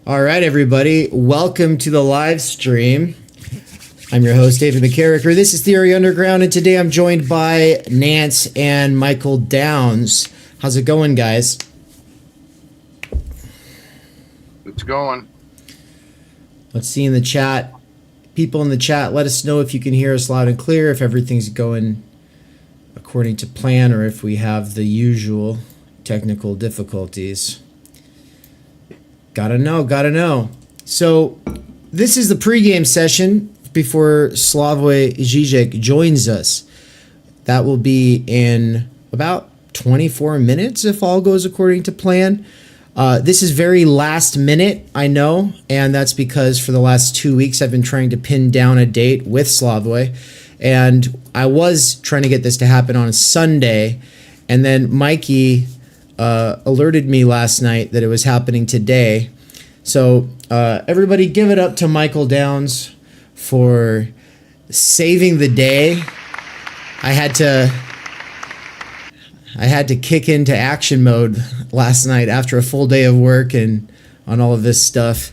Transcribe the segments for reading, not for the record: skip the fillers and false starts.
All right, everybody. Welcome to the live stream. I'm your host, David McCarricker. This is Theory Underground, and today I'm joined by Nance and Michael Downs. How's it going, guys? It's going. Let's see in the chat. People in the chat, let us know if you can hear us loud and clear, if everything's going according to plan, or if we have the usual technical difficulties. Gotta know. So this is the pregame session before Slavoj Žižek joins us. That will be in about 24 minutes if all goes according to plan. This is very last minute, I know, and that's because for the last 2 weeks I've been trying to pin down a date with Slavoj, and I was trying to get this to happen on a Sunday, and then Mikey alerted me last night that it was happening today. So everybody give it up to Michael Downs for saving the day. I had to kick into action mode last night after a full day of work and on all of this stuff.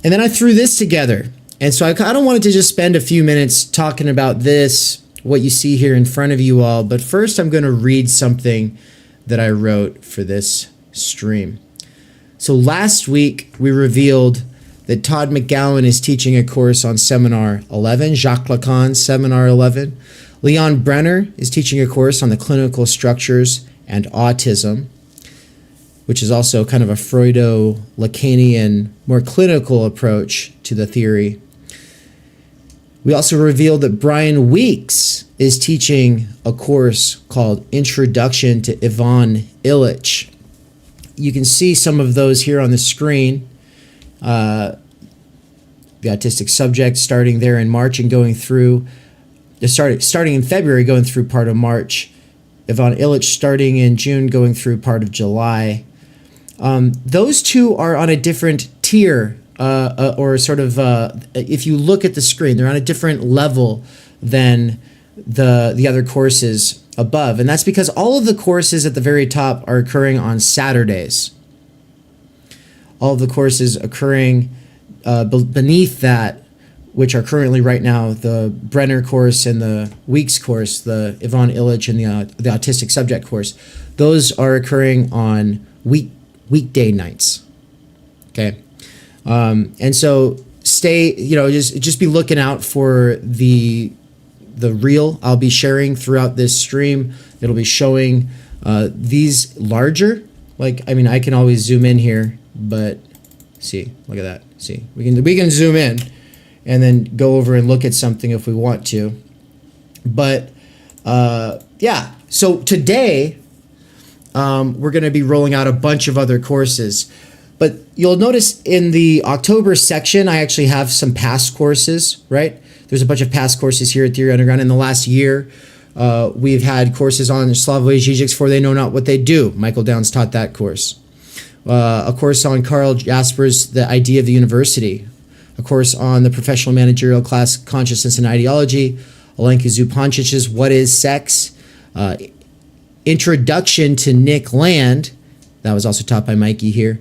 And then I threw this together. And so I kind of wanted to just spend a few minutes talking about this, what you see here in front of you all. But first I'm going to read something that I wrote for this stream. So last week we revealed that Todd McGowan is teaching a course on Seminar 11, Jacques Lacan's Seminar 11. Leon Brenner is teaching a course on the clinical structures and autism, which is also kind of a Freudo-Lacanian, more clinical approach to the theory. We also revealed that Brian Weeks is teaching a course called Introduction to Ivan Illich. You can see some of those here on the screen. The autistic subject starting there in March and going through, starting in February, going through part of March. Ivan Illich starting in June, going through part of July. Those two are on a different tier, or sort of, if you look at the screen, they're on a different level than the other courses above. And that's because all of the courses at the very top are occurring on Saturdays. All of the courses occurring beneath that, which are currently right now the Brenner course and the Weeks course, the Ivan Illich and the autistic subject course, those are occurring on weekday nights. Okay. And so stay, just be looking out for the reel I'll be sharing throughout this stream. It'll be showing these larger. I can always zoom in here, but see, look at that. See, we can zoom in and then go over and look at something if we want to. But yeah, so today we're going to be rolling out a bunch of other courses. But you'll notice in the October section, I actually have some past courses, right? There's a bunch of past courses here at Theory Underground. In the last year, we've had courses on Slavoj Žižek's For They Know Not What They Do. Michael Downs taught that course. A course on Karl Jasper's The Idea of the University. A course on the Professional Managerial Class Consciousness and Ideology. Alenka Zupancic's What is Sex? Introduction to Nick Land. That was also taught by Mikey here.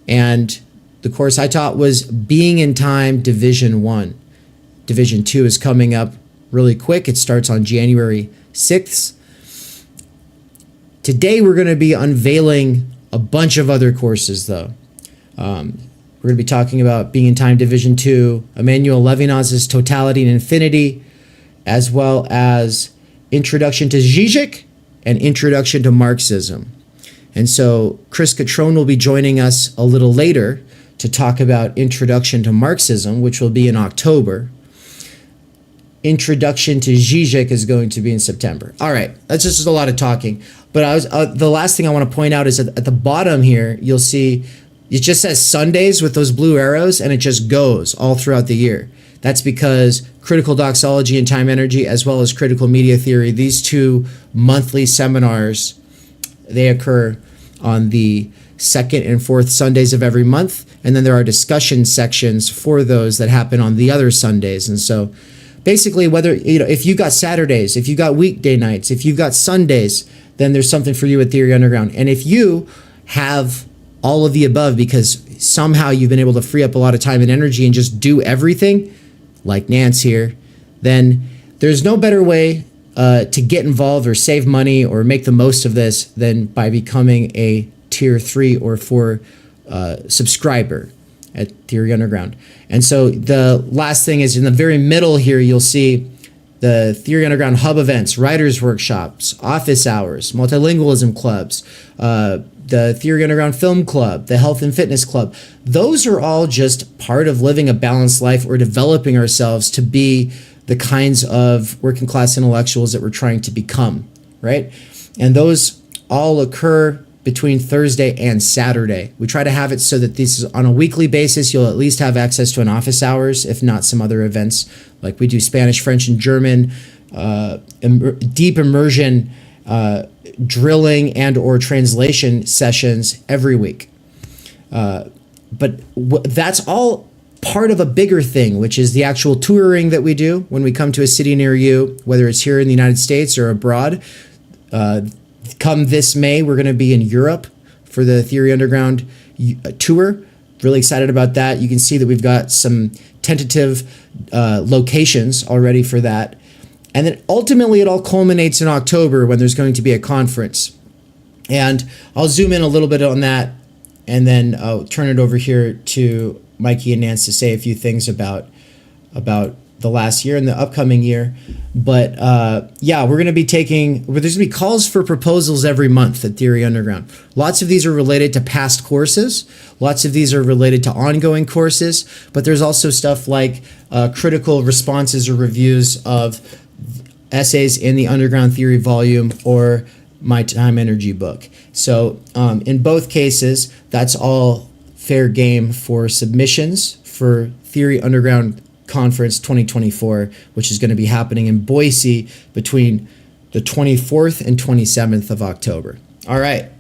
And the course I taught was Being in Time Division 1. Division 2 is coming up really quick. It starts on January 6th. Today we're going to be unveiling a bunch of other courses, though. We're going to be talking about Being in Time Division 2, Emmanuel Levinas's Totality and Infinity, as well as Introduction to Žižek and Introduction to Marxism. And so Chris Cutrone will be joining us a little later to talk about Introduction to Marxism, which will be in October. Introduction to Žižek is going to be in September. All right, that's just a lot of talking. But the last thing I want to point out is that at the bottom here, you'll see it just says Sundays with those blue arrows, and it just goes all throughout the year. That's because Critical Doxology and Timenergy, as well as Critical Media Theory, these two monthly seminars, they occur on the second and fourth Sundays of every month. And then there are discussion sections for those that happen on the other Sundays. And so basically, whether, if you got Saturdays, if you got weekday nights, if you've got Sundays, then there's something for you at Theory Underground. And if you have all of the above because somehow you've been able to free up a lot of time and energy and just do everything, like Nance here, then there's no better way to get involved or save money or make the most of this than by becoming a tier 3 or 4 subscriber at Theory Underground. And so the last thing is in the very middle here, you'll see the Theory Underground hub events, writers' workshops, office hours, multilingualism clubs, the Theory Underground Film Club, the Health and Fitness Club. Those are all just part of living a balanced life or developing ourselves to be the kinds of working class intellectuals that we're trying to become, right? And those all occur between Thursday and Saturday. We try to have it so that this is on a weekly basis. You'll at least have access to an office hours, if not some other events. Like we do Spanish, French, and German, deep immersion drilling and or translation sessions every week. But that's all part of a bigger thing, which is the actual touring that we do when we come to a city near you, whether it's here in the United States or abroad. Come this May, we're going to be in Europe for the Theory Underground tour. Really excited about that. You can see that we've got some tentative locations already for that. And then ultimately it all culminates in October when there's going to be a conference. And I'll zoom in a little bit on that and then I'll turn it over here to Mikey and Nance to say a few things about the last year and the upcoming year. But yeah, we're going to be there's going to be calls for proposals every month at Theory Underground. Lots of these are related to past courses. Lots of these are related to ongoing courses. But there's also stuff like critical responses or reviews of essays in the Underground Theory volume or my Timenergy book. So in both cases, that's all fair game for submissions for Theory Underground Conference 2024, which is going to be happening in Boise between the 24th and 27th of October. All right.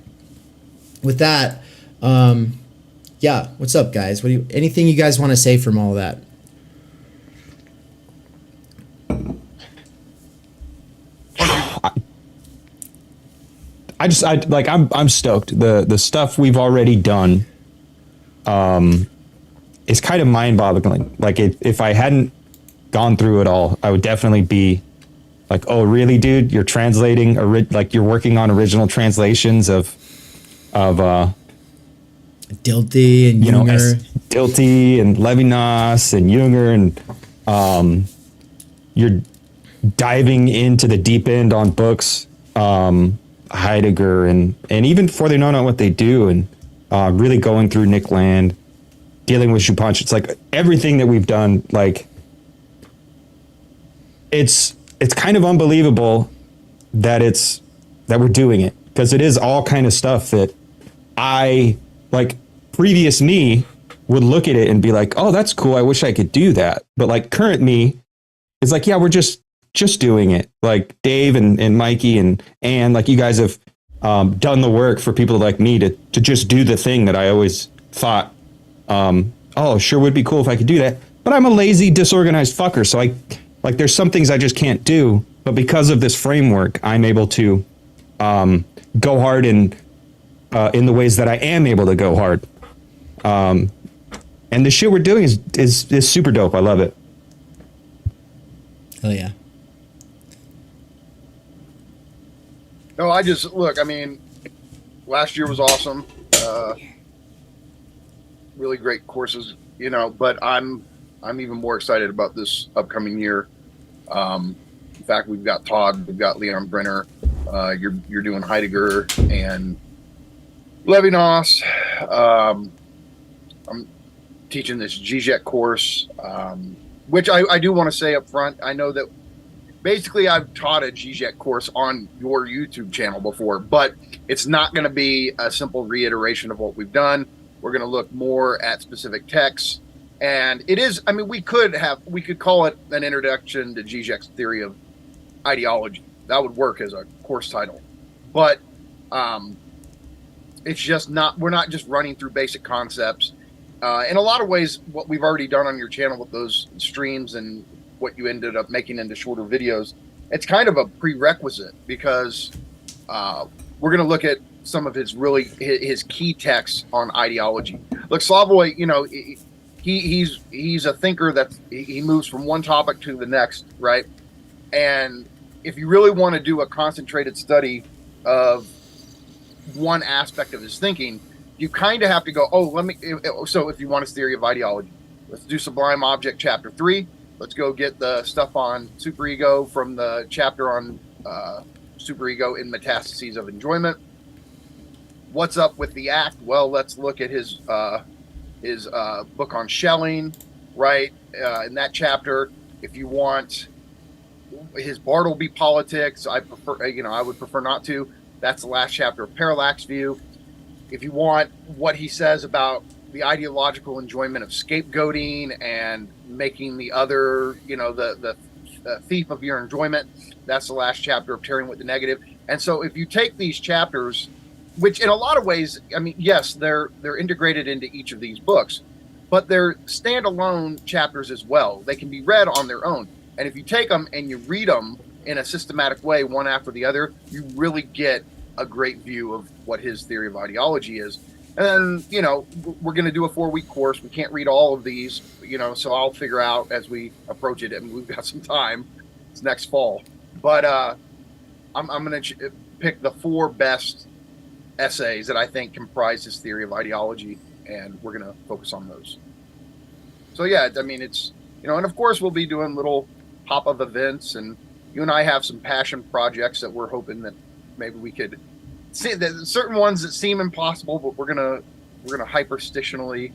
With that, yeah, what's up, guys? Anything you guys want to say from all that? I'm stoked. The stuff we've already done is kind of mind-boggling. Like if I hadn't gone through it all, I would definitely be like, oh really, dude, you're translating like you're working on original translations of Dilthey and Junger. Dilthey and Levinas and Junger, and you're diving into the deep end on books, Heidegger and even before they know what they do, and really going through Nick Land, dealing with Chupanch. It's like everything that we've done, like it's kind of unbelievable that we're doing it, because it is all kind of stuff that I, like, previous me would look at it and be like, oh, that's cool, I wish I could do that. But like current me is like, yeah, we're just doing it. Like Dave and Mikey and Ann, like you guys have done the work for people like me to just do the thing that I always thought, oh, sure would be cool if I could do that. But I'm a lazy, disorganized fucker. So there's some things I just can't do. But because of this framework, I'm able to go hard in the ways that I am able to go hard. And the shit we're doing is super dope. I love it. Oh yeah. No, I mean, last year was awesome. Really great courses, but I'm even more excited about this upcoming year. In fact, we've got Todd, we've got Leon Brenner, you're doing Heidegger and Levinas. I'm teaching this Žižek course, which I do want to say up front. I know that basically I've taught a Žižek course on your YouTube channel before, but it's not going to be a simple reiteration of what we've done. We're going to look more at specific texts. And it is, I mean, we could call it an introduction to Žižek's theory of ideology. That would work as a course title. But it's just not, we're not just running through basic concepts. In a lot of ways, what we've already done on your channel with those streams and what you ended up making into shorter videos, it's kind of a prerequisite, because we're going to look at some of his his key texts on ideology. Look, Slavoj, he's a thinker that he moves from one topic to the next, right? And if you really want to do a concentrated study of one aspect of his thinking, you kind of have to go, so if you want his theory of ideology, let's do Sublime Object chapter 3. Let's go get the stuff on superego from the chapter on superego in Metastases of Enjoyment. What's up with the act? Well, let's look at his book on Schelling, right? In that chapter, if you want his Bartleby politics, I would prefer not to. That's the last chapter of Parallax View. If you want what he says about the ideological enjoyment of scapegoating and making the other, the thief of your enjoyment, that's the last chapter of Tearing with the Negative. And so if you take these chapters, which in a lot of ways, I mean, yes, they're integrated into each of these books, but they're standalone chapters as well. They can be read on their own. And if you take them and you read them in a systematic way, one after the other, you really get a great view of what his theory of ideology is. And then, we're going to do a 4-week course. We can't read all of these, so I'll figure out as we approach it, and we've got some time. It's next fall. But I'm going to pick the 4 best essays that I think comprise his theory of ideology, and we're going to focus on those. So, yeah, I mean, it's, and of course we'll be doing little pop-up events, and you and I have some passion projects that we're hoping that maybe we could see, that certain ones that seem impossible, but we're gonna hyperstitionally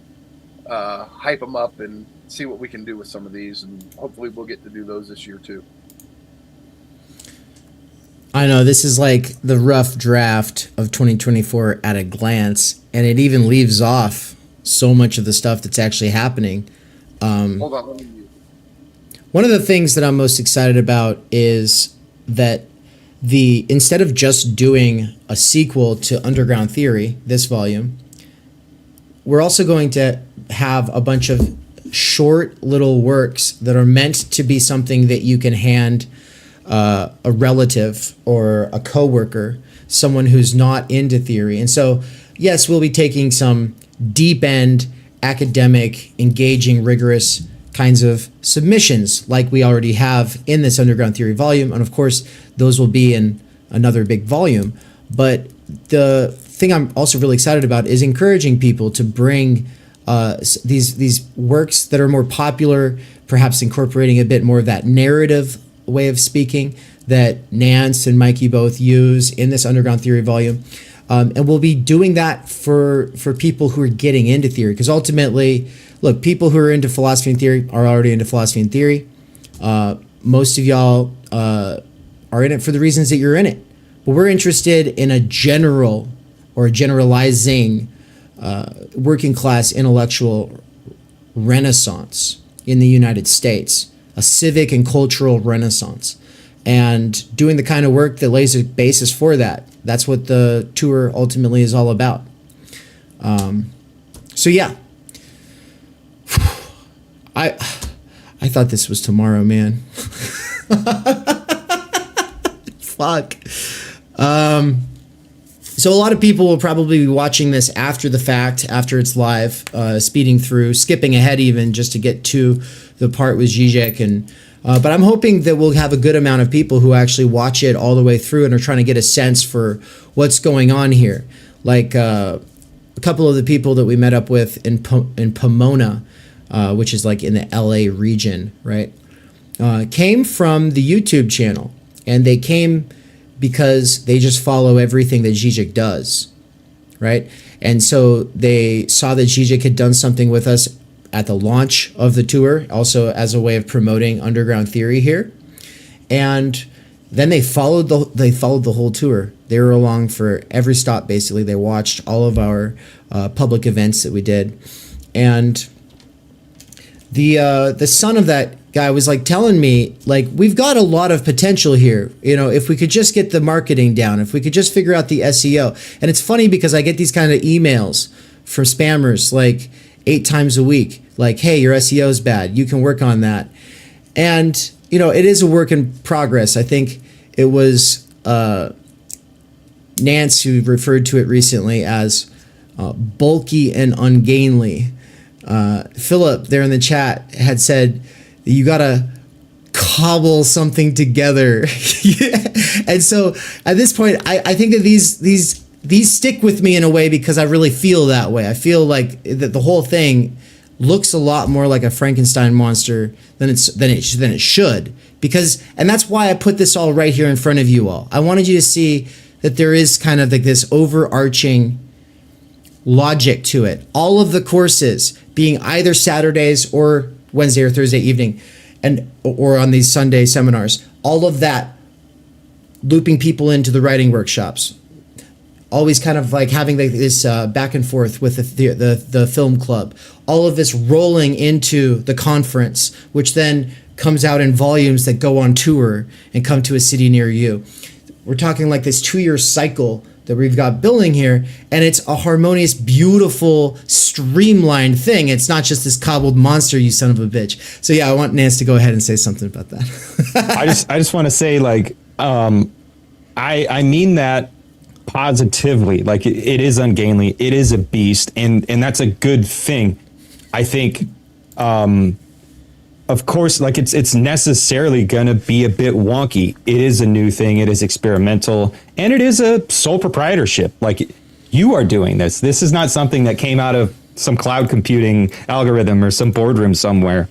hype them up and see what we can do with some of these, and hopefully we'll get to do those this year too. I know this is like the rough draft of 2024 at a glance, and it even leaves off so much of the stuff that's actually happening. Hold on, let me mute. One of the things that I'm most excited about is that instead of just doing a sequel to Underground Theory, this volume, we're also going to have a bunch of short little works that are meant to be something that you can hand a relative or a coworker, someone who's not into theory. And so, yes, we'll be taking some deep end, academic, engaging, rigorous kinds of submissions like we already have in this Underground Theory volume. And of course, those will be in another big volume. But the thing I'm also really excited about is encouraging people to bring these works that are more popular, perhaps incorporating a bit more of that narrative way of speaking that Nance and Mikey both use in this Underground Theory volume. And we'll be doing that for people who are getting into theory, because ultimately, look, people who are into philosophy and theory are already into philosophy and theory. Most of y'all are in it for the reasons that you're in it. But we're interested in a general or a generalizing working class intellectual renaissance in the United States, a civic and cultural renaissance, and doing the kind of work that lays a basis for that. That's what the tour ultimately is all about. So yeah, I thought this was tomorrow, man. Fuck. So a lot of people will probably be watching this after the fact, after it's live, speeding through, skipping ahead even just to get to the part with Žižek. And but I'm hoping that we'll have a good amount of people who actually watch it all the way through and are trying to get a sense for what's going on here. Like a couple of the people that we met up with in Pomona, which is like in the LA region, right, came from the YouTube channel. And they came because they just follow everything that Žižek does, right? And so they saw that Žižek had done something with us at the launch of the tour, also as a way of promoting Underground Theory here. And then they followed the whole tour. They were along for every stop, basically. They watched all of our public events that we did. And the son of that guy was like telling me, like, we've got a lot of potential here. If we could just get the marketing down, if we could just figure out the SEO. And it's funny because I get these kind of emails from spammers like 8 times a week, like, hey, your SEO is bad. You can work on that. And, it is a work in progress. I think it was Nance, who referred to it recently as bulky and ungainly. Philip there in the chat had said, you gotta cobble something together. And so at this point, I think that these stick with me in a way because I really feel that way. I feel like that the whole thing looks a lot more like a Frankenstein monster than it should. And that's why I put this all right here in front of you all. I wanted you to see that there is kind of like this overarching logic to it. All of the courses being either Saturdays or Wednesday or Thursday evening, or on these Sunday seminars, all of that looping people into the writing workshops, always kind of like having this back and forth with the film club, all of this rolling into the conference, which then comes out in volumes that go on tour and come to a city near you. We're talking like this 2-year cycle that we've got building here, and it's a harmonious, beautiful, streamlined thing. It's not just this cobbled monster, you son of a bitch. So yeah, I want Nance to go ahead and say something about that. I just want to say, like, I mean that positively. Like, it is ungainly, it is a beast, and that's a good thing. I think, of course, like it's necessarily gonna be a bit wonky. It is a new thing, it is experimental, and it is a sole proprietorship. Like, you are doing this. This is not something that came out of some cloud computing algorithm or some boardroom somewhere.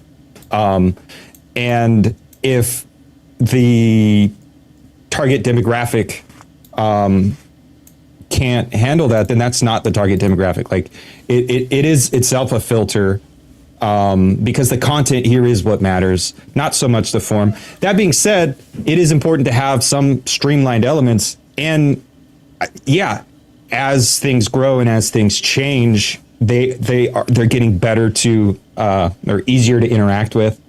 And if the target demographic can't handle that, then that's not the target demographic. Like, it is itself a filter, because the content here is what matters, not so much the form. That being said, it is important to have some streamlined elements, and yeah, as things grow and as things change, they're getting better to or easier to interact with.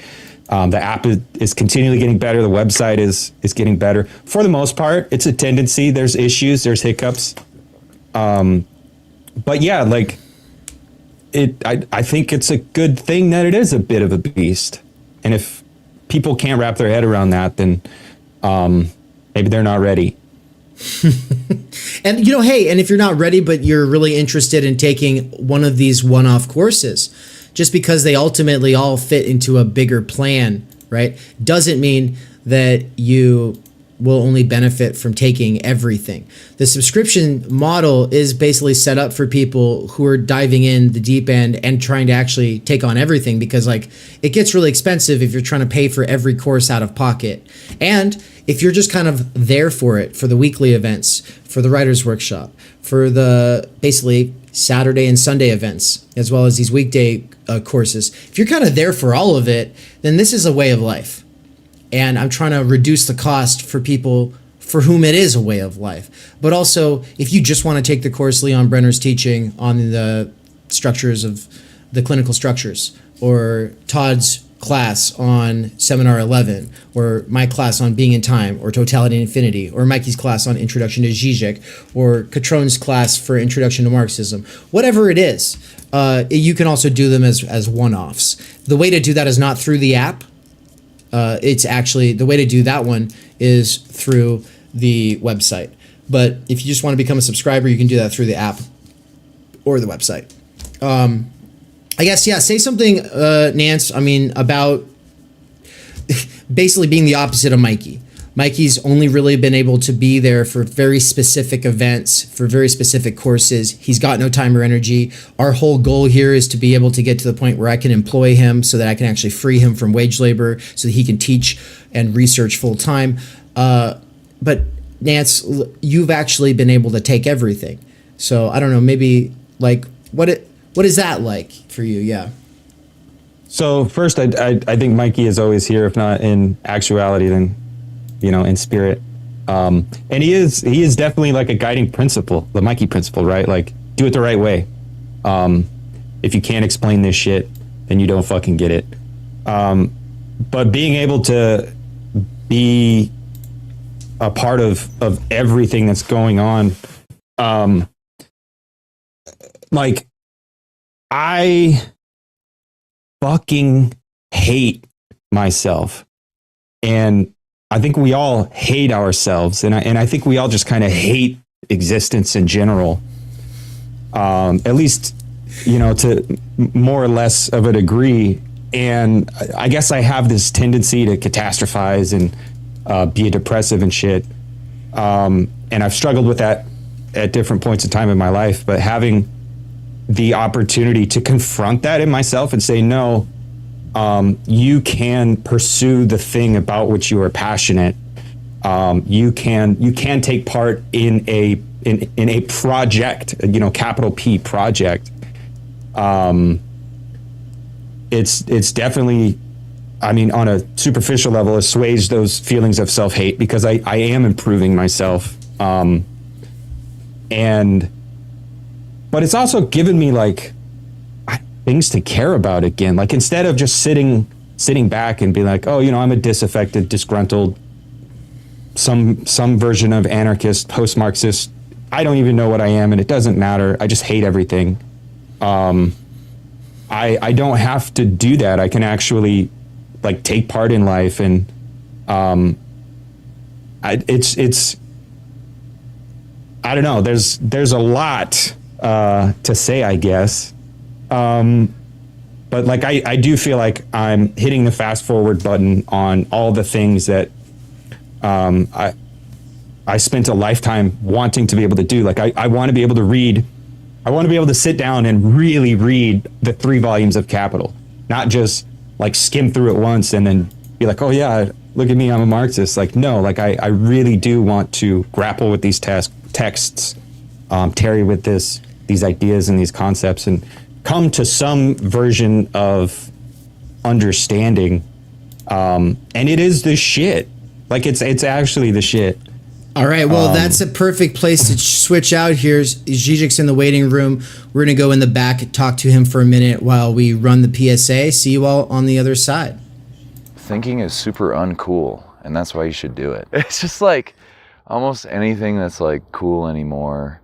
The app is continually getting better. The website is getting better. For the most part, it's a tendency. There's issues, there's hiccups. But yeah, like, I think it's a good thing that it is a bit of a beast. And if people can't wrap their head around that, then maybe they're not ready. And, hey, and if you're not ready, but you're really interested in taking one of these one-off courses, just because they ultimately all fit into a bigger plan, right, doesn't mean that you will only benefit from taking everything. The subscription model is basically set up for people who are diving in the deep end and trying to actually take on everything, because like it gets really expensive if you're trying to pay for every course out of pocket. And if you're just kind of there for it, for the weekly events, for the writer's workshop, for the basically Saturday and Sunday events, as well as these weekday courses, if you're kind of there for all of it, then this is a way of life. And I'm trying to reduce the cost for people for whom it is a way of life. But also, if you just want to take the course Leon Brenner's teaching on the structures of the clinical structures, or Todd's class on Seminar 11, or my class on Being in Time, or Totality and Infinity, or Mikey's class on Introduction to Žižek, or Cutrone's class for Introduction to Marxism, whatever it is, you can also do them as one-offs. The way to do that is not through the app. It's actually, the way to do that one is through the website. But if you just want to become a subscriber, you can do that through the app or the website. I guess, yeah, say something, Nance, about basically being the opposite of Mikey. Mikey's only really been able to be there for very specific events, for very specific courses. He's got no time or energy. Our whole goal here is to be able to get to the point where I can employ him so that I can actually free him from wage labor so that he can teach and research full time. But Nance, you've actually been able to take everything. So I don't know, maybe like what is that like for you? Yeah. So first, I think Mikey is always here, if not in actuality, then in spirit. And he is definitely like a guiding principle, the Mikey principle, right? Like, do it the right way. If you can't explain this shit, then you don't fucking get it. But being able to be a part of everything that's going on, like, I fucking hate myself. And I think we all hate ourselves, and I think we all just kind of hate existence in general, at least, to more or less of a degree. And I guess I have this tendency to catastrophize and be depressive and shit. And I've struggled with that at different points in time in my life, but having the opportunity to confront that in myself and say, no, you can pursue the thing about which you are passionate. You can take part in a project, capital P project. It's definitely, on a superficial level, assuage those feelings of self-hate, because I am improving myself. But it's also given me like things to care about again. Like, instead of just sitting back and be like, oh, I'm a disaffected, disgruntled, some version of anarchist, post-Marxist. I don't even know what I am, and it doesn't matter. I just hate everything. I don't have to do that. I can actually like take part in life, and it's I don't know. There's a lot to say, I guess. But like I do feel like I'm hitting the fast forward button on all the things that I spent a lifetime wanting to be able to do. Like I want to be able to read. I want to be able to sit down and really read the 3 volumes of Capital, not just like skim through it once and then be like, oh yeah, look at me, I'm a Marxist. Like, no, like I really do want to grapple with these texts, tarry with these ideas and these concepts, and come to some version of understanding. And it is the shit. Like it's actually the shit. All right, well, that's a perfect place to switch out here. Žižek's in the waiting room. We're going to go in the back, talk to him for a minute while we run the PSA. See you all on the other side. Thinking is super uncool, and that's why you should do it. It's just like almost anything that's like cool anymore.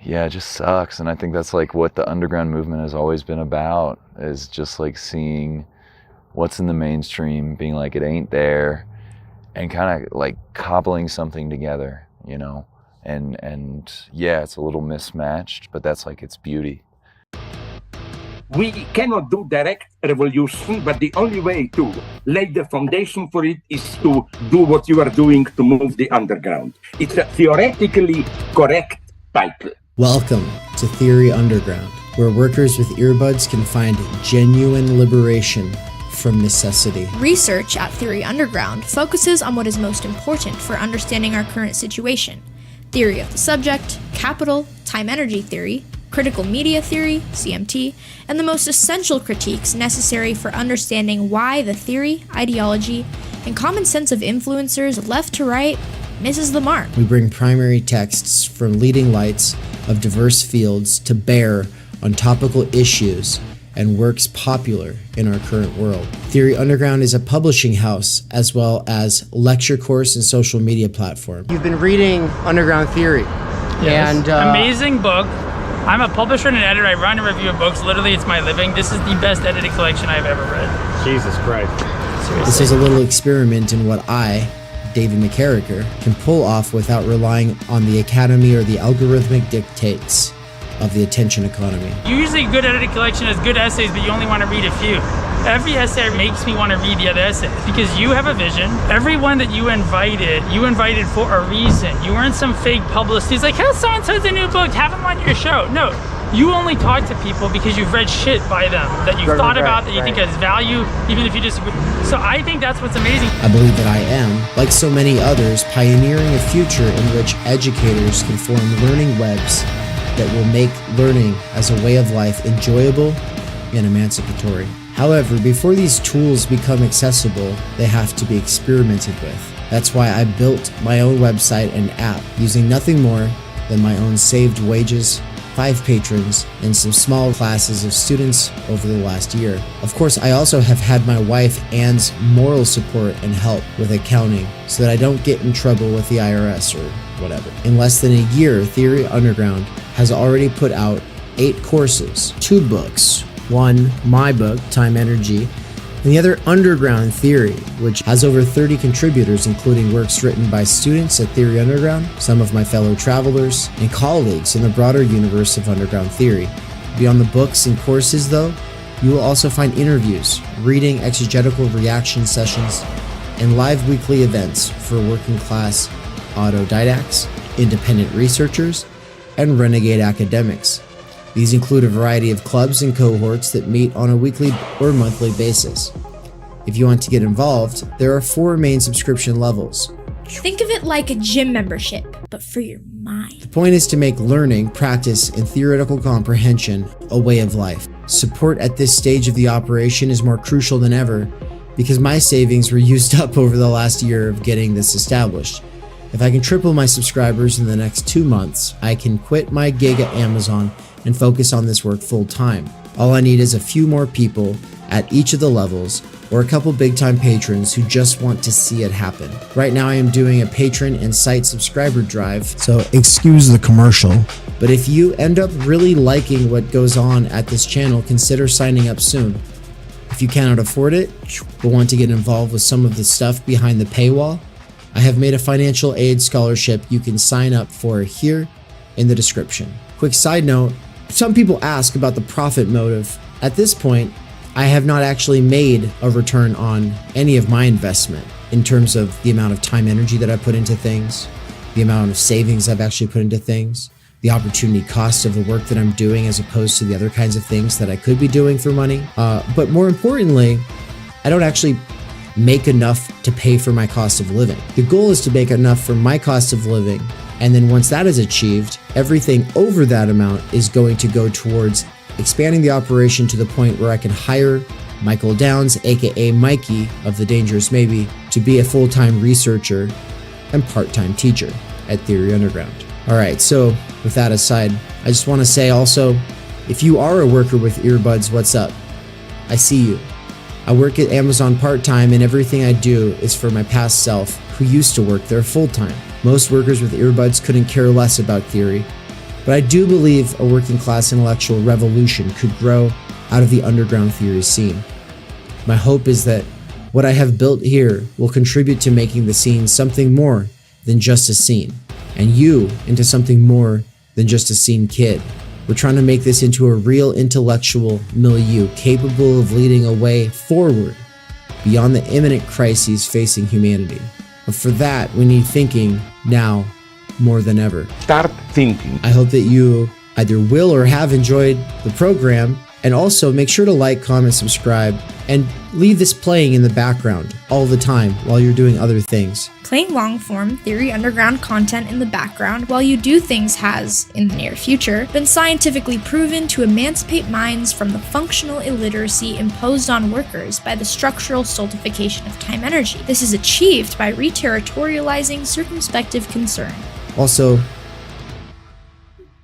It just sucks. And I think that's like what the underground movement has always been about, is just like seeing what's in the mainstream, being like, it ain't there, and kind of like cobbling something together, and yeah, it's a little mismatched, but that's like its beauty. We cannot do direct revolution, but the only way to lay the foundation for it is to do what you are doing to move the underground. It's a theoretically correct title. Welcome to Theory Underground, where workers with earbuds can find genuine liberation from necessity. Research at Theory Underground focuses on what is most important for understanding our current situation: theory of the subject, capital, time-energy theory, critical media theory, CMT, and the most essential critiques necessary for understanding why the theory, ideology, and common sense of influencers left to right misses the mark. We bring primary texts from leading lights of diverse fields to bear on topical issues and works popular in our current world. Theory Underground is a publishing house as well as lecture course and social media platform. You've been reading Underground Theory. Yes. And amazing book. I'm a publisher and an editor. I run and review books. Literally, it's my living. This is the best edited collection I've ever read. Jesus Christ. Seriously. This is a little experiment in what I, David McCarricker, can pull off without relying on the academy or the algorithmic dictates of the attention economy. Usually a good edited collection has good essays, but you only want to read a few. Every essay makes me want to read the other essays because you have a vision. Everyone that you invited for a reason. You weren't some fake publicist. It's like, how's so-and-so's a new book? Have them on your show. No, you only talk to people because you've read shit by them that you've thought about, that you think has value, even if you disagree. So I think that's what's amazing. I believe that I am, like so many others, pioneering a future in which educators can form learning webs that will make learning as a way of life enjoyable and emancipatory. However, before these tools become accessible, they have to be experimented with. That's why I built my own website and app using nothing more than my own saved wages, 5 patrons, and some small classes of students over the last year. Of course, I also have had my wife Anne's moral support and help with accounting so that I don't get in trouble with the IRS or whatever. In less than a year, Theory Underground has already put out 8 courses, 2 books. One, my book, Time Energy, and the other Underground Theory, which has over 30 contributors, including works written by students at Theory Underground, some of my fellow travelers, and colleagues in the broader universe of Underground Theory. Beyond the books and courses, though, you will also find interviews, reading exegetical reaction sessions, and live weekly events for working class autodidacts, independent researchers, and renegade academics. These include a variety of clubs and cohorts that meet on a weekly or monthly basis. If you want to get involved, there are 4 main subscription levels. Think of it like a gym membership, but for your mind. The point is to make learning, practice, and theoretical comprehension a way of life. Support at this stage of the operation is more crucial than ever because my savings were used up over the last year of getting this established. If I can triple my subscribers in the next 2 months, I can quit my gig at Amazon and focus on this work full time. All I need is a few more people at each of the levels or a couple big time patrons who just want to see it happen. Right now I am doing a patron and site subscriber drive, so excuse the commercial. But if you end up really liking what goes on at this channel, consider signing up soon. If you cannot afford it, but want to get involved with some of the stuff behind the paywall, I have made a financial aid scholarship you can sign up for here in the description. Quick side note, some people ask about the profit motive. At this point, I have not actually made a return on any of my investment in terms of the amount of time, energy that I put into things, the amount of savings I've actually put into things, the opportunity cost of the work that I'm doing as opposed to the other kinds of things that I could be doing for money. But more importantly, I don't actually make enough to pay for my cost of living. The goal is to make enough for my cost of living, and then once that is achieved, everything over that amount is going to go towards expanding the operation to the point where I can hire Michael Downs, aka Mikey of The Dangerous Maybe, to be a full-time researcher and part-time teacher at Theory Underground. All right, so with that aside, I just want to say also, if you are a worker with earbuds, what's up? I see you. I work at Amazon part-time, and everything I do is for my past self who used to work there full-time. Most workers with earbuds couldn't care less about theory, but I do believe a working class intellectual revolution could grow out of the underground theory scene. My hope is that what I have built here will contribute to making the scene something more than just a scene, and you into something more than just a scene kid. We're trying to make this into a real intellectual milieu capable of leading a way forward beyond the imminent crises facing humanity. But for that, we need thinking now more than ever. Start thinking. I hope that you either will or have enjoyed the program, and also make sure to like, comment, subscribe, and leave this playing in the background all the time while you're doing other things. Playing long-form Theory Underground content in the background while you do things has, in the near future, been scientifically proven to emancipate minds from the functional illiteracy imposed on workers by the structural stultification of time energy. This is achieved by reterritorializing circumspective concern. Also,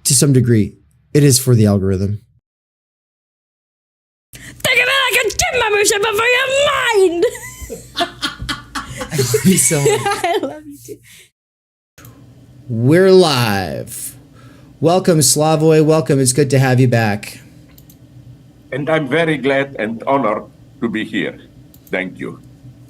to some degree, it is for the algorithm. Think of it like a gym membership, but for your mind! I love you so much. I love you too. We're live. Welcome, Slavoj. Welcome. It's good to have you back. And I'm very glad and honored to be here. Thank you.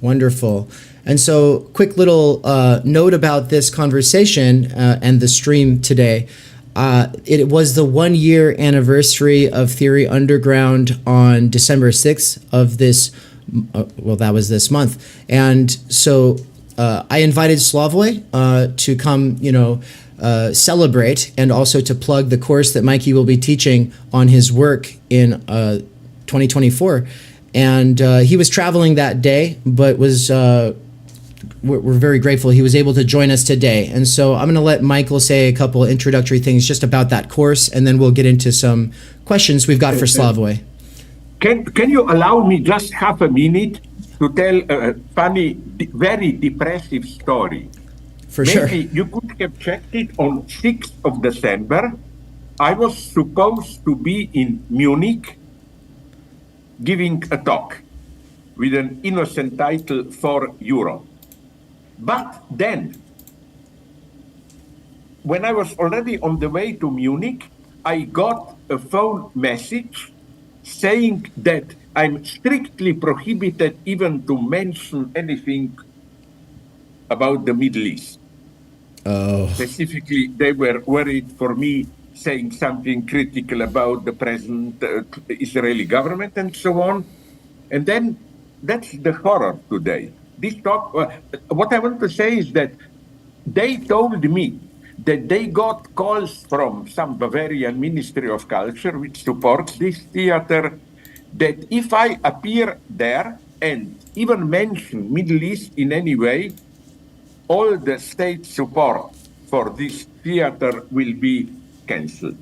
Wonderful. And so, quick little note about this conversation and the stream today. It was the 1-year anniversary of Theory Underground on December 6th of this, that was this month. And so I invited Slavoj to come, celebrate, and also to plug the course that Mikey will be teaching on his work in 2024. And he was traveling that day, but was we're very grateful he was able to join us today. And so I'm going to let Michael say a couple introductory things just about that course, and then we'll get into some questions we've got for Slavoj. Can you allow me just half a minute to tell a funny, very depressive story? For sure. Maybe you could have checked it on 6th of December. I was supposed to be in Munich giving a talk with an innocent title for Europe. But then, when I was already on the way to Munich, I got a phone message saying that I'm strictly prohibited even to mention anything about the Middle East. Oh. Specifically, they were worried for me saying something critical about the present Israeli government and so on. And then that's the horror today. This talk, what I want to say is that they told me that they got calls from some Bavarian Ministry of Culture, which supports this theater, that if I appear there and even mention Middle East in any way, all the state support for this theater will be cancelled.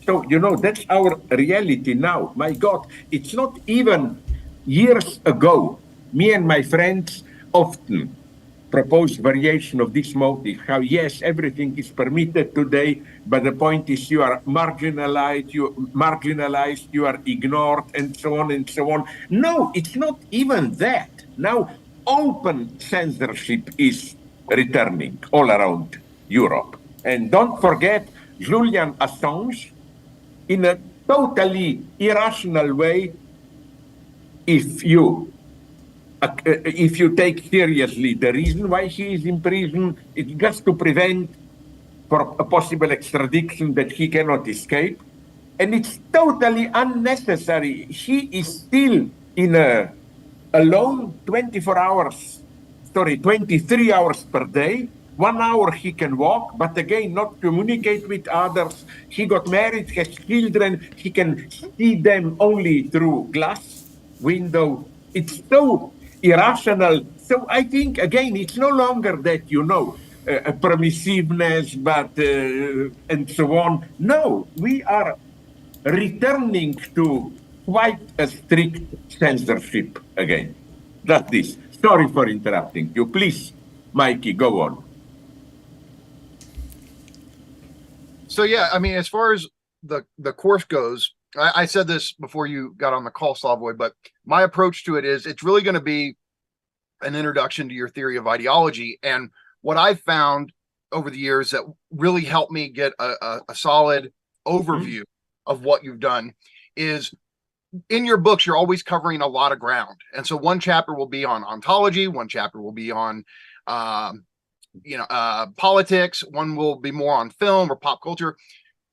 So, that's our reality now. My God, it's not even years ago. Me and my friends often proposed variation of this motive, how yes, everything is permitted today, but the point is you are marginalized, you are ignored, and so on and so on. No, it's not even that. Now, open censorship is returning all around Europe. And don't forget Julian Assange, in a totally irrational way, if you take seriously the reason why he is in prison, it's just to prevent for a possible extradition that he cannot escape. And it's totally unnecessary. He is still alone 23 hours per day. 1 hour he can walk, but again, not communicate with others. He got married, has children. He can see them only through glass window. It's so irrational. So I think, again, it's no longer that, permissiveness, but and so on. No, we are returning to quite a strict censorship again. That's this. Sorry for interrupting you. Please, Mikey, go on. So yeah, I mean, as far as the course goes, I said this before you got on the call, Slavoj, but my approach to it is it's really going to be an introduction to your theory of ideology. And what I've found over the years that really helped me get a solid overview of what you've done is in your books, you're always covering a lot of ground. And so one chapter will be on ontology, one chapter will be on politics, one will be more on film or pop culture.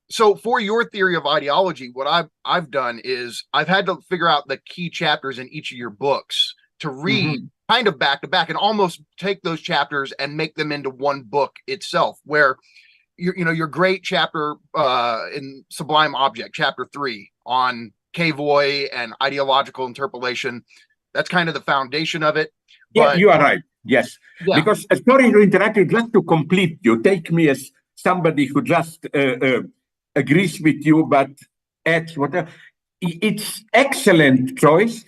So for your theory of ideology, what I've done is I've had to figure out the key chapters in each of your books to read kind of back to back and almost take those chapters and make them into one book itself, where your great chapter in Sublime Object, chapter 3 on Kvoy and ideological interpolation, that's kind of the foundation of it. But, yeah, you are right. Yes, yeah. Because sorry to interrupt you, just to complete you, take me as somebody who just agrees with you, but adds whatever. It's excellent choice.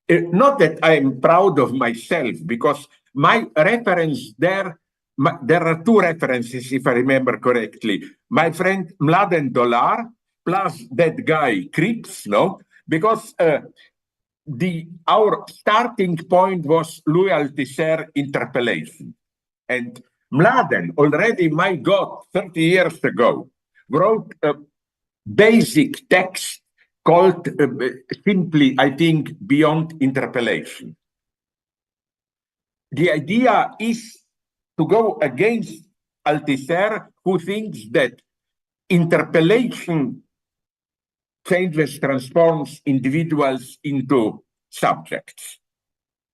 Not that I'm proud of myself, because my reference there are two references, if I remember correctly. My friend Mladen Dolar plus that guy Cripps, no? Because our starting point was Louis Althusser interpellation. And Mladen, already, my God, 30 years ago, wrote a basic text called simply, I think, Beyond Interpellation. The idea is to go against Althusser, who thinks that interpellation transforms individuals into subjects.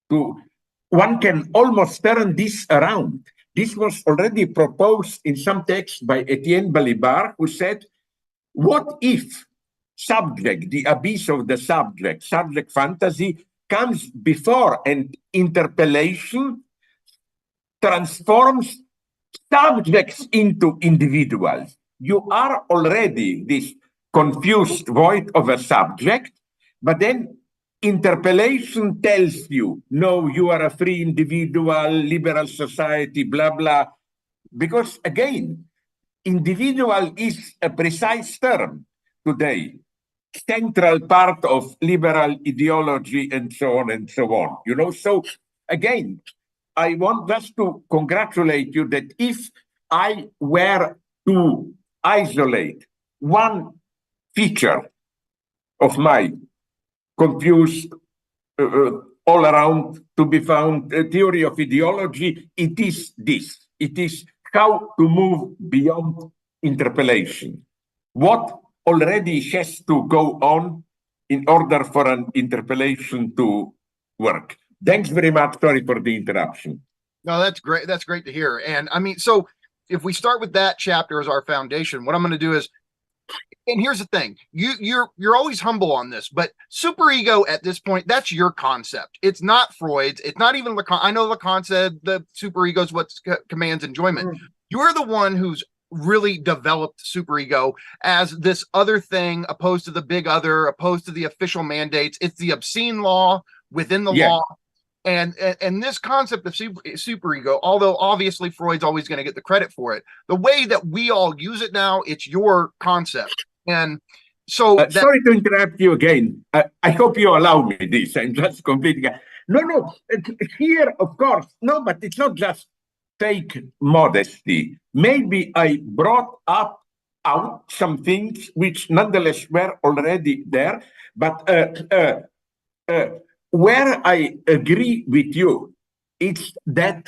One can almost turn this around. This was already proposed in some text by Etienne Balibar, who said, what if subject, the abyss of the subject fantasy, comes before and interpellation transforms subjects into individuals? You are already this confused void of a subject, but then interpellation tells you, no, you are a free individual, liberal society, blah, blah. Because again, individual is a precise term today, central part of liberal ideology and so on and so on. So again, I want just to congratulate you that if I were to isolate one feature of my confused all around to be found. A theory of ideology, it is this. It is how to move beyond interpellation. What already has to go on in order for an interpellation to work. Thanks very much. Sorry for the interruption. No, that's great. That's great to hear. And I mean, so if we start with that chapter as our foundation, what I'm going to do is, and here's the thing, you're always humble on this, but superego at this point, that's your concept. It's not Freud's. It's not even Lacan. I know Lacan said the superego is what commands enjoyment. You're the one who's really developed superego as this other thing, opposed to the big other, opposed to the official mandates. It's the obscene law within the law. And this concept of superego, although obviously Freud's always going to get the credit for it, the way that we all use it now, it's your concept. And so sorry to interrupt you again. I hope you allow me this. I'm just completely no. Here, of course, no, but it's not just fake modesty. Maybe I brought out some things which nonetheless were already there, but where I agree with you, it's that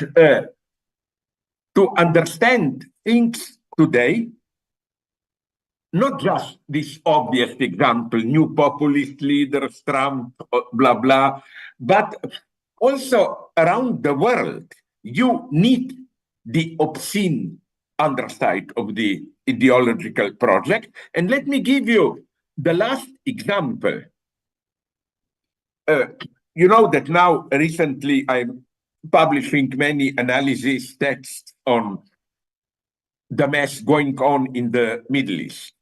to understand things today, not just this obvious example, new populist leaders, Trump, blah, blah, but also around the world, you need the obscene underside of the ideological project. And let me give you the last example. You know that now recently I'm publishing many analysis texts on the mess going on in the Middle East.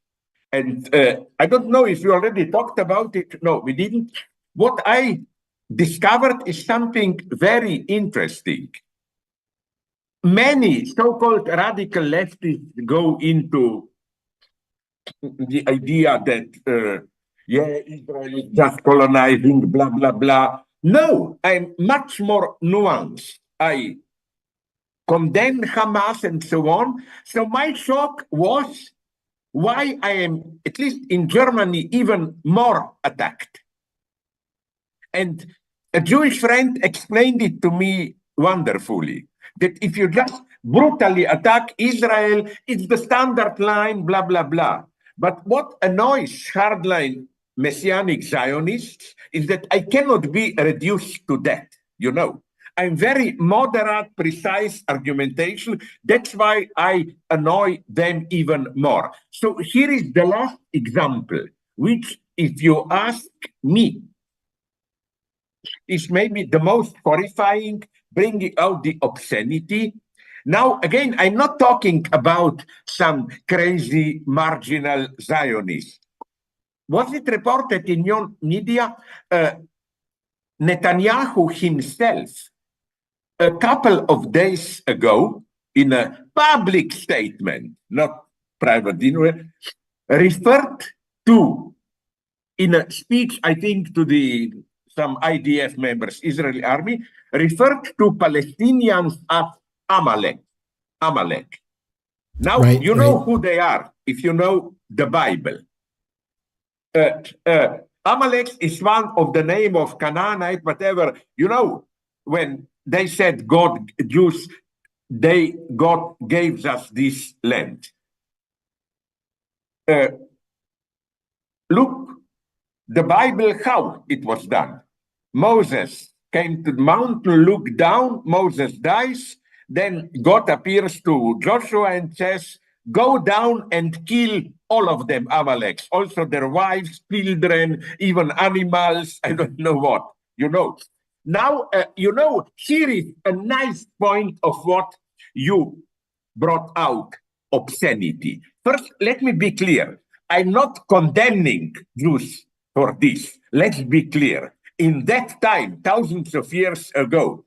And I don't know if you already talked about it. No, we didn't. What I discovered is something very interesting. Many so-called radical leftists go into the idea that Israel is just colonizing, blah, blah, blah. No, I'm much more nuanced. I condemn Hamas and so on. So my shock was why I am, at least in Germany, even more attacked. And a Jewish friend explained it to me wonderfully, that if you just brutally attack Israel, it's the standard line, blah, blah, blah. But what annoys hardline Messianic Zionists is that I cannot be reduced to that, you know. I'm very moderate, precise argumentation. That's why I annoy them even more. So here is the last example, which, if you ask me, is maybe the most horrifying, bringing out the obscenity. Now, again, I'm not talking about some crazy marginal Zionist. Was it reported in your media? Netanyahu himself, a couple of days ago, in a public statement, not private, referred to, in a speech, I think, to some IDF members, Israeli army, referred to Palestinians as Amalek. Now, you know who they are, if you know the Bible. Amalek is one of the name of Canaanite, whatever. You know, when they said God gave us this land. Look, the Bible, how it was done. Moses came to the mountain, looked down, Moses dies, then God appears to Joshua and says, go down and kill all of them, Amaleks, also their wives, children, even animals, I don't know what, you know. Now, here is a nice point of what you brought out, obscenity. First, let me be clear. I'm not condemning Jews for this. Let's be clear. In that time, thousands of years ago,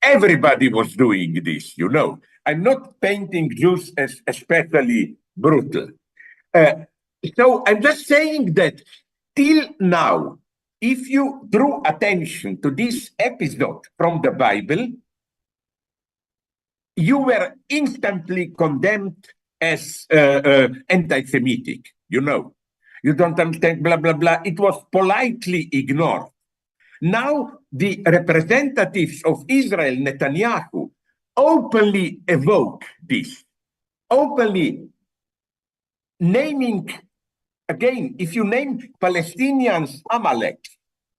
everybody was doing this, you know. I'm not painting Jews as especially brutal. So I'm just saying that till now, if you drew attention to this episode from the Bible, you were instantly condemned as anti-Semitic, you know. You don't understand, blah, blah, blah. It was politely ignored. Now, the representatives of Israel, Netanyahu, openly evoke this, openly naming, again, if you name Palestinians Amalek,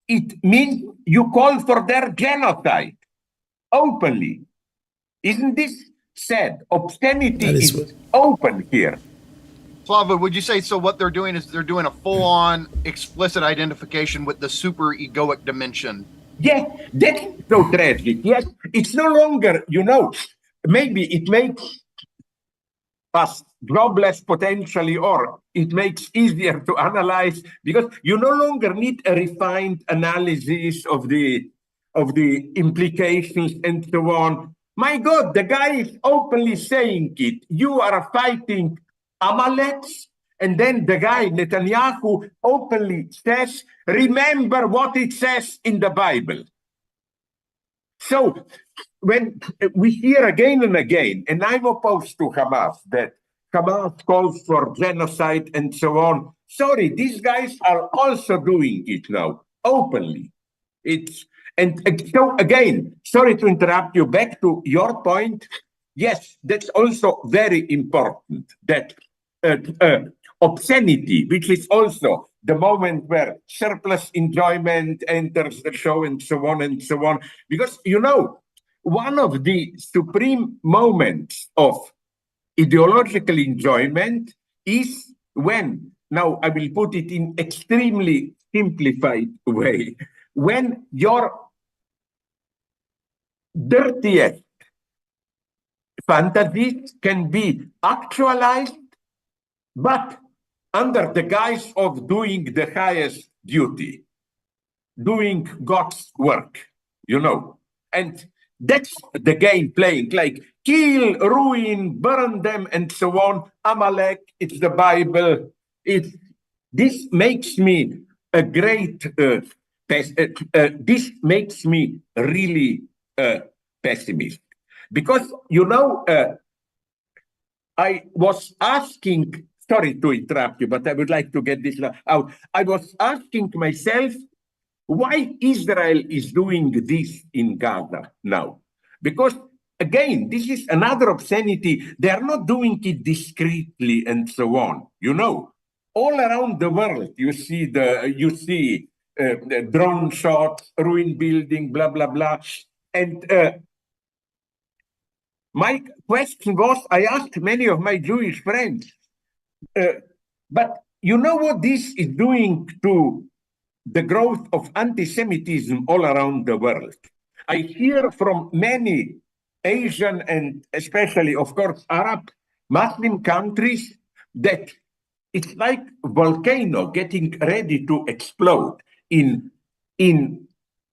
it means you call for their genocide, openly. Isn't this sad? Obscenity is open here. Slavoj, would you say so? What they're doing is they're doing a full-on explicit identification with the super egoic dimension. Yeah, that's so tragic. Yes, it's no longer, maybe it makes us jobless potentially, or it makes easier to analyze because you no longer need a refined analysis of the implications and so on. My God, the guy is openly saying it. You are fighting Amaleks, and then the guy, Netanyahu, openly says, remember what it says in the Bible. So when we hear again and again, and I'm opposed to Hamas, that Hamas calls for genocide and so on. Sorry, these guys are also doing it now, openly. So again, sorry to interrupt you, back to your point. Yes, that's also very important, that obscenity, which is also the moment where surplus enjoyment enters the show and so on and so on. Because, one of the supreme moments of ideological enjoyment is when, now I will put it in extremely simplified way, when your dirtiest fantasies can be actualized, but under the guise of doing the highest duty, doing God's work, and that's the game playing, like kill, ruin, burn them, and so on. Amalek, it's the Bible. This makes me a great, this makes me really pessimist. Because, I was asking, sorry to interrupt you, but I would like to get this out. I was asking myself why Israel is doing this in Gaza now. Because, again, this is another obscenity. They are not doing it discreetly and so on. All around the world, you see the drone shots, ruined building, blah, blah, blah. And my question was, I asked many of my Jewish friends, but you know what this is doing to the growth of anti-Semitism all around the world? I hear from many Asian and especially, of course, Arab Muslim countries that it's like a volcano getting ready to explode. In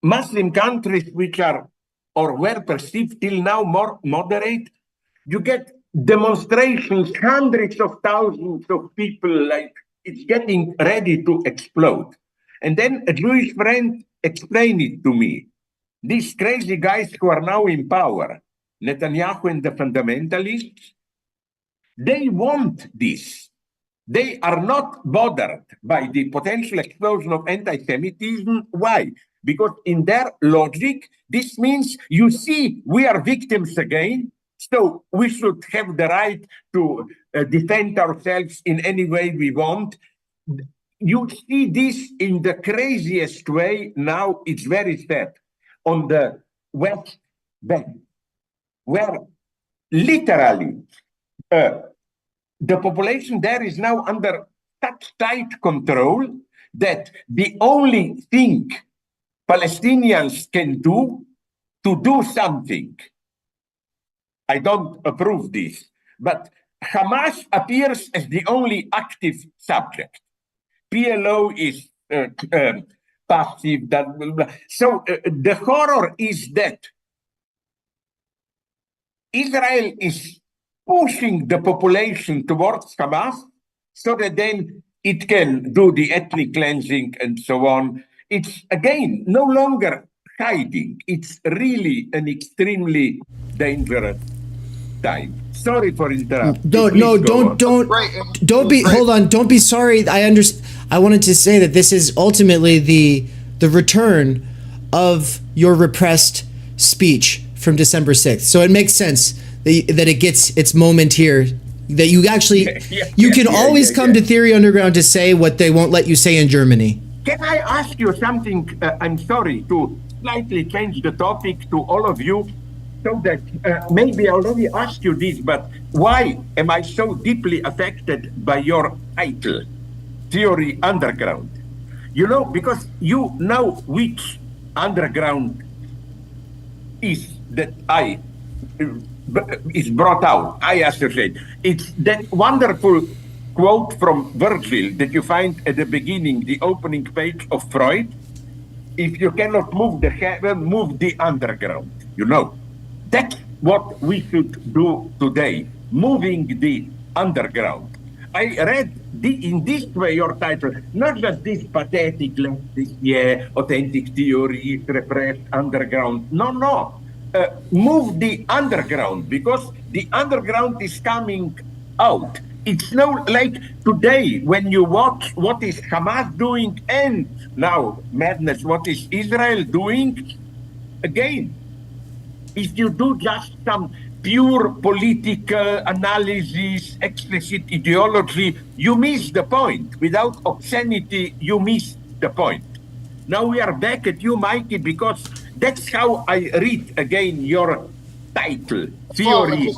Muslim countries which are or were perceived till now more moderate, you get demonstrations, hundreds of thousands of people, like it's getting ready to explode. And then a Jewish friend explained it to me. These crazy guys who are now in power, Netanyahu and the fundamentalists, they want this. They are not bothered by the potential explosion of anti-Semitism. Why? Because in their logic, this means, you see, we are victims again, so we should have the right to defend ourselves in any way we want. You see this in the craziest way now. It's very sad. On the West Bank, where literally the population there is now under such tight control that the only thing Palestinians can do to do something, I don't approve this, but Hamas appears as the only active subject. PLO is passive. So the horror is that Israel is pushing the population towards Hamas so that then it can do the ethnic cleansing and so on. It's, again, no longer hiding. It's really an extremely dangerous time. Sorry for interrupting. Don't be. Hold on. Don't be sorry. I wanted to say that this is ultimately the return of your repressed speech from December 6th. So it makes sense that it gets its moment here, that you actually, you can always come to Theory Underground to say what they won't let you say in Germany. Can I ask you something? I'm sorry to slightly change the topic to all of you, so that maybe I already asked you this, but why am I so deeply affected by your title, Theory Underground? You know, because you know which underground is that is brought out, I associate. It's that wonderful quote from Virgil that you find at the beginning, the opening page of Freud. If you cannot move the heaven, move the underground. You know, that's what we should do today, moving the underground. I read in this way your title, not just this pathetic, authentic theory, repressed underground. No. Move the underground, because the underground is coming out. It's no like today when you watch what is Hamas doing, and now madness, what is Israel doing? Again, if you do just some pure political analysis, explicit ideology, you miss the point. Without obscenity, you miss the point. Now we are back at you, Mikey, because that's how I read again your title, Theory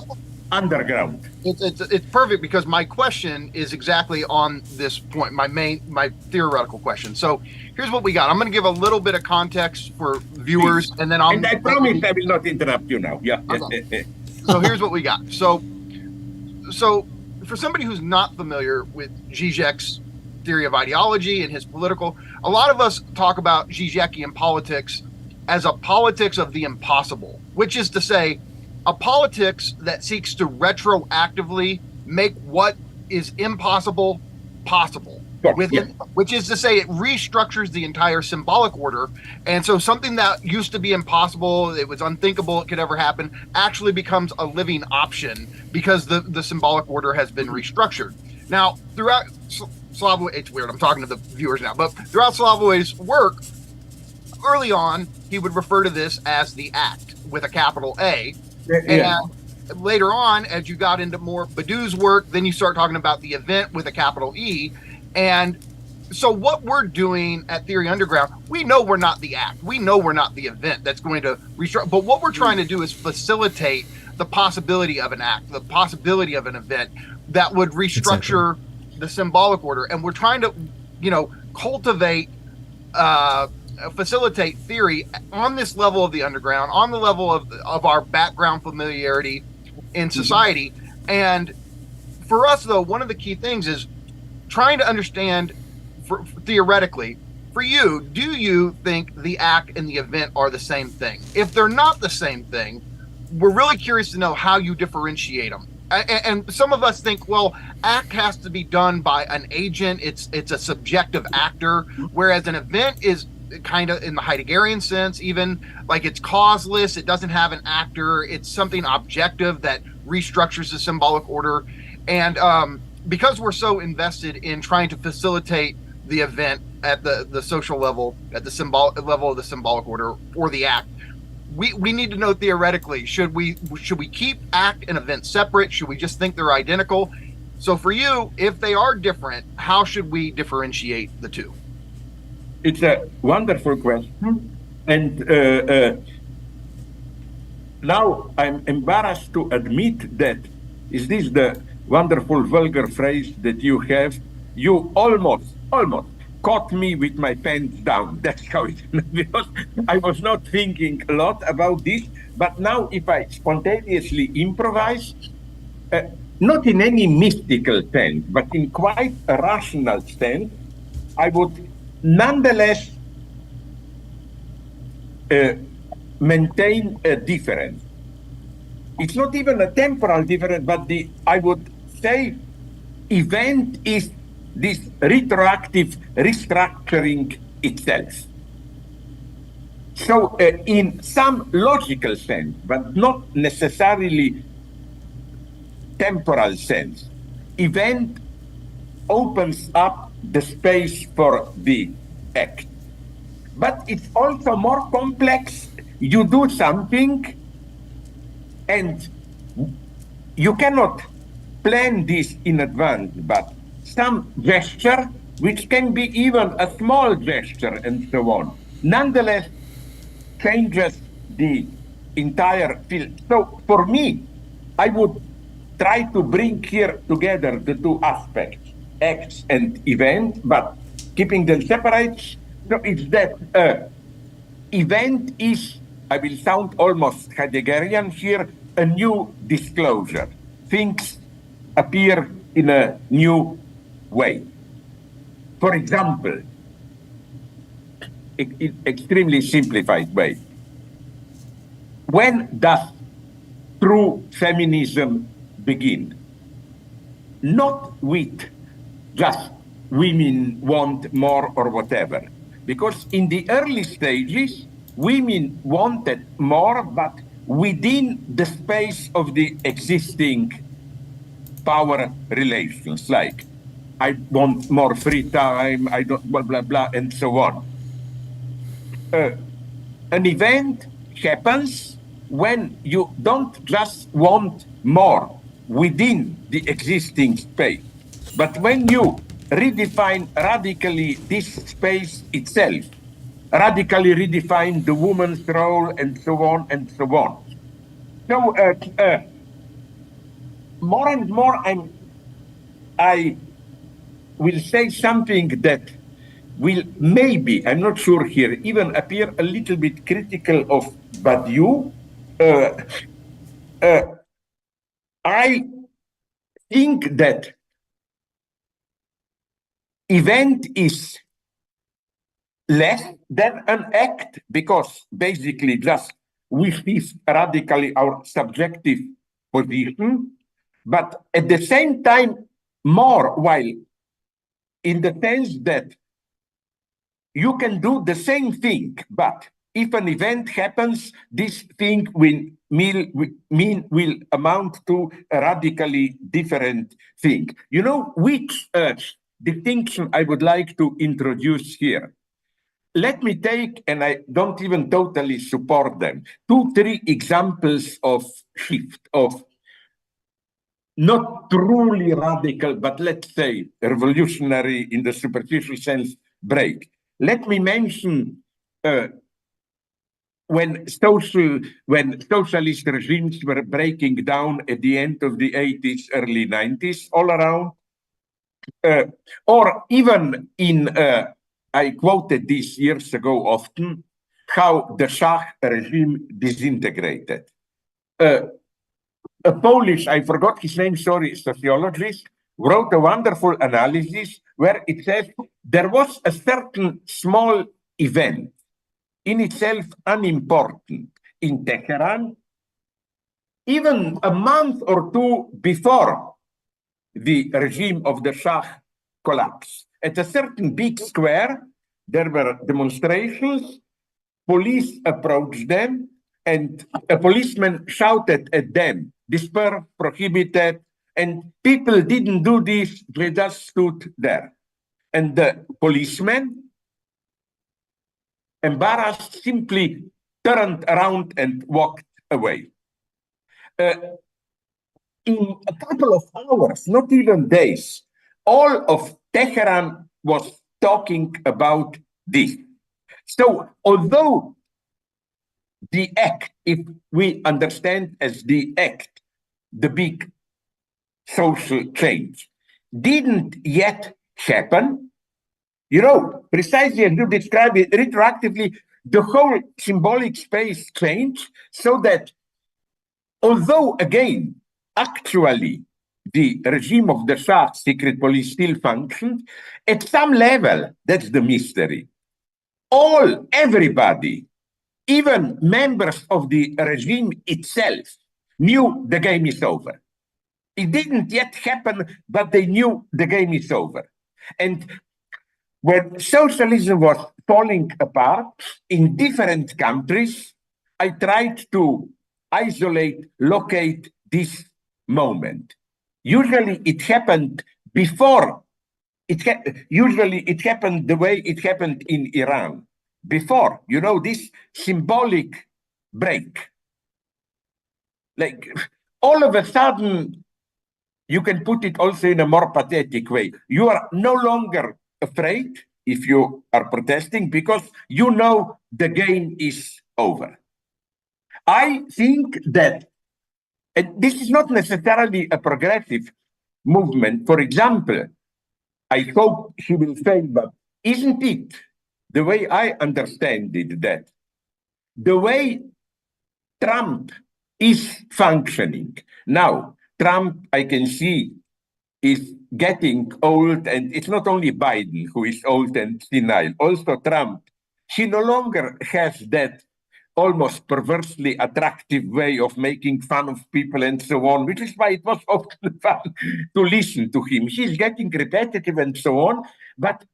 Underground. It's perfect, because my question is exactly on this point, my theoretical question. So here's what we got. I'm going to give a little bit of context for viewers, Please. and then And I promise I will not interrupt you now. Yeah. So here's what we got. So for somebody who's not familiar with Žižek's theory of ideology and his political, a lot of us talk about Žižekian politics as a politics of the impossible, which is to say, a politics that seeks to retroactively make what is impossible possible. Which is to say, it restructures the entire symbolic order. And so something that used to be impossible, it was unthinkable it could ever happen, actually becomes a living option because the symbolic order has been restructured. Now, throughout Slavoj, it's weird, I'm talking to the viewers now, but throughout Slavoj's work, early on, he would refer to this as the act with a capital A. And later on, as you got into more Badou's work, then you start talking about the event with a capital E. And so what we're doing at Theory Underground, we know we're not the act. We know we're not the event that's going to restructure. But what we're trying to do is facilitate the possibility of an act, the possibility of an event that would restructure the symbolic order. And we're trying to, cultivate, facilitate theory on this level of the underground, on the level of our background familiarity in society. And for us, though, one of the key things is trying to understand, theoretically, for you, do you think the act and the event are the same thing? If they're not the same thing, we're really curious to know how you differentiate them. And some of us think, well, act has to be done by an agent. It's a subjective actor, whereas an event is kind of, in the Heideggerian sense, even like it's causeless. It doesn't have an actor. It's something objective that restructures the symbolic order. And because we're so invested in trying to facilitate the event at the social level, at the symbolic level of the symbolic order or the act, we need to know theoretically, should we keep act and event separate? Should we just think they're identical? So for you, if they are different, how should we differentiate the two? It's a wonderful question. And now I'm embarrassed to admit that, is this the wonderful vulgar phrase that you have? You almost caught me with my pants down. That's how it is. Because I was not thinking a lot about this. But now if I spontaneously improvise, not in any mystical sense, but in quite a rational sense, I would nonetheless maintain a difference. It's not even a temporal difference, but I would say event is this retroactive restructuring itself. So in some logical sense, but not necessarily temporal sense, event opens up the space for the act. But it's also more complex. You do something and you cannot plan this in advance, but some gesture, which can be even a small gesture and so on, nonetheless changes the entire field. So for me, I would try to bring here together the two aspects, acts and event, but keeping them separate. So it's that event is, I will sound almost Heideggerian here, a new disclosure. Things appear in a new way. For example, extremely simplified way. When does true feminism begin? Not with just women want more or whatever, because in the early stages, women wanted more, but within the space of the existing power relations, like I want more free time, I don't blah, blah, blah, and so on. An event happens when you don't just want more within the existing space, but when you redefine radically this space itself, radically redefine the woman's role, and so on and so on. So more and more I will say something that will maybe, I'm not sure here, even appear a little bit critical of Badiou. I think that event is less than an act, because basically just we shift radically our subjective position, but at the same time more, while in the sense that you can do the same thing, but if an event happens, this thing will amount to a radically different thing. You know which distinction I would like to introduce here? Let me take, and I don't even totally support them, 2-3 examples of shift, of not truly radical, but let's say revolutionary in the superficial sense break. Let me mention when socialist regimes were breaking down at the end of the 80s, early 90s, all around, or even in, I quoted this years ago often, how the Shah regime disintegrated. A Polish, I forgot his name, sorry, sociologist, wrote a wonderful analysis where it says there was a certain small event, in itself unimportant, in Tehran, even a month or two before the regime of the Shah collapsed. At a certain big square, there were demonstrations, police approached them, and a policeman shouted at them, disperse, prohibited, and people didn't do this, they just stood there. And the policeman, embarrassed, simply turned around and walked away. In a couple of hours, not even days, all of Tehran was talking about this. So although the act, if we understand as the act, the big social change, didn't yet happen, you know, precisely as you describe it, retroactively, the whole symbolic space changed, so that although, again, actually, the regime of the Shah secret police still functioned, at some level, that's the mystery. Everybody, even members of the regime itself, knew the game is over. It didn't yet happen, but they knew the game is over. And when socialism was falling apart in different countries, I tried to isolate, locate this moment. Usually it happened before usually it happened the way it happened in Iran before. This symbolic break. Like all of a sudden, you can put it also in a more pathetic way. You are no longer afraid if you are protesting because the game is over. I think that this is not necessarily a progressive movement. For example, I hope he will fail, but isn't it the way I understand it that the way Trump is functioning now, Trump, I can see, is getting old, and it's not only Biden who is old and senile, also Trump. He no longer has that almost perversely attractive way of making fun of people and so on, which is why it was often fun to listen to him. He's getting repetitive and so on, but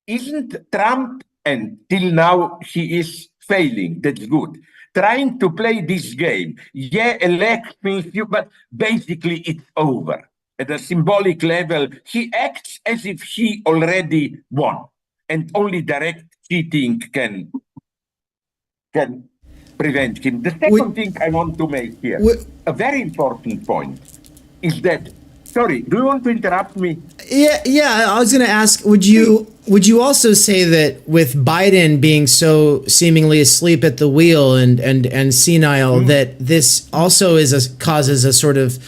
isn't Trump, and till now he is failing, that's good, trying to play this game? Yeah, elections, but basically it's over. At a symbolic level, he acts as if he already won, and only direct cheating can prevent him. The second thing I want to make here, a very important point, is that, sorry, do you want to interrupt me? Yeah. I was going to ask, would you also say that with Biden being so seemingly asleep at the wheel and senile, that this also causes a sort of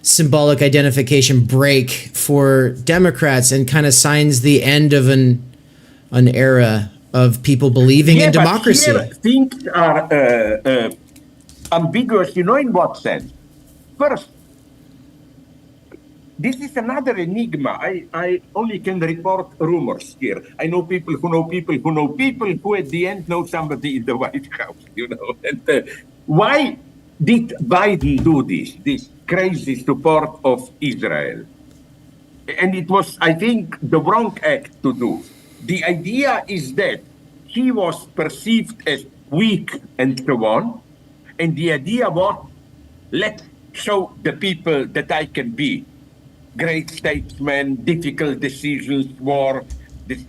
symbolic identification break for Democrats and kind of signs the end of an era of people believing in democracy? But here things are ambiguous, in what sense? First, this is another enigma. I only can report rumors here. I know people who know people who know people who at the end know somebody in the White House, And why did Biden do this crazy support of Israel? And it was, I think, the wrong act to do. The idea is that he was perceived as weak and so on. And the idea was, let's show the people that I can be great statesman, difficult decisions, war,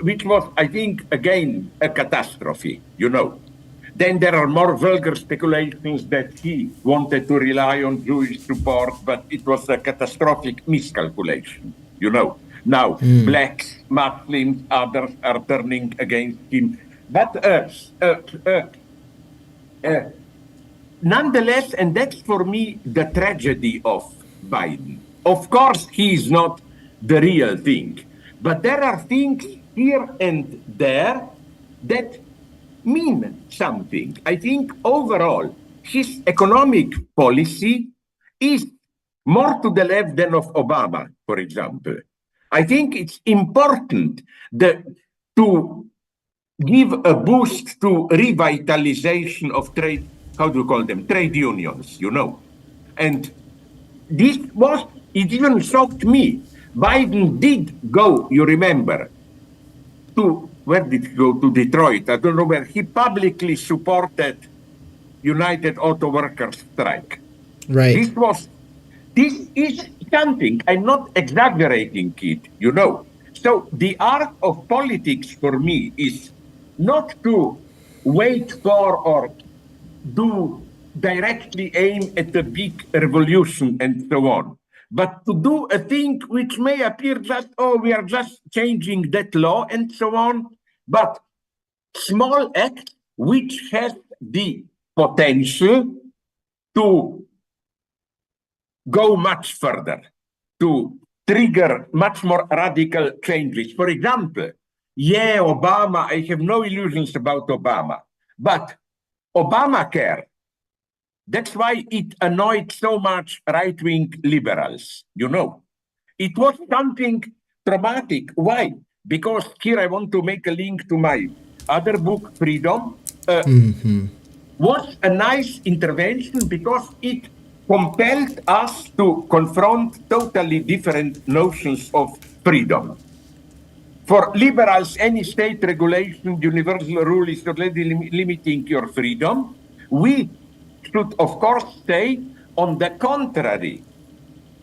which was, I think, again, a catastrophe, Then there are more vulgar speculations that he wanted to rely on Jewish support, but it was a catastrophic miscalculation, Now, blacks, Muslims, others are turning against him. But nonetheless, and that's for me the tragedy of Biden. Of course, he is not the real thing, but there are things here and there that mean something. I think overall, his economic policy is more to the left than of Obama, for example. I think it's important to give a boost to revitalization of trade, how do you call them? Trade unions, And this was, it even shocked me. Biden did go, you remember, where did he go? To Detroit. I don't know where. He publicly supported United Auto Workers strike. Right. This is something, I'm not exaggerating it, So the art of politics for me is not to wait for or directly aim at a big revolution and so on, but to do a thing which may appear just, we are just changing that law and so on, but small act which has the potential to go much further, to trigger much more radical changes. For example, Obama, I have no illusions about Obama, but Obamacare, that's why it annoyed so much right-wing liberals, It was something traumatic. Why? Because here I want to make a link to my other book, Freedom, was a nice intervention because it compelled us to confront totally different notions of freedom. For liberals, any state regulation, universal rule is already limiting your freedom. We should, of course, say, on the contrary,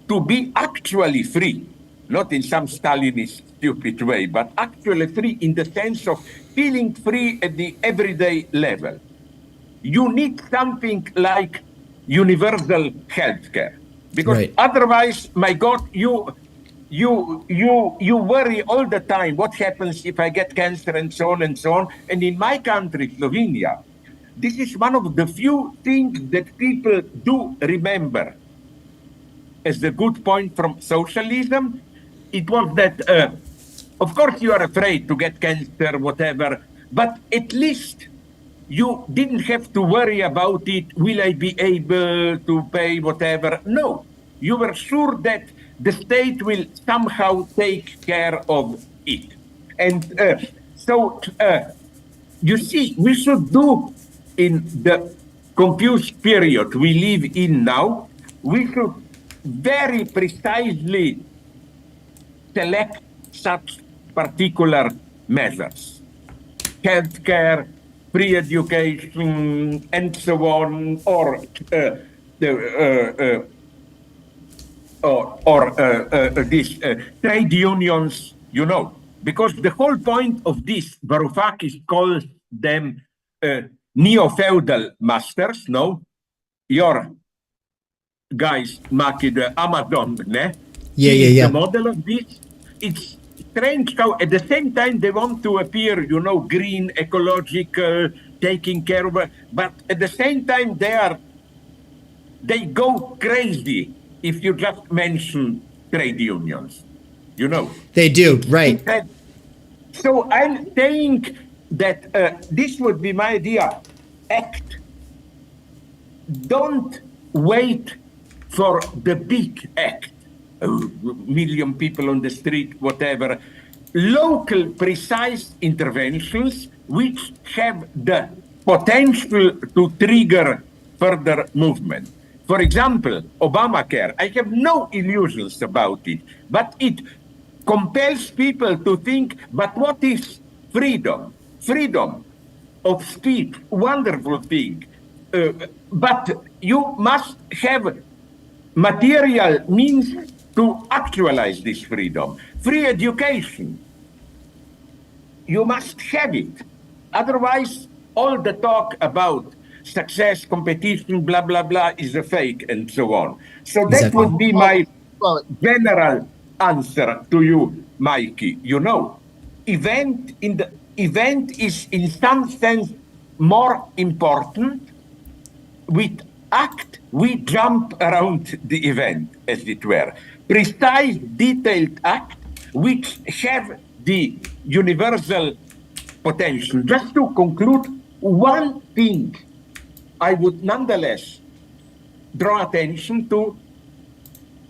to be actually free, not in some Stalinist stupid way, but actually free in the sense of feeling free at the everyday level. You need something like universal healthcare, because otherwise, my God, you worry all the time. What happens if I get cancer and so on and so on? And in my country, Slovenia, this is one of the few things that people do remember as the good point from socialism. It was that, of course, you are afraid to get cancer, whatever, but at least you didn't have to worry about it. Will I be able to pay whatever? No, you were sure that the state will somehow take care of it. And you see, we should do in the confused period we live in now, we should very precisely select such particular measures. Healthcare, free education, and so on, or these trade unions, you know, because the whole point of this, Varoufakis calls them neo-feudal masters, no? Your guys, Maki, the Amazon, ne? Yeah. The model of this, it's strange how at the same time they want to appear, you know, green, ecological, taking care of, but at the same time they go crazy if you just mention trade unions, you know. They do, right. So I'm saying that this would be my idea. Act. Don't wait for the big act. A million people on the street, whatever. Local, precise interventions which have the potential to trigger further movement. For example, Obamacare, I have no illusions about it, but it compels people to think, but what is freedom? Freedom of speech, wonderful thing. But you must have material means to actualize this freedom. Free education, you must have it. Otherwise, all the talk about success, competition, blah, blah, blah, is a fake and so on. So that would be my general answer to you, Mikey. You know, event is in some sense more important. With act, we jump around the event, as it were. Precise, detailed act, which have the universal potential. Just to conclude, one thing I would nonetheless draw attention to,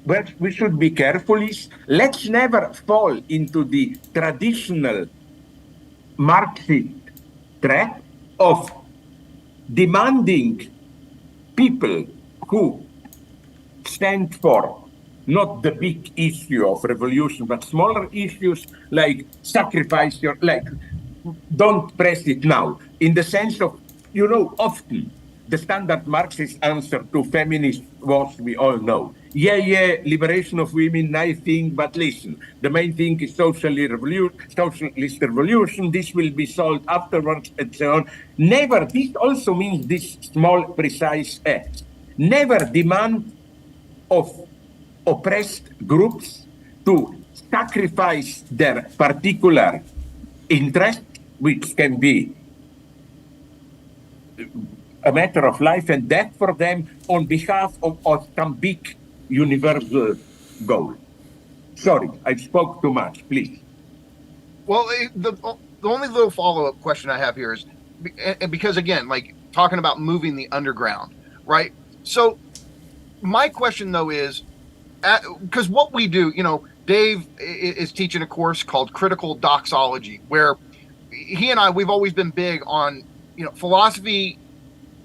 where we should be careful, is let's never fall into the traditional Marxist trap of demanding people who stand for not the big issue of revolution, but smaller issues like sacrifice your, like, don't press it now. In the sense of, you know, often the standard Marxist answer to feminists was, we all know, yeah, liberation of women, nice thing, but listen, the main thing is socialist revolution, this will be solved afterwards, and so on. Never, this also means this small, precise act. Never demand of oppressed groups to sacrifice their particular interest, which can be a matter of life and death for them, on behalf of some big universal goal. Sorry, I spoke too much, please. Well, the only little follow-up question I have here is, because again, like talking about moving the underground, right? So my question though is, because what we do, you know, Dave is teaching a course called Critical Doxology, where he and I, we've always been big on, you know, philosophy.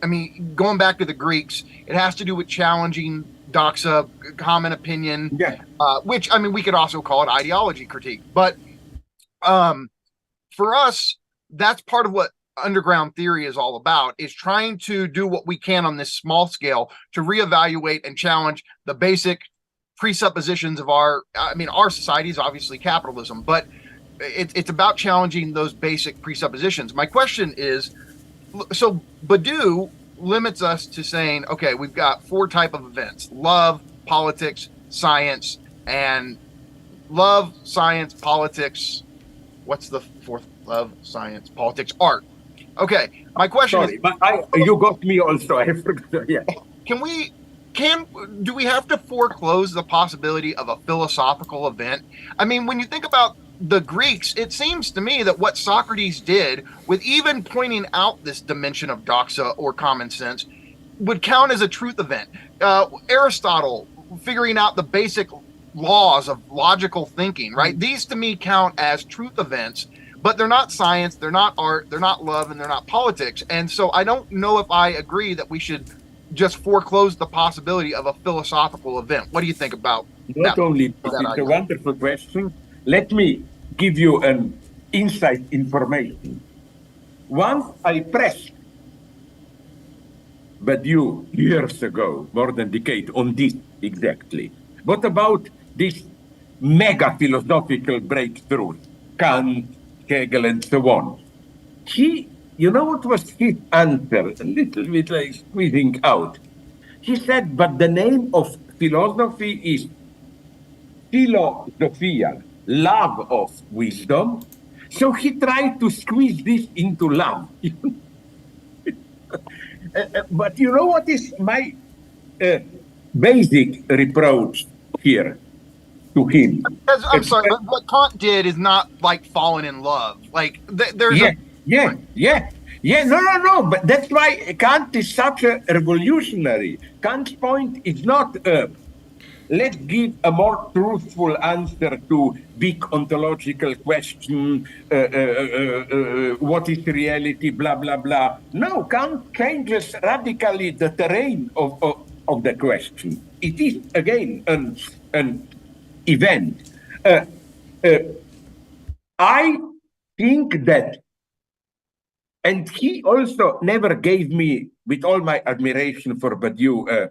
I mean, going back to the Greeks, it has to do with challenging doxa, common opinion, which, I mean, we could also call it ideology critique. But for us, that's part of what underground theory is all about, is trying to do what we can on this small scale to reevaluate and challenge the basic presuppositions of our society is obviously capitalism, but it's about challenging those basic presuppositions. My question is, so Badiou limits us to saying, okay, we've got 4 type of events: love, politics, science, and love, science, politics. What's the 4th? Love, science, politics, art. Okay, my question is, but you got me also. I forgot. Yeah. Do we have to foreclose the possibility of a philosophical event? I mean, when you think about the Greeks, it seems to me that what Socrates did with even pointing out this dimension of doxa or common sense would count as a truth event. Aristotle figuring out the basic laws of logical thinking, right? These to me count as truth events, but they're not science, they're not art, they're not love, and they're not politics. And so I don't know if I agree that we should just foreclose the possibility of a philosophical event. What do you think about Not that? only it's a wonderful question. Let me give you an insight information. Once I pressed Badiou years ago, more than a decade, on this exactly. What about this mega philosophical breakthrough, Kant, Hegel, and so on? You know what was his answer? A little bit like squeezing out. He said, but the name of philosophy is philosophia, love of wisdom. So he tried to squeeze this into love. But you know what is my basic reproach here to him? I'm sorry, but what Kant did is not like falling in love. Like there's no. But that's why Kant is such a revolutionary. Kant's point is not let's give a more truthful answer to big ontological question, what is reality, blah, blah, blah. No, Kant changes radically the terrain of the question. It is, again, an event. I think that, and he also never gave me, with all my admiration for Badiou,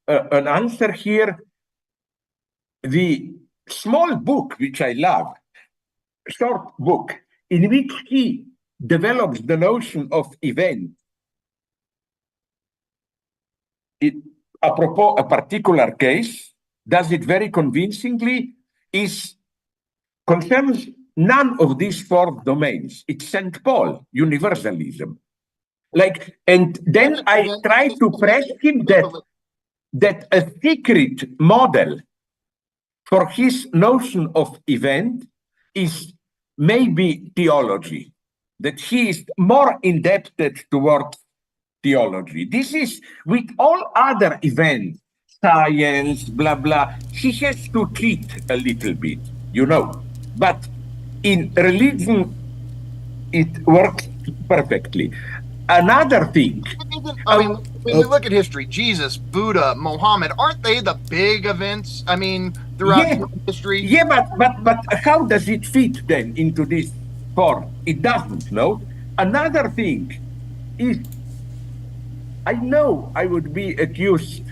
an answer here. The small book, which I love, short book, in which he develops the notion of event. Apropos a particular case, does it very convincingly, concerns none of these 4 domains. It's St. Paul, universalism. And then I try to press him that a secret model for his notion of event is maybe theology, that he is more indebted towards theology. This is with all other events, science, blah, blah, he has to cheat a little bit, But in religion, it works perfectly. Another thing. When we look at history, Jesus, Buddha, Mohammed, aren't they the big events? I mean, throughout history. Yeah, but how does it fit then into this form? It doesn't, no? Another thing is, I know I would be accused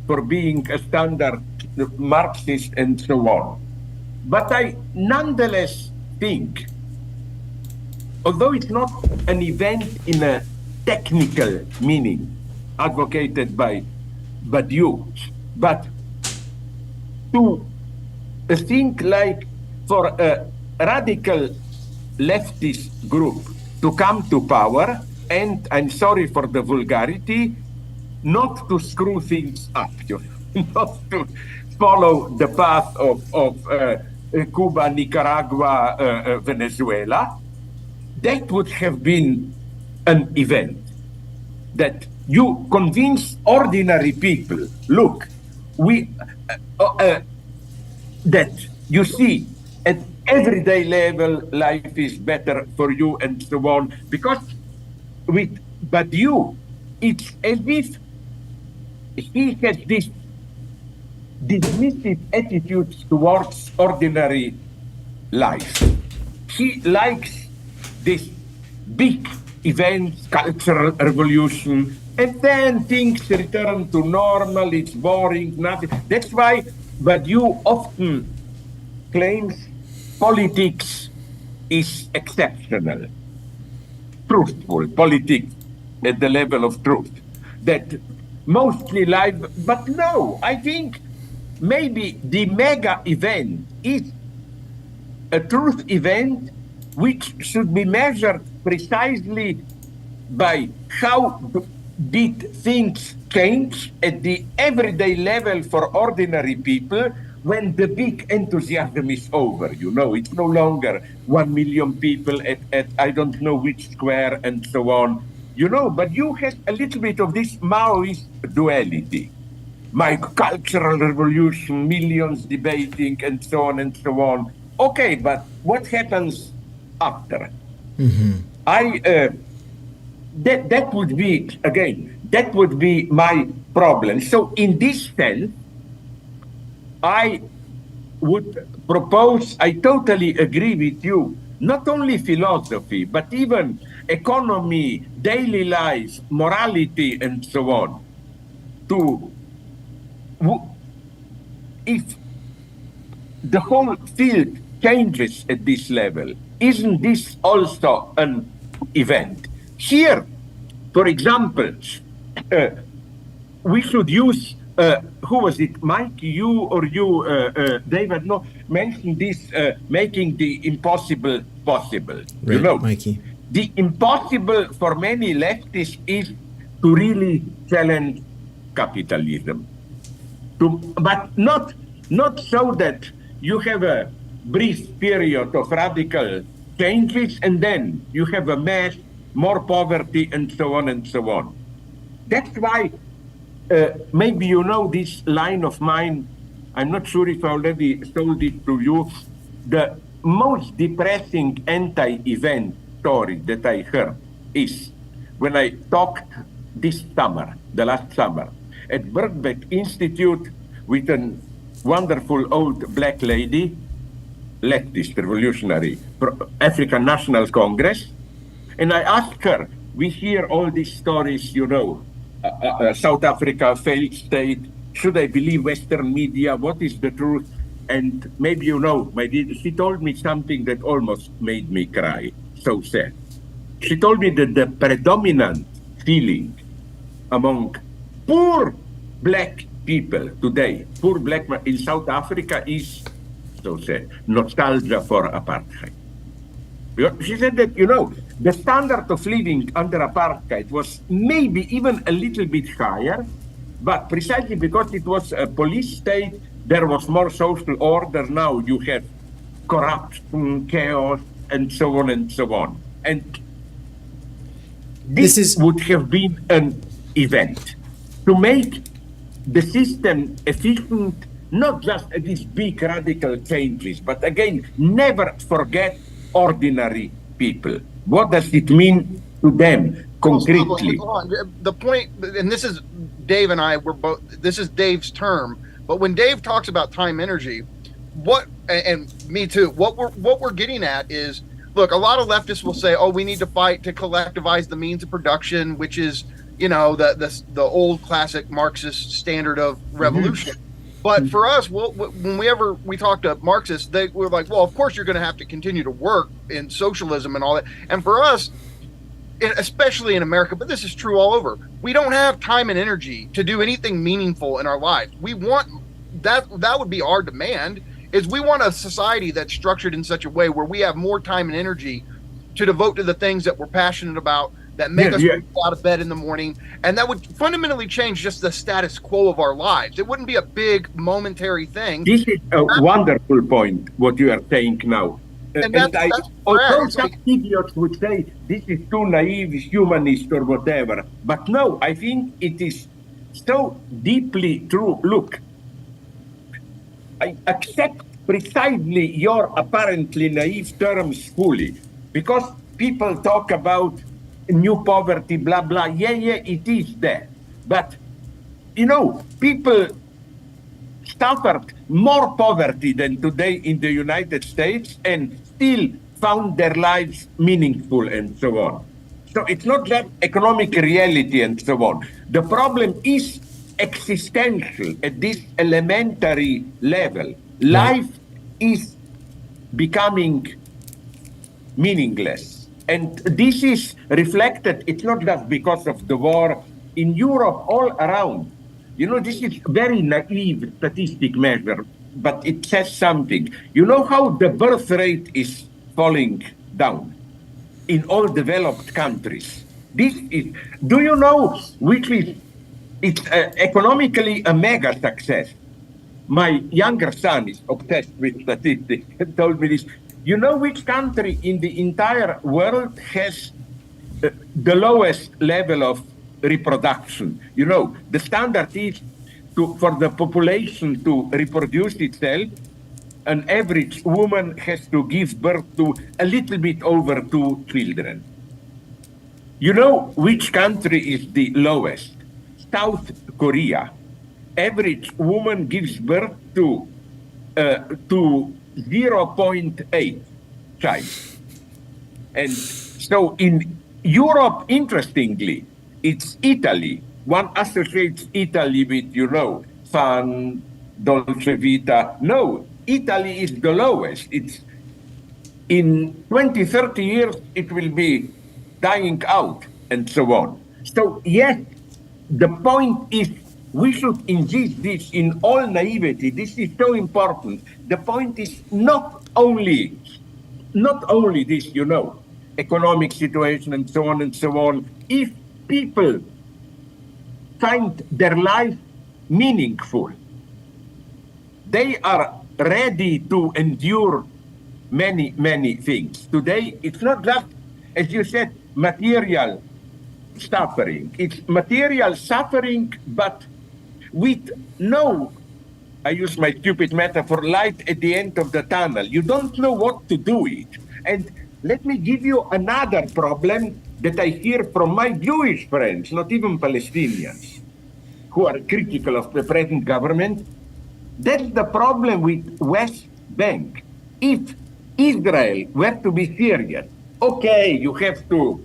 for being a standard Marxist and so on, but I nonetheless think, although it's not an event in a technical meaning advocated by Badiou, but to think like for a radical leftist group to come to power, and I'm sorry for the vulgarity, not to screw things up, not to follow the path of Cuba, Nicaragua, Venezuela. That would have been an event that you convince ordinary people, look, that you see at everyday level life is better for you and so on. Because with Badiou, it's as if he has this dismissive attitude towards ordinary life. He likes this big events, cultural revolution, And then things return to normal, it's boring, nothing. That's why, but you often claim politics is exceptional, truthful, politics at the level of truth, that mostly live, but no, I think maybe the mega event is a truth event which should be measured precisely by how did things change at the everyday level for ordinary people when the big enthusiasm is over. You know, it's no longer 1 million people at I don't know which square and so on. You know, but you have a little bit of this Maoist duality. My cultural revolution, millions debating and so on and so on. Okay, but what happens after? That would be, again, that would be my problem. So in this sense, I would propose, I totally agree with you, not only philosophy, but even economy, daily life, morality, and so on. If the whole field changes at this level, isn't this also an event? Here, for example, we should use, who was it, Mike, you or you, David, no, mentioned this, making the impossible possible. Right, you know, Mikey. The impossible for many leftists is to really challenge capitalism. But not so that you have a brief period of radical changes and then you have a mass, more poverty, and so on and so on. That's why maybe you know this line of mine, I'm not sure if I already told it to you, the most depressing anti-event story that I heard is when I talked this summer, the last summer, at Birkbeck Institute with a wonderful old black lady, leftist, revolutionary, African National Congress. And I asked her, we hear all these stories, you know, South Africa, failed state, should I believe Western media, what is the truth? And maybe you know, she told me something that almost made me cry, so sad. She told me that the predominant feeling among poor black people today, poor black in South Africa is, so sad, nostalgia for apartheid. She said that, you know, the standard of living under apartheid was maybe even a little bit higher, but precisely because it was a police state, there was more social order. Now you have corruption, chaos, and so on and so on. And this would have been an event to make the system efficient, not just at these big radical changes, but again, never forget ordinary people. What does it mean to them concretely? The point, and this is Dave and I, we're both, this is Dave's term, but when Dave talks about time energy, and me too, what we're getting at is, look, a lot of leftists will say, oh, we need to fight to collectivize the means of production, which is, you know, the old classic Marxist standard of revolution. But for us, whenever we talk to Marxists, they were like, well, of course you're going to have to continue to work in socialism and all that. And for us, especially in America, but this is true all over, we don't have time and energy to do anything meaningful in our lives. We want that would be our demand, is we want a society that's structured in such a way where we have more time and energy to devote to the things that we're passionate about, that make us get out of bed in the morning, and that would fundamentally change just the status quo of our lives. It wouldn't be a big momentary thing. This is a wonderful point, what you are saying now. Although some idiots would say this is too naive, humanist or whatever, but no, I think it is so deeply true. Look, I accept precisely your apparently naive terms fully, because people talk about new poverty, blah, blah. Yeah, it is there. But, you know, people suffered more poverty than today in the United States and still found their lives meaningful and so on. So it's not just economic reality and so on. The problem is existential at this elementary level. Life is becoming meaningless. And this is reflected, it's not just because of the war in Europe, all around. You know, this is very naive statistic measure, but it says something. You know how the birth rate is falling down in all developed countries? This is, do you know which is, it's economically a mega success. My younger son is obsessed with statistics and told me this. You know which country in the entire world has the lowest level of reproduction? You know, the standard is for the population to reproduce itself, an average woman has to give birth to a little bit over 2 children. You know which country is the lowest? South Korea. Average woman gives birth to 0.8 child. And so in Europe, interestingly, it's Italy. One associates Italy with, you know, fun, dolce vita. No, Italy is the lowest. It's in 20, 30 years, it will be dying out and so on. So yes, the point is we should insist this in all naivety. This is so important. The point is not only this, you know, economic situation and so on and so on. If people find their life meaningful, they are ready to endure many, many things. Today, it's not just, as you said, material suffering. It's material suffering, but with no, I use my stupid metaphor, light at the end of the tunnel. You don't know what to do with it. And let me give you another problem that I hear from my Jewish friends, not even Palestinians, who are critical of the present government. That's the problem with West Bank. If Israel were to be serious, okay, you have to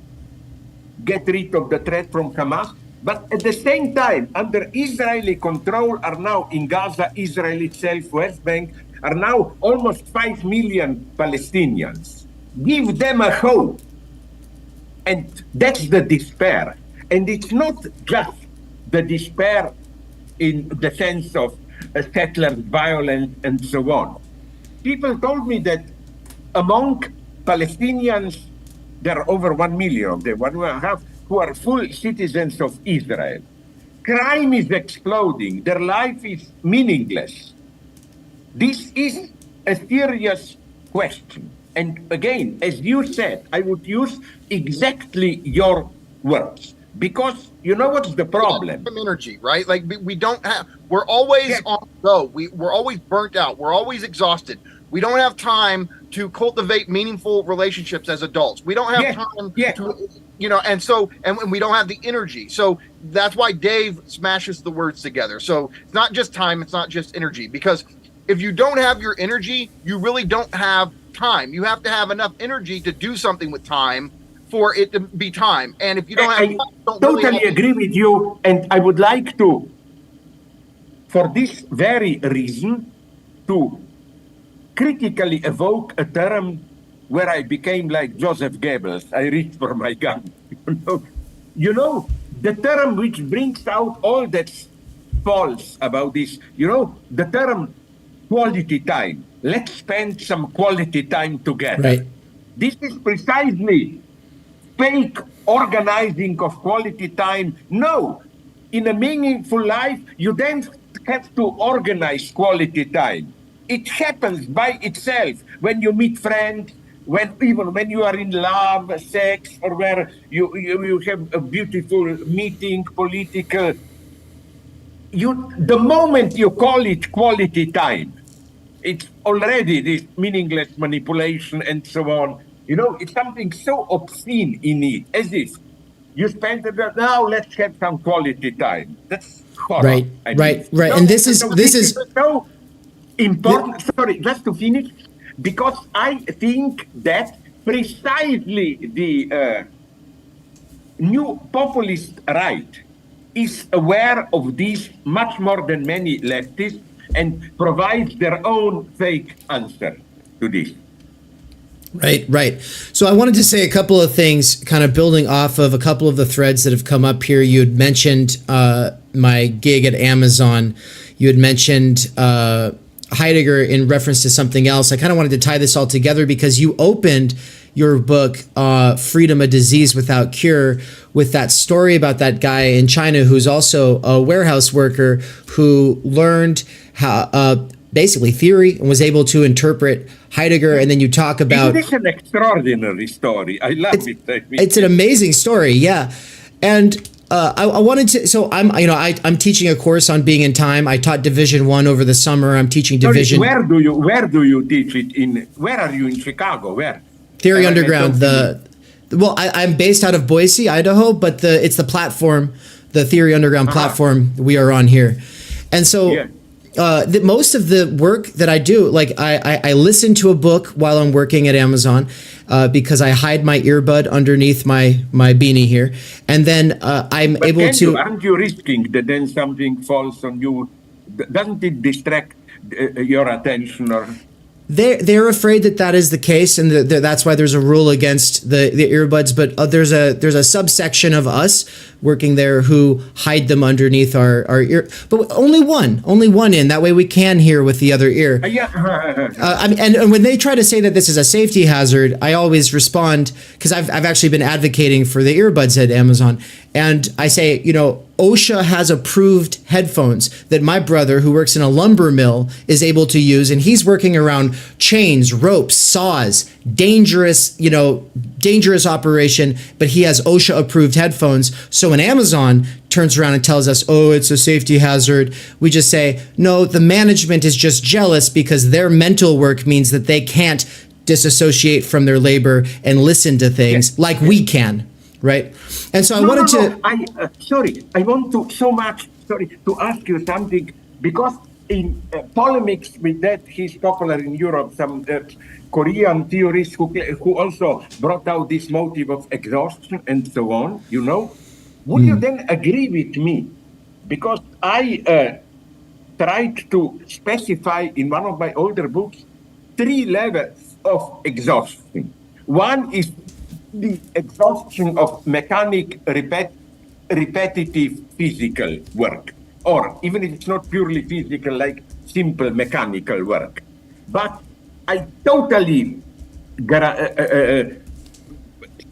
get rid of the threat from Hamas, but at the same time, under Israeli control are now in Gaza, Israel itself, West Bank, are now almost 5 million Palestinians. Give them a hope. And that's the despair. And it's not just the despair in the sense of settler violence and so on. People told me that among Palestinians, there are over 1 million of them, 1.5, who are full citizens of Israel. Crime is exploding. Their life is meaningless. This is a serious question. And again, as you said, I would use exactly your words. Because you know what's the problem? Energy, right? Like we don't have, we're always on the go. We're always burnt out. We're always exhausted. We don't have time to cultivate meaningful relationships as adults. We don't have time to, you know, and so, and we don't have the energy. So that's why Dave smashes the words together. So it's not just time, it's not just energy, because if you don't have your energy, you really don't have time. You have to have enough energy to do something with time for it to be time. And if you don't have time, don't totally really agree with you. And I would like to, for this very reason, to critically evoke a term where I became like Joseph Goebbels. I reached for my gun. You know, the term which brings out all that's false about this, you know, the term quality time. Let's spend some quality time together. Right. This is precisely fake organizing of quality time. No, in a meaningful life, you then have to organize quality time. It happens by itself when you meet friends, even when you are in love, sex, or where you have a beautiful meeting, political. The moment you call it quality time, it's already this meaningless manipulation and so on. You know, it's something so obscene in it, as if you spend it now, let's have some quality time. That's horror. Right, right. And this is so important. Sorry, just to finish, because I think that precisely the new populist right is aware of this much more than many leftists and provides their own fake answer to this. Right. So I wanted to say a couple of things, kind of building off of a couple of the threads that have come up here. You had mentioned my gig at Amazon. You had mentioned Heidegger in reference to something else. I kind of wanted to tie this all together because you opened your book, Freedom, a Disease Without Cure, with that story about that guy in China who's also a warehouse worker who learned how basically theory and was able to interpret Heidegger. And then you talk about... It's an extraordinary story. I love it. It's an amazing story, yeah. And I wanted to... So I'm teaching a course on being in time. I taught Division 1 over the summer. I'm teaching Division... Where do you teach it? Where are you in Chicago? Where? Theory Underground. I'm based out of Boise, Idaho, but it's the platform, the Theory Underground platform we are on here. And so most of the work that I do, like I listen to a book while I'm working at Amazon because I hide my earbud underneath my beanie here. And then I'm able to... Aren't you risking that then something falls on you? Doesn't it distract your attention or... They're afraid that is the case, and that's why there's a rule against the earbuds. But there's a subsection of us working there who hide them underneath our ear. But only one in. That way we can hear with the other ear. And when they try to say that this is a safety hazard, I always respond, because I've actually been advocating for the earbuds at Amazon, and I say, OSHA has approved headphones that my brother, who works in a lumber mill, is able to use, and he's working around chains, ropes, saws, dangerous operation, but he has OSHA approved headphones. So when Amazon turns around and tells us, oh, it's a safety hazard, we just say, no, the management is just jealous because their mental work means that they can't disassociate from their labor and listen to things like we can. Right. And so I wanted to... I want to ask you something, because in polemics with that, he's popular in Europe, some Korean theorists who also brought out this motive of exhaustion and so on, Would you then agree with me? Because I tried to specify in one of my older books 3 levels of exhaustion. One is the exhaustion of repetitive physical work, or even if it's not purely physical, like simple mechanical work. But I totally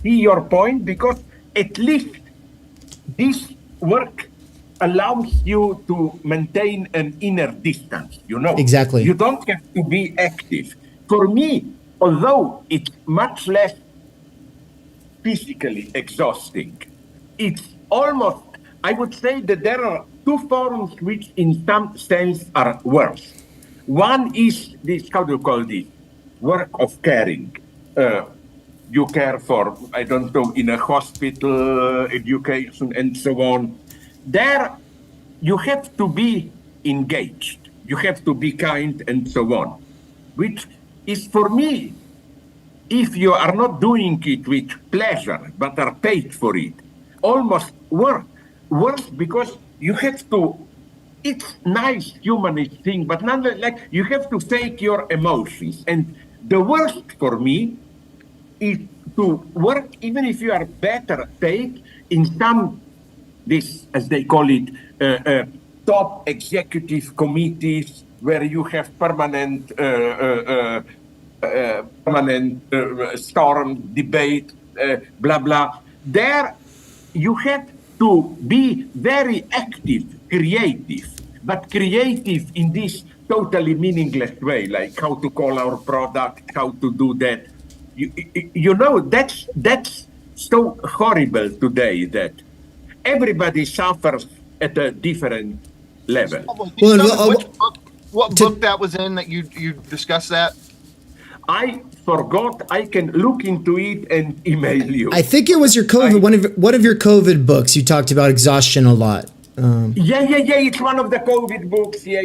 see your point, because at least this work allows you to maintain an inner distance, Exactly. You don't have to be active. For me, although it's much less physically exhausting, it's almost, I would say that there are 2 forms which in some sense are worse. One is this, how do you call this, work of caring. You care for, I don't know, in a hospital, education and so on. There you have to be engaged, you have to be kind and so on, which is for me, if you are not doing it with pleasure, but are paid for it, almost worse, because you have to, it's nice humanist thing, but nonetheless, you have to fake your emotions. And the worst for me is to work, even if you are better paid, in some, this, as they call it, top executive committees, where you have permanent storm, debate, blah, blah. There you have to be very active, creative, but creative in this totally meaningless way, like how to call our product, how to do that. That's so horrible today that everybody suffers at a different level. What book that was in that you discussed that? I forgot. I can look into it and email you. I think it was your COVID, one of your COVID books. You talked about exhaustion a lot. Yeah. It's one of the COVID books. Yeah.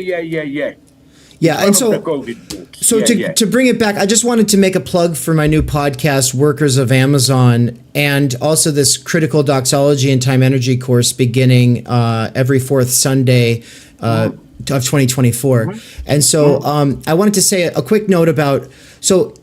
Yeah, One and of so the COVID books. So to bring it back, I just wanted to make a plug for my new podcast, Workers of Amazon, and also this Critical Doxology and Time Energy course beginning every fourth Sunday of 2024. And so I wanted to say a quick note about, so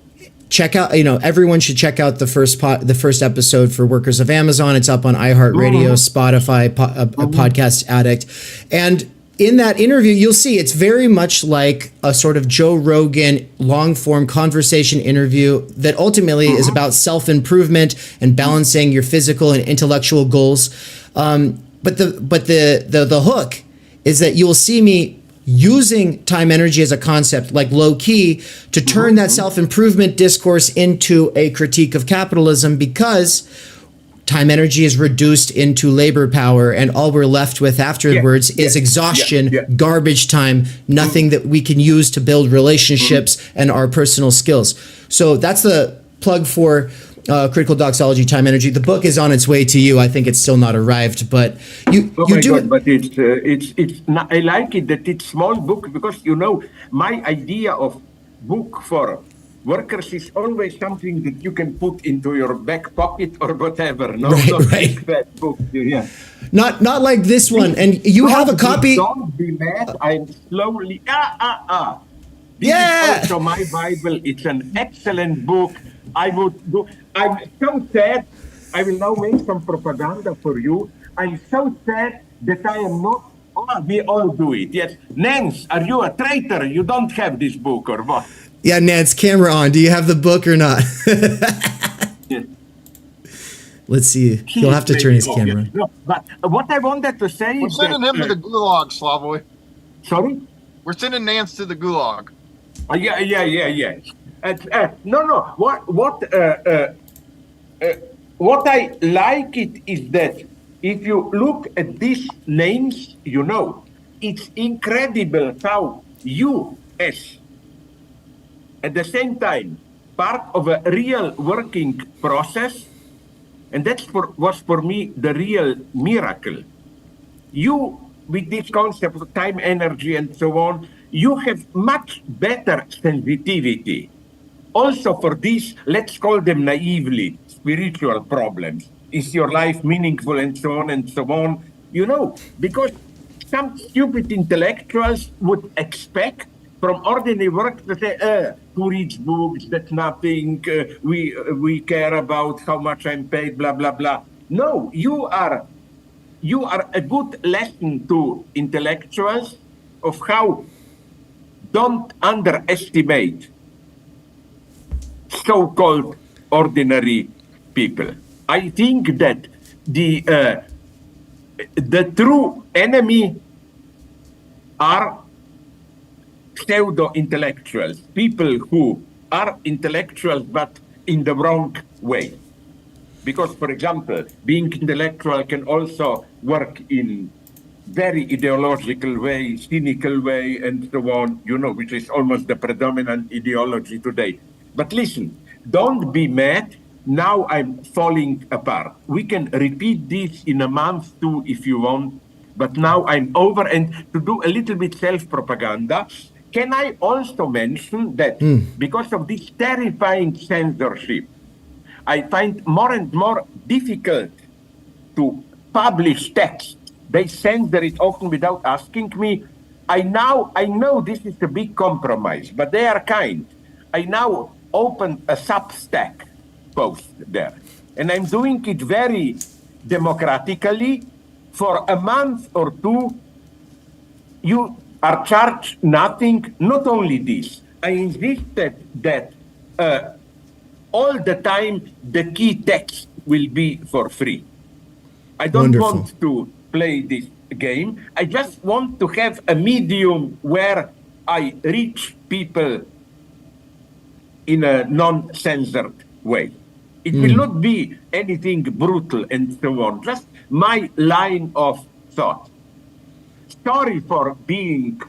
check out, everyone should check out the first episode for Workers of Amazon. It's up on iHeartRadio, Spotify, Podcast Addict. And in that interview, you'll see it's very much like a sort of Joe Rogan long-form conversation interview that ultimately is about self-improvement and balancing your physical and intellectual goals. But the hook is that you'll see me using time energy as a concept, like low key, to turn that self-improvement discourse into a critique of capitalism, because time energy is reduced into labor power, and all we're left with afterwards is exhaustion, garbage time, nothing that we can use to build relationships and our personal skills. So that's the plug for Critical Doxology, Time Energy. The book is on its way to you. I think it's still not arrived, but you do it. But it's not, I like it that it's small book, because my idea of book for workers is always something that you can put into your back pocket or whatever. Big fat book. Yeah. Not like this one. And you have a copy. Don't be mad. I'm slowly. This is also my Bible. It's an excellent book. I'm so sad. I will now make some propaganda for you. I'm so sad that I am not. We all do it. Yes. Nance, are you a traitor? You don't have this book or what? Yeah, Nance, camera on. Do you have the book or not? Let's see. He'll have to turn his camera on. No, but what I wanted to say We're is sending him to the gulag, Slavoj. Sorry? We're sending Nance to the gulag. Yeah. No. What I like it is that if you look at these names, it's incredible how you, as at the same time, part of a real working process, and was for me the real miracle. You, with this concept of time, energy, and so on, you have much better sensitivity. Also for these, let's call them naively, spiritual problems. Is your life meaningful, and so on and so on? Because some stupid intellectuals would expect from ordinary work to say, who reads books, that's nothing, we care about how much I'm paid, blah, blah, blah. No, you are a good lesson to intellectuals of how don't underestimate so-called ordinary people. I think that the true enemy are pseudo-intellectuals, people who are intellectuals but in the wrong way. Because, for example, being intellectual can also work in very ideological way, cynical way, and so on, which is almost the predominant ideology today. But listen, don't be mad. Now I'm falling apart. We can repeat this in a month too if you want, but now I'm over. And to do a little bit self-propaganda, can I also mention that because of this terrifying censorship, I find more and more difficult to publish text. They censor it often without asking me. I know this is a big compromise, but they are kind. I now opened a Substack post there, and I'm doing it very democratically. For a month or two, you are charged nothing. Not only this, I insisted that all the time the key text will be for free. I don't want to play this game. I just want to have a medium where I reach people in a non-censored way. It will not be anything brutal and so on, just my line of thought. Sorry for being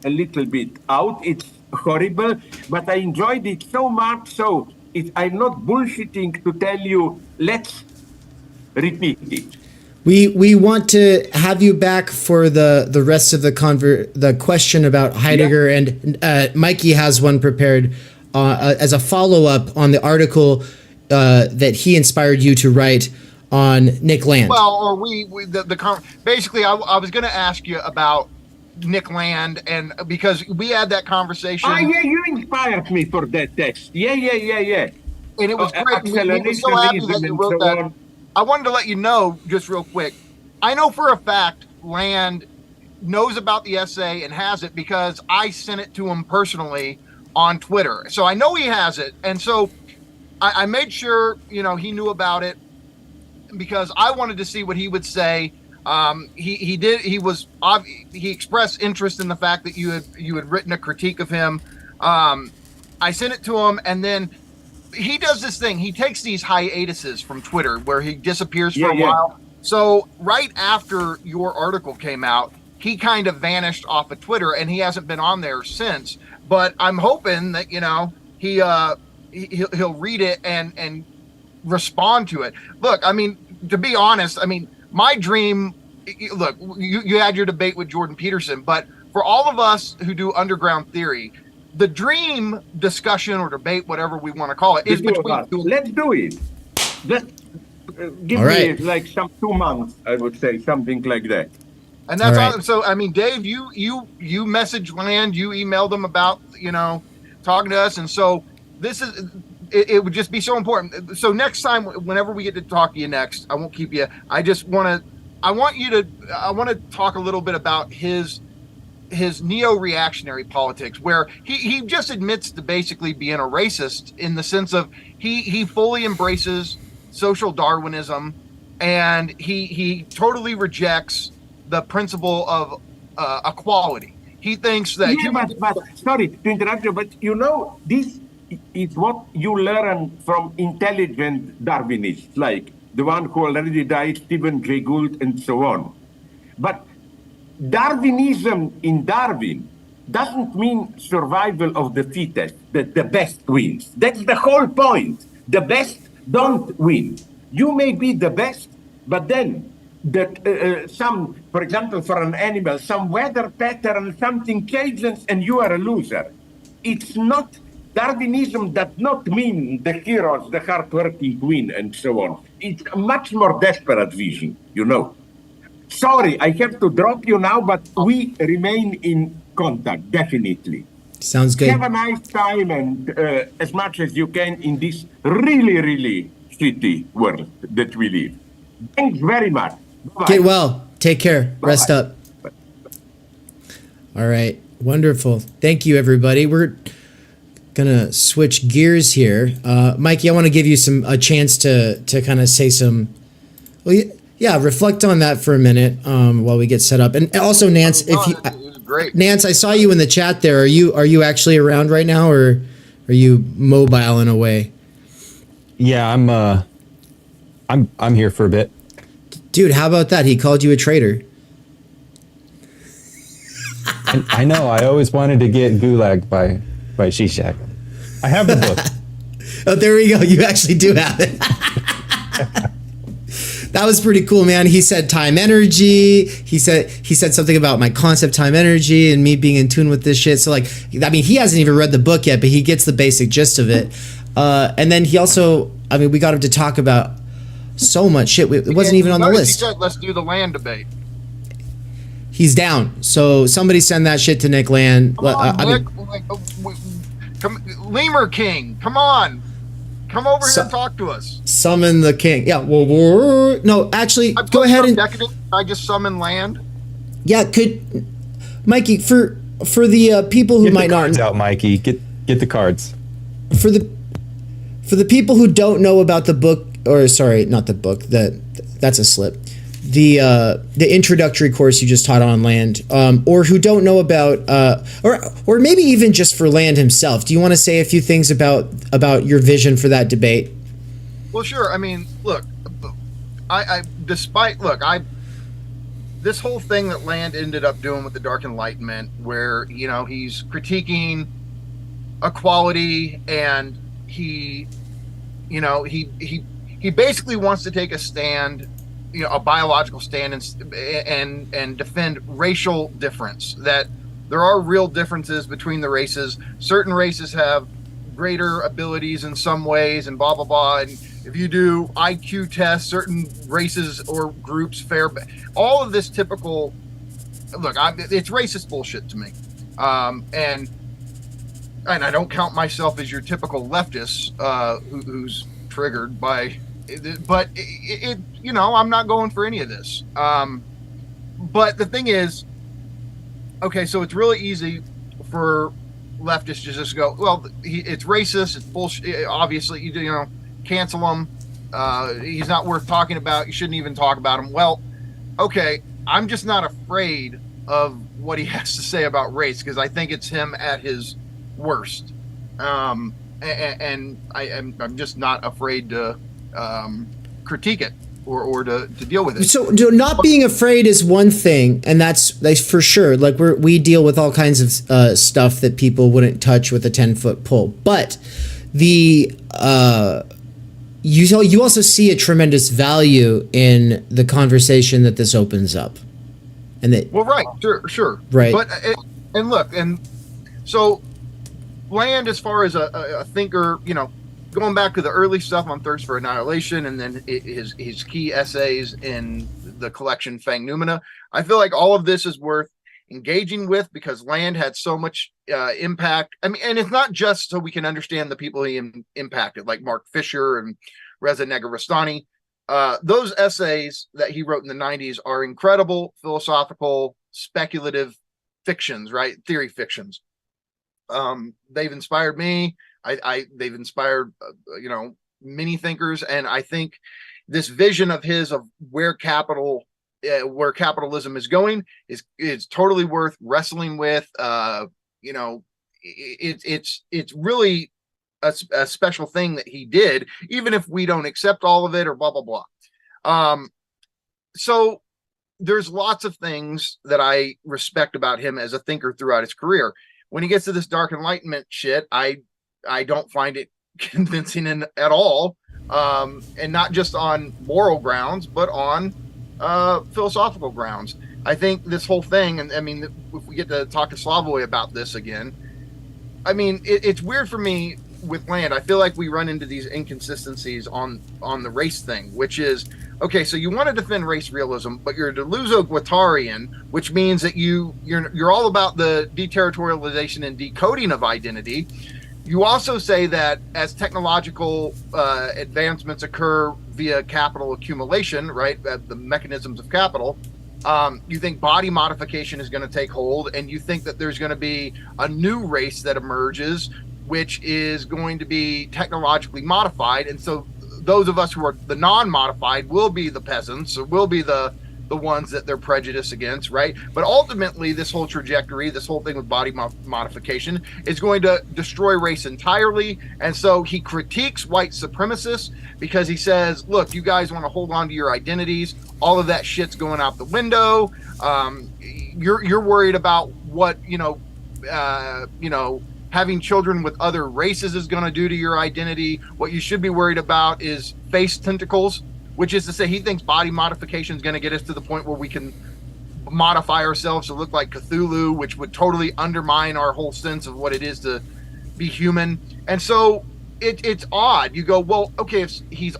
a little bit out. It's horrible, but I enjoyed it so much. So I'm not bullshitting to tell you, let's repeat it. We want to have you back for the rest of the question about Heidegger, and Mikey has one prepared as a follow-up on the article that he inspired you to write on Nick Land. Well, or basically, I was going to ask you about Nick Land, and because we had that conversation. Yeah, you inspired me for that text. Yeah. And it was great. We were so happy that you wrote that. I wanted to let you know, just real quick, I know for a fact Land knows about the essay and has it because I sent it to him personally on Twitter. So I know he has it. And so I made sure, he knew about it because I wanted to see what he would say. He expressed interest in the fact that you had written a critique of him. I sent it to him, and then he does this thing. He takes these hiatuses from Twitter where he disappears for a while. So right after your article came out, he kind of vanished off of Twitter, and he hasn't been on there since. But I'm hoping that he'll read it and respond to it. Look, I mean, to be honest, I mean, my dream. Look, you had your debate with Jordan Peterson, but for all of us who do underground theory, the dream discussion or debate, whatever we want to call it, is between. Let's do it. Give me like some 2 months, I would say, something like that. And that's all. So, I mean, Dave, you messaged Land, you emailed them about talking to us, and so this is. It would just be so important. So next time, whenever we get to talk to you next, I won't keep you. I want to talk a little bit about his neo-reactionary politics, where he just admits to basically being a racist in the sense of he fully embraces social Darwinism, and he totally rejects the principle of equality. He thinks that but sorry to interrupt you, but this is what you learn from intelligent Darwinists, like the one who already died, Stephen Jay Gould, and so on. But Darwinism in Darwin doesn't mean survival of the fittest, that the best wins. That's the whole point. The best don't win. You may be the best, but then for example, for an animal, some weather pattern, something changes, and you are a loser. It's not. Darwinism does not mean the heroes, the hardworking win, and so on. It's a much more desperate vision, Sorry, I have to drop you now, but we remain in contact, definitely. Sounds good. Have a nice time, and as much as you can in this really, really shitty world that we live. Thanks very much. Bye-bye. Get well. Take care. Bye-bye. Rest up. Bye. All right. Wonderful. Thank you, everybody. We're gonna switch gears here. Mikey, I want to give you a chance to kind of say some. Well, reflect on that for a minute while we get set up. And also, Nance, great. Nance, I saw you in the chat there. Are you actually around right now, or are you mobile in a way? Yeah, I'm here for a bit. Dude, how about that? He called you a traitor. I know. I always wanted to get gulagged by Žižek. I have the book. Oh, there we go. You actually do have it. That was pretty cool, man. He said time energy. He said something about my concept time energy and me being in tune with this shit. So he hasn't even read the book yet, but he gets the basic gist of it. And then he also, we got him to talk about so much shit. It wasn't even on the list. He said, let's do the Land debate. He's down. So somebody send that shit to Nick Land. Come on, Nick. Lemur King, come on. Come over here and talk to us. Summon the king. Yeah, no, actually, go ahead and... Decadent, I just summon Land. Yeah, Mikey, for the people who might not... Get the cards out, Mikey. Get the cards. For the people who don't know about the book, or sorry, not the book, that's a slip. The introductory course you just taught on Land, or who don't know about, or maybe even just for Land himself. Do you want to say a few things about your vision for that debate? Well, sure. Look, this whole thing that Land ended up doing with the Dark Enlightenment, where he's critiquing equality, and he basically wants to take a stand a biological stand and defend racial difference, that there are real differences between the races. Certain races have greater abilities in some ways and blah, blah, blah. And if you do IQ tests, certain races or groups fare. All of this typical, look, it's racist bullshit to me. And I don't count myself as your typical leftist who's triggered by it, but I'm not going for any of this. But the thing is, okay, so it's really easy for leftists to just go, well, it's racist, it's bullshit. Obviously, cancel him. He's not worth talking about. You shouldn't even talk about him. Well, okay, I'm just not afraid of what he has to say about race, because I think it's him at his worst. And I'm just not afraid to critique it or to deal with it. So not being afraid is one thing, and that's for sure. Like we deal with all kinds of stuff that people wouldn't touch with a 10-foot pole. But the you also see a tremendous value in the conversation that this opens up, and that right, sure, right. But and look, and so Land, as far as a thinker, going back to the early stuff on Thirst for Annihilation, and then his key essays in the collection Fang Noumena, I feel like all of this is worth engaging with, because Land had so much impact. I mean, and it's not just so we can understand the people he impacted, like Mark Fisher and Reza Negarestani. Those essays that he wrote in the 90s are incredible philosophical, speculative fictions, right? Theory fictions. They've inspired me. They've inspired, many thinkers. And I think this vision of his of where capitalism is going is totally worth wrestling with. It's really a special thing that he did, even if we don't accept all of it or blah, blah, blah. So there's lots of things that I respect about him as a thinker throughout his career. When he gets to this dark enlightenment shit, I don't find it convincing at all, and not just on moral grounds, but on philosophical grounds. I think this whole thing, and I mean, if we get to talk to Slavoj about this again, I mean, it's weird for me with Land. I feel like we run into these inconsistencies on the race thing, which is, okay, so you want to defend race realism, but you're a Deleuzo-Guattarian, which means that you're all about the deterritorialization and decoding of identity. You also say that as technological advancements occur via capital accumulation, right, the mechanisms of capital, you think body modification is going to take hold, and you think that there's going to be a new race that emerges, which is going to be technologically modified. And so those of us who are the non-modified will be the peasants, or will be the ones that they're prejudiced against, right? But ultimately, this whole trajectory, this whole thing with body modification is going to destroy race entirely. And so he critiques white supremacists because he says, look, you guys want to hold on to your identities. All of that shit's going out the window. You're worried about what, having children with other races is going to do to your identity. What you should be worried about is face tentacles, which is to say he thinks body modification is going to get us to the point where we can modify ourselves to look like Cthulhu, which would totally undermine our whole sense of what it is to be human. And so it's odd. You go, well, okay, if he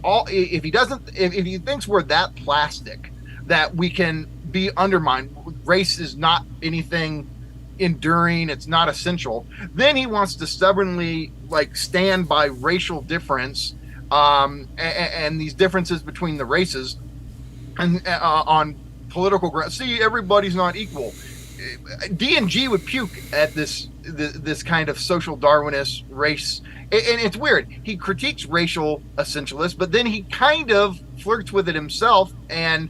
thinks we're that plastic that we can be undermined, race is not anything enduring, it's not essential, then he wants to stubbornly stand by racial difference and these differences between the races and on political grounds. See, everybody's not equal. D&G would puke at this kind of social Darwinist race, and it's weird. He critiques racial essentialists, but then he kind of flirts with it himself, and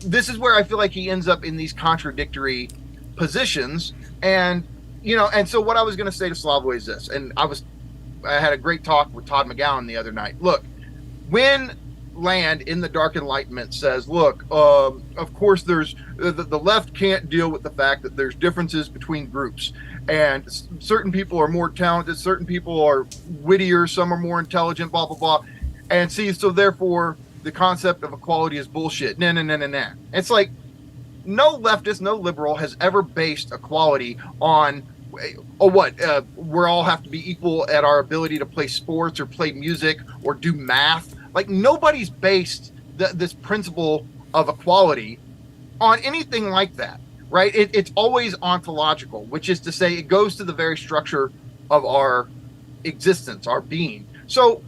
this is where I feel like he ends up in these contradictory positions. And so what I was going to say to Slavoj is this, and I had a great talk with Todd McGowan the other night. Look, when Land in the Dark Enlightenment says, look, of course there's the left can't deal with the fact that there's differences between groups, and certain people are more talented, certain people are wittier, some are more intelligent, blah, blah, blah. And see, so therefore the concept of equality is bullshit. Nah. It's like no leftist, no liberal has ever based equality on we all have to be equal at our ability to play sports or play music or do math. Like nobody's based this principle of equality on anything like that, right? It's always ontological, which is to say it goes to the very structure of our existence, our being. So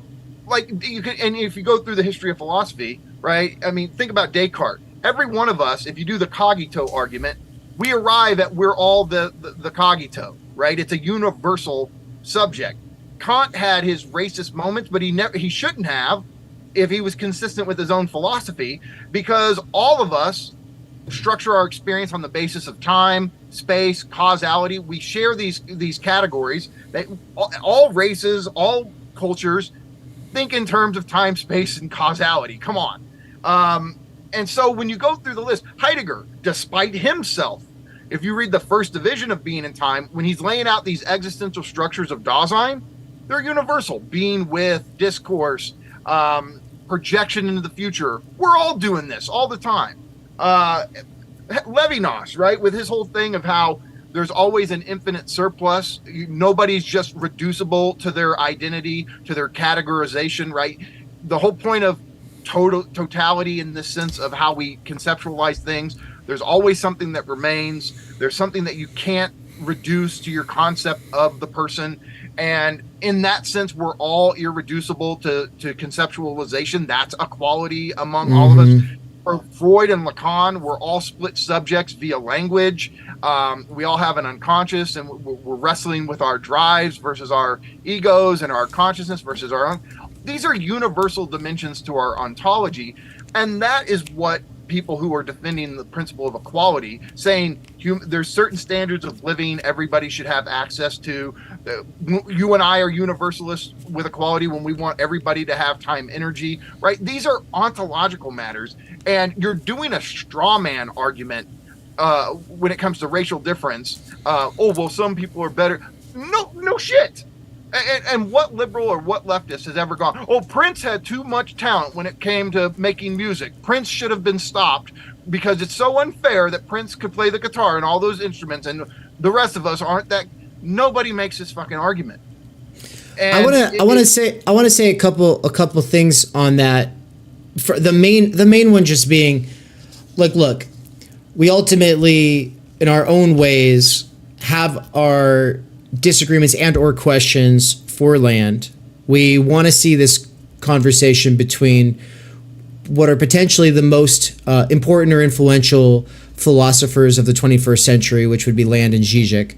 like you can, and if you go through the history of philosophy, right? I mean, think about Descartes. Every one of us, if you do the cogito argument, we arrive at we're all the cogito, right? It's a universal subject. Kant had his racist moments, but he shouldn't have if he was consistent with his own philosophy, because all of us structure our experience on the basis of time, space, causality. We share these categories that all races, all cultures think in terms of time, space, and causality. Come on. And so when you go through the list, Heidegger, despite himself, if you read the first division of Being and Time, when he's laying out these existential structures of Dasein, they're universal. Being with, discourse, projection into the future. We're all doing this all the time. Levinas, right, with his whole thing of how there's always an infinite surplus. Nobody's just reducible to their identity, to their categorization, right? The whole point of totality in the sense of how we conceptualize things, there's always something that remains. There's something that you can't reduce to your concept of the person. And in that sense, we're all irreducible to conceptualization. That's equality among all of us. For Freud and Lacan, we're all split subjects via language. We all have an unconscious, and we're wrestling with our drives versus our egos, and our consciousness versus our own. These are universal dimensions to our ontology, and that is what people who are defending the principle of equality, saying there's certain standards of living everybody should have access to. You and I are universalists with equality when we want everybody to have time, energy, right? These are ontological matters, and you're doing a straw man argument when it comes to racial difference. Some people are better. No shit. And what liberal or what leftist has ever gone, Prince had too much talent when it came to making music. Prince should have been stopped because it's so unfair that Prince could play the guitar and all those instruments and the rest of us aren't that. Nobody makes this fucking argument. And I want to say a couple things on that. For the main one just being, like, look, we ultimately in our own ways have our disagreements and or questions for land. We want to see this conversation between what are potentially the most important or influential philosophers of the 21st century, which would be Land and Žižek.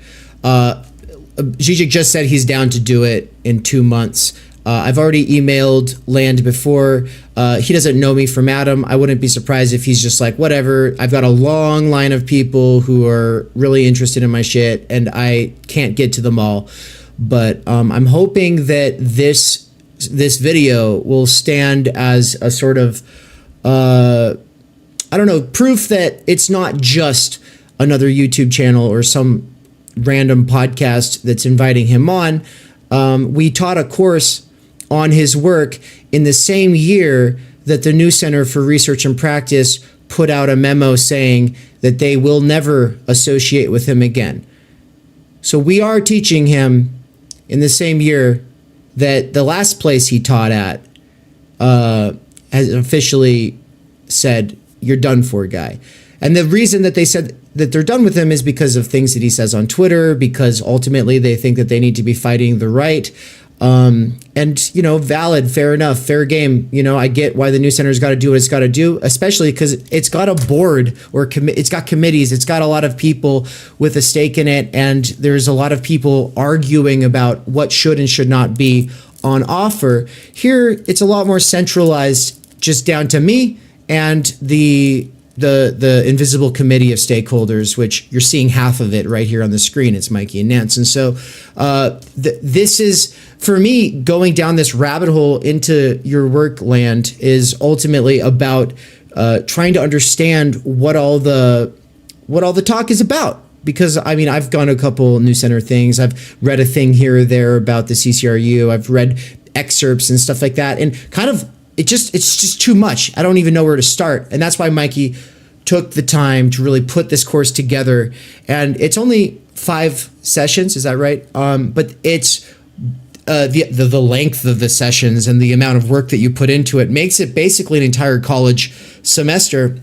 Žižek just said he's down to do it in 2 months. I've already emailed Land before. He doesn't know me from Adam. I wouldn't be surprised if he's just like, whatever. I've got a long line of people who are really interested in my shit, and I can't get to them all. But I'm hoping that this video will stand as a sort of, proof that it's not just another YouTube channel or some random podcast that's inviting him on. We taught a course on his work in the same year that the New Center for Research and Practice put out a memo saying that they will never associate with him again. So we are teaching him in the same year that the last place he taught at has officially said, "You're done for, guy." And the reason that they said that they're done with him is because of things that he says on Twitter, because ultimately they think that they need to be fighting the right. And, valid, fair enough, fair game. I get why the New Center's got to do what it's got to do, especially because it's got a board or it's got committees. It's got a lot of people with a stake in it. And there's a lot of people arguing about what should and should not be on offer. Here, it's a lot more centralized, just down to me and the invisible committee of stakeholders, which you're seeing half of it right here on the screen. It's Mikey and Nance. And so this is, for me, going down this rabbit hole into your work, Land, is ultimately about trying to understand what all the talk is about. Because, I've gone to a couple New Center things. I've read a thing here or there about the CCRU. I've read excerpts and stuff like that. And kind of it's just too much. I don't even know where to start. And that's why Mikey took the time to really put this course together. And it's only 5 sessions, is that right? But it's the length of the sessions and the amount of work that you put into it makes it basically an entire college semester.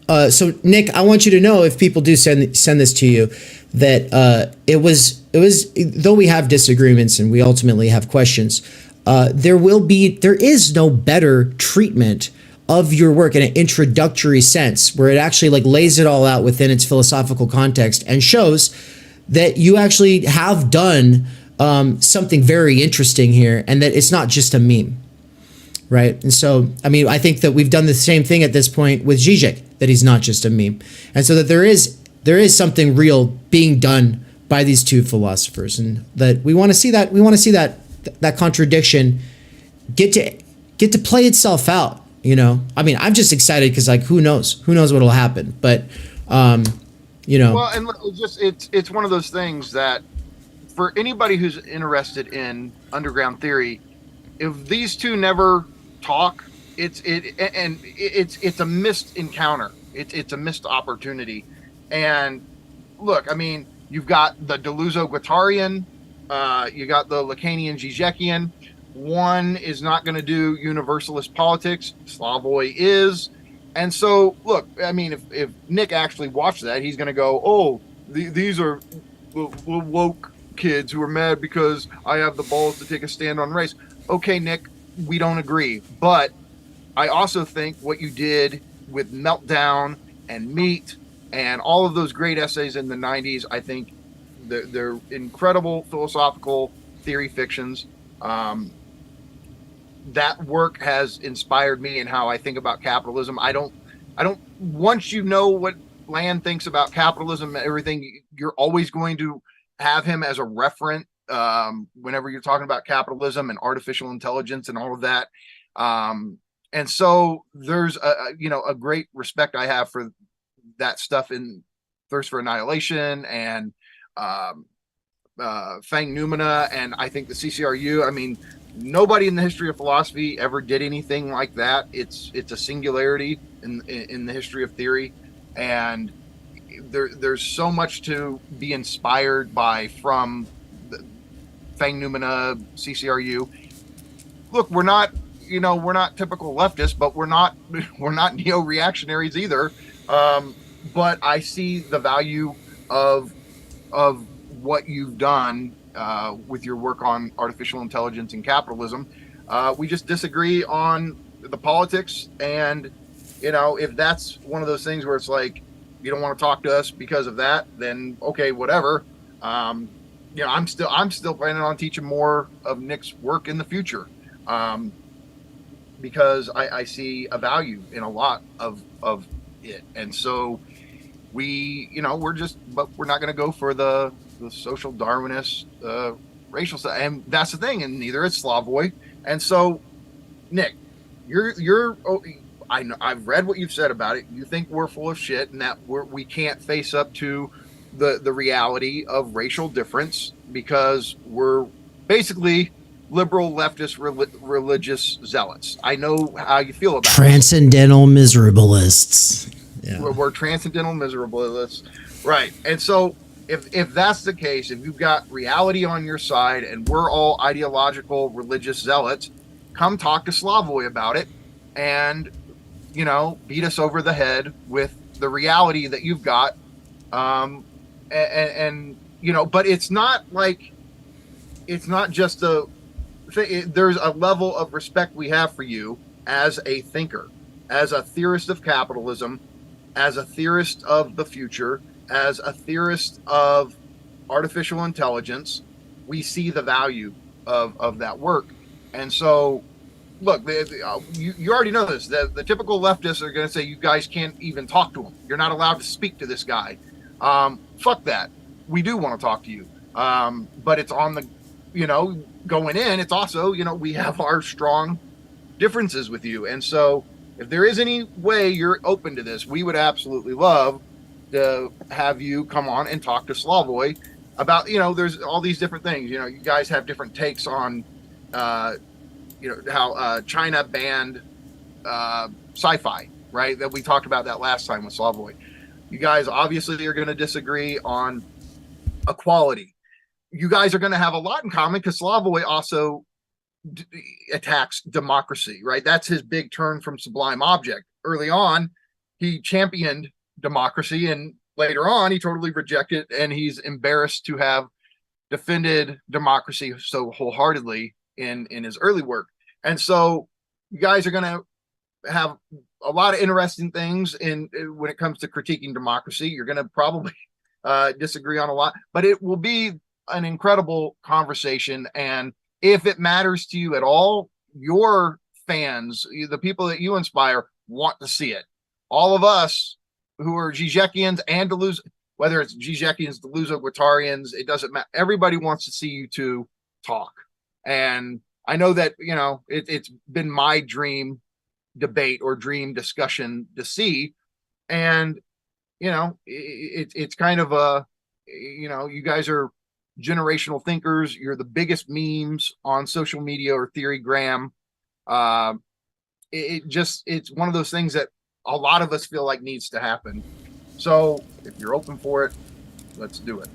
So Nick, I want you to know, if people do send this to you, that it was though we have disagreements and we ultimately have questions, there is no better treatment of your work in an introductory sense, where it actually like lays it all out within its philosophical context and shows that you actually have done something very interesting here, and that it's not just a meme, right? And so, I mean, I think that we've done the same thing at this point with Žižek, that he's not just a meme, and so that there is something real being done by these two philosophers, and that we want to see that that contradiction get to play itself out. You know, I mean, I'm just excited because, like, who knows what'll happen, but you know. Well, and it's one of those things that for anybody who's interested in underground theory, if these two never talk, it's a missed encounter. It's a missed opportunity. And look, I mean, you've got the Deleuze-Guattarian, you got the Lacanian Žižekian. One is not going to do universalist politics. Slavoj is. And so, look, I mean, if Nick actually watched that, he's going to go, oh, these are woke kids who are mad because I have the balls to take a stand on race. Okay, Nick, we don't agree. But I also think what you did with Meltdown and Meat and all of those great essays in the 90s, I think they're incredible philosophical theory fictions. That work has inspired me in how I think about capitalism. I don't once you know what Land thinks about capitalism and everything, you're always going to have him as a referent whenever you're talking about capitalism and artificial intelligence and all of that. And so there's a great respect I have for that stuff in Thirst for Annihilation and Fang Noumena, and I think the CCRU. I mean, nobody in the history of philosophy ever did anything like that. It's a singularity in the history of theory, and there's so much to be inspired by from the Fang Noumena, CCRU. Look, we're not typical leftists, but we're not neo-reactionaries either. But I see the value of what you've done with your work on artificial intelligence and capitalism. We just disagree on the politics, and if that's one of those things where it's like you don't want to talk to us because of that, then okay, whatever. I'm still planning on teaching more of Nick's work in the future, because I see a value in a lot of it, and so but we're not going to go for the social Darwinist racial stuff, and that's the thing, and neither is Slavoj. And so, Nick, I've read what you've said about it. You think we're full of shit, and that we can't face up to the reality of racial difference because we're basically liberal leftist religious zealots. I know how you feel about transcendental miserabilists. Yeah. We're transcendental miserabilists, right? And so, if that's the case, if you've got reality on your side and we're all ideological religious zealots, come talk to Slavoj about it, and beat us over the head with the reality that you've got, but it's not just there's a level of respect we have for you as a thinker, as a theorist of capitalism, as a theorist of the future, as a theorist of artificial intelligence. We see the value of that work. And so, look, you already know this. The typical leftists are going to say, you guys can't even talk to him. You're not allowed to speak to this guy. Fuck that. We do want to talk to you. But it's on the, going in, it's also, we have our strong differences with you. And so if there is any way you're open to this, we would absolutely love to have you come on and talk to Slavoj about, there's all these different things. You guys have different takes on how China banned sci-fi, right? That we talked about that last time with Slavoj. You guys obviously are going to disagree on equality. You guys are going to have a lot in common because Slavoj also attacks democracy, right? That's his big turn from Sublime Object. Early on, he championed democracy, and later on, he totally rejected it, and he's embarrassed to have defended democracy so wholeheartedly in his early work. And so you guys are going to have a lot of interesting things when it comes to critiquing democracy. You're going to probably disagree on a lot, but it will be an incredible conversation. And if it matters to you at all, your fans, the people that you inspire, want to see it. All of us who are Žižekians and Deleuze, whether it's Žižekians, Deleuze-Guattarians, it doesn't matter. Everybody wants to see you two talk. And I know that, it's been my dream debate or dream discussion to see. And, it's kind of you guys are generational thinkers. You're the biggest memes on social media or Theorygram. It's one of those things that a lot of us feel like needs to happen. So if you're open for it, let's do it.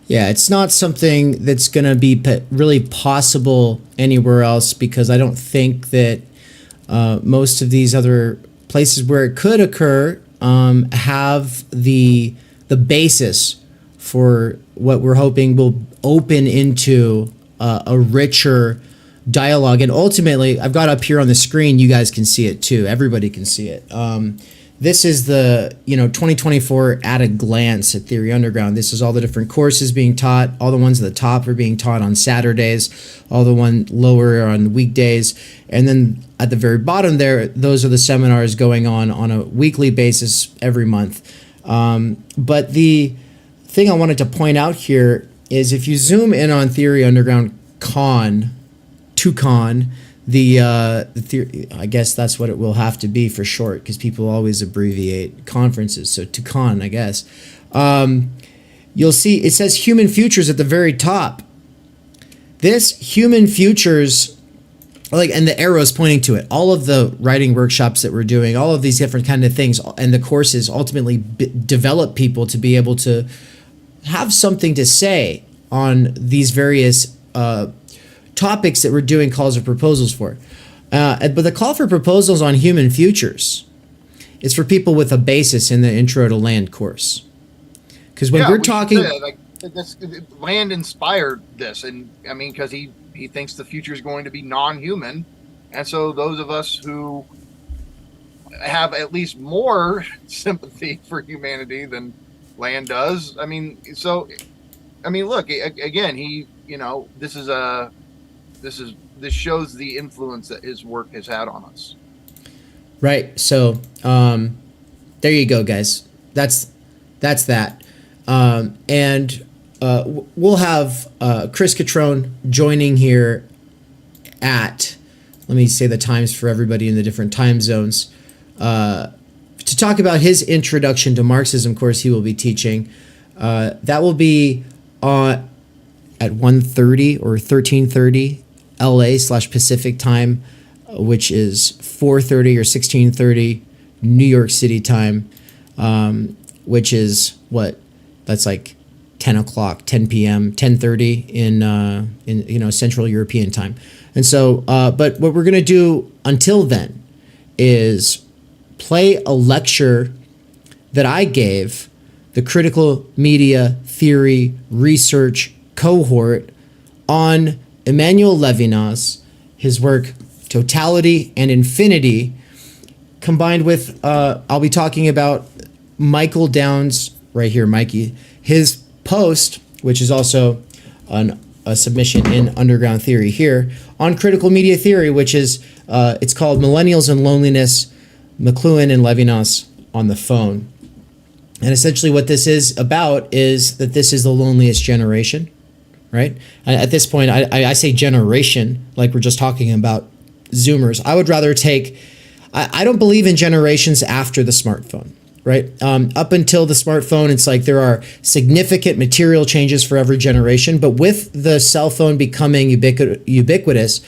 Yeah, it's not something that's going to be really possible anywhere else, because I don't think that most of these other places where it could occur have the basis for what we're hoping will open into a richer dialogue. And ultimately, I've got up here on the screen, you guys can see it too. Everybody can see it. This is the 2024 at a glance at Theory Underground. This is all the different courses being taught. All the ones at the top are being taught on Saturdays. All the one lower are on weekdays. And then at the very bottom there, those are the seminars going on a weekly basis every month. But the thing I wanted to point out here is if you zoom in on Theory Underground the theory, I guess that's what it will have to be for short, because people always abbreviate conferences. So Tucon, I guess. You'll see it says human futures at the very top. This human futures, and the arrows pointing to it, all of the writing workshops that we're doing, all of these different kind of things, and the courses ultimately develop people to be able to have something to say on these various topics that we're doing calls or proposals for. But the call for proposals on human futures is for people with a basis in the Intro to Land course. Because when we're talking... Land inspired this, and I mean, because he thinks the future is going to be non-human. And so those of us who have at least more sympathy for humanity than Land does, look, again, this shows the influence that his work has had on us. Right. So there you go, guys. That's that. And we'll have Chris Cutrone joining here at, let me say the times for everybody in the different time zones, to talk about his introduction to Marxism course he will be teaching. That will be at 1:30 or 13:30 LA/Pacific time, which is 4:30 or 16:30 New York City time, which is that's like 10 o'clock, 10 p.m., 10:30 in Central European time. And so, but what we're going to do until then is play a lecture that I gave the critical media theory research cohort on Emmanuel Levinas, his work Totality and Infinity, combined with, I'll be talking about Michael Downs, right here, Mikey, his post, which is also a submission in Underground Theory here, on critical media theory, which is, it's called Millennials and Loneliness, McLuhan and Levinas on the Phone. And essentially what this is about is that this is the loneliest generation, right? At this point, I say generation, like we're just talking about Zoomers. I would rather take, I don't believe in generations after the smartphone, right? Up until the smartphone, it's like there are significant material changes for every generation, but with the cell phone becoming ubiquitous,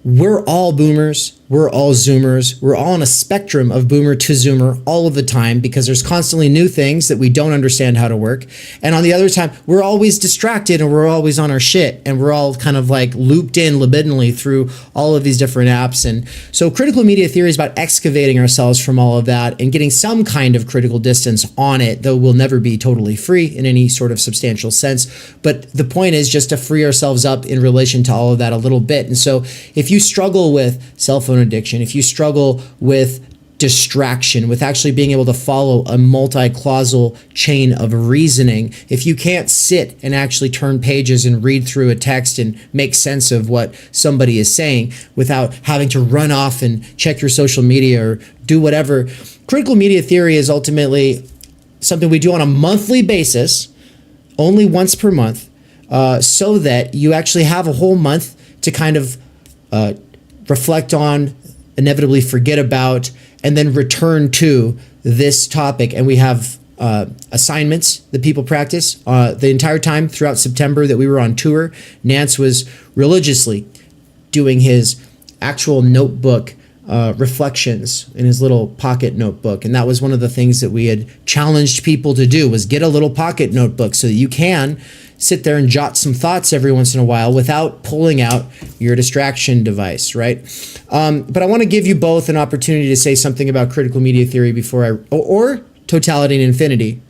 we're all boomers, we're all zoomers, we're all on a spectrum of boomer to zoomer all of the time because there's constantly new things that we don't understand how to work. And on the other time, we're always distracted and we're always on our shit and we're all kind of like looped in libidinally through all of these different apps. And so critical media theory is about excavating ourselves from all of that and getting some kind of critical distance on it, though we'll never be totally free in any sort of substantial sense. But the point is just to free ourselves up in relation to all of that a little bit. And so if you struggle with cell phone addiction, if you struggle with distraction, with actually being able to follow a multi-clausal chain of reasoning, if you can't sit and actually turn pages and read through a text and make sense of what somebody is saying without having to run off and check your social media or do whatever, critical media theory is ultimately something we do on a monthly basis, only once per month, so that you actually have a whole month to kind of reflect on, inevitably forget about, and then return to this topic. And we have assignments that people practice the entire time throughout September that we were on tour. Nance was religiously doing his actual notebook reflections in his little pocket notebook. And that was one of the things that we had challenged people to do, was get a little pocket notebook so that you can sit there and jot some thoughts every once in a while without pulling out your distraction device, right? But I want to give you both an opportunity to say something about critical media theory or totality and infinity,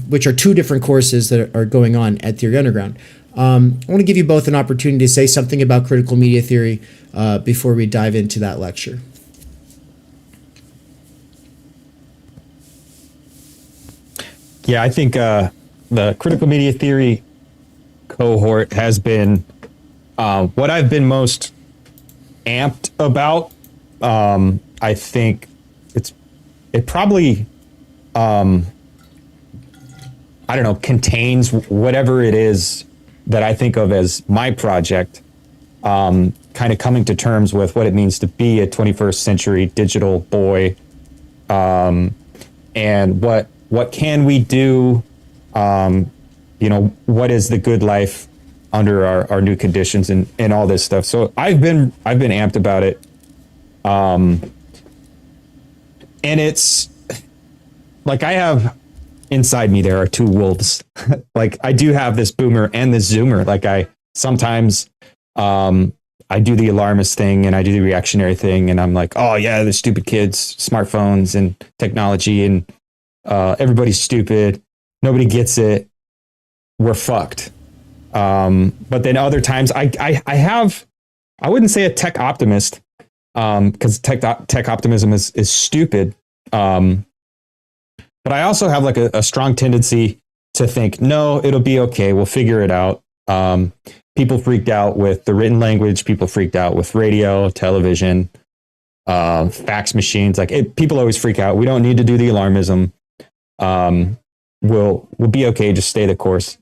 which are two different courses that are going on at Theory Underground. I want to give you both an opportunity to say something about critical media theory before we dive into that lecture. Yeah, I think the critical media theory cohort has been what I've been most amped about. I think it probably I don't know, contains whatever it is that I think of as my project, kind of coming to terms with what it means to be a 21st century digital boy, and what can we do, what is the good life under our new conditions and all this stuff. So I've been amped about it, and it's like I have inside me, there are two wolves. Like I do have this boomer and this zoomer. Like I sometimes I do the alarmist thing and I do the reactionary thing, and I'm like, oh yeah, the stupid kids, smartphones and technology, and everybody's stupid, nobody gets it, we're fucked. But then other times I wouldn't say a tech optimist, because tech optimism is stupid. But I also have like a strong tendency to think, no, it'll be okay, we'll figure it out. People freaked out with the written language, people freaked out with radio, television, fax machines. Like people always freak out. We don't need to do the alarmism. We'll be okay, just stay the course.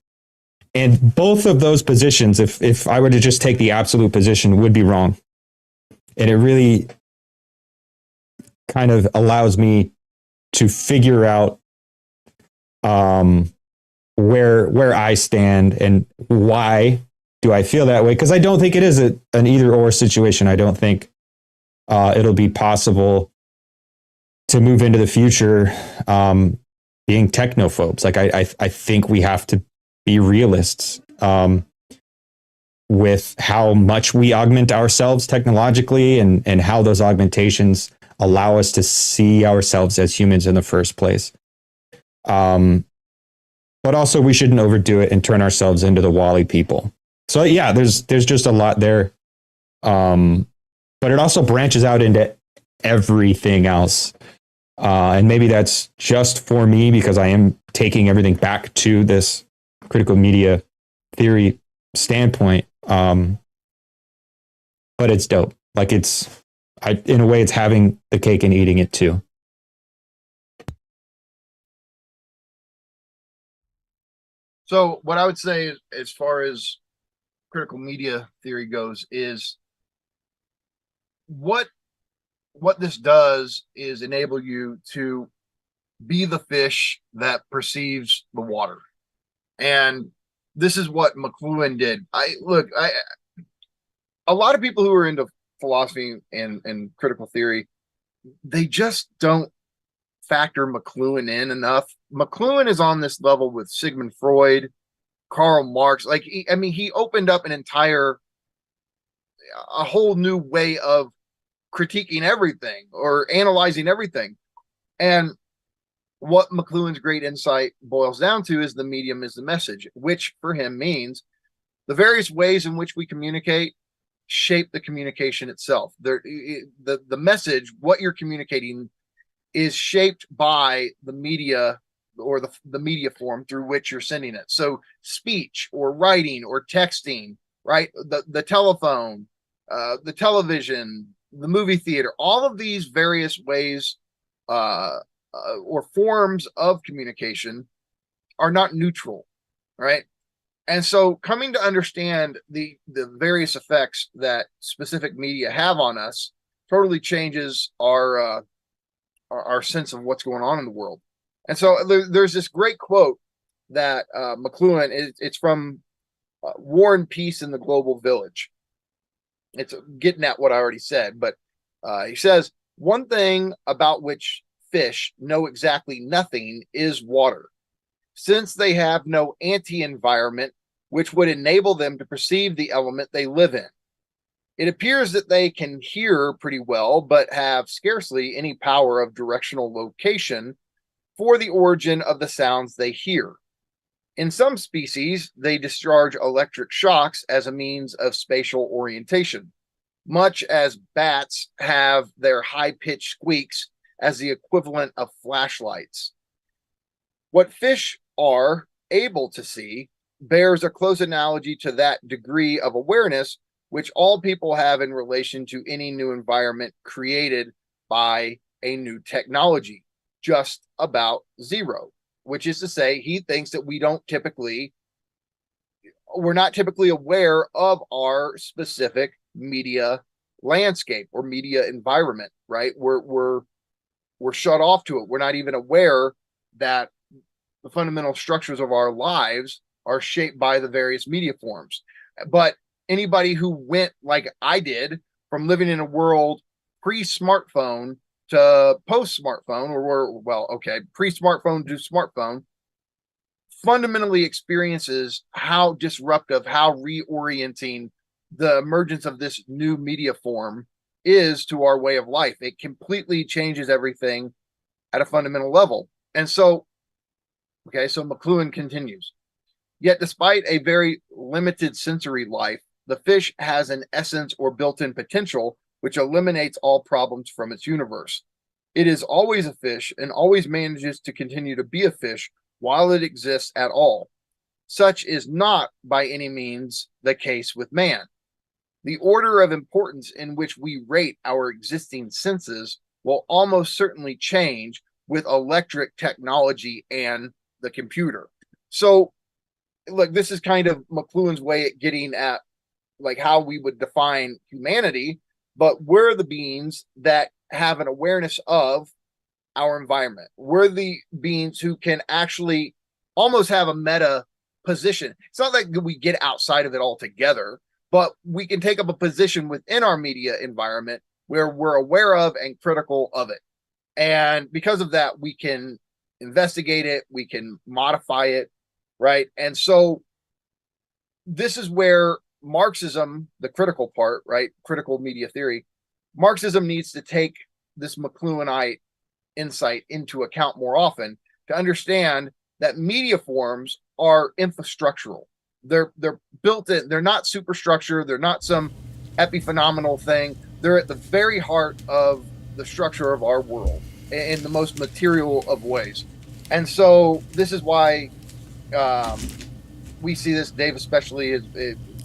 And both of those positions, if I were to just take the absolute position, would be wrong. And it really kind of allows me to figure out where I stand and why do I feel that way. Because I don't think it is an either or situation. I don't think it'll be possible to move into the future being technophobes. Like I think we have to be realists with how much we augment ourselves technologically and how those augmentations allow us to see ourselves as humans in the first place. But also we shouldn't overdo it and turn ourselves into the Wall-E people. So yeah, there's just a lot there. But it also branches out into everything else. And maybe that's just for me because I am taking everything back to this critical media theory standpoint. But it's dope. Like in a way, it's having the cake and eating it too. So what I would say as far as critical media theory goes is what this does is enable you to be the fish that perceives the water. And this is what McLuhan did. a lot of people who are into philosophy and critical theory, they just don't factor McLuhan in enough. McLuhan is on this level with Sigmund Freud, Karl Marx. Like, he opened up a whole new way of critiquing everything or analyzing everything. And what McLuhan's great insight boils down to is the medium is the message, which for him means the various ways in which we communicate shape the communication itself. The message, what you're communicating, is shaped by the media or the media form through which you're sending it. So speech or writing or texting, right? The telephone, the television, the movie theater, all of these various ways or forms of communication are not neutral, right? And so coming to understand the various effects that specific media have on us totally changes our sense of what's going on in the world. And so there's this great quote that McLuhan, it's from War and Peace in the Global Village. It's getting at what I already said, but he says, one thing about which fish know exactly nothing is water, since they have no anti-environment which would enable them to perceive the element they live in. It appears that they can hear pretty well, but have scarcely any power of directional location for the origin of the sounds they hear. In some species, they discharge electric shocks as a means of spatial orientation, much as bats have their high-pitched squeaks as the equivalent of flashlights. What fish are able to see bears a close analogy to that degree of awareness which all people have in relation to any new environment created by a new technology, just about zero, which is to say, he thinks that we're not typically aware of our specific media landscape or media environment, right? We're shut off to it. We're not even aware that the fundamental structures of our lives are shaped by the various media forms. But anybody who went like I did from living in a world pre-smartphone to post-smartphone, pre-smartphone to smartphone, fundamentally experiences how disruptive, how reorienting the emergence of this new media form is to our way of life. It completely changes everything at a fundamental level. And so McLuhan continues. Yet despite a very limited sensory life, the fish has an essence or built-in potential which eliminates all problems from its universe. It is always a fish and always manages to continue to be a fish while it exists at all. Such is not by any means the case with man. The order of importance in which we rate our existing senses will almost certainly change with electric technology and the computer. So, look, this is kind of McLuhan's way at getting at like how we would define humanity, but we're the beings that have an awareness of our environment. We're the beings who can actually almost have a meta position. It's not like we get outside of it altogether, but we can take up a position within our media environment where we're aware of and critical of it. And because of that, we can investigate it, we can modify it, right? And so this is where Marxism, the critical part, right? Critical media theory, Marxism needs to take this McLuhanite insight into account more often to understand that media forms are infrastructural. They're built in, they're not superstructure, they're not some epiphenomenal thing. They're at the very heart of the structure of our world in the most material of ways. And so this is why we see this. Dave especially is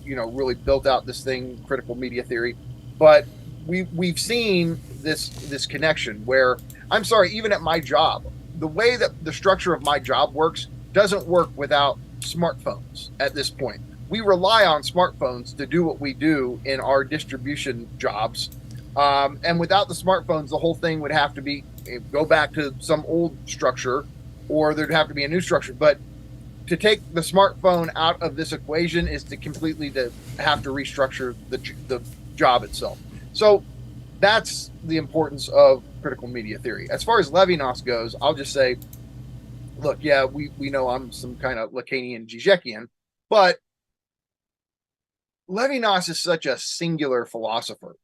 really built out this thing, critical media theory. But we've seen this connection where, I'm sorry, even at my job, the way that the structure of my job works doesn't work without smartphones at this point. We rely on smartphones to do what we do in our distribution jobs. And without the smartphones, the whole thing would have to go back to some old structure, or there'd have to be a new structure. But to take the smartphone out of this equation is to completely to have to restructure the job itself. So that's the importance of critical media theory. As far as Levinas goes, I'll just say, look, yeah, we know I'm some kind of Lacanian Žižekian, but Levinas is such a singular philosopher,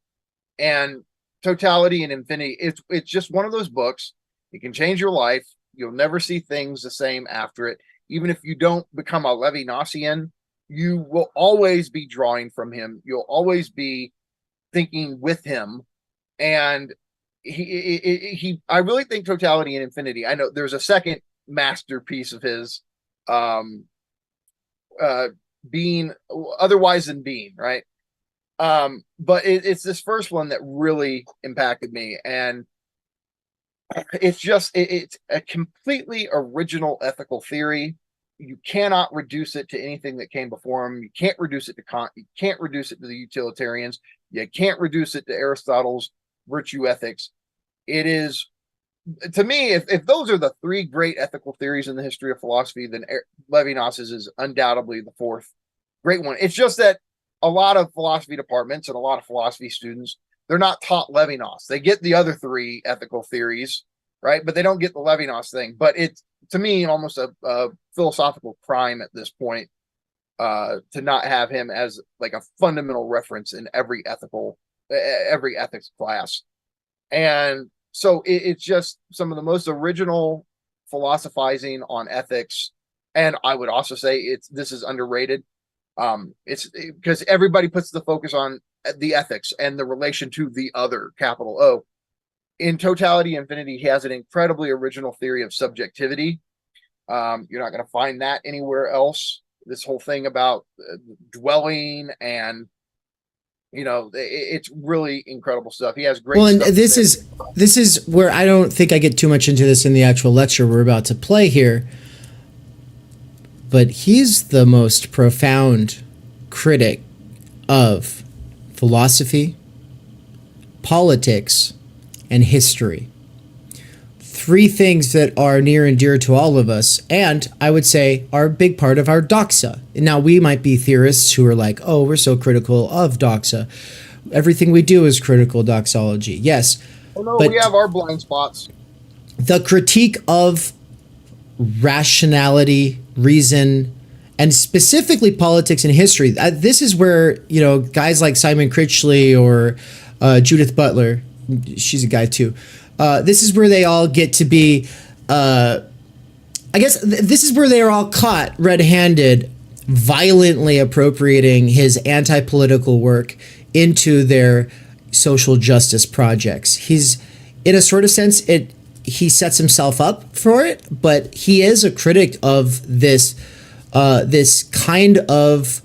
and Totality and Infinity, it's just one of those books. It can change your life. You'll never see things the same after it. Even if you don't become a Levinasian, you will always be drawing from him. You'll always be thinking with him. And I really think Totality and Infinity, I know there's a second masterpiece of his, being otherwise than being, right? But it's this first one that really impacted me, and it's a completely original ethical theory. You cannot reduce it to anything that came before him. You can't reduce it to Kant. You can't reduce it to the utilitarians. You can't reduce it to Aristotle's virtue ethics. It is, to me, if those are the three great ethical theories in the history of philosophy, then Levinas is undoubtedly the fourth great one. It's just that a lot of philosophy departments and a lot of philosophy students, they're not taught Levinas. They get the other three ethical theories, right? But they don't get the Levinas thing. But it's, to me, almost a philosophical crime at this point to not have him as like a fundamental reference in every ethics class. And so it's just some of the most original philosophizing on ethics. And I would also say this is underrated. It's because everybody puts the focus on the ethics and the relation to the other, capital O. In Totality Infinity, he has an incredibly original theory of subjectivity. You're not going to find that anywhere else. This whole thing about dwelling and, it's really incredible stuff. He has great. Well, and this is where I don't think I get too much into this in the actual lecture we're about to play here. But he's the most profound critic of philosophy, politics, and history. Three things that are near and dear to all of us, and I would say are a big part of our doxa. Now, we might be theorists who are like, oh, we're so critical of doxa. Everything we do is critical doxology. Yes. Oh, no, we have our blind spots. The critique of rationality, reason, and specifically politics and history. This is where, guys like Simon Critchley or Judith Butler, she's a guy too, this is where they all get to be, this is where they are all caught red-handed, violently appropriating his anti-political work into their social justice projects. He's, in a sort of sense, he sets himself up for it, but he is a critic of this kind of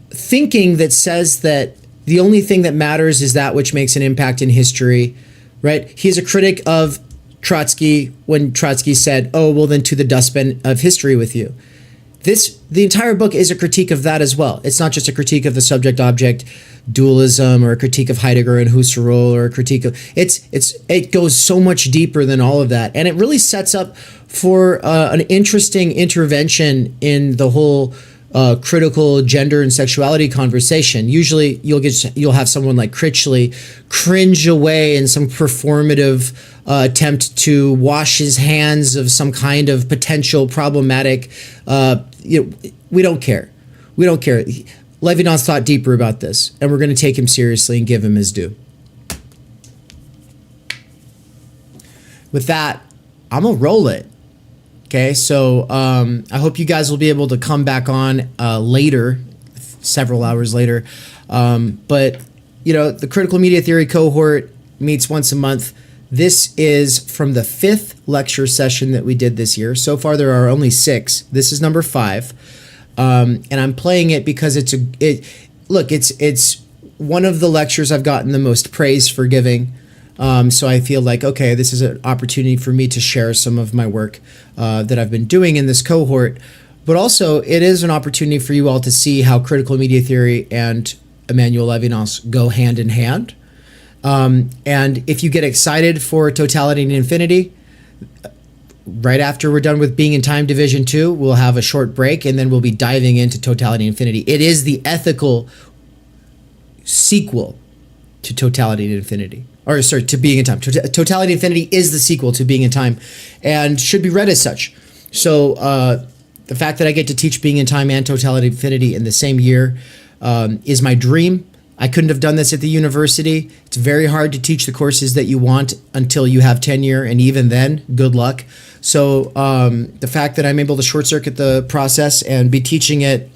thinking that says that the only thing that matters is that which makes an impact in history, right? He's a critic of Trotsky when Trotsky said, oh, well, then to the dustbin of history with you. The entire book is a critique of that as well. It's not just a critique of the subject-object dualism or a critique of Heidegger and Husserl or a critique of it goes so much deeper than all of that, and it really sets up for an interesting intervention in the whole critical gender and sexuality conversation. Usually you'll have someone like Critchley cringe away in some performative attempt to wash his hands of some kind of potential problematic. We don't care. Levinas thought deeper about this, and we're going to take him seriously and give him his due. With that, I'm going to roll it. Okay, so I hope you guys will be able to come back on later, several hours later. But, the Critical Media Theory cohort meets once a month. This is from the 5th lecture session that we did this year. So far, there are only 6. This is number 5. And I'm playing it because it's one of the lectures I've gotten the most praise for giving. So I feel like, okay, this is an opportunity for me to share some of my work that I've been doing in this cohort. But also, it is an opportunity for you all to see how critical media theory and Emmanuel Levinas go hand in hand. And if you get excited for Totality and Infinity, right after we're done with Being in Time Division 2, we'll have a short break, and then we'll be diving into Totality and Infinity. It is the ethical sequel to Totality and Infinity. Or sorry, to Being in Time. Totality and Infinity is the sequel to Being in Time and should be read as such. So the fact that I get to teach Being in Time and Totality and Infinity in the same year is my dream. I couldn't have done this at the university. It's very hard to teach the courses that you want until you have tenure, and even then, good luck. So the fact that I'm able to short circuit the process and be teaching it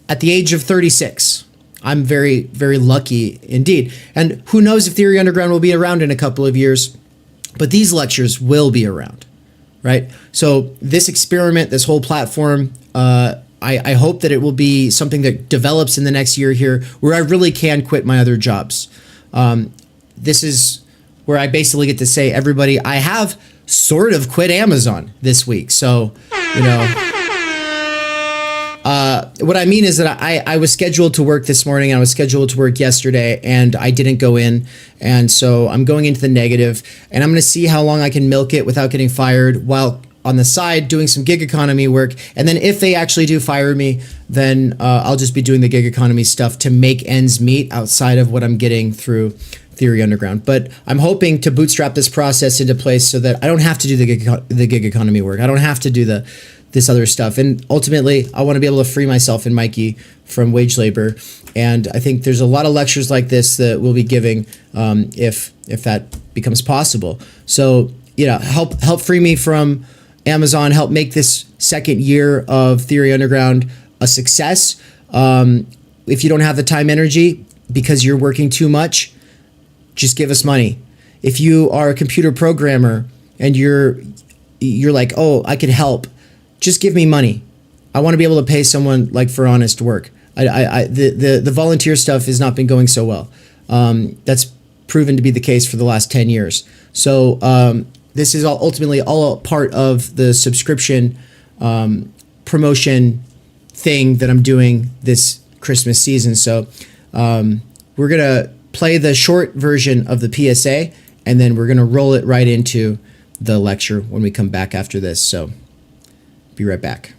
at the age of 36, I'm very, very lucky indeed. And who knows if Theory Underground will be around in a couple of years, but these lectures will be around, right? So this experiment, this whole platform, I hope that it will be something that develops in the next year here where I really can quit my other jobs. This is where I basically get to say, everybody, I have sort of quit Amazon this week. So, you know, what I mean is that I was scheduled to work this morning. I was scheduled to work yesterday and I didn't go in. And so I'm going into the negative, and I'm going to see how long I can milk it without getting fired while on the side doing some gig economy work. And then if they actually do fire me, then I'll just be doing the gig economy stuff to make ends meet outside of what I'm getting through Theory Underground. But I'm hoping to bootstrap this process into place so that I don't have to do the gig economy work. I don't have to do this other stuff. And ultimately, I want to be able to free myself and Mikey from wage labor. And I think there's a lot of lectures like this that we'll be giving if that becomes possible. So, you know, help free me from Amazon, help make this second year of Theory Underground a success. If you don't have the time energy because you're working too much, just give us money. If you are a computer programmer and you're like, oh, I could help, just give me money. I want to be able to pay someone like for honest work. The volunteer stuff has not been going so well. That's proven to be the case for the last 10 years. So this is ultimately all part of the subscription promotion thing that I'm doing this Christmas season. So we're going to play the short version of the PSA, and then we're going to roll it right into the lecture when we come back after this. So be right back.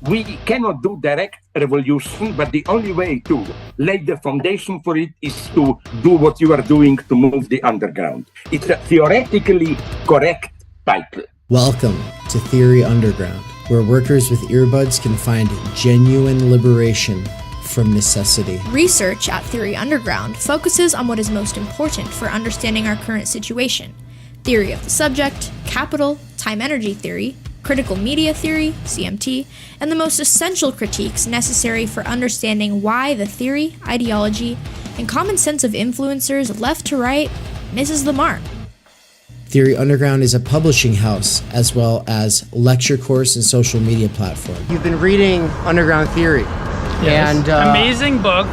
We cannot do direct revolution, but the only way to lay the foundation for it is to do what you are doing to move the underground. It's a theoretically correct title. Welcome to Theory Underground, where workers with earbuds can find genuine liberation from necessity. Research at Theory Underground focuses on what is most important for understanding our current situation: theory of the subject, capital, time-energy theory, critical media theory, CMT, and the most essential critiques necessary for understanding why the theory, ideology, and common sense of influencers left to right misses the mark. Theory Underground is a publishing house as well as lecture course and social media platform. You've been reading Underground Theory. Yes. And amazing book.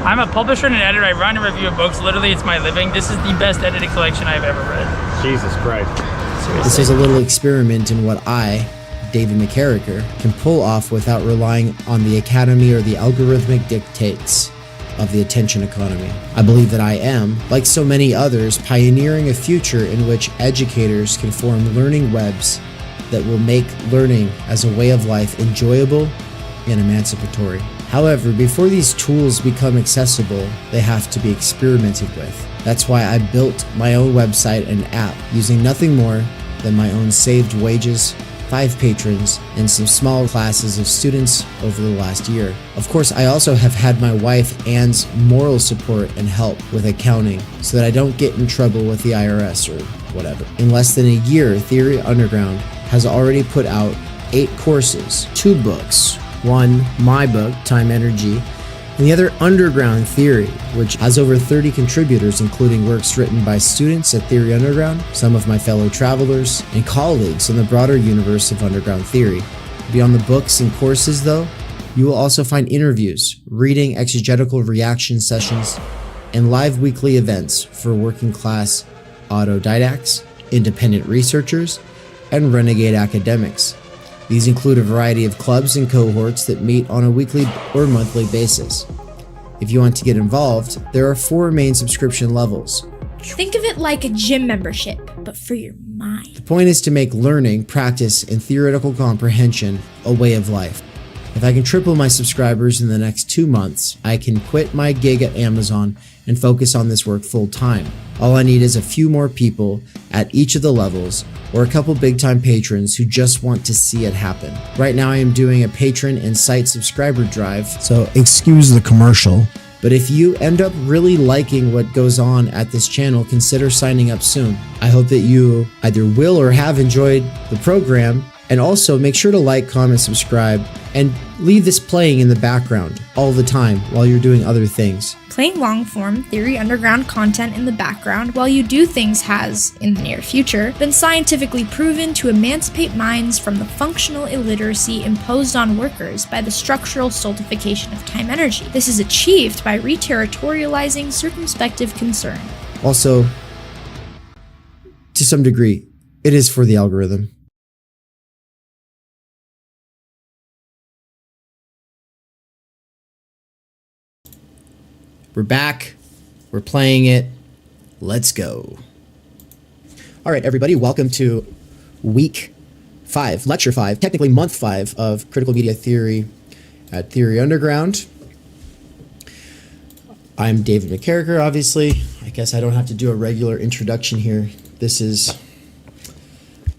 I'm a publisher and an editor. I run a review of books. Literally, it's my living. This is the best edited collection I've ever read. Jesus Christ. Seriously. This is a little experiment in what I, David McCarricker, can pull off without relying on the academy or the algorithmic dictates of the attention economy. I believe that I am, like so many others, pioneering a future in which educators can form learning webs that will make learning as a way of life enjoyable and emancipatory. However, before these tools become accessible, they have to be experimented with. That's why I built my own website and app using nothing more than my own saved wages, 5 patrons, and some small classes of students over the last year. Of course, I also have had my wife Anne's moral support and help with accounting so that I don't get in trouble with the IRS or whatever. In less than a year, Theory Underground has already put out 8 courses, 2 books, one, my book, Time Energy, and the other, Underground Theory, which has over 30 contributors, including works written by students at Theory Underground, some of my fellow travelers, and colleagues in the broader universe of Underground Theory. Beyond the books and courses, though, you will also find interviews, reading exegetical reaction sessions, and live weekly events for working-class autodidacts, independent researchers, and renegade academics. These include a variety of clubs and cohorts that meet on a weekly or monthly basis. If you want to get involved, there are 4 main subscription levels: Think of it like a gym membership, but for your mind. The point is to make learning, practice, and theoretical comprehension a way of life. If I can triple my subscribers in the next 2 months, I can quit my gig at Amazon and focus on this work full time. All I need is a few more people at each of the levels, or a couple big time patrons who just want to see it happen. Right now I am doing a patron and site subscriber drive, so excuse the commercial. But if you end up really liking what goes on at this channel, consider signing up soon. I hope that you either will or have enjoyed the program, and also make sure to like, comment, subscribe, and leave this playing in the background all the time while you're doing other things. Playing long-form Theory Underground content in the background while you do things has, in the near future, been scientifically proven to emancipate minds from the functional illiteracy imposed on workers by the structural stultification of time energy. This is achieved by reterritorializing circumspective concern. Also, to some degree, it is for the algorithm. We're back. We're playing it. Let's go. All right, everybody, welcome to week 5, lecture 5, technically month 5 of critical media theory at Theory Underground. I'm David McCarricker, obviously. I guess I don't have to do a regular introduction here. This is,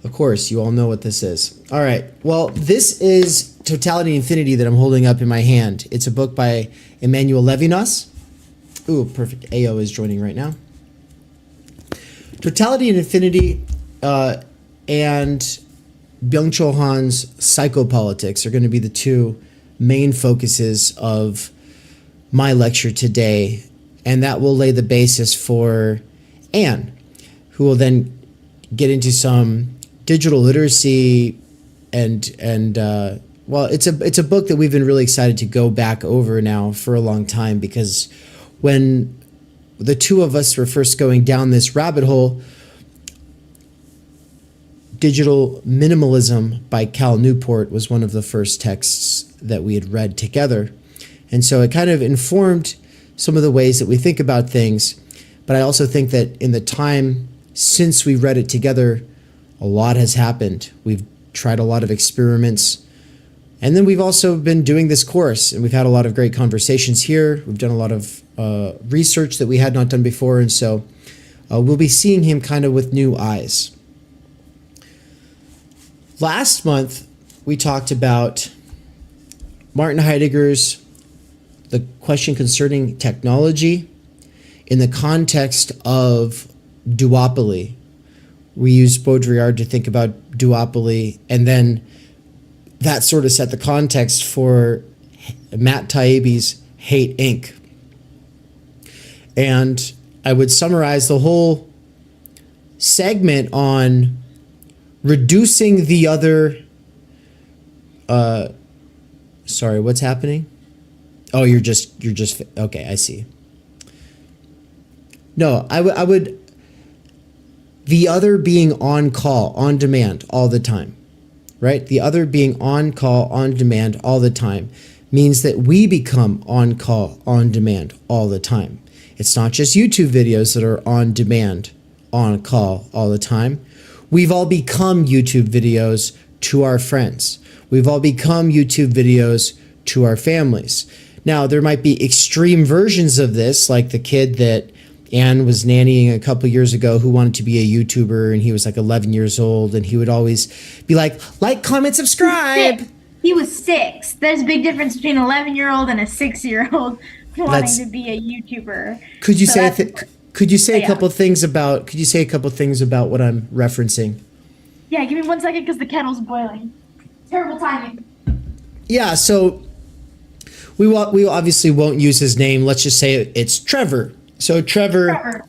of course, you all know what this is. All right, well, this is Totality and Infinity that I'm holding up in my hand. It's a book by Emmanuel Levinas. Ooh, perfect. AO is joining right now. Totality and Infinity and Byung-Chul Han's Psychopolitics are going to be the two main focuses of my lecture today, and that will lay the basis for Anne, who will then get into some digital literacy and well, it's a book that we've been really excited to go back over now for a long time, because when the two of us were first going down this rabbit hole, Digital Minimalism by Cal Newport was one of the first texts that we had read together. And so it kind of informed some of the ways that we think about things. But I also think that in the time since we read it together, a lot has happened. We've tried a lot of experiments. And then we've also been doing this course, and we've had a lot of great conversations here. We've done a lot of research that we had not done before, and so we'll be seeing him kind of with new eyes. Last month, we talked about Martin Heidegger's The Question Concerning Technology in the context of duopoly. We used Baudrillard to think about duopoly, and then that sort of set the context for Matt Taibbi's Hate Inc. And I would summarize the whole segment on reducing the other. Sorry, what's happening? Oh, you're just okay. I see. No, I would. The other being on call, on demand, all the time. Right? The other being on call, on demand all the time means that we become on call, on demand all the time. It's not just YouTube videos that are on demand, on call all the time. We've all become YouTube videos to our friends. We've all become YouTube videos to our families. Now, there might be extreme versions of this, like the kid that Anne was nannying a couple years ago who wanted to be a YouTuber, and he was like 11 years old, and he would always be like, comment, subscribe. He was 6. There's a big difference between an 11-year-old and a 6-year-old wanting to be a YouTuber. Could you say a couple things about what I'm referencing? Yeah, give me 1 second because the kettle's boiling. Terrible timing. Yeah, so we obviously won't use his name. Let's just say it's Trevor. So Trevor.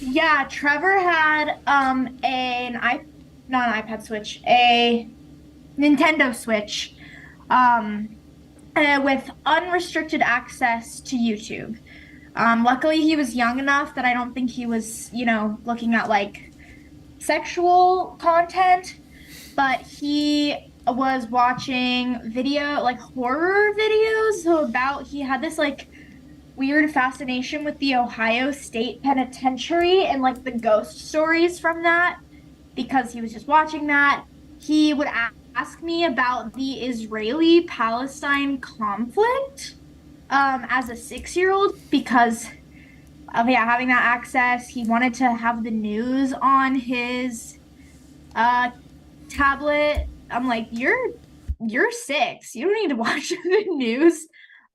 Yeah, Trevor had a Nintendo Switch with unrestricted access to YouTube. Luckily, he was young enough that I don't think he was, looking at like sexual content, but he was watching horror videos. So he had this weird fascination with the Ohio State Penitentiary and like the ghost stories from that because he was just watching that. He would ask me about the Israeli-Palestine conflict as a 6-year-old because of having that access. He wanted to have the news on his tablet. I'm like, you're 6. You don't need to watch the news.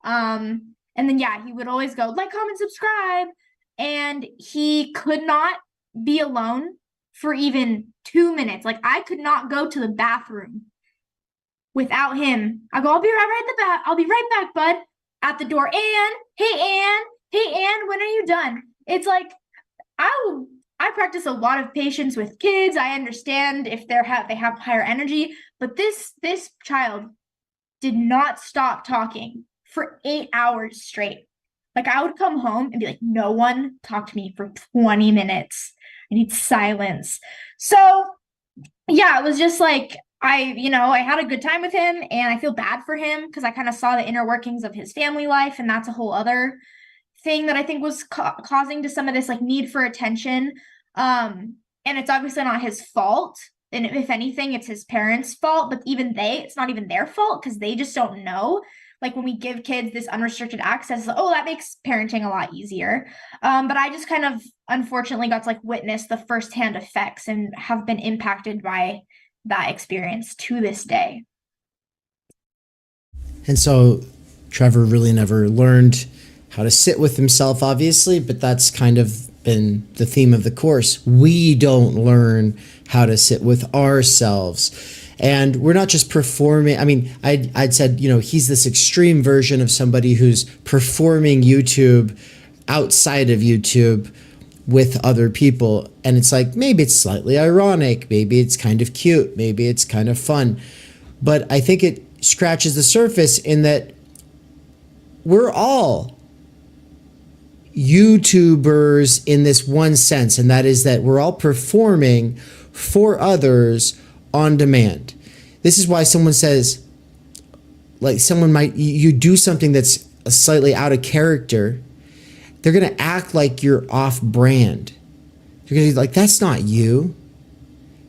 And then he would always go like, comment, subscribe. And he could not be alone for even 2 minutes. Like I could not go to the bathroom without him. I go, I'll be right back, bud. At the door. Anne, hey Anne, when are you done? It's like I practice a lot of patience with kids. I understand if they have higher energy, but this child did not stop talking for 8 hours straight. Like I would come home and be like, no one talk to me for 20 minutes. I need silence. So it was just like, I had a good time with him and I feel bad for him because I kind of saw the inner workings of his family life. And that's a whole other thing that I think was causing to some of this like need for attention. And it's obviously not his fault. And if anything, it's his parents' fault, but it's not even their fault because they just don't know. Like when we give kids this unrestricted access, that makes parenting a lot easier. But I just kind of unfortunately got to like witness the firsthand effects and have been impacted by that experience to this day. And so Trevor really never learned how to sit with himself, obviously, but that's kind of been the theme of the course. We don't learn how to sit with ourselves. And we're not just performing. I mean, I'd said, he's this extreme version of somebody who's performing YouTube outside of YouTube with other people. And it's like, maybe it's slightly ironic. Maybe it's kind of cute. Maybe it's kind of fun. But I think it scratches the surface in that we're all YouTubers in this one sense. And that is that we're all performing for others on demand. This is why someone says, like you do something that's slightly out of character, they're going to act like you're off brand. You're going to be like, that's not you,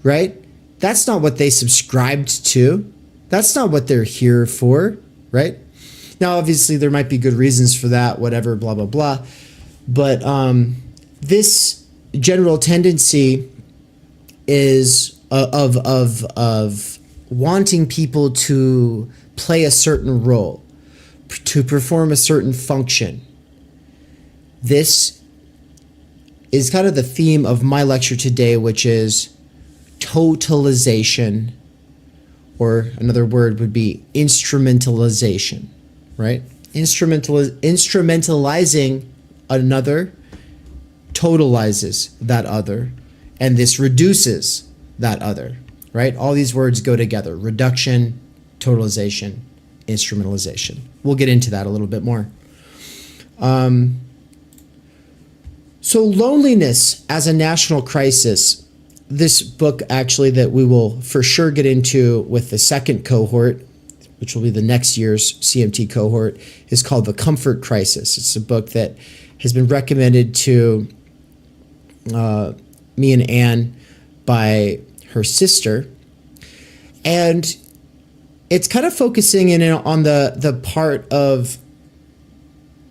right? That's not what they subscribed to. That's not what they're here for, right? Now, obviously, there might be good reasons for that, whatever, blah, blah, blah. But this general tendency is of wanting people to play a certain role, to perform a certain function. This is kind of the theme of my lecture today, which is totalization, or another word would be instrumentalization, right? Instrumentalizing another totalizes that other, and this reduces that other, right? All these words go together: reduction, totalization, instrumentalization. We'll get into that a little bit more. So loneliness as a national crisis, this book actually that we will for sure get into with the second cohort, which will be the next year's CMT cohort, is called The Comfort Crisis. It's a book that has been recommended to me and Anne by her sister. And it's kind of focusing in on the part of,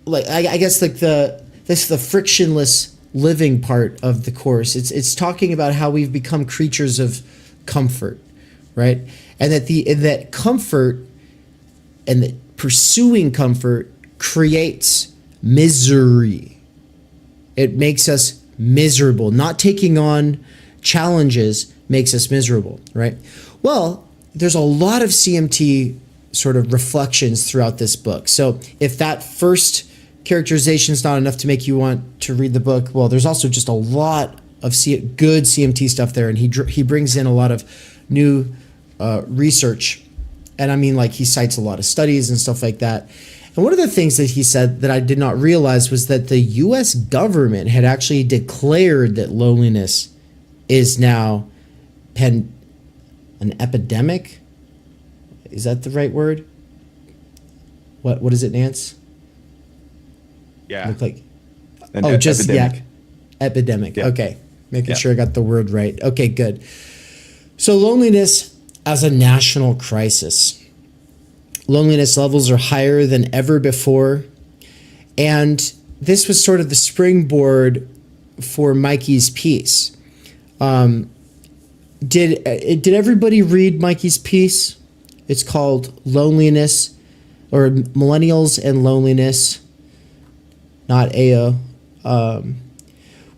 like, I guess like the frictionless living part of the course. It's talking about how we've become creatures of comfort, right? And that comfort and that pursuing comfort creates misery. It makes us miserable. Not taking on challenges makes us miserable, right? Well, there's a lot of CMT sort of reflections throughout this book. So if that first characterization is not enough to make you want to read the book, well, there's also just a lot of good CMT stuff there, and he brings in a lot of new research, and I mean, like, he cites a lot of studies and stuff like that. And one of the things that he said that I did not realize was that the U.S. government had actually declared that loneliness is now an epidemic. Is that the right word? What is it, Nance? Yeah. Look like Epidemic. epidemic. Yeah. Okay, making Yeah. sure I got the word right. Okay, good. So loneliness as a national crisis. Loneliness levels are higher than ever before, and this was sort of the springboard for Mikey's piece. Did everybody read Mikey's piece? It's called Loneliness, or Millennials and Loneliness, not AO.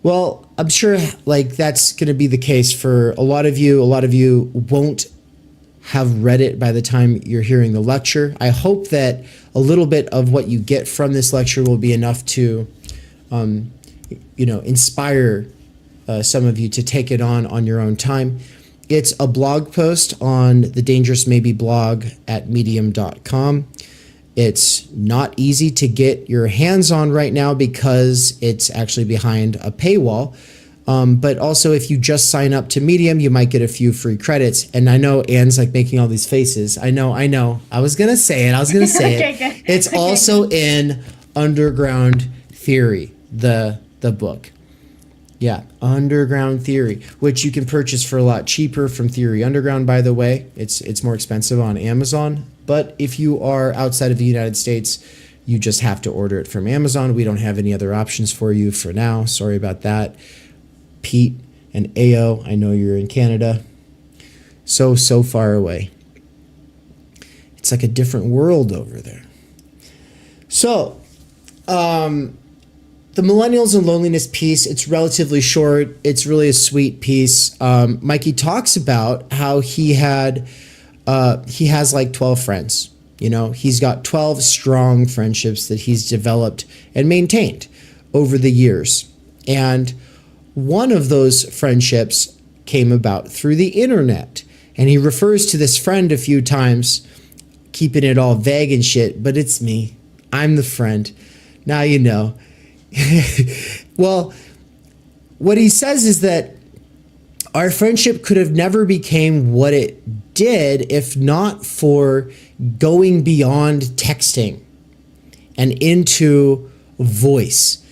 Well, I'm sure like that's going to be the case for a lot of you. A lot of you won't have read it by the time you're hearing the lecture. I hope that a little bit of what you get from this lecture will be enough to, inspire some of you to take it on your own time. It's a blog post on the Dangerous Maybe blog at medium.com. It's not easy to get your hands on right now because it's actually behind a paywall. But also, if you just sign up to Medium, you might get a few free credits. And I know Anne's like making all these faces. I know. I was going to say it. Okay, good. It's Okay. also in Underground Theory, the book. Yeah, Underground Theory, which you can purchase for a lot cheaper from Theory Underground, by the way. It's more expensive on Amazon. But if you are outside of the United States, you just have to order it from Amazon. We don't have any other options for you for now. Sorry about that. Pete and AO, I know you're in Canada. So far away. It's like a different world over there. So, the Millennials and Loneliness piece, it's relatively short. It's really a sweet piece. Mikey talks about how he has like 12 friends. You know, he's got 12 strong friendships that he's developed and maintained over the years. And one of those friendships came about through the internet. And he refers to this friend a few times, keeping it all vague and shit, but it's me. I'm the friend. Now you know. Well, what he says is that our friendship could have never became what it did if not for going beyond texting and into voice.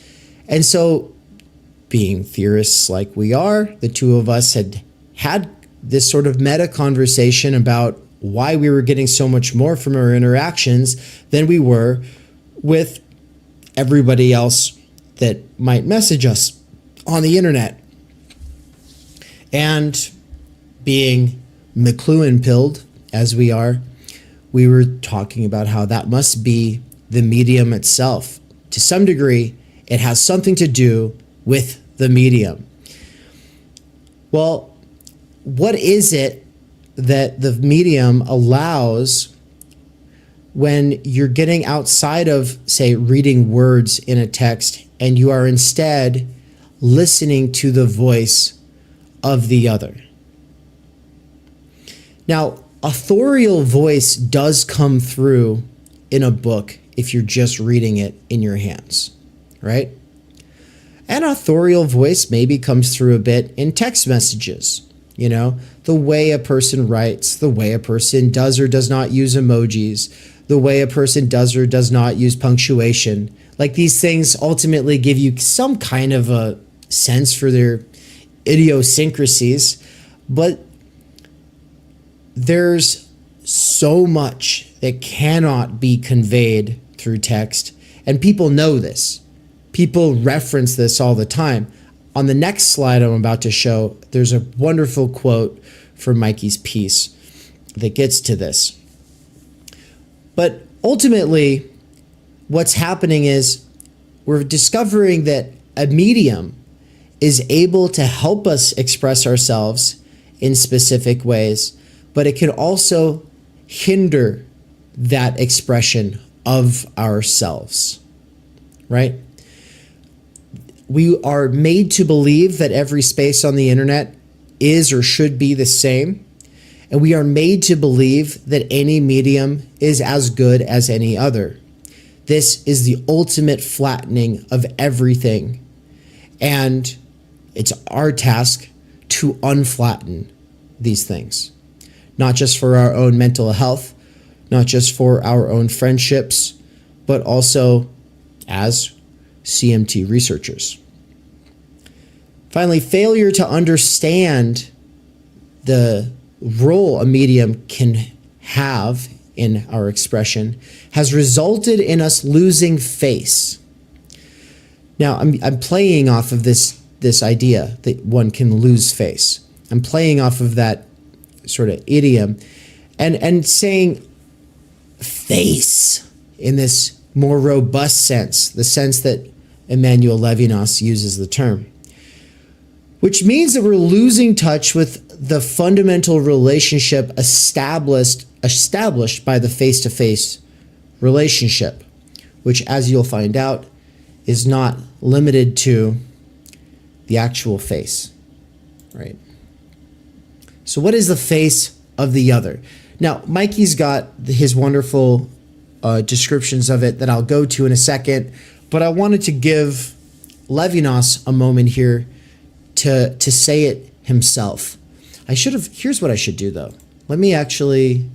And so, being theorists like we are, the two of us had this sort of meta conversation about why we were getting so much more from our interactions than we were with everybody else that might message us on the internet. And being McLuhan-pilled, as we are, we were talking about how that must be the medium itself. To some degree, it has something to do with the medium. Well, what is it that the medium allows when you're getting outside of, say, reading words in a text and you are instead listening to the voice of the other? Now, authorial voice does come through in a book if you're just reading it in your hands, right? And authorial voice maybe comes through a bit in text messages. You know, the way a person writes, the way a person does or does not use emojis, the way a person does or does not use punctuation. Like, these things ultimately give you some kind of a sense for their idiosyncrasies, but there's so much that cannot be conveyed through text, and people know this. People reference this all the time. On the next slide I'm about to show, there's a wonderful quote from Mikey's piece that gets to this. But ultimately, what's happening is we're discovering that a medium is able to help us express ourselves in specific ways, but it can also hinder that expression of ourselves, right? We are made to believe that every space on the internet is or should be the same. And we are made to believe that any medium is as good as any other. This is the ultimate flattening of everything. And it's our task to unflatten these things, not just for our own mental health, not just for our own friendships, but also as CMT researchers. Finally, failure to understand the role a medium can have in our expression has resulted in us losing face. Now, I'm playing off of this idea that one can lose face. I'm playing off of that sort of idiom and saying face in this more robust sense, the sense that Emmanuel Levinas uses the term, which means that we're losing touch with the fundamental relationship established by the face-to-face relationship, which, as you'll find out, is not limited to the actual face, right? So what is the face of the other? Now, Mikey's got his wonderful descriptions of it that I'll go to in a second, but I wanted to give Levinas a moment here to say it himself. Here's what I should do though. Let me actually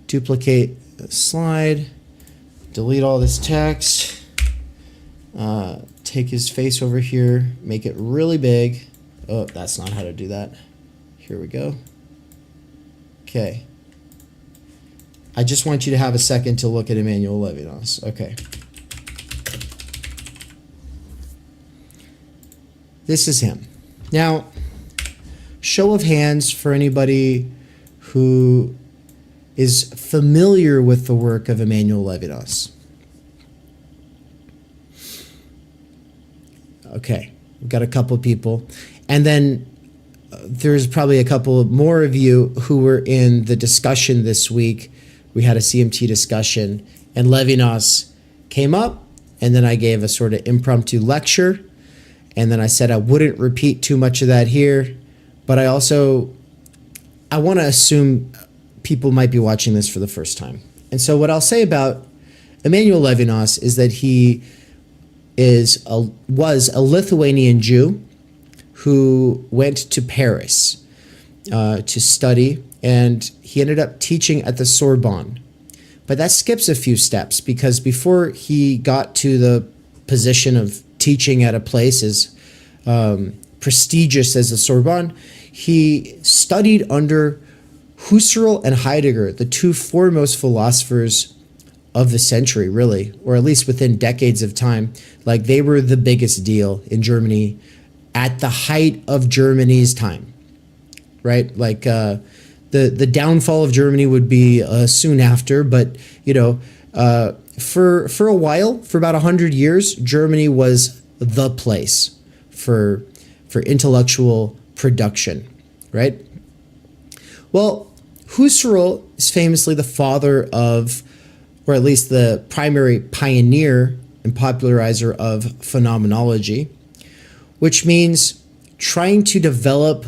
duplicate the slide, delete all this text, take his face over here, make it really big. Oh, that's not how to do that. Here we go. Okay. I just want you to have a second to look at Emmanuel Levinas. Okay. This is him. Now, show of hands for anybody who is familiar with the work of Emmanuel Levinas. Okay, we've got a couple of people. And then there's probably a couple more of you who were in the discussion this week. We had a CMT discussion, and Levinas came up, and then I gave a sort of impromptu lecture, and then I said I wouldn't repeat too much of that here, but I want to assume people might be watching this for the first time. And so what I'll say about Emmanuel Levinas is that he was a Lithuanian Jew who went to Paris to study, and he ended up teaching at the Sorbonne. But that skips a few steps, because before he got to the position of teaching at a place as prestigious as the Sorbonne, he studied under Husserl and Heidegger, the two foremost philosophers of the century, really, or at least within decades of time. Like, they were the biggest deal in Germany at the height of Germany's time, right? Like, the downfall of Germany would be soon after, but, for a while, for about 100 years, Germany was the place for intellectual production, right? Well, Husserl is famously the father of, or at least the primary pioneer and popularizer of phenomenology, which means trying to develop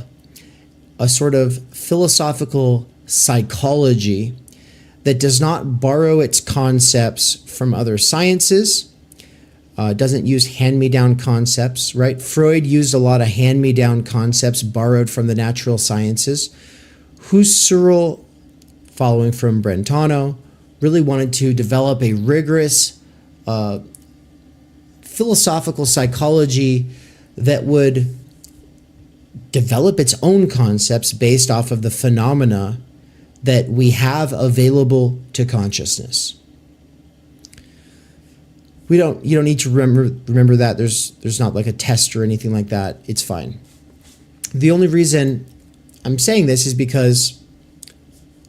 a sort of philosophical psychology that does not borrow its concepts from other sciences, doesn't use hand-me-down concepts, right? Freud used a lot of hand-me-down concepts borrowed from the natural sciences. Husserl, following from Brentano, really wanted to develop a rigorous philosophical psychology that would develop its own concepts based off of the phenomena that we have available to consciousness. You don't need to remember that. There's not like a test or anything like that. It's fine. The only reason I'm saying this is because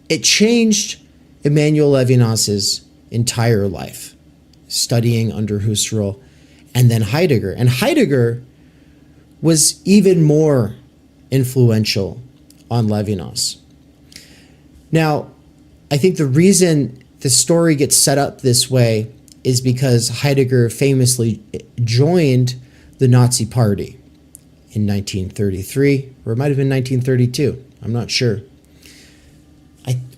it changed Emmanuel Levinas's entire life, studying under Husserl and then Heidegger. And Heidegger was even more influential on Levinas. Now, I think the reason the story gets set up this way is because Heidegger famously joined the Nazi Party in 1933, or it might have been 1932. I'm not sure.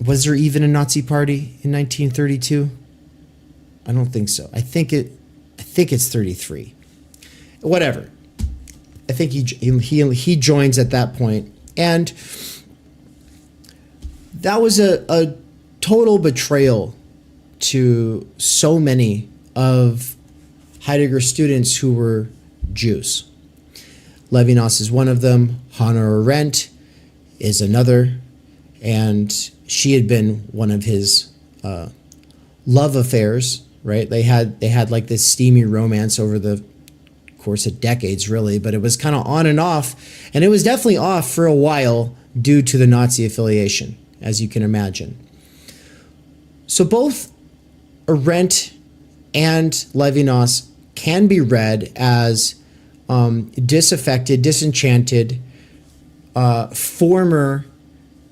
Was there even a Nazi Party in 1932? I don't think so. I think it's 33. Whatever. I think he joins at that point, and that was a total betrayal to so many of Heidegger students who were Jews. Levinas is one of them. Hannah Arendt is another, and she had been one of his love affairs. Right? They had like this steamy romance over the course of decades, really, but it was kind of on and off, and it was definitely off for a while due to the Nazi affiliation, as you can imagine. So both Arendt and Levinas can be read as disaffected, disenchanted, former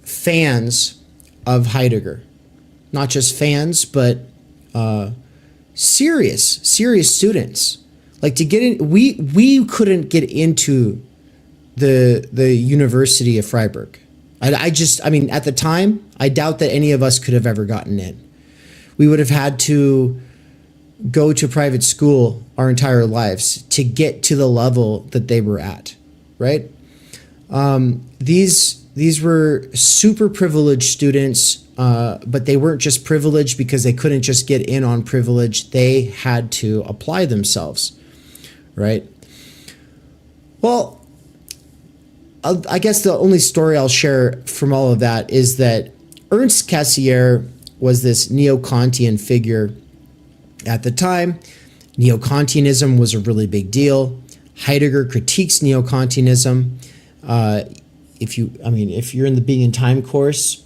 fans of Heidegger. Not just fans, but serious students. Like, to get in, we couldn't get into the University of Freiburg. I mean, at the time, I doubt that any of us could have ever gotten in. We would have had to go to private school our entire lives to get to the level that they were at, right? These were super privileged students, but they weren't just privileged because they couldn't just get in on privilege. They had to apply themselves, right? Well, I guess the only story I'll share from all of that is that Ernst Cassirer was this neo-Kantian figure at the time. Neo-Kantianism was a really big deal. Heidegger critiques neo-Kantianism. If you're in the Being in Time course,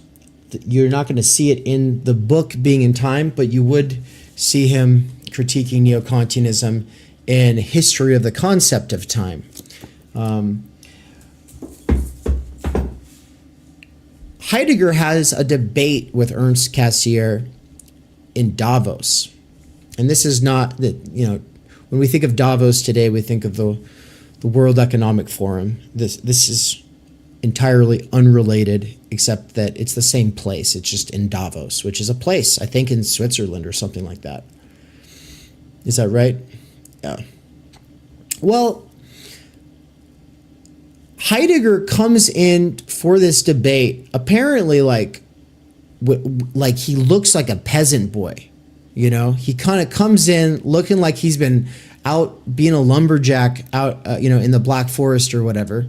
you're not going to see it in the book Being in Time, but you would see him critiquing neo-Kantianism in History of the Concept of Time. Heidegger has a debate with Ernst Cassirer in Davos. And this is not that, when we think of Davos today, we think of the World Economic Forum. This is entirely unrelated, except that it's the same place. It's just in Davos, which is a place, I think, in Switzerland or something like that. Is that right? Yeah. Well, Heidegger comes in for this debate apparently like he looks like a peasant boy. He kind of comes in looking like he's been out being a lumberjack out, in the Black Forest or whatever.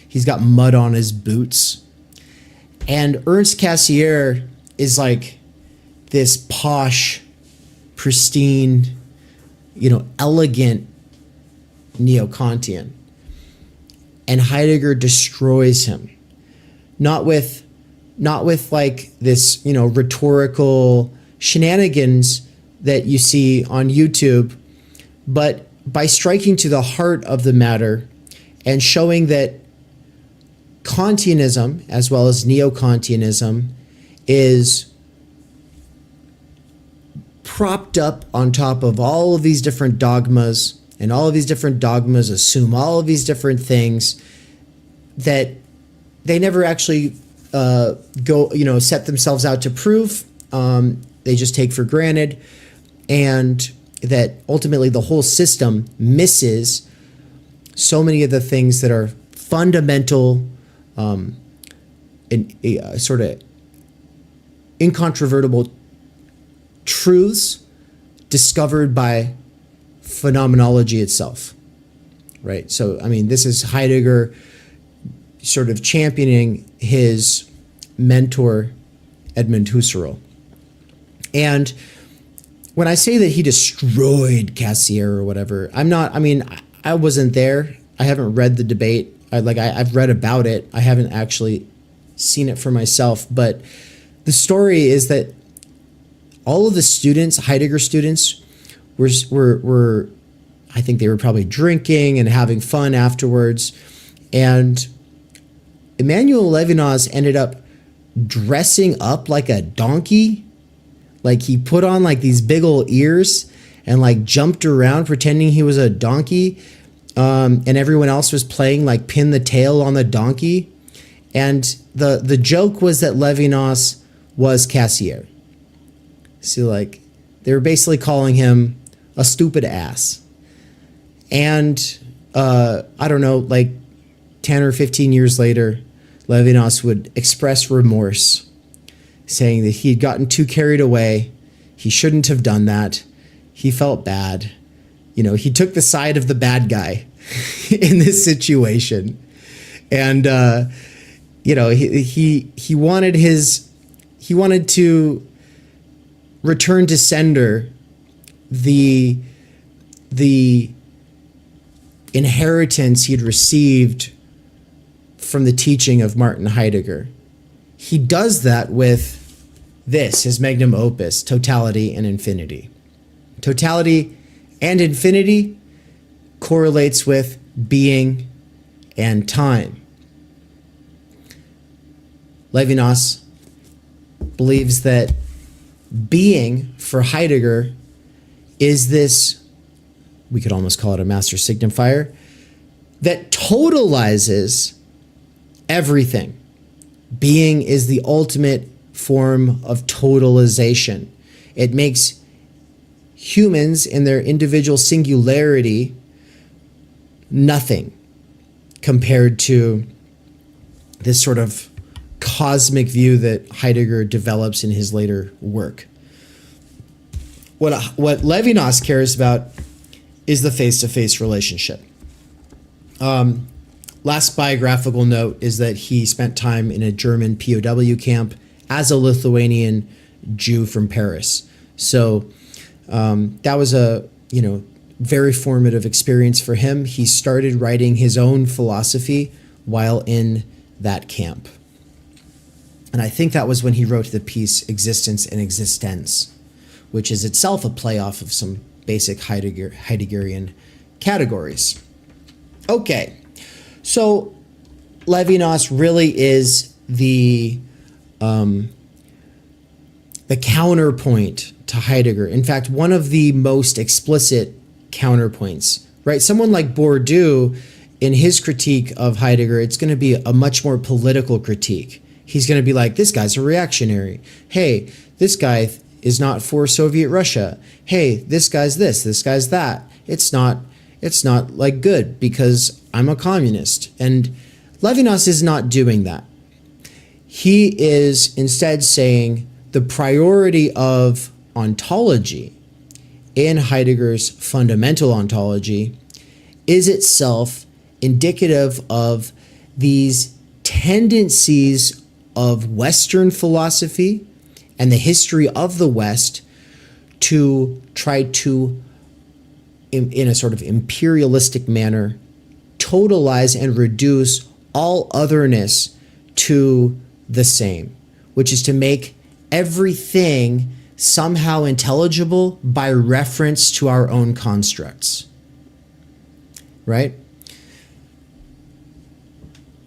He's got mud on his boots. And Ernst Cassirer is like this posh, pristine, elegant neo-Kantian. And Heidegger destroys him. Not with like this, rhetorical shenanigans that you see on YouTube, but by striking to the heart of the matter and showing that Kantianism, as well as neo-Kantianism, is propped up on top of all of these different dogmas, and all of these different dogmas assume all of these different things that they never actually set themselves out to prove. They just take for granted, and that ultimately the whole system misses so many of the things that are fundamental and sort of incontrovertible truths discovered by phenomenology itself, right? So, this is Heidegger sort of championing his mentor, Edmund Husserl. And when I say that he destroyed Cassirer or whatever, I wasn't there. I haven't read the debate. I've read about it. I haven't actually seen it for myself. But the story is that all of the students, Heidegger students, were I think they were probably drinking and having fun afterwards. And Emmanuel Levinas ended up dressing up like a donkey. Like, he put on like these big old ears and like jumped around pretending he was a donkey. And everyone else was playing like pin the tail on the donkey. And the joke was that Levinas was Cassirer. So like they were basically calling him a stupid ass. And I don't know, like 10 or 15 years later, Levinas would express remorse, saying that he had gotten too carried away. He shouldn't have done that. He felt bad. he took the side of the bad guy in this situation. And, he wanted to return to sender the inheritance he had received from the teaching of Martin Heidegger. He does that with his magnum opus, Totality and Infinity. Totality and infinity correlates with being and time. Levinas believes that being for Heidegger is this, we could almost call it a master signifier, that totalizes everything. Being is the ultimate form of totalization. It makes humans in their individual singularity nothing compared to this sort of cosmic view that Heidegger develops in his later work. What Levinas cares about is the face-to-face relationship. Last biographical note is that he spent time in a German POW camp as a Lithuanian Jew from Paris. So that was a very formative experience for him. He started writing his own philosophy while in that camp. And I think that was when he wrote the piece Existence and Existenz, which is itself a playoff of some basic Heideggerian categories. Okay, so Levinas really is the counterpoint to Heidegger. In fact, one of the most explicit counterpoints, right? Someone like Bourdieu, in his critique of Heidegger, it's going to be a much more political critique. He's going to be like, this guy's a reactionary. Hey, this guy is not for Soviet Russia. Hey, this guy's that. It's not like good because I'm a communist. And Levinas is not doing that. He is instead saying the priority of ontology in Heidegger's fundamental ontology is itself indicative of these tendencies of Western philosophy and the history of the West to try to, in a sort of imperialistic manner, totalize and reduce all otherness to the same, which is to make everything somehow intelligible by reference to our own constructs, right?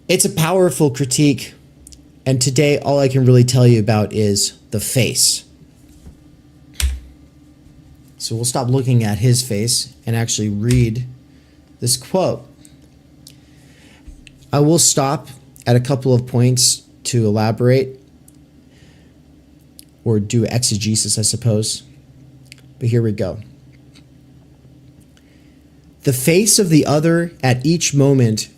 It's a powerful critique, and today all I can really tell you about is the face. So we'll stop looking at his face and actually read this quote. I will stop at a couple of points to elaborate or do exegesis, I suppose. But here we go. The face of the other at each moment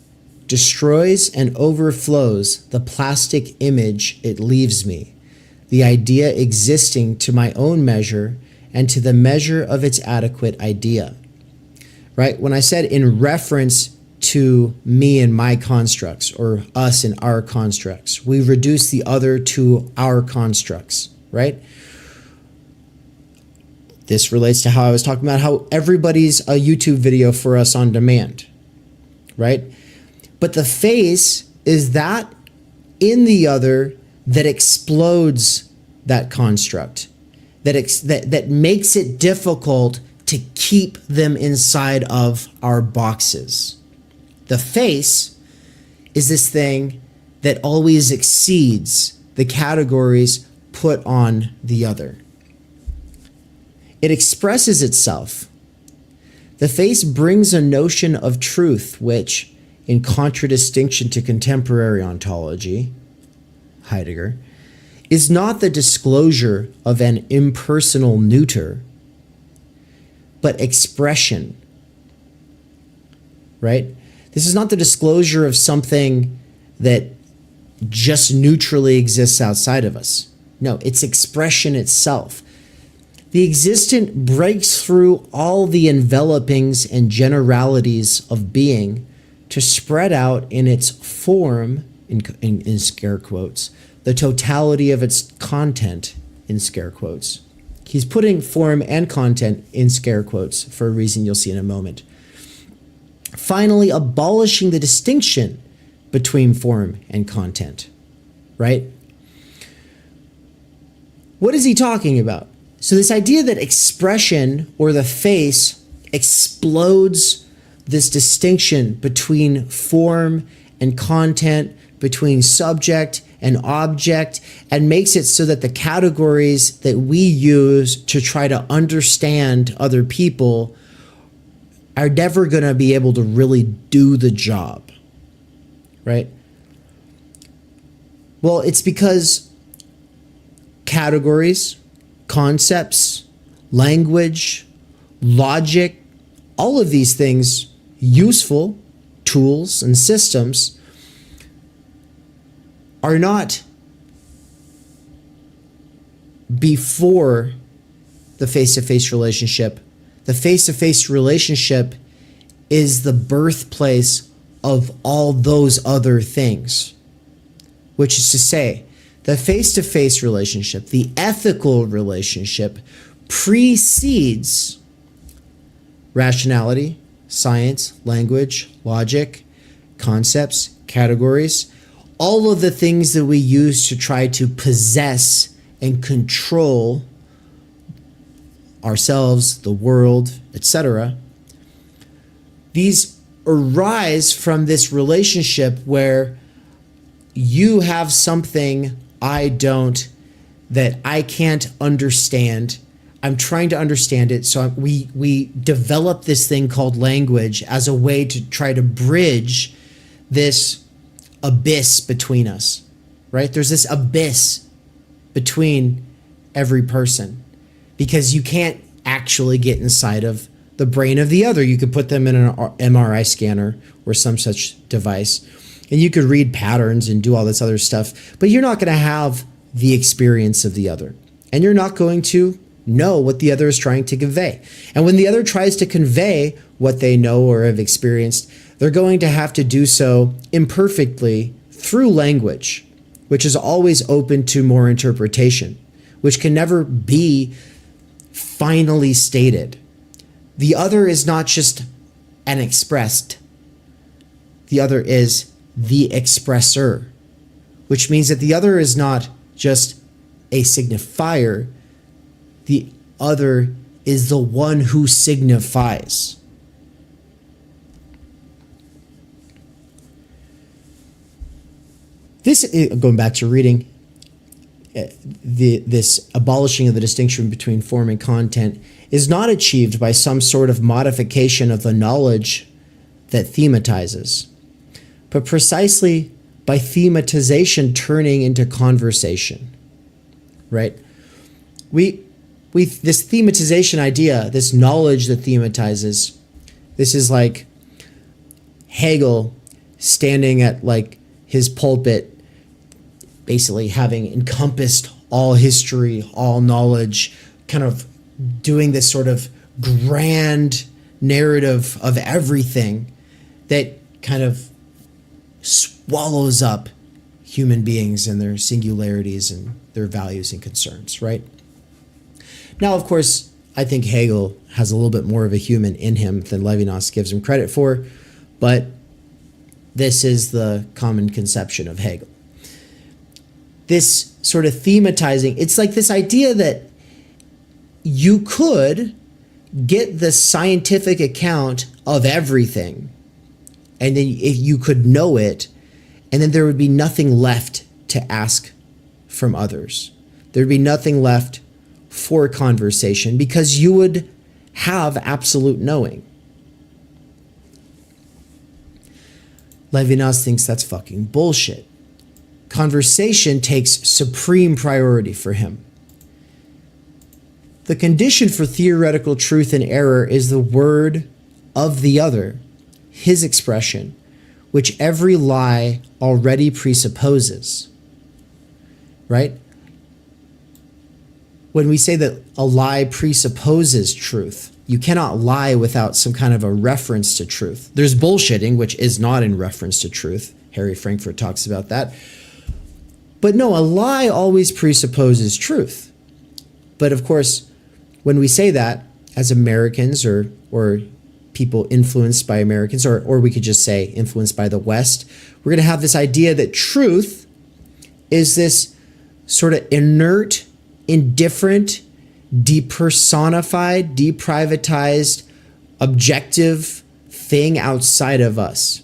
destroys and overflows the plastic image it leaves me, the idea existing to my own measure and to the measure of its adequate idea. Right? When I said in reference to me and my constructs, or us and our constructs, we reduce the other to our constructs, right? This relates to how I was talking about how everybody's a YouTube video for us on demand, right? But the face is that in the other that explodes that construct, that makes it difficult to keep them inside of our boxes. The face is this thing that always exceeds the categories put on the other. It expresses itself. The face brings a notion of truth which, in contradistinction to contemporary ontology, Heidegger, is not the disclosure of an impersonal neuter, but expression, right? This is not the disclosure of something that just neutrally exists outside of us. No, it's expression itself. The existent breaks through all the envelopings and generalities of being to spread out in its form, in scare quotes, the totality of its content, in scare quotes. He's putting form and content in scare quotes for a reason you'll see in a moment. Finally, abolishing the distinction between form and content, right? What is he talking about? So this idea that expression or the face explodes this distinction between form and content, between subject and object, and makes it so that the categories that we use to try to understand other people are never going to be able to really do the job, right? Well, it's because categories, concepts, language, logic, all of these things, useful tools and systems, are not before the face-to-face relationship. The face-to-face relationship is the birthplace of all those other things, which is to say, the face-to-face relationship, the ethical relationship, precedes rationality, science, language, logic, concepts, categories, all of the things that we use to try to possess and control ourselves, the world, etc. These arise from this relationship where you have something I don't, that I can't understand. I'm trying to understand it. So we develop this thing called language as a way to try to bridge this abyss between us, right? There's this abyss between every person because you can't actually get inside of the brain of the other. You could put them in an MRI scanner or some such device, and you could read patterns and do all this other stuff, but you're not going to have the experience of the other, and you're not going to know what the other is trying to convey. And when the other tries to convey what they know or have experienced, they're going to have to do so imperfectly through language, which is always open to more interpretation, which can never be finally stated. The other is not just an expressed. The other is the expressor, which means that the other is not just a signifier. The other is the one who signifies. This, going back to reading, this abolishing of the distinction between form and content is not achieved by some sort of modification of the knowledge that thematizes, but precisely by thematization turning into conversation, right? This thematization idea, this knowledge that thematizes, this is like Hegel standing at like his pulpit, basically having encompassed all history, all knowledge, kind of doing this sort of grand narrative of everything that kind of swallows up human beings and their singularities and their values and concerns, right? Now, of course, I think Hegel has a little bit more of a human in him than Levinas gives him credit for, but this is the common conception of Hegel. This sort of thematizing, it's like this idea that you could get the scientific account of everything, and then you could know it, and then there would be nothing left to ask from others. There'd be nothing left for conversation because you would have absolute knowing. Levinas thinks that's fucking bullshit. Conversation takes supreme priority for him. The condition for theoretical truth and error is the word of the other, his expression, which every lie already presupposes, right? when we say that a lie presupposes truth, you cannot lie without some kind of a reference to truth. There's bullshitting, which is not in reference to truth. Harry Frankfurt talks about that. But no, a lie always presupposes truth. But of course, when we say that as Americans or people influenced by Americans, or we could just say influenced by the West, we're going to have this idea that truth is this sort of inert, indifferent, depersonified, deprivatized, objective thing outside of us.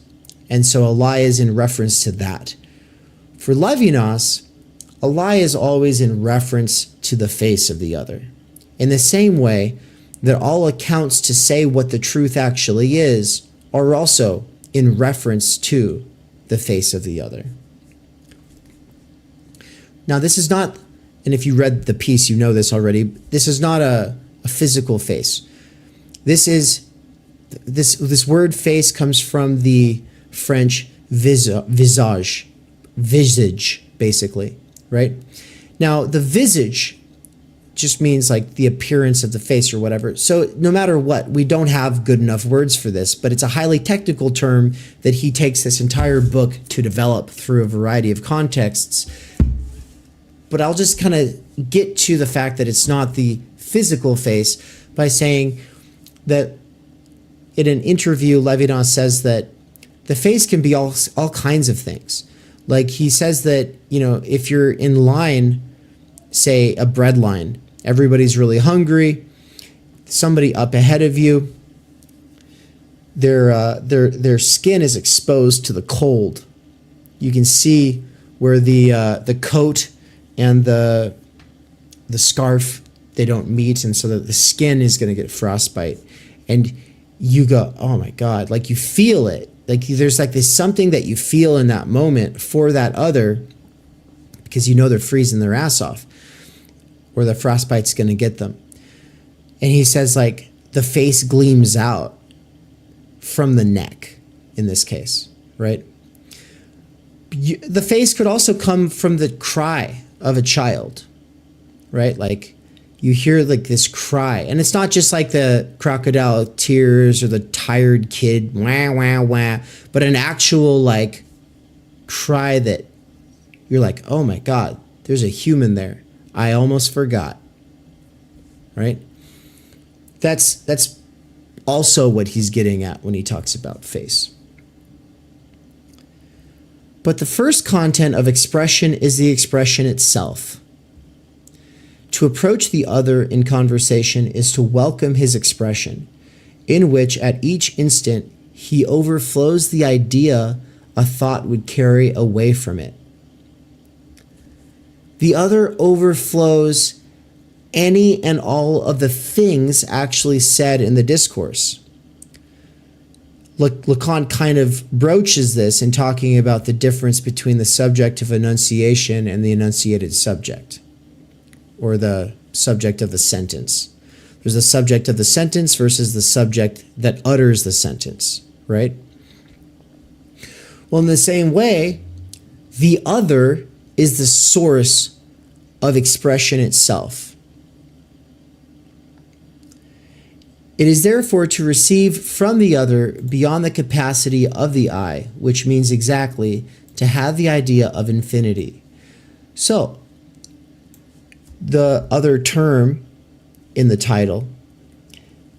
And so a lie is in reference to that. For Levinas, a lie is always in reference to the face of the other. In the same way that all accounts to say what the truth actually is are also in reference to the face of the other. Now, this is not, and if you read the piece, you know this already, this is not a physical face. This word face comes from the French visage, basically, right? Now, the visage just means like the appearance of the face or whatever. So no matter what, we don't have good enough words for this, but it's a highly technical term that he takes this entire book to develop through a variety of contexts. But I'll just kind of get to the fact that it's not the physical face by saying that in an interview, Levinas says that the face can be all kinds of things. Like he says that, you know, if you're in line, say a bread line, everybody's really hungry, somebody up ahead of you, their skin is exposed to the cold. You can see where the coat and the scarf, they don't meet, and so the skin is going to get frostbite. And you go, oh my God, like you feel it. Like there's something that you feel in that moment for that other, because you know they're freezing their ass off, or the frostbite's going to get them. And he says like the face gleams out from the neck in this case, right? The face could also come from the cry of a child, right? Like you hear like this cry, and it's not just like the crocodile tears or the tired kid, wah, wah, wah, but an actual like cry that you're like, oh my God, there's a human there. I almost forgot, right? That's also what he's getting at when he talks about face. But the first content of expression is the expression itself. To approach the other in conversation is to welcome his expression, in which at each instant he overflows the idea a thought would carry away from it. The other overflows any and all of the things actually said in the discourse. Lacan kind of broaches this in talking about the difference between the subject of enunciation and the enunciated subject, or the subject of the sentence. There's the subject of the sentence versus the subject that utters the sentence, right? Well, in the same way, the other is the source of expression itself. It is therefore to receive from the other beyond the capacity of the I, which means exactly to have the idea of infinity. So, the other term in the title,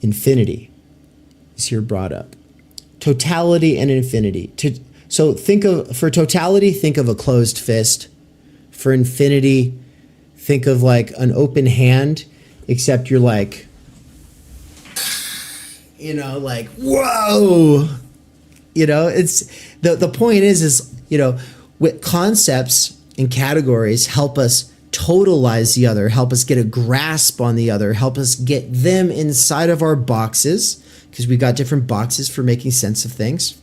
infinity, is here brought up. Totality and infinity. So for totality, think of a closed fist. For infinity, think of like an open hand, except you're like, you know, like, whoa, you know, it's the point is, you know, with concepts and categories help us totalize the other, help us get a grasp on the other, help us get them inside of our boxes, because we got different boxes for making sense of things.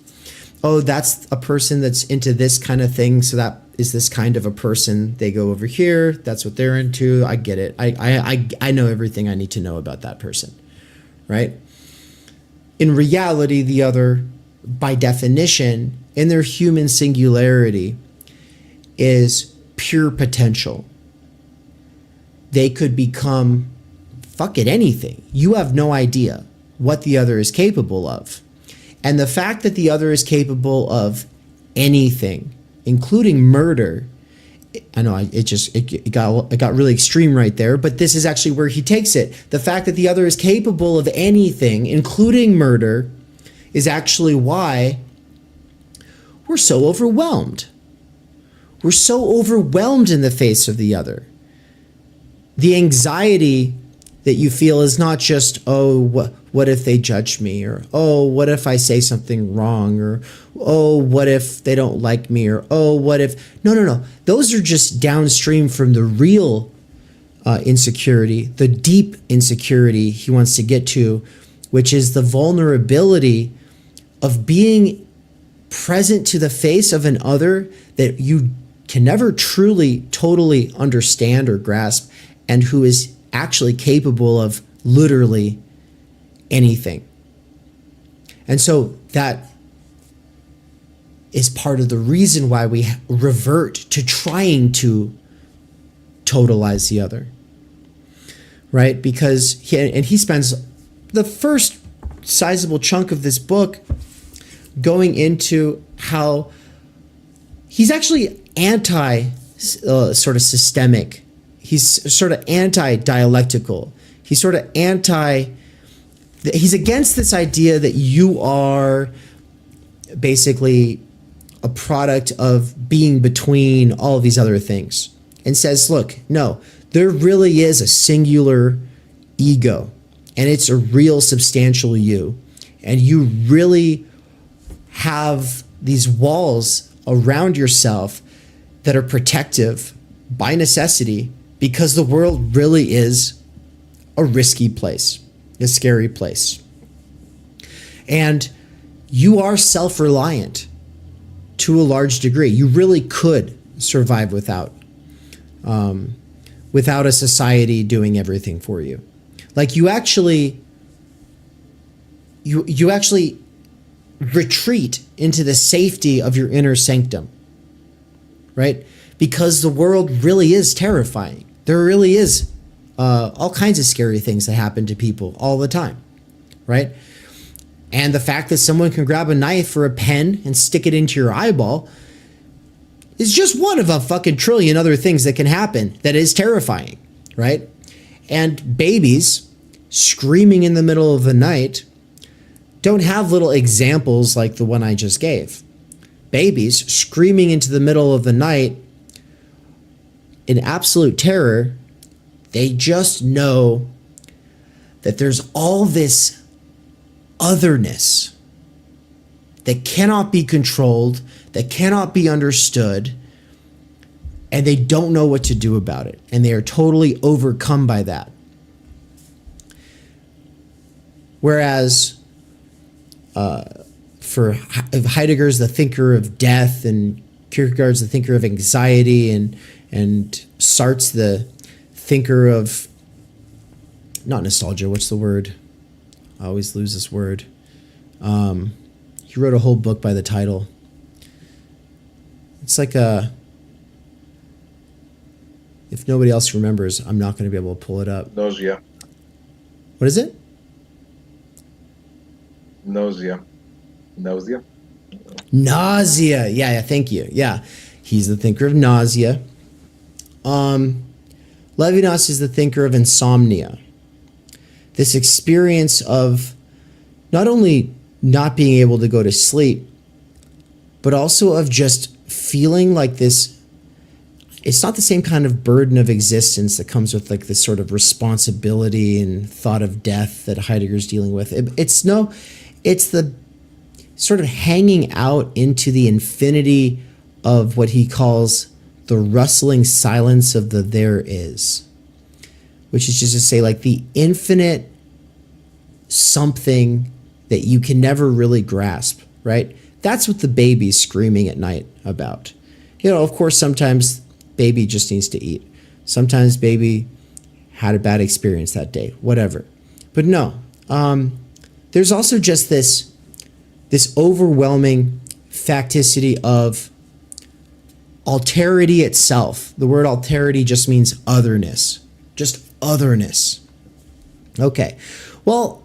Oh, that's a person that's into this kind of thing, so that is this kind of a person. They go over here, that's what they're into. I get it. I know everything I need to know about that person, right? In reality, the other, by definition, in their human singularity, is pure potential. they could become fuck it, anything. You have no idea what the other is capable of. And the fact that the other is capable of anything, including murder, I know it got really extreme right there, but this is actually where he takes it. The fact that the other is capable of anything, including murder, is actually why we're so overwhelmed. We're so overwhelmed in the face of the other. The anxiety that you feel is not just, oh, what if they judge me? Or, oh, what if I say something wrong? Or, oh, what if they don't like me? Or, oh, what if... No. Those are just downstream from the real insecurity, the deep insecurity he wants to get to, which is the vulnerability of being present to the face of an other that you can never truly, totally understand or grasp, and who is actually capable of literally anything. And so that is part of the reason why we revert to trying to totalize the other, right? Because he spends the first sizable chunk of this book going into how he's actually anti sort of systemic. He's sort of anti-dialectical. He's sort of he's against this idea that you are basically a product of being between all of these other things, and says, look, no, there really is a singular ego, and it's a real substantial you, and you really have these walls around yourself that are protective by necessity, because the world really is a risky place, a scary place. And you are self-reliant to a large degree. You really could survive without a society doing everything for you. Like you actually retreat into the safety of your inner sanctum, right? Because the world really is terrifying. There really is all kinds of scary things that happen to people all the time, right? And the fact that someone can grab a knife or a pen and stick it into your eyeball is just one of a fucking trillion other things that can happen that is terrifying, right? And babies screaming in the middle of the night don't have little examples like the one I just gave. Babies screaming into the middle of the night in absolute terror, they just know that there's all this otherness that cannot be controlled, that cannot be understood, and they don't know what to do about it. And they are totally overcome by that. Whereas for Heidegger's the thinker of death, and Kierkegaard's the thinker of anxiety, and Sartre's the thinker of, not nostalgia, what's the word? I always lose this word. He wrote a whole book by the title. It's like if nobody else remembers, I'm not going to be able to pull it up. Nausea. What is it? Nausea. Nausea, yeah, thank you. Yeah, he's the thinker of nausea. Levinas is the thinker of insomnia. This experience of not only not being able to go to sleep, but also of just feeling like this. It's not the same kind of burden of existence that comes with like this sort of responsibility and thought of death that Heidegger's dealing with. It's the sort of hanging out into the infinity of what he calls the rustling silence of the there is, which is just to say like the infinite something that you can never really grasp, right? That's what the baby's screaming at night about. You know, of course, sometimes baby just needs to eat. Sometimes baby had a bad experience that day, whatever. But no, there's also just this overwhelming facticity of alterity itself. The word alterity just means otherness, just otherness. Okay, well,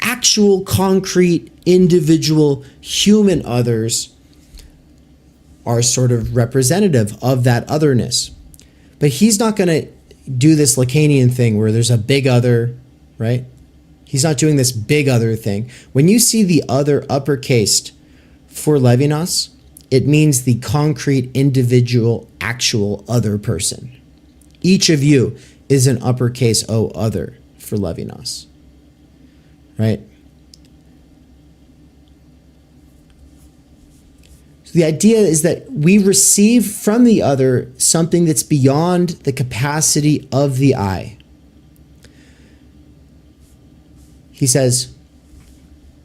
actual, concrete, individual, human others are sort of representative of that otherness. But he's not going to do this Lacanian thing where there's a big other, right? He's not doing this big other thing. When you see the other uppercased for Levinas, it means the concrete, individual, actual other person. Each of you is an uppercase O other for Levinas, right? So the idea is that we receive from the other something that's beyond the capacity of the I. He says,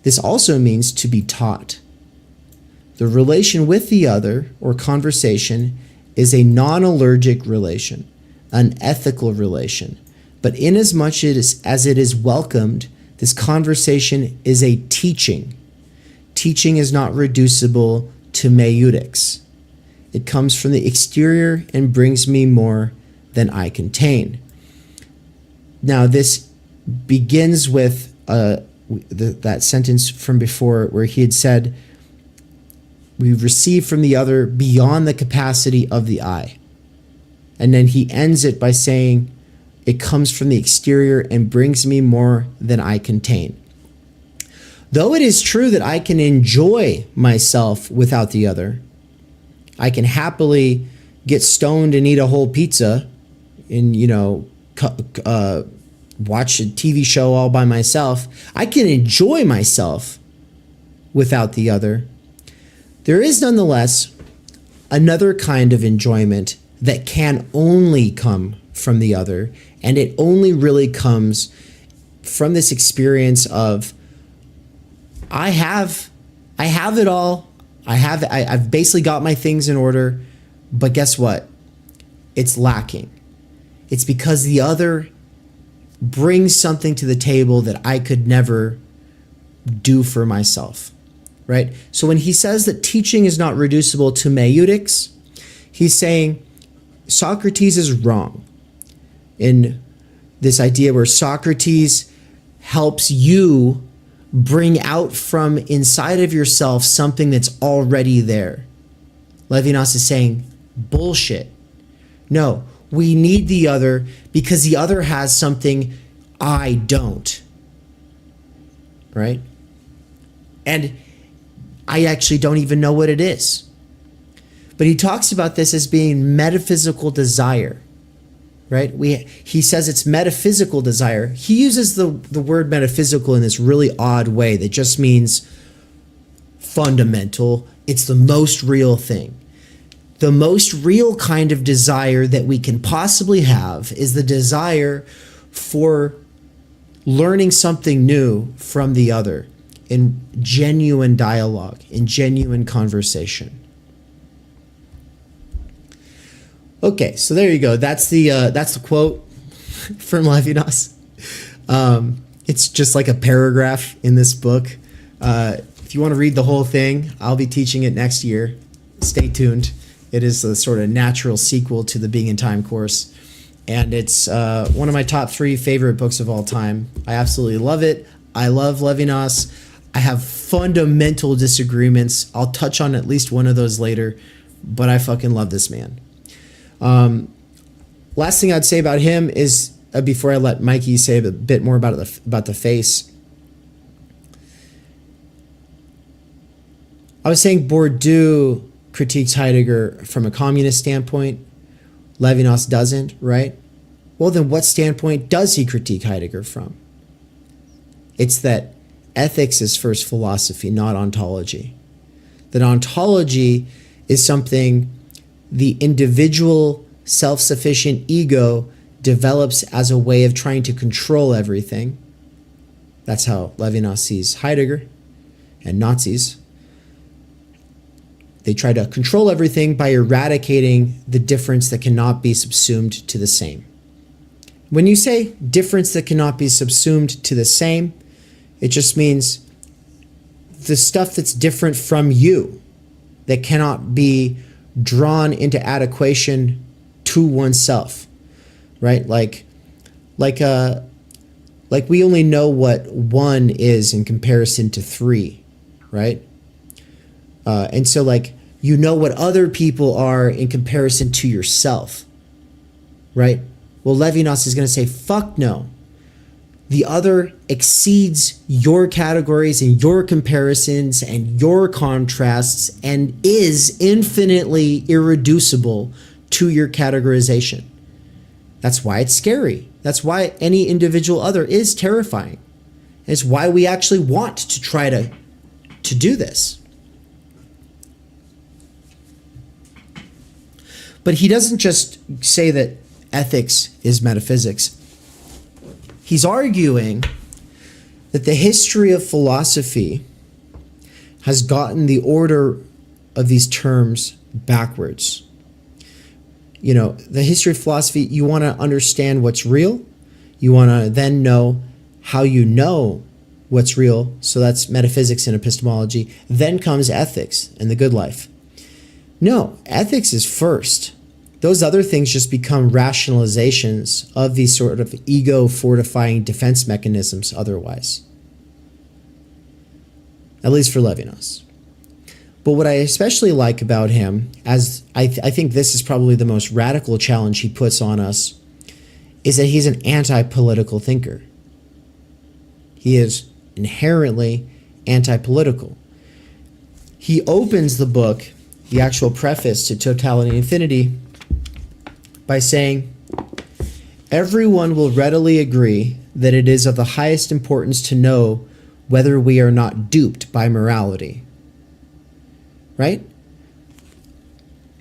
this also means to be taught. The relation with the other, or conversation, is a non-allergic relation, an ethical relation. But inasmuch as it is welcomed, this conversation is a teaching. Teaching is not reducible to meutics. It comes from the exterior and brings me more than I contain. Now, this begins with that sentence from before where he had said, we receive from the other beyond the capacity of the I. And then he ends it by saying, it comes from the exterior and brings me more than I contain. Though it is true that I can enjoy myself without the other, I can happily get stoned and eat a whole pizza and, watch a TV show all by myself. I can enjoy myself without the other. There is nonetheless another kind of enjoyment that can only come from the other, and it only really comes from this experience of I have it all. I've basically got my things in order, but guess what? It's lacking. It's because the other brings something to the table that I could never do for myself, right? So when he says that teaching is not reducible to meutics, he's saying Socrates is wrong in this idea where Socrates helps you bring out from inside of yourself something that's already there. Levinas is saying, bullshit. No, we need the other because the other has something I don't, right? And I actually don't even know what it is. But he talks about this as being metaphysical desire, right? He says it's metaphysical desire. He uses the word metaphysical in this really odd way that just means fundamental. It's the most real thing. The most real kind of desire that we can possibly have is the desire for learning something new from the other in genuine dialogue, in genuine conversation. Okay, so there you go. That's the quote from Levinas. It's just like a paragraph in this book. If you want to read the whole thing, I'll be teaching it next year. Stay tuned. It is a sort of natural sequel to the Being in Time course. And it's one of my top 3 favorite books of all time. I absolutely love it. I love Levinas. I have fundamental disagreements. I'll touch on at least one of those later, but I fucking love this man. Last thing I'd say about him is, before I let Mikey say a bit more about the face, I was saying Bourdieu critiques Heidegger from a communist standpoint. Levinas doesn't, right? Well, then what standpoint does he critique Heidegger from? It's that ethics is first philosophy, not ontology. That ontology is something the individual self-sufficient ego develops as a way of trying to control everything. That's how Levinas sees Heidegger and Nazis. They try to control everything by eradicating the difference that cannot be subsumed to the same. When you say difference that cannot be subsumed to the same, it just means the stuff that's different from you, that cannot be drawn into adequation to oneself. right? Like we only know what 1 is in comparison to 3, right? And so like, you know what other people are in comparison to yourself, right? Well, Levinas is going to say, fuck no. The other exceeds your categories and your comparisons and your contrasts and is infinitely irreducible to your categorization. That's why it's scary. That's why any individual other is terrifying. It's why we actually want to try to do this. But he doesn't just say that ethics is metaphysics. He's arguing that the history of philosophy has gotten the order of these terms backwards. You know, the history of philosophy, you want to understand what's real. You want to then know how you know what's real. So that's metaphysics and epistemology. Then comes ethics and the good life. No, ethics is first. Those other things just become rationalizations of these sort of ego-fortifying defense mechanisms otherwise. At least for Levinas. But what I especially like about him, as I think this is probably the most radical challenge he puts on us, is that he's an anti-political thinker. He is inherently anti-political. He opens the book, the actual preface to Totality and Infinity, by saying, everyone will readily agree that it is of the highest importance to know whether we are not duped by morality. Right?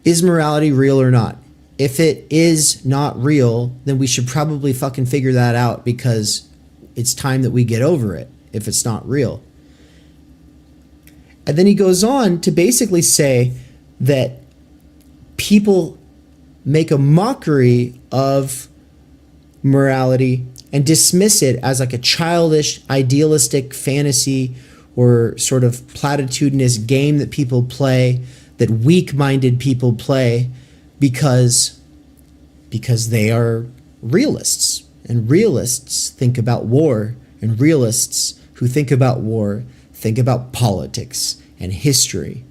Is morality real or not? If it is not real, then we should probably fucking figure that out, because it's time that we get over it if it's not real. And then he goes on to basically say that people make a mockery of morality and dismiss it as like a childish, idealistic fantasy or sort of platitudinous game that people play, that weak-minded people play, because they are realists. And realists think about war, and realists who think about war think about politics and history.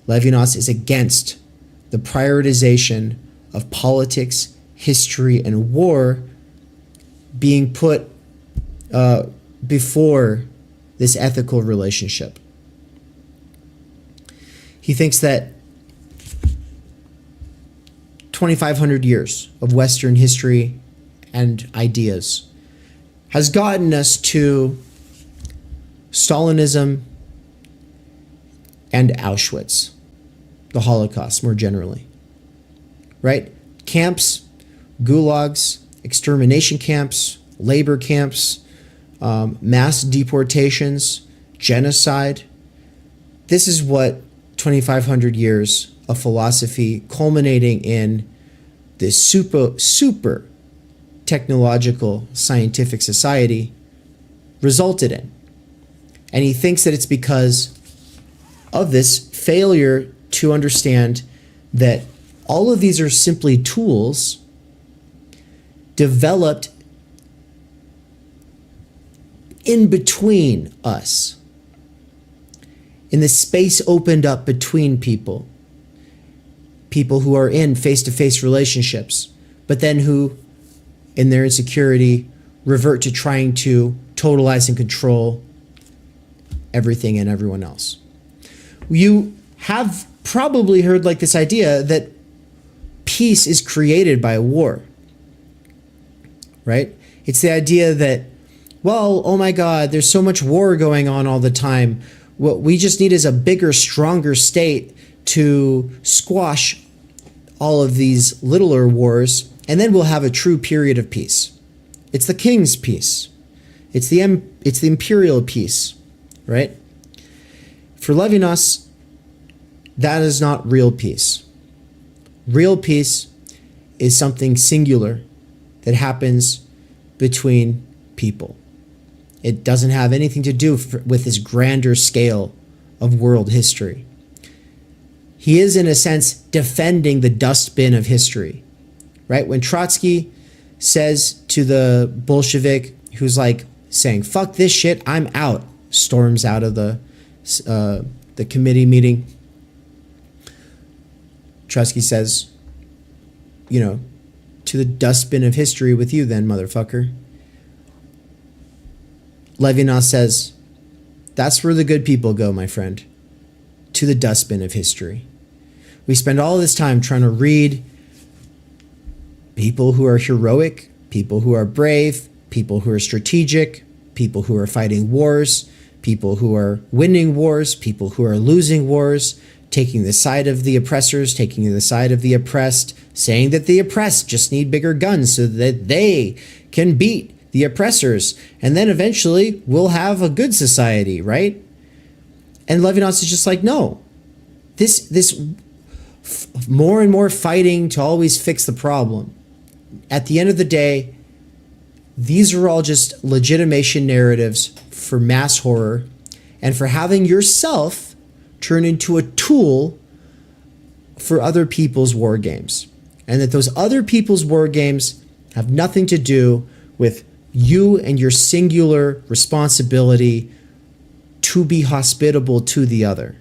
Levinas is against the prioritization of politics, history, and war being put before this ethical relationship. He thinks that 2,500 years of Western history and ideas has gotten us to Stalinism and Auschwitz, the Holocaust more generally, right? Camps, gulags, extermination camps, labor camps, mass deportations, genocide. This is what 2,500 years of philosophy culminating in this super technological scientific society resulted in. And he thinks that it's because of this failure to understand that all of these are simply tools developed in between us, in the space opened up between people who are in face-to-face relationships, but then who, in their insecurity, revert to trying to totalize and control everything and everyone else. You have probably heard like this idea that peace is created by war, right? It's the idea that, well, oh my God, there's so much war going on all the time. What we just need is a bigger, stronger state to squash all of these littler wars, and then we'll have a true period of peace. It's the king's peace. It's the imperial peace, right? For Levinas, that is not real peace. Real peace is something singular that happens between people. It doesn't have anything to do with this grander scale of world history. He is, in a sense, defending the dustbin of history, right? When Trotsky says to the Bolshevik who's like saying, fuck this shit, I'm out, storms out of the committee meeting. Trotsky says, you know, to the dustbin of history with you then, motherfucker. Levinas says, that's where the good people go, my friend, to the dustbin of history. We spend all this time trying to read people who are heroic, people who are brave, people who are strategic, people who are fighting wars, people who are winning wars, people who are losing wars, taking the side of the oppressors, taking the side of the oppressed, saying that the oppressed just need bigger guns so that they can beat the oppressors, and then eventually we'll have a good society, right? And Levinas is just like, no, this more and more fighting to always fix the problem. At the end of the day, these are all just legitimation narratives for mass horror and for having yourself turn into a tool for other people's war games. And that those other people's war games have nothing to do with you and your singular responsibility to be hospitable to the other.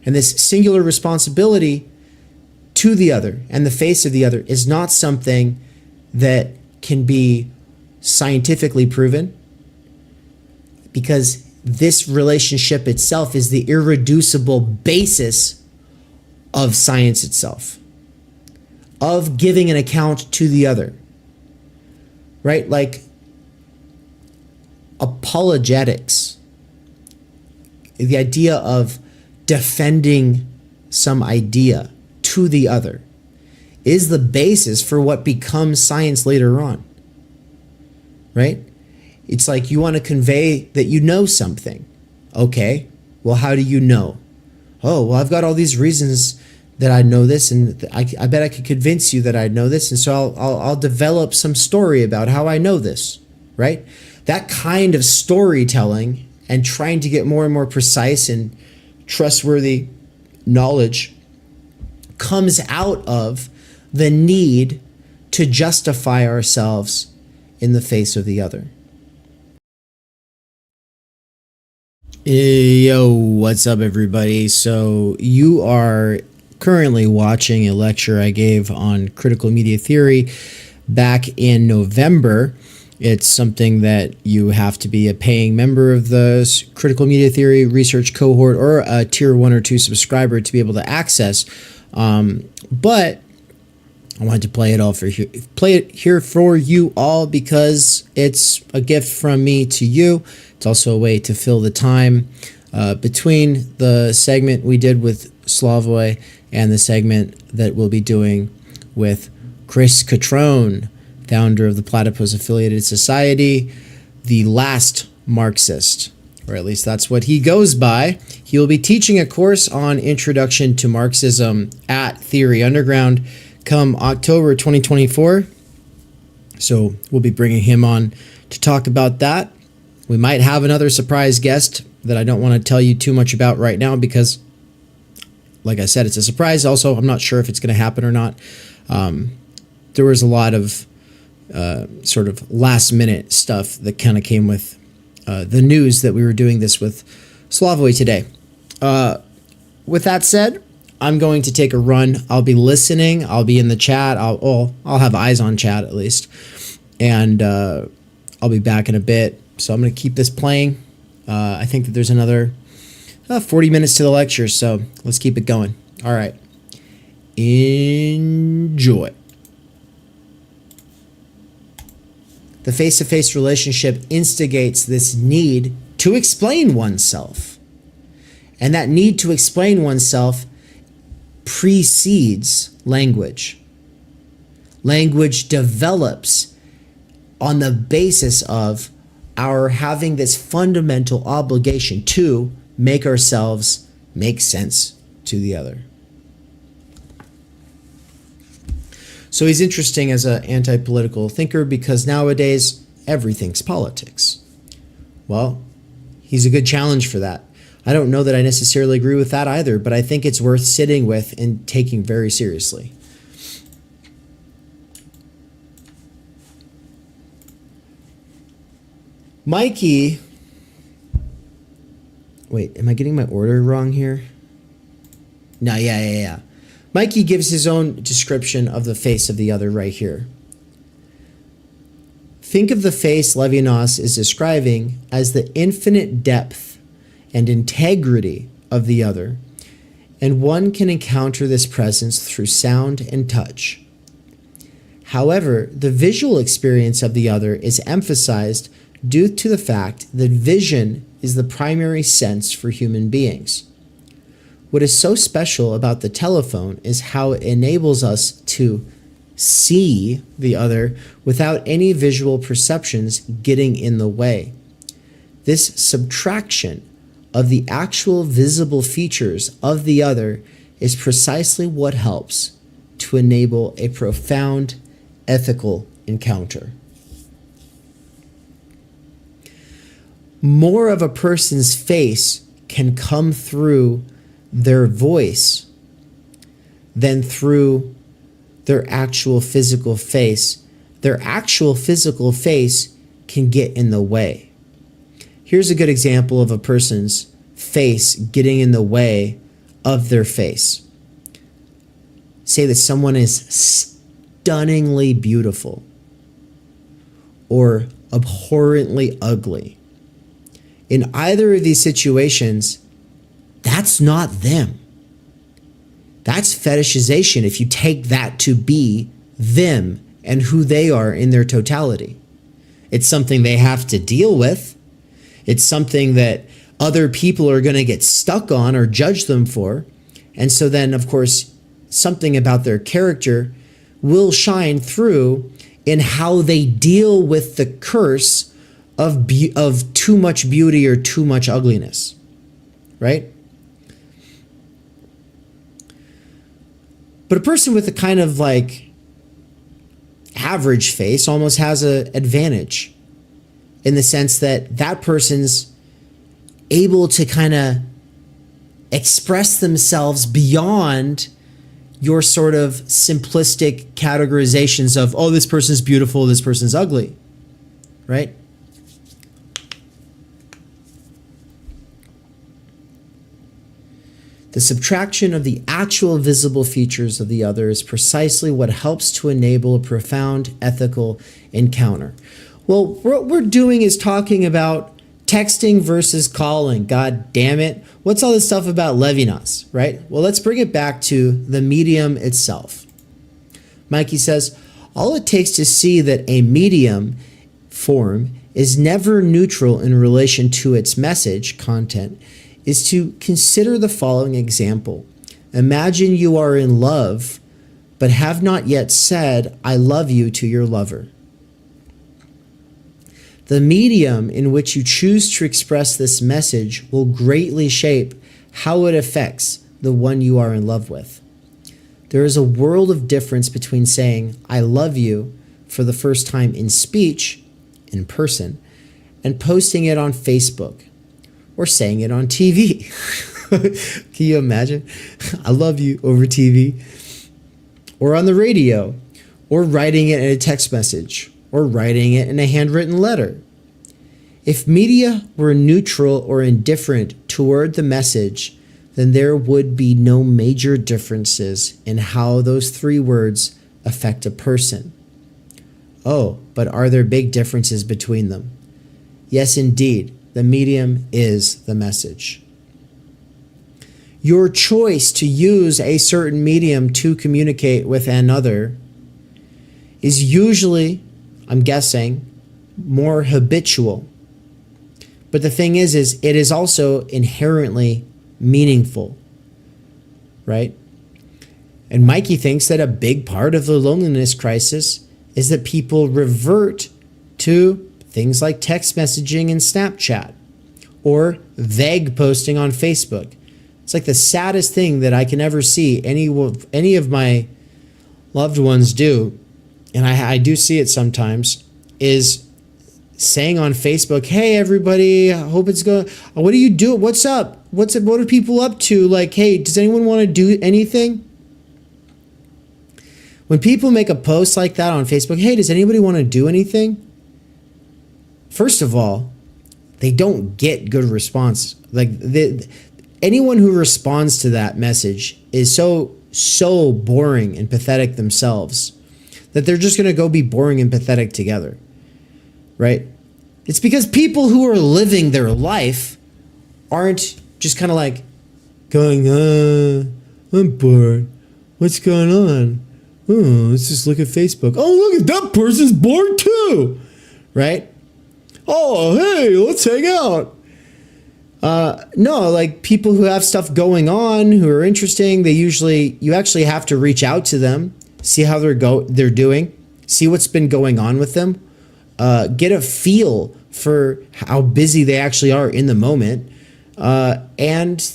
And this singular responsibility to the other and the face of the other is not something that can be scientifically proven, because this relationship itself is the irreducible basis of science itself, of giving an account to the other, right? Like apologetics, the idea of defending some idea to the other, is the basis for what becomes science later on, right? It's like you want to convey that you know something. Okay, well, how do you know? Oh, well, I've got all these reasons that I know this, and I bet I could convince you that I know this, and so I'll develop some story about how I know this, right? That kind of storytelling and trying to get more and more precise and trustworthy knowledge comes out of the need to justify ourselves in the face of the other. Yo, what's up, everybody? So you are currently watching a lecture I gave on critical media theory back in November. It's something that you have to be a paying member of the critical media theory research cohort or a tier 1 or 2 subscriber to be able to access. But I wanted to play it here for you all because it's a gift from me to you. It's also a way to fill the time between the segment we did with Slavoj and the segment that we'll be doing with Chris Cutrone, founder of the Platypus Affiliated Society, the last Marxist, or at least that's what he goes by. He will be teaching a course on Introduction to Marxism at Theory Underground come October 2024. So we'll be bringing him on to talk about that. We might have another surprise guest that I don't want to tell you too much about right now because, like I said, it's a surprise. Also, I'm not sure if it's going to happen or not. There was a lot of sort of last minute stuff that kind of came with the news that we were doing this with Slavoj today. With that said, I'm going to take a run. I'll be listening. I'll be in the chat. I'll have eyes on chat at least. And I'll be back in a bit. So I'm going to keep this playing. I think that there's another 40 minutes to the lecture. So let's keep it going. All right. Enjoy. The face-to-face relationship instigates this need to explain oneself. And that need to explain oneself precedes language. Language develops on the basis of our having this fundamental obligation to make ourselves make sense to the other. So he's interesting as an anti-political thinker because nowadays everything's politics. Well, he's a good challenge for that. I don't know that I necessarily agree with that either, but I think it's worth sitting with and taking very seriously. Mikey, wait, am I getting my order wrong here? No, yeah. Mikey gives his own description of the face of the other right here. Think of the face Levinas is describing as the infinite depth and integrity of the other, and one can encounter this presence through sound and touch. However, the visual experience of the other is emphasized due to the fact that vision is the primary sense for human beings. What is so special about the telephone is how it enables us to see the other without any visual perceptions getting in the way. This subtraction of the actual visible features of the other is precisely what helps to enable a profound ethical encounter. More of a person's face can come through their voice than through their actual physical face. Their actual physical face can get in the way. Here's a good example of a person's face getting in the way of their face. Say that someone is stunningly beautiful or abhorrently ugly. In either of these situations, that's not them. That's fetishization if you take that to be them and who they are in their totality. It's something they have to deal with. It's something that other people are going to get stuck on or judge them for. And so then, of course, something about their character will shine through in how they deal with the curse of too much beauty or too much ugliness, right? But a person with a kind of like average face almost has an advantage in the sense that that person's able to kind of express themselves beyond your sort of simplistic categorizations of, oh, this person's beautiful, this person's ugly, right? The subtraction of the actual visible features of the other is precisely what helps to enable a profound ethical encounter. Well, what we're doing is talking about texting versus calling. God damn it. What's all this stuff about Levinas, right? Well, let's bring it back to the medium itself. Mikey says, all it takes to see that a medium form is never neutral in relation to its message content is to consider the following example. Imagine you are in love, but have not yet said, I love you to your lover. The medium in which you choose to express this message will greatly shape how it affects the one you are in love with. There is a world of difference between saying, I love you for the first time in speech, in person, and posting it on Facebook. Or saying it on TV. Can you imagine? I love you over TV. Or on the radio. Or writing it in a text message. Or writing it in a handwritten letter. If media were neutral or indifferent toward the message, then there would be no major differences in how those three words affect a person. Oh, but are there big differences between them? Yes, indeed. The medium is the message. Your choice to use a certain medium to communicate with another is usually, I'm guessing, more habitual. But the thing is it is also inherently meaningful, right? And Mikey thinks that a big part of the loneliness crisis is that people revert to things like text messaging and Snapchat or vague posting on Facebook. It's like the saddest thing that I can ever see any of my loved ones do, and I do see it sometimes, is saying on Facebook, hey, everybody, I hope it's going, what do you do? What's up? What are people up to? Like, hey, does anyone want to do anything? When people make a post like that on Facebook, hey, does anybody want to do anything? First of all, they don't get good response. Like anyone who responds to that message is so boring and pathetic themselves that they're just going to go be boring and pathetic together, right? It's because people who are living their life aren't just kind of like going, I'm bored. What's going on? Oh, let's just look at Facebook. Oh, look at that person's bored too, right? Oh, hey, let's hang out. No, like people who have stuff going on, who are interesting, you actually have to reach out to them, see how they're doing, see what's been going on with them, get a feel for how busy they actually are in the moment, and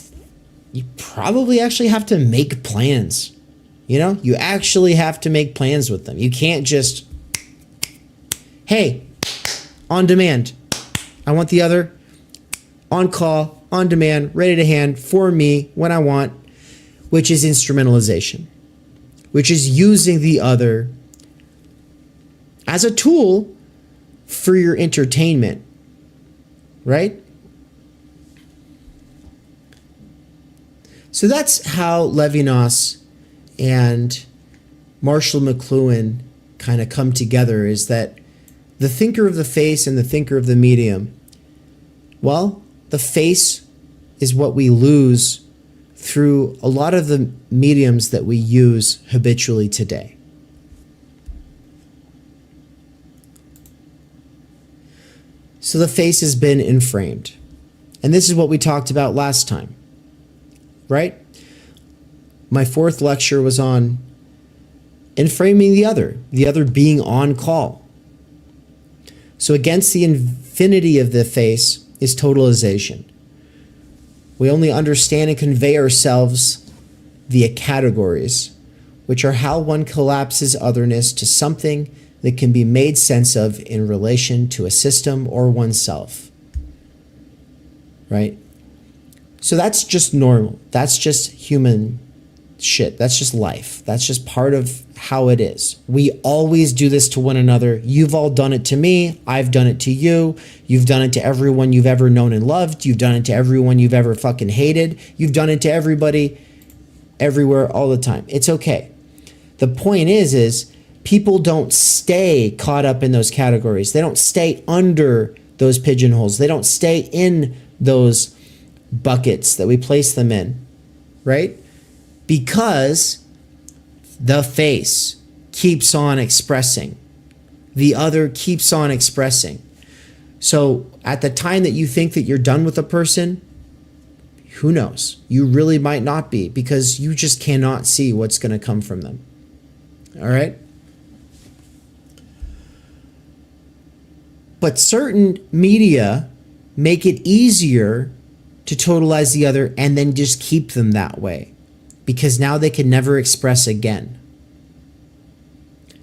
you probably actually have to make plans. You know, you actually have to make plans with them. You can't just, hey, on demand. I want the other on call, on demand, ready to hand for me when I want, which is instrumentalization, which is using the other as a tool for your entertainment, right? So that's how Levinas and Marshall McLuhan kind of come together, is that the thinker of the face and the thinker of the medium, well, the face is what we lose through a lot of the mediums that we use habitually today. So the face has been inframed. And this is what we talked about last time, right? My fourth lecture was on inframing the other being on call. So against the infinity of the face is totalization. We only understand and convey ourselves via categories, which are how one collapses otherness to something that can be made sense of in relation to a system or oneself. Right? So that's just normal. That's just human shit. That's just life. That's just part of how it is. We always do this to one another. You've all done it to me. I've done it to you. You've done it to everyone you've ever known and loved. You've done it to everyone you've ever fucking hated. You've done it to everybody, everywhere, all the time. It's okay. The point is people don't stay caught up in those categories. They don't stay under those pigeonholes. They don't stay in those buckets that we place them in, right? Because the face keeps on expressing. The other keeps on expressing. So at the time that you think that you're done with a person, who knows? You really might not be, because you just cannot see what's going to come from them. All right? But certain media make it easier to totalize the other and then just keep them that way, because now they can never express again.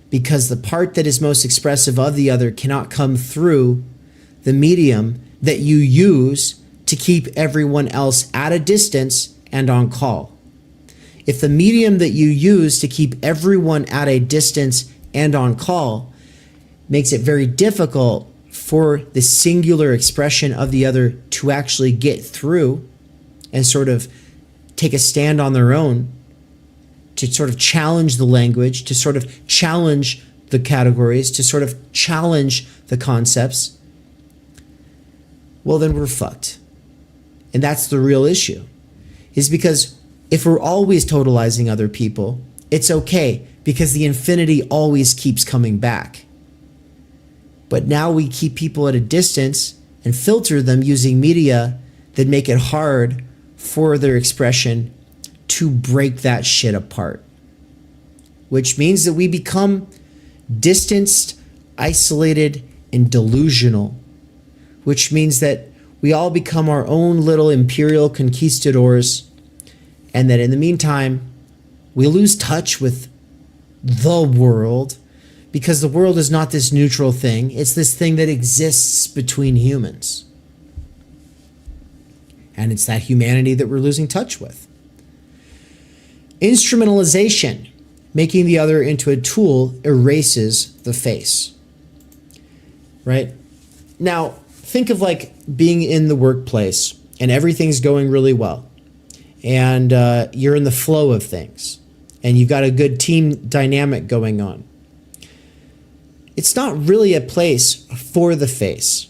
Because the part that is most expressive of the other cannot come through the medium that you use to keep everyone else at a distance and on call. If the medium that you use to keep everyone at a distance and on call makes it very difficult for the singular expression of the other to actually get through and sort of take a stand on their own, to sort of challenge the language, to sort of challenge the categories, to sort of challenge the concepts, well, then we're fucked. And that's the real issue, is because if we're always totalizing other people, it's okay, because the infinity always keeps coming back. But now we keep people at a distance and filter them using media that make it hard for their expression to break that shit apart. Which means that we become distanced, isolated, and delusional. Which means that we all become our own little imperial conquistadors, and that in the meantime, we lose touch with the world, because the world is not this neutral thing. It's this thing that exists between humans. And it's that humanity that we're losing touch with. Instrumentalization, making the other into a tool, erases the face. Right? Now, think of like being in the workplace and everything's going really well, and you're in the flow of things, and you've got a good team dynamic going on. It's not really a place for the face,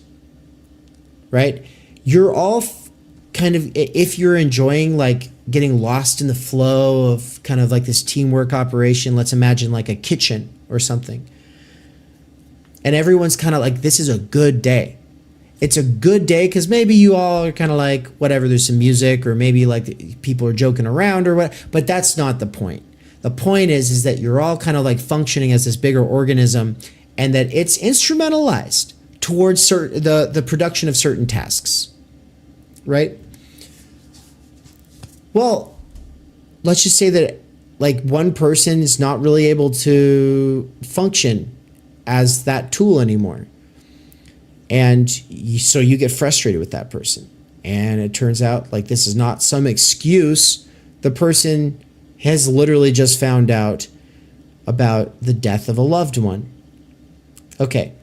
right? You're all kind of, if you're enjoying like getting lost in the flow of kind of like this teamwork operation, let's imagine like a kitchen or something. And everyone's kind of like, this is a good day. It's a good day because maybe you all are kind of like, whatever, there's some music, or maybe like people are joking around or what, but that's not the point. The point is that you're all kind of like functioning as this bigger organism, and that it's instrumentalized towards the production of certain tasks, right? Well, let's just say that like one person is not really able to function as that tool anymore. And so you get frustrated with that person. And it turns out like this is not some excuse. The person has literally just found out about the death of a loved one. Okay.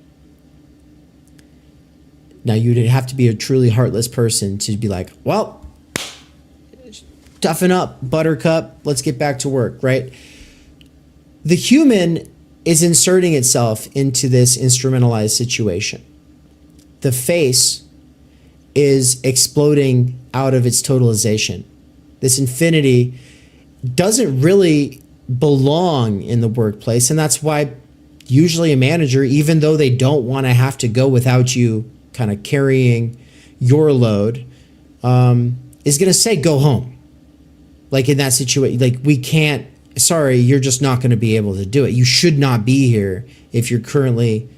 Now you'd have to be a truly heartless person to be like, well, toughen up, buttercup, let's get back to work, right? The human is inserting itself into this instrumentalized situation. The face is exploding out of its totalization. This infinity doesn't really belong in the workplace, and that's why usually a manager, even though they don't want to have to go without you kind of carrying your load, is going to say, go home. Like in that situation, like we can't, sorry, you're just not going to be able to do it. You should not be here if you're currently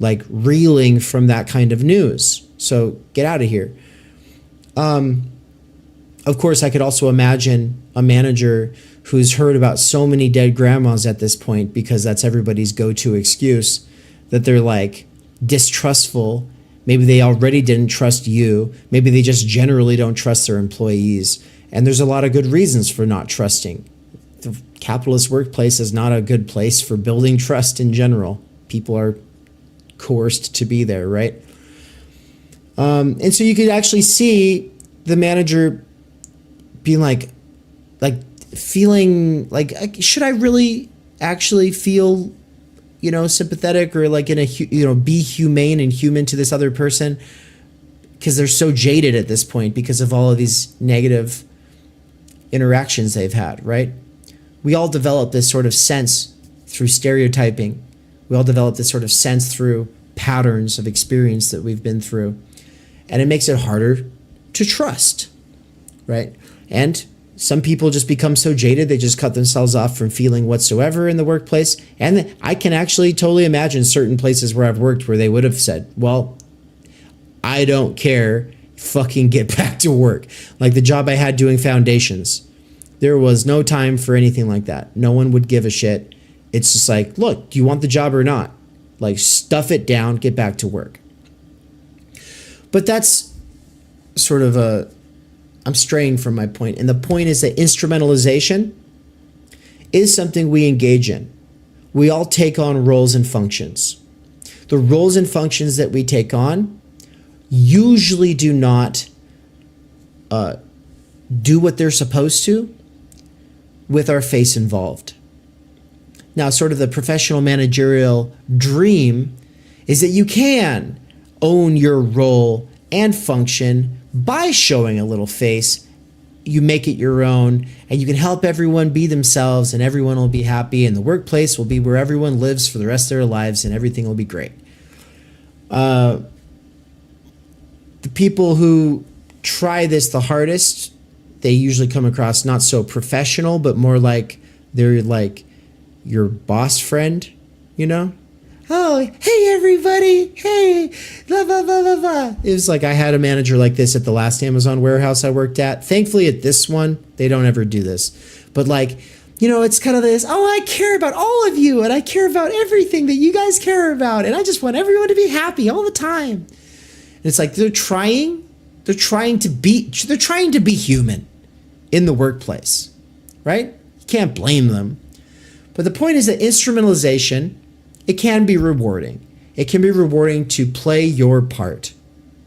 like reeling from that kind of news. So get out of here. Of course, I could also imagine a manager who's heard about so many dead grandmas at this point, because that's everybody's go-to excuse, that they're like distrustful. Maybe they already didn't trust you. Maybe they just generally don't trust their employees. And there's a lot of good reasons for not trusting. The capitalist workplace is not a good place for building trust in general. People are coerced to be there, right? And so you could actually see the manager being like feeling like, should I really actually feel, sympathetic or like be humane and human to this other person? Because they're so jaded at this point because of all of these negative interactions they've had, right? We all develop this sort of sense through stereotyping. We all develop this sort of sense through patterns of experience that we've been through. And it makes it harder to trust, right? And some people just become so jaded, they just cut themselves off from feeling whatsoever in the workplace. And I can actually totally imagine certain places where I've worked where they would have said, well, I don't care, fucking get back to work. Like the job I had doing foundations, there was no time for anything like that. No one would give a shit. It's just like, look, do you want the job or not? Like stuff it down, get back to work. But that's sort of I'm straying from my point. And the point is that instrumentalization is something we engage in. We all take on roles and functions. The roles and functions that we take on usually do not do what they're supposed to with our face involved. Now, sort of the professional managerial dream is that you can own your role and function by showing a little face. You make it your own, and you can help everyone be themselves, and everyone will be happy, and the workplace will be where everyone lives for the rest of their lives, and everything will be great. The people who try this the hardest, they usually come across not so professional, but more like they're like your boss friend, Oh, hey everybody, hey, blah, blah, blah, blah, blah. It was like I had a manager like this at the last Amazon warehouse I worked at. Thankfully at this one, they don't ever do this. But like, it's kind of this, I care about all of you, and I care about everything that you guys care about, and I just want everyone to be happy all the time. And it's like they're trying to be human in the workplace, right? You can't blame them. But the point is that instrumentalization, it can be rewarding. It can be rewarding to play your part,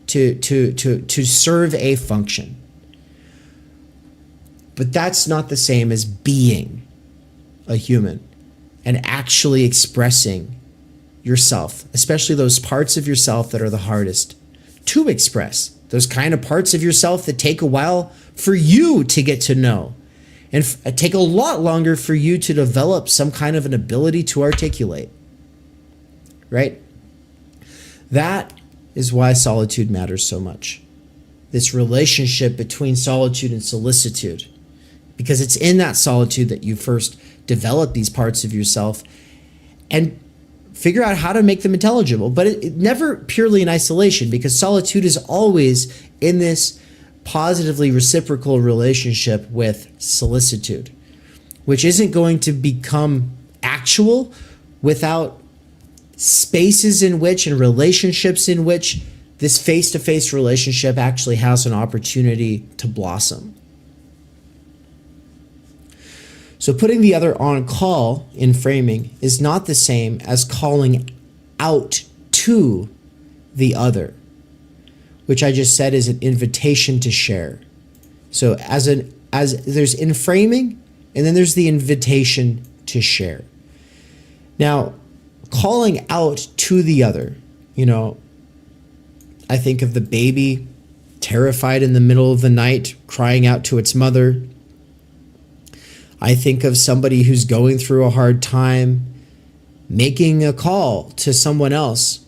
to serve a function. But that's not the same as being a human and actually expressing yourself, especially those parts of yourself that are the hardest to express, those kind of parts of yourself that take a while for you to get to know and take a lot longer for you to develop some kind of an ability to articulate, right? That is why solitude matters so much. This relationship between solitude and solicitude, because it's in that solitude that you first develop these parts of yourself and figure out how to make them intelligible, but it never purely in isolation, because solitude is always in this positively reciprocal relationship with solicitude, which isn't going to become actual without spaces in which and relationships in which this face-to-face relationship actually has an opportunity to blossom. So putting the other on call in framing is not the same as calling out to the other, which I just said is an invitation to share. So as there's in framing, and then there's the invitation to share. Now, calling out to the other, I think of the baby terrified in the middle of the night, crying out to its mother. I think of somebody who's going through a hard time, making a call to someone else.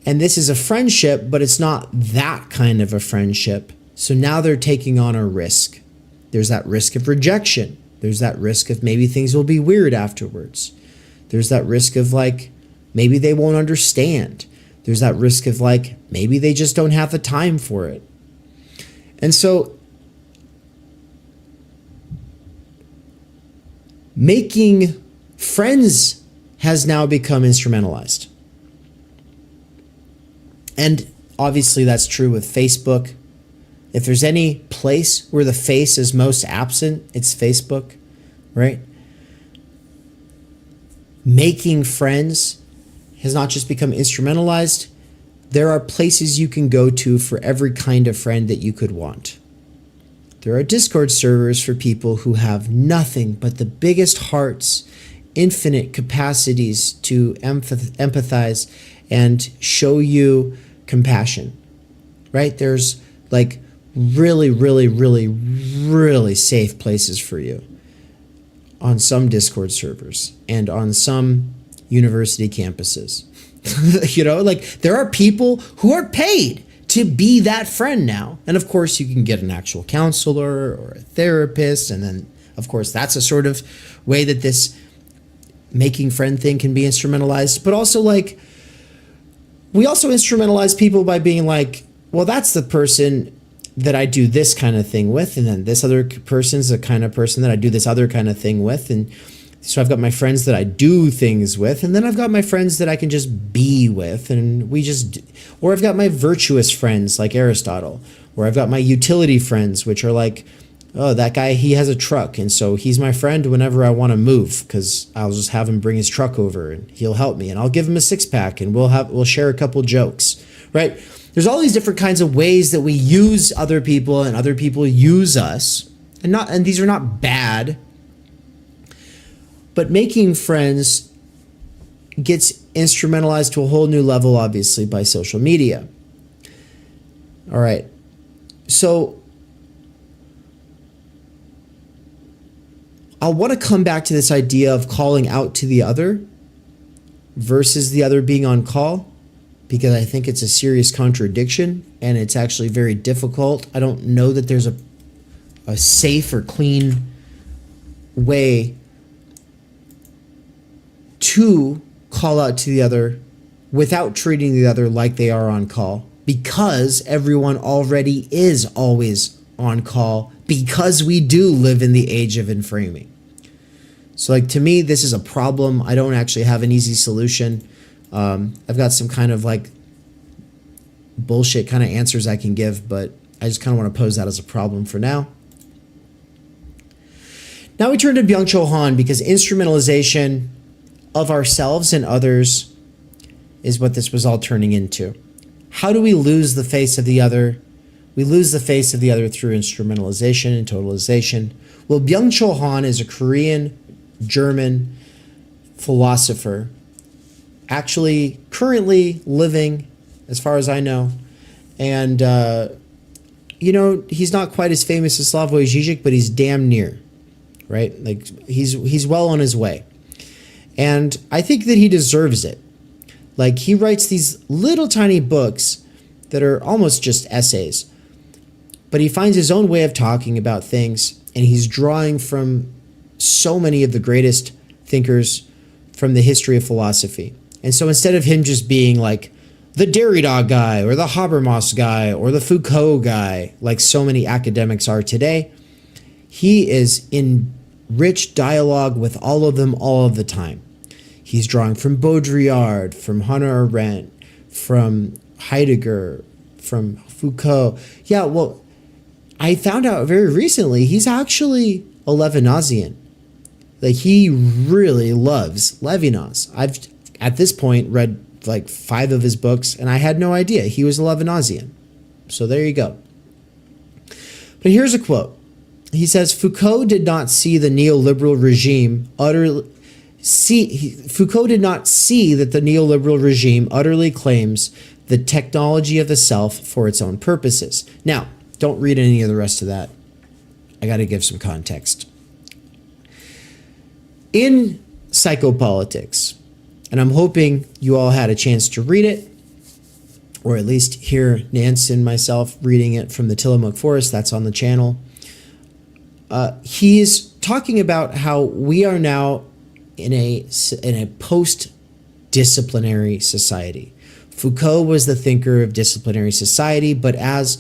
And this is a friendship, but it's not that kind of a friendship. So now they're taking on a risk. There's that risk of rejection. There's that risk of maybe things will be weird afterwards. There's that risk of maybe they won't understand. There's that risk of maybe they just don't have the time for it. And so making friends has now become instrumentalized. And obviously that's true with Facebook. If there's any place where the face is most absent, it's Facebook, right? Making friends has not just become instrumentalized. There are places you can go to for every kind of friend that you could want. There are Discord servers for people who have nothing but the biggest hearts, infinite capacities to empathize and show you compassion, right? There's really, really, really, really safe places for you on some Discord servers and on some university campuses. There are people who are paid to be that friend now. And of course, you can get an actual counselor or a therapist. And then, of course, that's a sort of way that this making friend thing can be instrumentalized. But also, we also instrumentalize people by being well, that's the person that I do this kind of thing with. And then this other person's the kind of person that I do this other kind of thing with. And so I've got my friends that I do things with, and then I've got my friends that I can just be with, and or I've got my virtuous friends like Aristotle, or I've got my utility friends, which are oh, that guy, he has a truck, and so he's my friend whenever I want to move, because I'll just have him bring his truck over, and he'll help me, and I'll give him a six-pack, and we'll share a couple jokes, right? There's all these different kinds of ways that we use other people, and other people use us, and these are not bad. But making friends gets instrumentalized to a whole new level, obviously, by social media. All right. So I want to come back to this idea of calling out to the other versus the other being on call, because I think it's a serious contradiction and it's actually very difficult. I don't know that there's a safe or clean way to call out to the other without treating the other like they are on call, because everyone already is always on call, because we do live in the age of inframing. So to me, this is a problem. I don't actually have an easy solution. I've got some kind of bullshit kind of answers I can give, but I just kind of want to pose that as a problem for now. Now we turn to Byung-Chul Han, because instrumentalization of ourselves and others is what this was all turning into. how do we lose the face of the other? We lose the face of the other through instrumentalization and totalization. Well, Byung-Chul Han is a Korean German philosopher, actually currently living, as far as I know, and he's not quite as famous as Slavoj Žižek, but he's damn near, right? Like he's well on his way, and I think that he deserves it. Like, he writes these little tiny books that are almost just essays, but he finds his own way of talking about things, and he's drawing from so many of the greatest thinkers from the history of philosophy. And so instead of him just being like the Derrida guy or the Habermas guy or the Foucault guy, like so many academics are today, he is in rich dialogue with all of them all of the time. He's drawing from Baudrillard, from Hannah Arendt, from Heidegger, from Foucault. Yeah, well, I found out very recently he's actually a Levinasian. Like, he really loves Levinas. I've, at this point, read like 5 of his books, and I had no idea he was a Levinasian. So there you go. But here's a quote. He says, Foucault did not see the neoliberal regime Foucault did not see that the neoliberal regime utterly claims the technology of the self for its own purposes. Now, don't read any of the rest of that. I got to give some context. In Psychopolitics, and I'm hoping you all had a chance to read it, or at least hear Nance and myself reading it from the Tillamook Forest, that's on the channel. He's talking about how we are now in a post-disciplinary society. Foucault was the thinker of disciplinary society, but as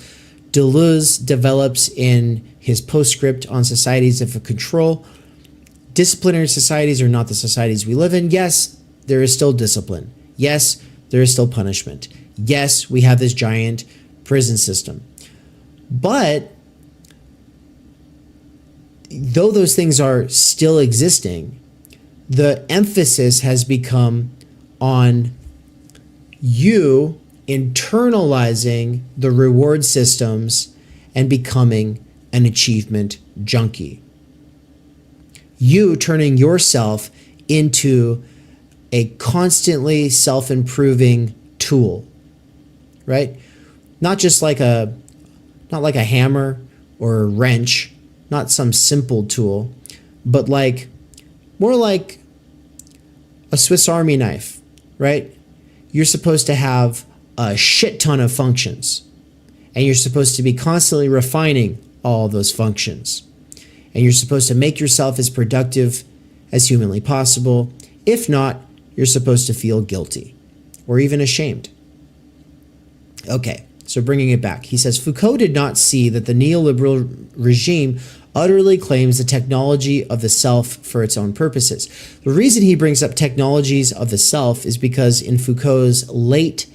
Deleuze develops in his postscript on societies of control, disciplinary societies are not the societies we live in. Yes, there is still discipline. Yes, there is still punishment. Yes, we have this giant prison system. But though those things are still existing, the emphasis has become on you internalizing the reward systems and becoming an achievement junkie. You turning yourself into a constantly self-improving tool, right? Not like a hammer or a wrench, not some simple tool, but more like a Swiss Army knife, right? You're supposed to have a shit ton of functions, and you're supposed to be constantly refining all of those functions. And you're supposed to make yourself as productive as humanly possible. If not, you're supposed to feel guilty or even ashamed. Okay, so bringing it back. He says, Foucault did not see that the neoliberal regime utterly claims the technology of the self for its own purposes. The reason he brings up technologies of the self is because in Foucault's late,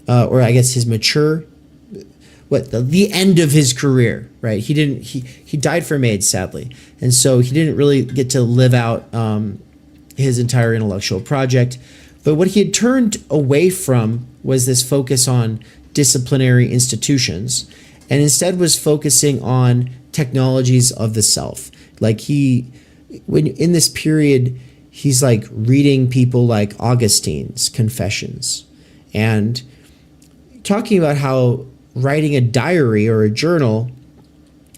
or I guess his mature, the end of his career, right? He died from AIDS, sadly. And so he didn't really get to live out his entire intellectual project. But what he had turned away from was this focus on disciplinary institutions, and instead was focusing on technologies of the self. Like when in this period, he's like reading people like Augustine's Confessions and talking about how writing a diary or a journal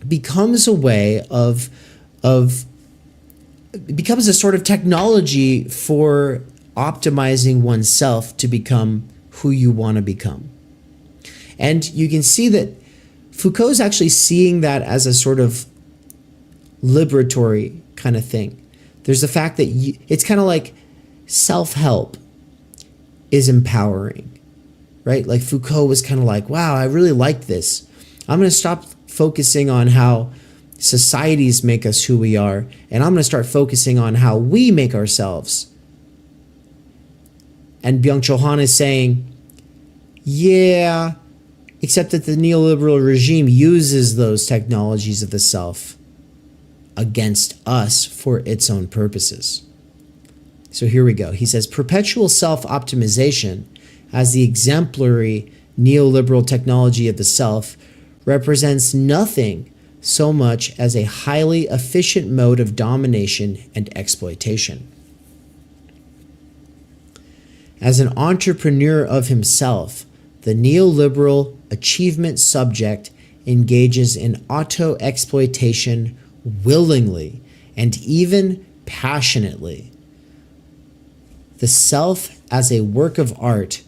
becomes a way becomes a sort of technology for optimizing oneself to become who you want to become. And you can see that Foucault's actually seeing that as a sort of liberatory kind of thing. There's the fact that it's kind of like self-help is empowering, right? Like Foucault was kind of like, wow, I really like this. I'm going to stop focusing on how societies make us who we are, and I'm going to start focusing on how we make ourselves. And Byung-Chul Han is saying, yeah, except that the neoliberal regime uses those technologies of the self against us for its own purposes. So here we go. He says, perpetual self-optimization as the exemplary neoliberal technology of the self represents nothing so much as a highly efficient mode of domination and exploitation. As an entrepreneur of himself, the neoliberal achievement subject engages in auto-exploitation willingly and even passionately. The self as a work of art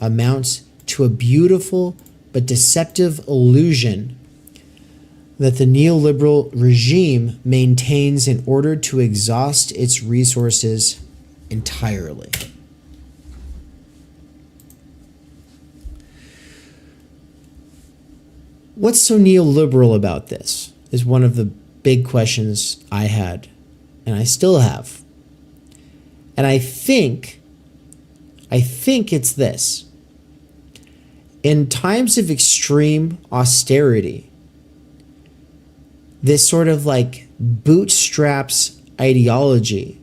amounts to a beautiful but deceptive illusion that the neoliberal regime maintains in order to exhaust its resources entirely. What's so neoliberal about this is one of the big questions I had, and I still have. And I think it's this. In times of extreme austerity, this sort of like bootstraps ideology,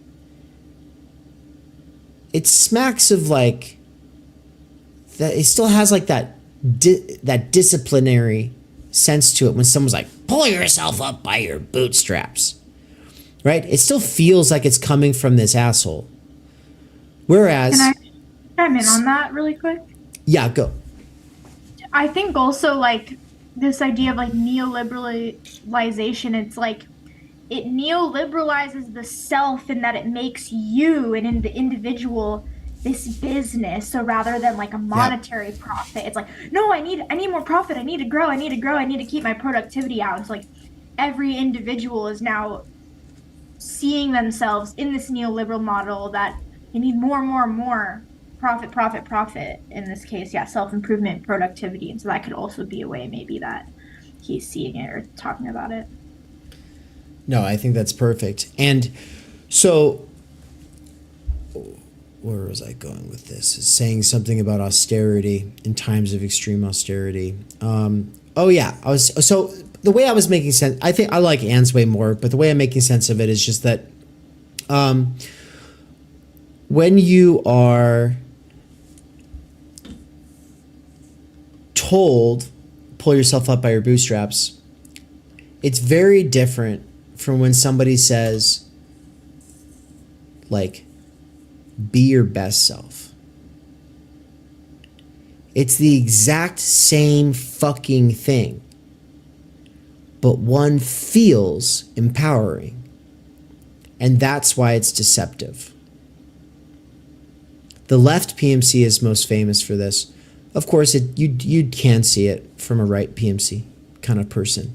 it smacks of like that. It still has like that disciplinary sense to it when someone's like, pull yourself up by your bootstraps, right? It still feels like it's coming from this asshole. Whereas, Can I chime in on that really quick? Yeah, go. I think also like this idea of like neoliberalization, it's like it neoliberalizes the self in that it makes you and in the individual this business. So rather than like a monetary profit, it's like, no, I need more profit. I need to grow. I need to keep my productivity out. It's like every individual is now seeing themselves in this neoliberal model that they need more profit. In this case, self-improvement, productivity. And so that could also be a way maybe that he's seeing it or talking about it. No, I think that's perfect. And so where was I going with this? It's saying something about austerity in times of extreme austerity. The way I was making sense, I think I like Anne's way more, but the way I'm making sense of it is just that when you are told, pull yourself up by your bootstraps, it's very different from when somebody says, like, be your best self. It's the exact same fucking thing, but one feels empowering, and that's why it's deceptive. The left PMC is most famous for this. Of course, you can see it from a right PMC kind of person.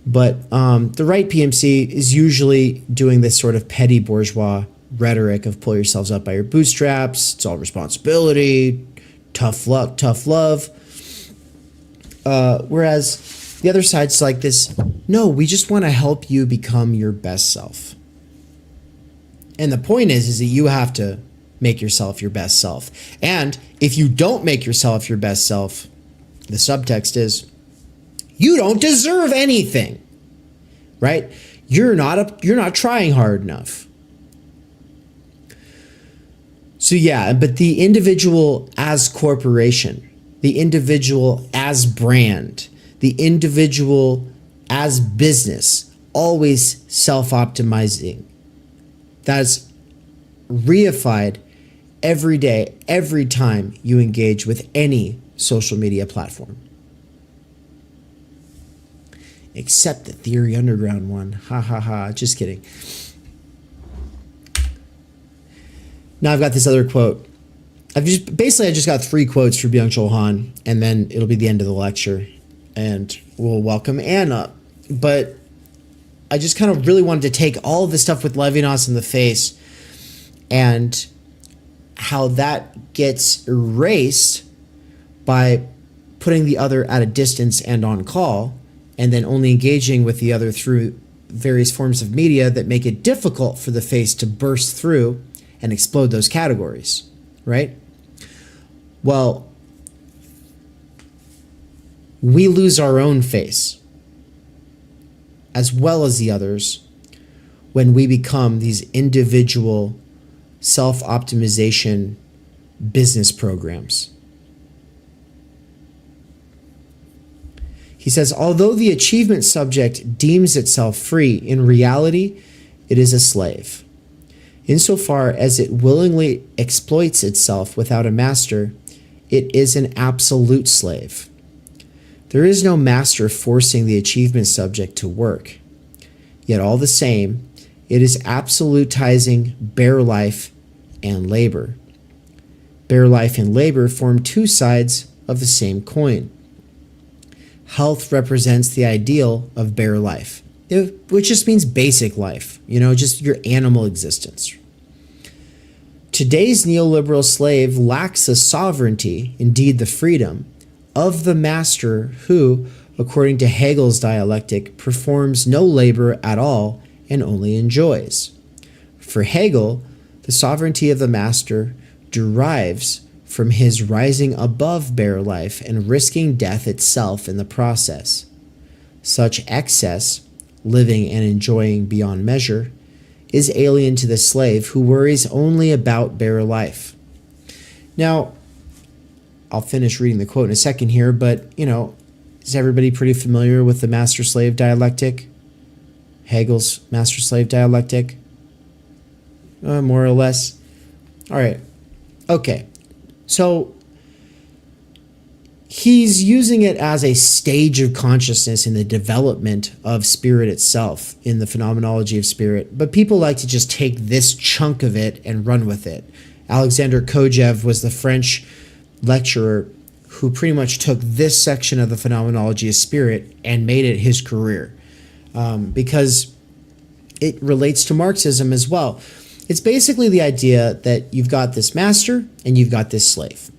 But the right PMC is usually doing this sort of petty bourgeois rhetoric of pull yourselves up by your bootstraps, it's all responsibility, tough luck, tough love. Whereas the other side's like this, no, we just want to help you become your best self. And the point is that you have to make yourself your best self. And if you don't make yourself your best self, the subtext is you don't deserve anything, right? You're not trying hard enough. So yeah, but the individual as corporation, the individual as brand, the individual as business, always self-optimizing. That's reified every day, every time you engage with any social media platform. Except the Theory Underground one. Ha ha ha. Just kidding. Now I've got this other quote. I just got 3 quotes for Byung-Chul Han, and then it'll be the end of the lecture, and we'll welcome Anne up. But I just kind of really wanted to take all of this stuff with Levinas in the face and how that gets erased by putting the other at a distance and on call, and then only engaging with the other through various forms of media that make it difficult for the face to burst through and explode those categories, right? Well, we lose our own face as well as the others when we become these individual self-optimization business programs. He says, although the achievement subject deems itself free, in reality, it is a slave. Insofar as it willingly exploits itself without a master, it is an absolute slave. There is no master forcing the achievement subject to work. Yet all the same, it is absolutizing bare life and labor. Bare life and labor form two sides of the same coin. Health represents the ideal of bare life, which just means basic life, just your animal existence. Today's neoliberal slave lacks the sovereignty, indeed the freedom, of the master who, according to Hegel's dialectic, performs no labor at all and only enjoys. For Hegel, the sovereignty of the master derives from his rising above bare life and risking death itself in the process. Such excess, living and enjoying beyond measure, is alien to the slave who worries only about bare life. Now, I'll finish reading the quote in a second here, but, is everybody pretty familiar with the master-slave dialectic? Hegel's master-slave dialectic? More or less. All right. Okay. So he's using it as a stage of consciousness in the development of spirit itself, in the phenomenology of spirit. But people like to just take this chunk of it and run with it. Alexander Kojève was the French lecturer who pretty much took this section of the phenomenology of spirit and made it his career, because it relates to Marxism as well. It's basically the idea that you've got this master and you've got this slave.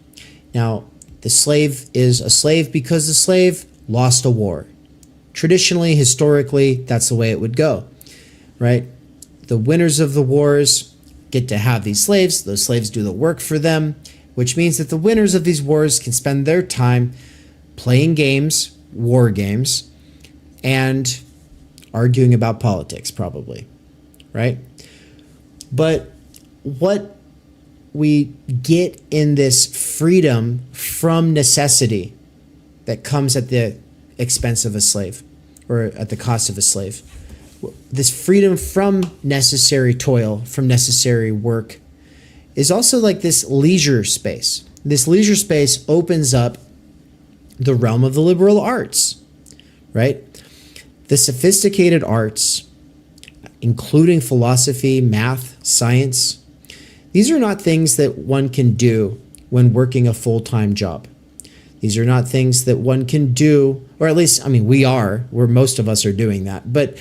Now, the slave is a slave because the slave lost a war. Traditionally, historically, that's the way it would go, right? The winners of the wars get to have these slaves. Those slaves do the work for them, which means that the winners of these wars can spend their time playing games, war games, and arguing about politics, probably, right? But what we get in this freedom from necessity that comes at the expense of a slave, or at the cost of a slave, this freedom from necessary toil, from necessary work, is also like this leisure space. This leisure space opens up the realm of the liberal arts, right? The sophisticated arts, including philosophy, math, science, these are not things that one can do when working a full-time job. These are not things that one can do, or at least, where most of us are doing that, but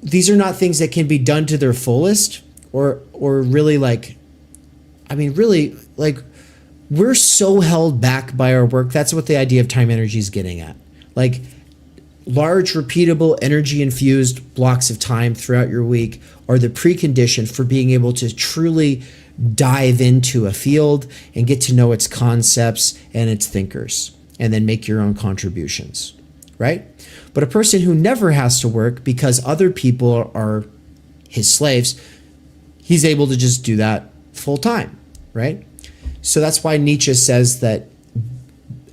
these are not things that can be done to their fullest, or really we're so held back by our work. That's what the idea of time energy is getting at. Like, large, repeatable, energy-infused blocks of time throughout your week are the precondition for being able to truly dive into a field and get to know its concepts and its thinkers, and then make your own contributions, right? But a person who never has to work because other people are his slaves, he's able to just do that full time, right? So that's why Nietzsche says that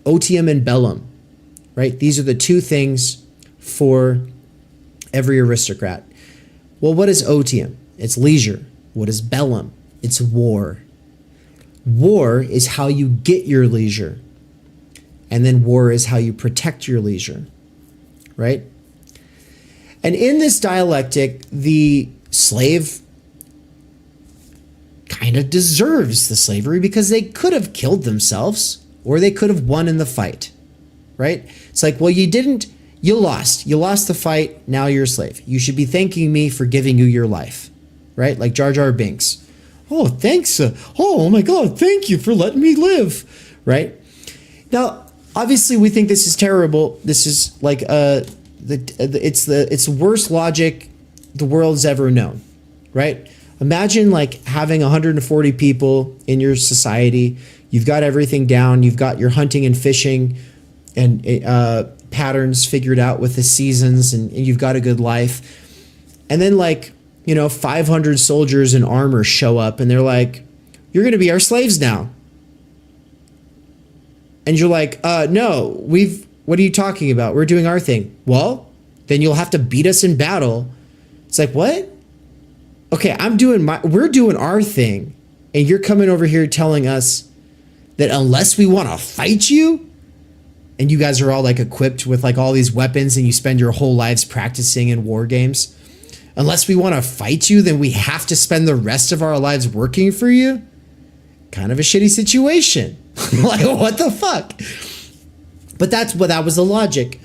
otium and bellum, right? These are the two things for every aristocrat. Well, what is otium? It's leisure. What is bellum? It's war. War is how you get your leisure. And then war is how you protect your leisure, right? And in this dialectic, the slave kind of deserves the slavery because they could have killed themselves or they could have won in the fight, right? It's like, well, you lost the fight, now you're a slave. You should be thanking me for giving you your life, right? Like Jar Jar Binks. Oh, thanks. Oh my God, thank you for letting me live, right? Now, obviously we think this is terrible. This is like, it's the worst logic the world's ever known, right? Imagine like having 140 people in your society. You've got everything down. You've got your hunting and fishing and patterns figured out with the seasons, and you've got a good life. And then 500 soldiers in armor show up and they're like, you're going to be our slaves now. And you're like, no, we've what are you talking about? We're doing our thing. Well, then you'll have to beat us in battle. It's like, what? Okay, we're doing our thing, and you're coming over here telling us that unless we want to fight you, and you guys are all like equipped with like all these weapons and you spend your whole lives practicing in war games, unless we want to fight you, then we have to spend the rest of our lives working for you? Kind of a shitty situation. Like, what the fuck? But that was the logic.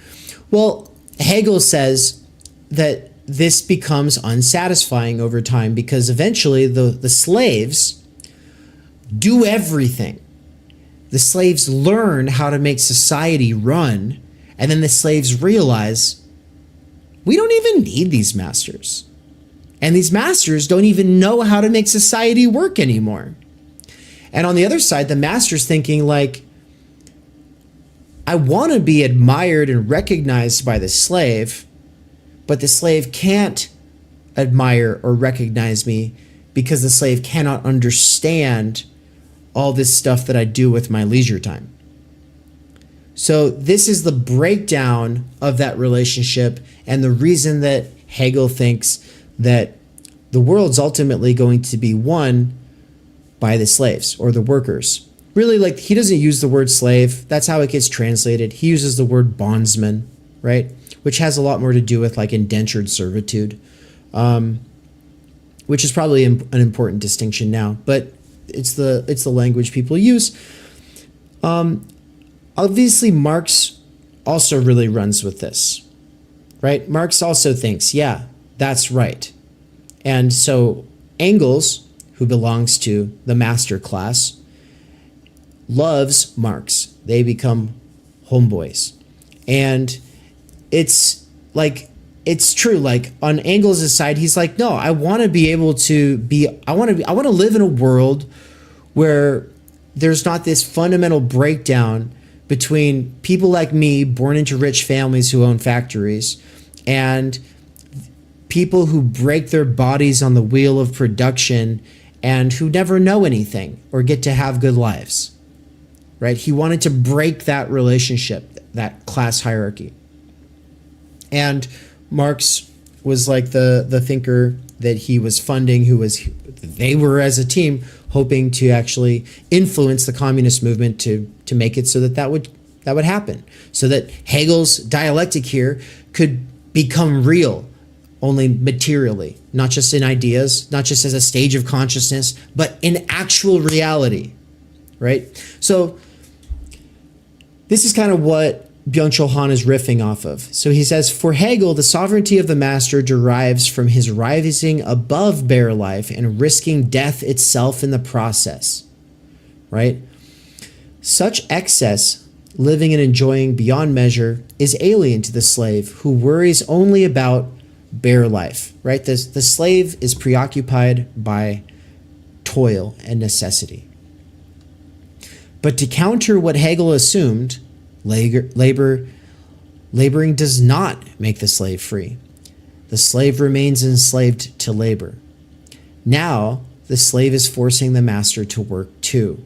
Well, Hegel says that this becomes unsatisfying over time because eventually the slaves do everything. The slaves learn how to make society run, and then the slaves realize we don't even need these masters. And these masters don't even know how to make society work anymore. And on the other side, the master's thinking like, I want to be admired and recognized by the slave, but the slave can't admire or recognize me because the slave cannot understand all this stuff that I do with my leisure time. So this is the breakdown of that relationship and the reason that Hegel thinks that the world's ultimately going to be won by the slaves or the workers. Really, like, he doesn't use the word slave. That's how it gets translated. He uses the word bondsman, right? Which has a lot more to do with like indentured servitude, which is probably an important distinction now, but it's the language people use. Obviously, Marx also really runs with this, right? Marx also thinks, yeah, that's right. And so Engels, who belongs to the master class, loves Marx. They become homeboys. And it's like, it's true. Like on Engels' side, he's like, no, I want to be able to I want to live in a world where there's not this fundamental breakdown between people like me, born into rich families who own factories, and people who break their bodies on the wheel of production and who never know anything or get to have good lives, right? He wanted to break that relationship, that class hierarchy. And Marx was like the thinker that he was funding, they were as a team hoping to actually influence the communist movement to make it so that would happen, so that Hegel's dialectic here could become real only materially, not just in ideas, not just as a stage of consciousness, but in actual reality, right? So this is kind of what Byung-Chul Han is riffing off of. So he says, for Hegel, the sovereignty of the master derives from his rising above bare life and risking death itself in the process, right? Such excess, living and enjoying beyond measure, is alien to the slave who worries only about bare life, right? The slave is preoccupied by toil and necessity. But to counter what Hegel assumed, laboring does not make the slave free. The slave remains enslaved to labor. Now, the slave is forcing the master to work too.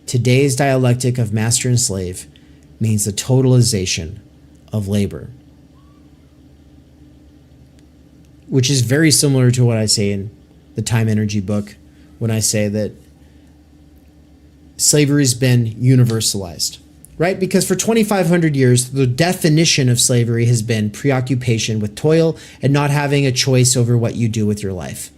Today's dialectic of master and slave means the totalization of labor, which is very similar to what I say in the Timenergy book when I say that slavery has been universalized, right? Because for 2,500 years, the definition of slavery has been preoccupation with toil and not having a choice over what you do with your life.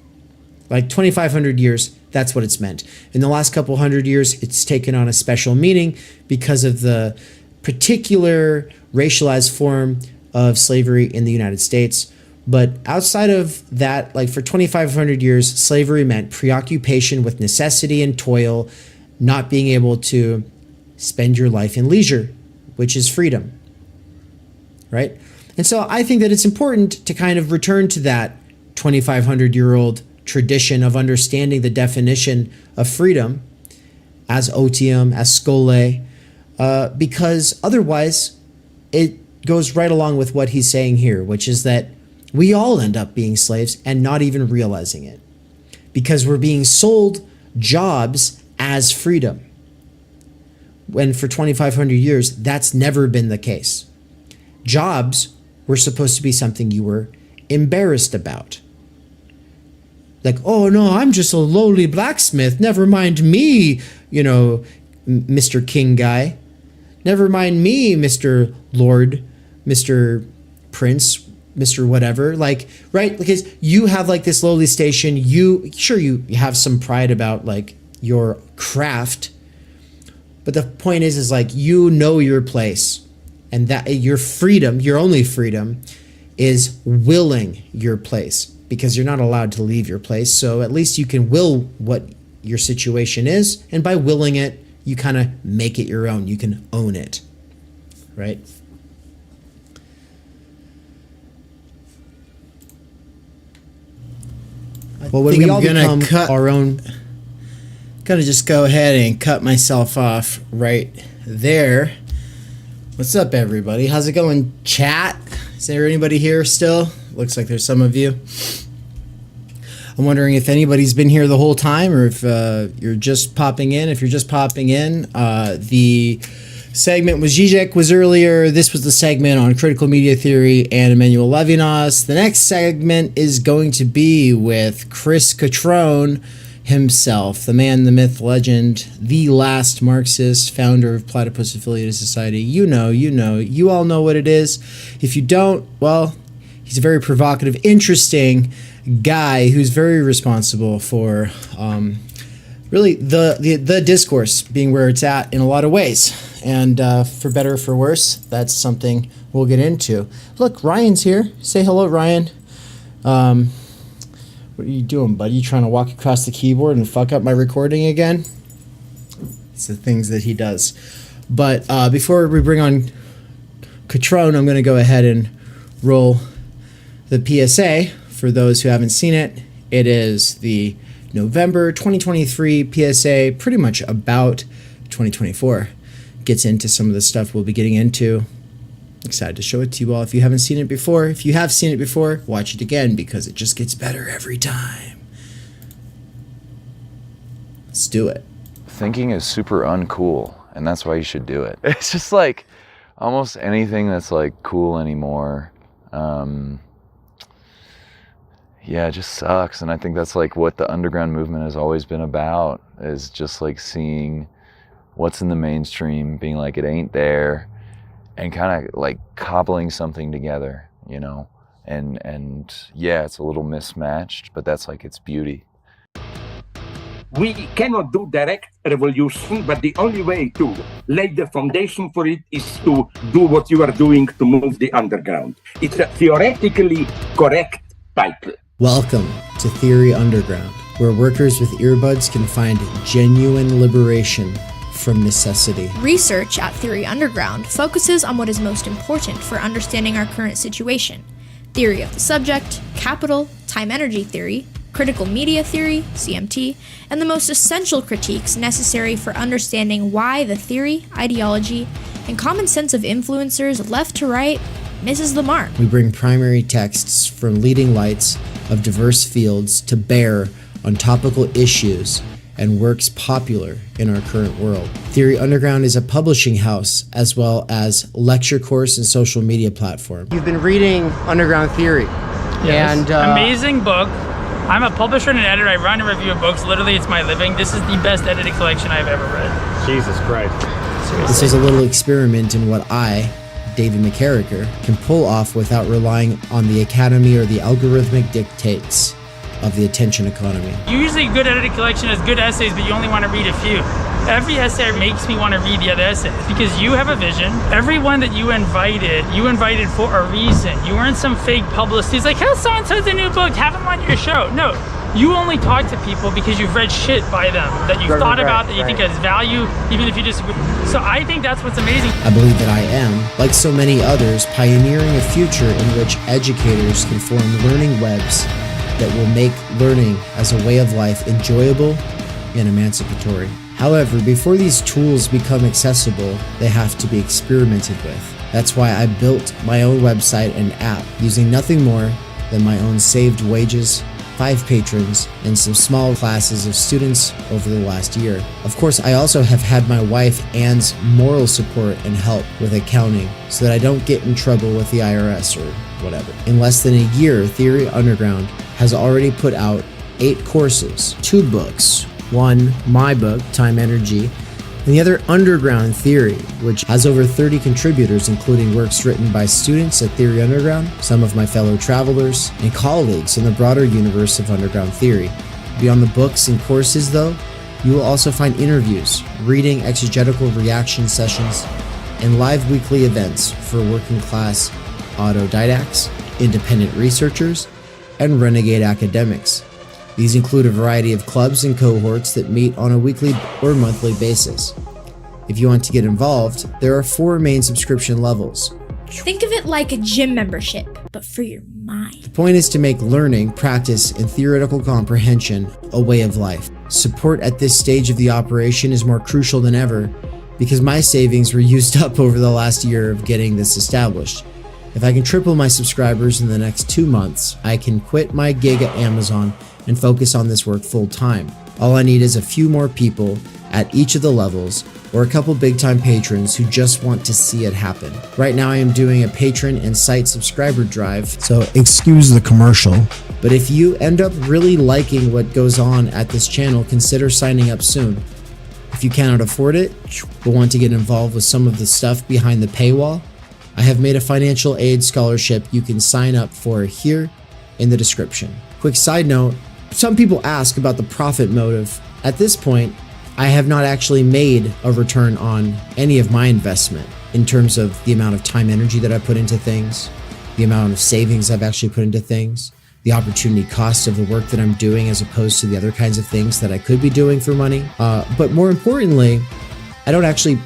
Like 2,500 years, that's what it's meant. In the last couple hundred years, it's taken on a special meaning because of the particular racialized form of slavery in the United States. But outside of that, like for 2,500 years, slavery meant preoccupation with necessity and toil, not being able to spend your life in leisure, which is freedom, right? And so I think that it's important to kind of return to that 2,500-year-old tradition of understanding the definition of freedom as otium, as skole, because otherwise it goes right along with what he's saying here, which is that we all end up being slaves and not even realizing it because we're being sold jobs as freedom. when for 2,500 years, that's never been the case. Jobs were supposed to be something you were embarrassed about. Like, oh no, I'm just a lowly blacksmith. Never mind me, Mr. King guy. Never mind me, Mr. Lord, Mr. Prince, Mr. whatever. Like, right? Because you have like this lowly station. You have some pride about like your craft. But the point is like, your place, and that your freedom, your only freedom is willing your place, because you're not allowed to leave your place. So at least you can will what your situation is. And by willing it, you kind of make it your own. You can own it, right? Well, when we all become our own... Gonna just go ahead and cut myself off right there. What's up, everybody? How's it going, chat? Is there anybody here still? Looks like there's some of you. I'm wondering if anybody's been here the whole time, or if you're just popping in. If you're just popping in, the segment with Žižek was earlier. This was the segment on critical media theory and Emmanuel Levinas. The next segment is going to be with Chris Cutrone himself, the man, the myth, legend, the last Marxist, founder of Platypus Affiliated Society. You all know what it is. If you don't, well, he's a very provocative, interesting guy who's very responsible for really the discourse being where it's at in a lot of ways. And for better or for worse, that's something we'll get into. Look, Ryan's here. Say hello, Ryan. What are you doing, buddy? You trying to walk across the keyboard and fuck up my recording again? It's the things that he does. But before we bring on Cutrone, I'm going to go ahead and roll the PSA. For those who haven't seen it, it is the November 2023 PSA, pretty much about 2024. Gets into some of the stuff we'll be getting into. Excited to show it to you all. If you haven't seen it before, if you have seen it before, watch it again, because it just gets better every time. Let's do it. Thinking is super uncool, and that's why you should do it. It's just like almost anything that's like cool anymore. It just sucks. And I think that's like what the underground movement has always been about, is just like seeing what's in the mainstream, being like, it ain't there, and kind of like cobbling something together, and it's a little mismatched, but that's like its beauty. We cannot do direct revolution, but the only way to lay the foundation for it is to do what you are doing to move the underground. It's a theoretically correct title. Welcome to Theory Underground, where workers with earbuds can find genuine liberation from necessity. Research at Theory Underground focuses on what is most important for understanding our current situation: theory of the subject, capital, time-energy theory, critical media theory, CMT, and the most essential critiques necessary for understanding why the theory, ideology, and common sense of influencers left to right misses the mark. We bring primary texts from leading lights of diverse fields to bear on topical issues and works popular in our current world. Theory Underground is a publishing house as well as lecture course and social media platform. You've been reading Underground Theory. Yes. And amazing book. I'm a publisher and an editor. I run and review books. Literally, it's my living. This is the best edited collection I've ever read. Jesus Christ. Seriously. This is a little experiment in what I, David McCarricker, can pull off without relying on the academy or the algorithmic dictates of the attention economy. Usually a good edited collection has good essays, but you only want to read a few. Every essay makes me want to read the other essays, because you have a vision. Everyone that you invited for a reason. You weren't some fake publicist. It's like, how's so-and-so's a new book? Have them on your show. No, you only talk to people because you've read shit by them, that you've thought about, that you think has value, even if you disagree. So I think that's what's amazing. I believe that I am, like so many others, pioneering a future in which educators can form learning webs that will make learning as a way of life enjoyable and emancipatory. However, before these tools become accessible, they have to be experimented with. That's why I built my own website and app using nothing more than my own saved wages 5 patrons, and some small classes of students over the last year. Of course, I also have had my wife Anne's moral support and help with accounting so that I don't get in trouble with the IRS or whatever. In less than a year, Theory Underground has already put out 8 courses, 2 books, one my book, Timenergy, and the other Underground Theory, which has over 30 contributors, including works written by students at Theory Underground, some of my fellow travelers, and colleagues in the broader universe of Underground Theory. Beyond the books and courses, though, you will also find interviews, reading exegetical reaction sessions, and live weekly events for working class autodidacts, independent researchers, and renegade academics. These include a variety of clubs and cohorts that meet on a weekly or monthly basis. If you want to get involved, there are 4 main subscription levels. Think of it like a gym membership, but for your mind. The point is to make learning, practice, and theoretical comprehension a way of life. Support at this stage of the operation is more crucial than ever because my savings were used up over the last year of getting this established. If I can triple my subscribers in the next 2 months, I can quit my gig at Amazon and focus on this work full time. All I need is a few more people at each of the levels or a couple big time patrons who just want to see it happen. Right now I am doing a patron and site subscriber drive, so excuse the commercial. But if you end up really liking what goes on at this channel, consider signing up soon. If you cannot afford it, but want to get involved with some of the stuff behind the paywall, I have made a financial aid scholarship you can sign up for here in the description. Quick side note, some people ask about the profit motive. At this point, I have not actually made a return on any of my investment in terms of the amount of time, energy that I put into things, the amount of savings I've actually put into things, the opportunity cost of the work that I'm doing as opposed to the other kinds of things that I could be doing for money. But more importantly, I don't actually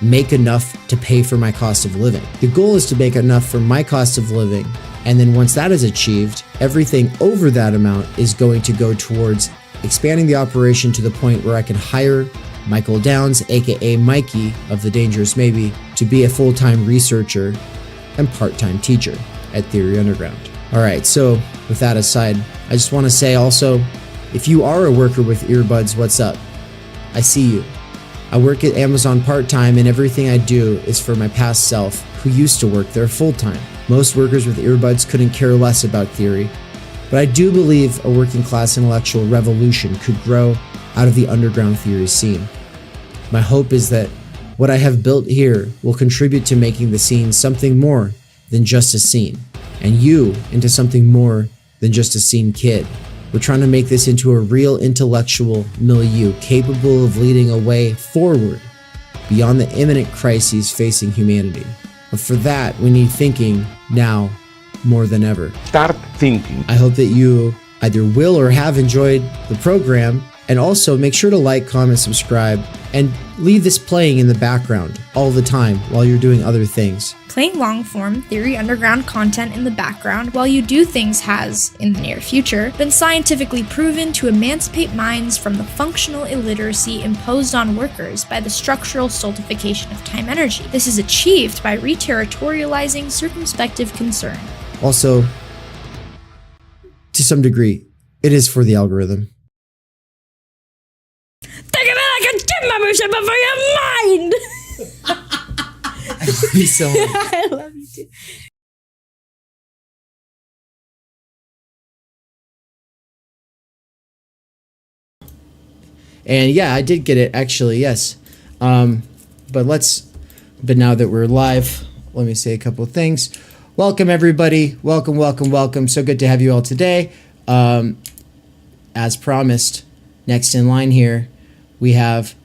make enough to pay for my cost of living. The goal is to make enough for my cost of living, and then once that is achieved, everything over that amount is going to go towards expanding the operation to the point where I can hire Michael Downs, aka Mikey of The Dangerous Maybe, to be a full-time researcher and part-time teacher at Theory Underground. All right, so with that aside, I just want to say also, if you are a worker with earbuds, what's up? I see you. I work at Amazon part-time, and everything I do is for my past self who used to work there full-time. Most workers with earbuds couldn't care less about theory, but I do believe a working class intellectual revolution could grow out of the underground theory scene. My hope is that what I have built here will contribute to making the scene something more than just a scene, and you into something more than just a scene kid. We're trying to make this into a real intellectual milieu capable of leading a way forward beyond the imminent crises facing humanity. But for that, we need thinking now more than ever. Start thinking. I hope that you either will or have enjoyed the program, and also make sure to like, comment, subscribe, and leave this playing in the background all the time while you're doing other things. Playing long-form Theory Underground content in the background while you do things has, in the near future, been scientifically proven to emancipate minds from the functional illiteracy imposed on workers by the structural stultification of time energy. This is achieved by reterritorializing circumspective concern. Also, to some degree, it is for the algorithm. Think of it like a gym membership, but for your mind! I love you so much. I love you too. And yeah, I did get it actually, yes. But now that we're live, let me say a couple of things. Welcome everybody. Welcome, welcome, welcome. So good to have you all today. As promised, next in line here, we have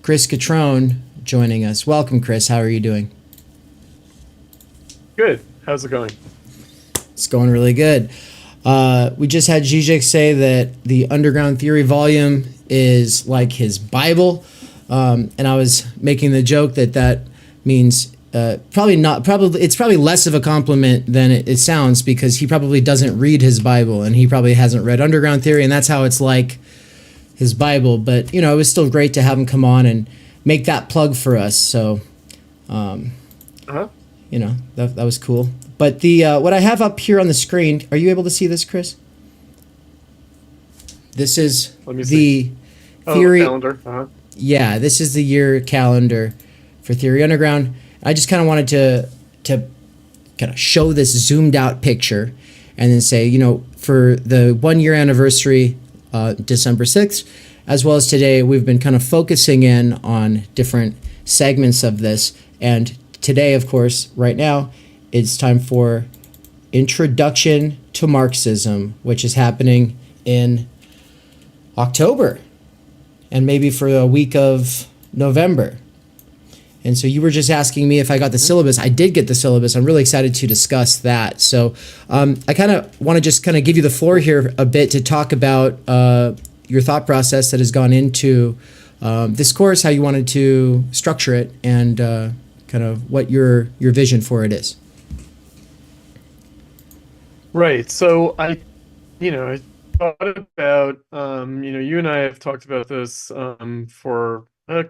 Chris Cutrone joining us. Welcome, Chris. How are you doing? Good. How's it going? It's going really good. We just had Žižek say that the Underground Theory volume is like his Bible. And I was making the joke that means it's probably less of a compliment than it sounds, because he probably doesn't read his Bible and he probably hasn't read Underground Theory, and that's how it's like his Bible. But, it was still great to have him come on and make that plug for us. So, that was cool. But what I have up here on the screen, are you able to see this, Chris? this is Let me see. the theory. Calendar. Yeah, this is the year calendar for Theory Underground. I just kind of wanted to kind of show this zoomed out picture and then say, you know, for the 1 year anniversary, December 6th, as well as today, we've been kind of focusing in on different segments of this. And today, of course, right now, it's time for Introduction to Marxism, which is happening in October and maybe for a week of November. And so you were just asking me if I got the syllabus. I did get the syllabus. I'm really excited to discuss that. So I kind of want to just kind of give you the floor here a bit to talk about your thought process that has gone into this course, how you wanted to structure it, and kind of what your vision for it is. Right. So I thought about, you and I have talked about this for a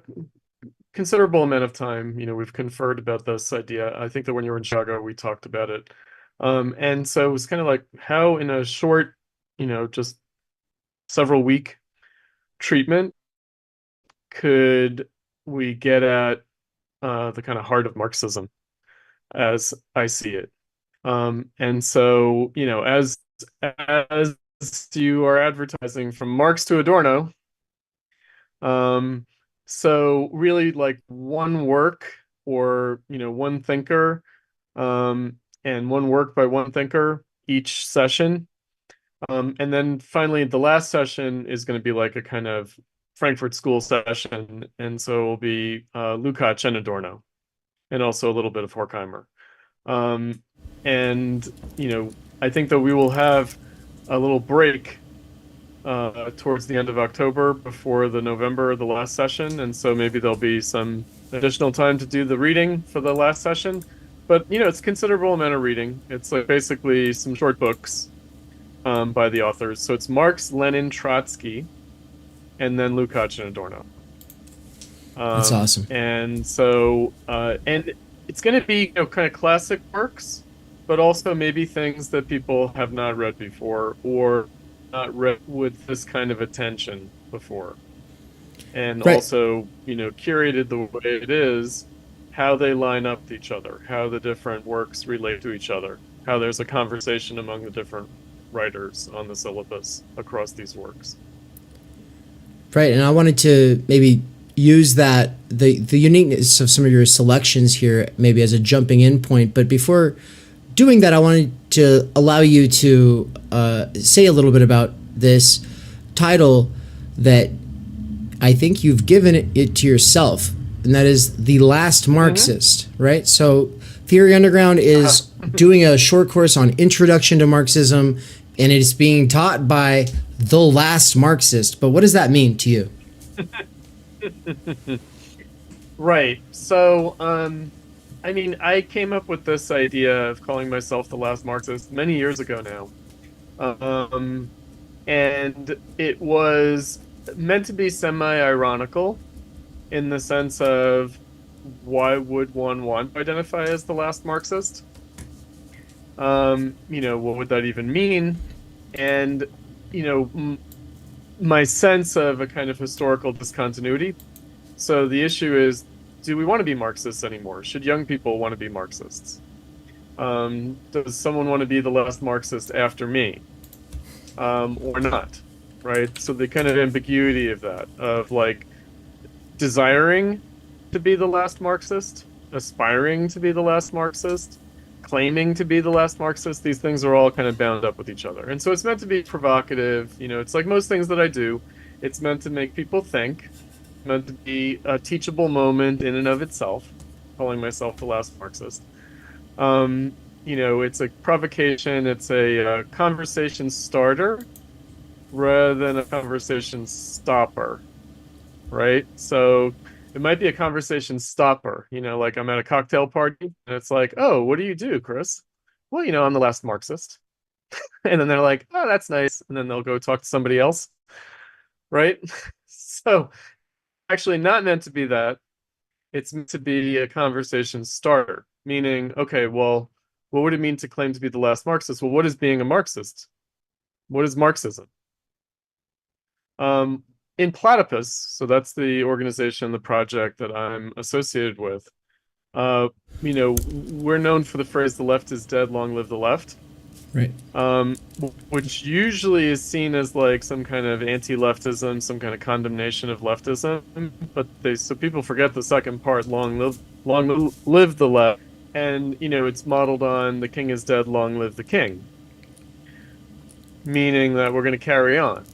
considerable amount of time. We've conferred about this idea. I think that when you were in Chicago, we talked about it. And so it was kind of like how in a short, just several week treatment could we get at the kind of heart of Marxism as I see it. And so, as you are advertising from Marx to Adorno, so really like one work or, one thinker, and one work by one thinker each session. And then finally, the last session is going to be like a kind of Frankfurt School session. And so it will be Lukács and Adorno, and also a little bit of Horkheimer. And, I think that we will have a little break towards the end of October before the last session. And so maybe there'll be some additional time to do the reading for the last session. But, it's a considerable amount of reading. It's like basically some short books by the authors. So it's Marx, Lenin, Trotsky, and then Lukács and Adorno. That's awesome. And so, and it's going to be, kind of classic works, but also maybe things that people have not read before or not read with this kind of attention before. And right. Also, curated the way it is, how they line up to each other, how the different works relate to each other, how there's a conversation among the different writers on the syllabus across these works. Right, and I wanted to maybe use that, the uniqueness of some of your selections here maybe as a jumping in point. But before doing that, I wanted to allow you to say a little bit about this title that I think you've given it to yourself, and that is The Last Marxist, right? So Theory Underground is doing a short course on Introduction to Marxism, and it is being taught by The Last Marxist. But what does that mean to you? Right. So, I came up with this idea of calling myself the last Marxist many years ago now. And it was meant to be semi-ironical in the sense of why would one want to identify as the last Marxist? What would that even mean? And, my sense of a kind of historical discontinuity. So the issue is, do we want to be Marxists anymore? Should young people want to be Marxists? Does someone want to be the last Marxist after me? Or not, right? So the kind of ambiguity of that, of like desiring to be the last Marxist, aspiring to be the last Marxist, claiming to be the last Marxist, these things are all kind of bound up with each other. And so it's meant to be provocative. It's like most things that I do. It's meant to make people think, meant to be a teachable moment in and of itself, calling myself the last Marxist. It's a provocation. It's a conversation starter rather than a conversation stopper, right? So it might be a conversation stopper, like I'm at a cocktail party and it's like, oh, what do you do, Chris? Well, I'm the last Marxist. And then they're like, oh, that's nice. And then they'll go talk to somebody else, right? So actually not meant to be that. It's meant to be a conversation starter, meaning, okay, well, what would it mean to claim to be the last Marxist? Well, what is being a Marxist? What is Marxism? In Platypus, so that's the organization, the project that I'm associated with, we're known for the phrase, the left is dead, long live the left. Right. Which usually is seen as like some kind of anti-leftism, some kind of condemnation of leftism, but so people forget the second part, long live the left. And, it's modeled on the king is dead, long live the king. Meaning that we're going to carry on,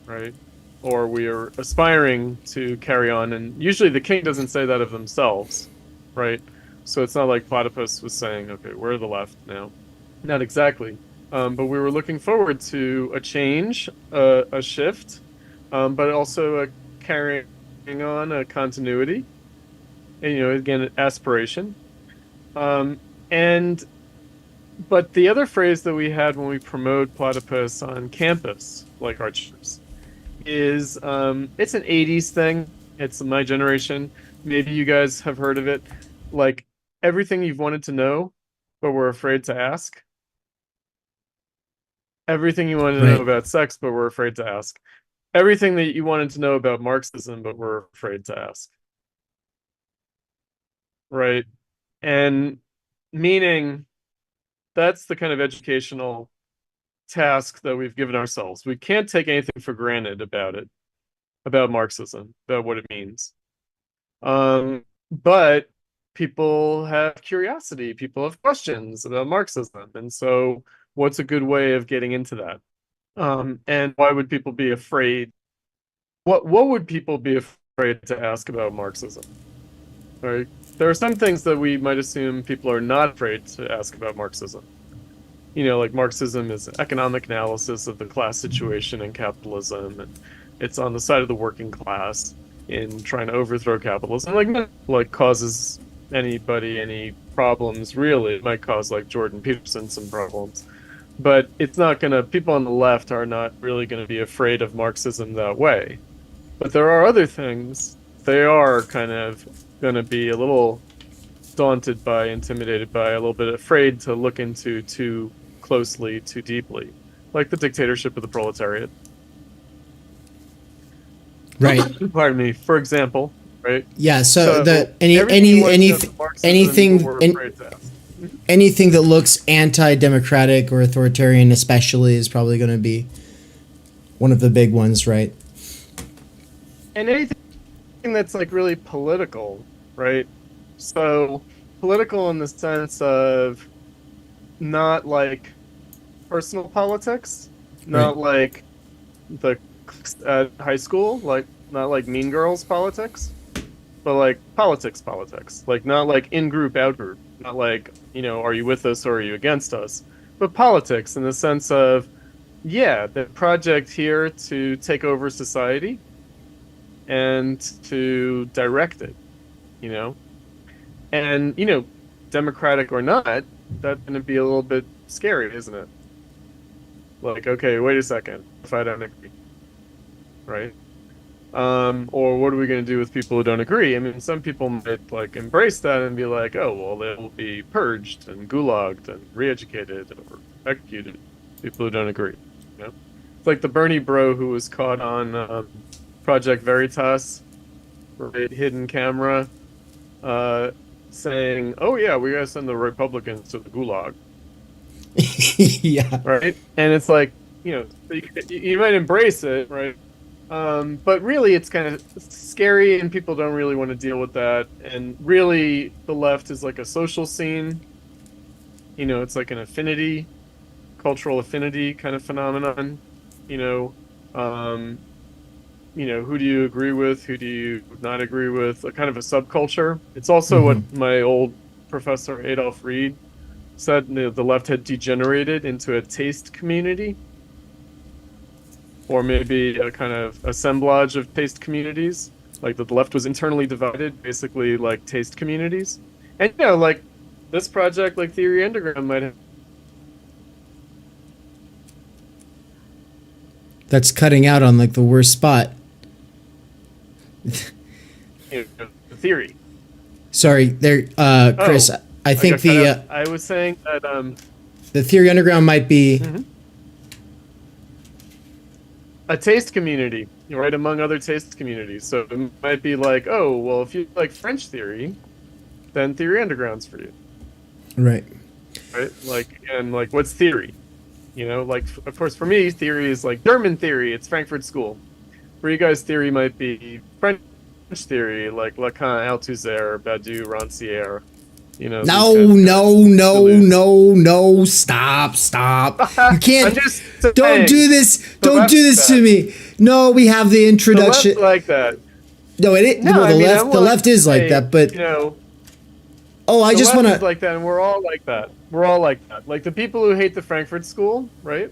right? Or we are aspiring to carry on. And usually the king doesn't say that of themselves, right? So it's not like Platypus was saying, okay, we're the left now. Not exactly. But we were looking forward to a change, a shift, but also a carrying on, a continuity, and, again, aspiration. But the other phrase that we had when we promote Platypus on campus, like our churches, is it's an 80s thing. It's my generation. Maybe you guys have heard of it. Like everything you've wanted to know, but were afraid to ask. Everything you wanted to know about sex, but were afraid to ask. Everything that you wanted to know about Marxism, but were afraid to ask. Right? And meaning that's the kind of educational task that we've given ourselves. We can't take anything for granted about it, about Marxism, about what it means. But people have curiosity, people have questions about Marxism. And so what's a good way of getting into that? And why would people be afraid? What would people be afraid to ask about Marxism? Right? There are some things that we might assume people are not afraid to ask about Marxism. Like Marxism is economic analysis of the class situation in capitalism, and it's on the side of the working class in trying to overthrow capitalism. Like causes anybody any problems, really. It might cause like Jordan Peterson some problems. But it's not gonna, people on the left are not really gonna be afraid of Marxism that way. But there are other things they are kind of gonna be a little daunted by, intimidated by, a little bit afraid to look into too closely, too deeply. Like the dictatorship of the proletariat. Right. Pardon me. For example, right? Yeah. So anything that looks anti-democratic or authoritarian, especially, is probably going to be one of the big ones, right? And anything that's like really political, right? So political in the sense of not like personal politics, not like the at high school, like not like Mean Girls politics, but like politics, like not like in-group, out-group, not like, are you with us or are you against us, but politics in the sense of, the project here to take over society and to direct it, and, democratic or not, that's going to be a little bit scary, isn't it? Like, okay, wait a second, if I don't agree, right? Or what are we going to do with people who don't agree? I mean, some people might like embrace that and be like, oh, well, they'll be purged and gulagged and re-educated or executed. People who don't agree, It's like the Bernie bro who was caught on Project Veritas, hidden camera, saying, oh yeah, we gotta send the Republicans to the gulag. Yeah. Right? And it's like, you might embrace it, right? But really it's kind of scary and people don't really want to deal with that. And really the left is like a social scene. It's like an affinity, cultural affinity kind of phenomenon. Who do you agree with? Who do you not agree with? A kind of a subculture. It's also what my old professor Adolf Reed said. The left had degenerated into a taste community, or maybe a kind of assemblage of taste communities. Like the left was internally divided, basically like taste communities. And like this project, like Theory Underground, might have. That's cutting out on like the worst spot. The theory. Sorry, there, Chris. I think I was saying that the Theory Underground might be. a taste community, right, among other taste communities. So it might be like, oh, well, if you like French theory, then Theory Underground's for you. Right. Right? Like, and like, what's theory? You know, like, of course, for me, theory is like German theory. It's Frankfurt School. For you guys, theory might be French theory, like Lacan, Althusser, Badiou, Rancière. You know. No. Stop. You can't. Don't do this. Don't do this to me. No, we have the introduction. The left like that. No, the left is like that, but you know. Oh, I just want to like that, and we're all like that. We're all like that. Like the people who hate the Frankfurt School, right?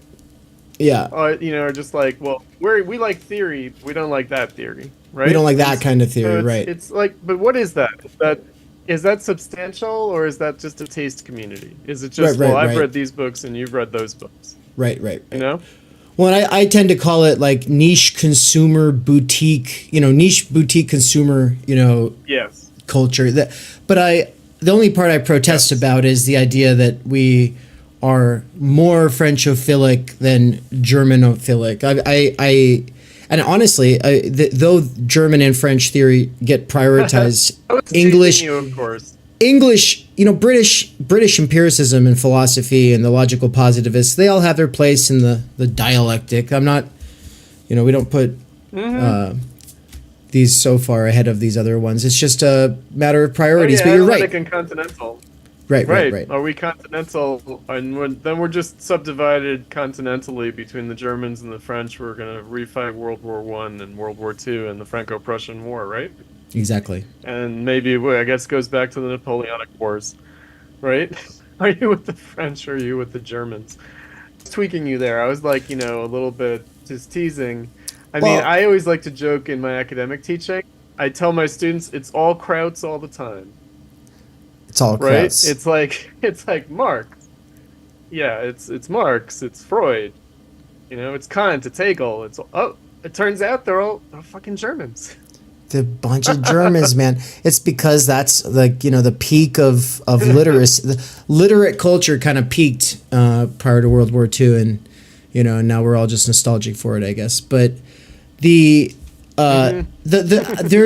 Yeah. You know, are just like, well, we like theory, we don't like that theory, right? We don't like that kind of theory, so right? It's like, but what is that? Is that substantial, or is that just a taste community? Is it just I've read these books and you've read those books? Right. You know. Well, I tend to call it like niche consumer boutique, niche boutique consumer, Yes. culture. The only part I protest about is the idea that we are more Frenchophilic than Germanophilic. And honestly, though German and French theory get prioritized, English, of course. British empiricism and philosophy and the logical positivists, they all have their place in the dialectic. I'm not, we don't put these so far ahead of these other ones. It's just a matter of priorities. But you're right. And continental. Right. Are we continental? And then we're just subdivided continentally between the Germans and the French. We're going to refight World War I and World War II and the Franco-Prussian War, right? Exactly. And maybe, I guess, goes back to the Napoleonic Wars, right? Are you with the French or are you with the Germans? Tweaking you there. I was like, a little bit just teasing. I mean, I always like to joke in my academic teaching. I tell my students it's all Krauts all the time. It's all Krauts. Right? It's like Marx. Yeah, it's Marx, it's Freud. It's Kant, it's Hegel. It turns out they're all fucking Germans. The bunch of Germans, man. It's because that's like, the peak of literacy. The literate culture kind of peaked prior to World War II, and now we're all just nostalgic for it, I guess. But there's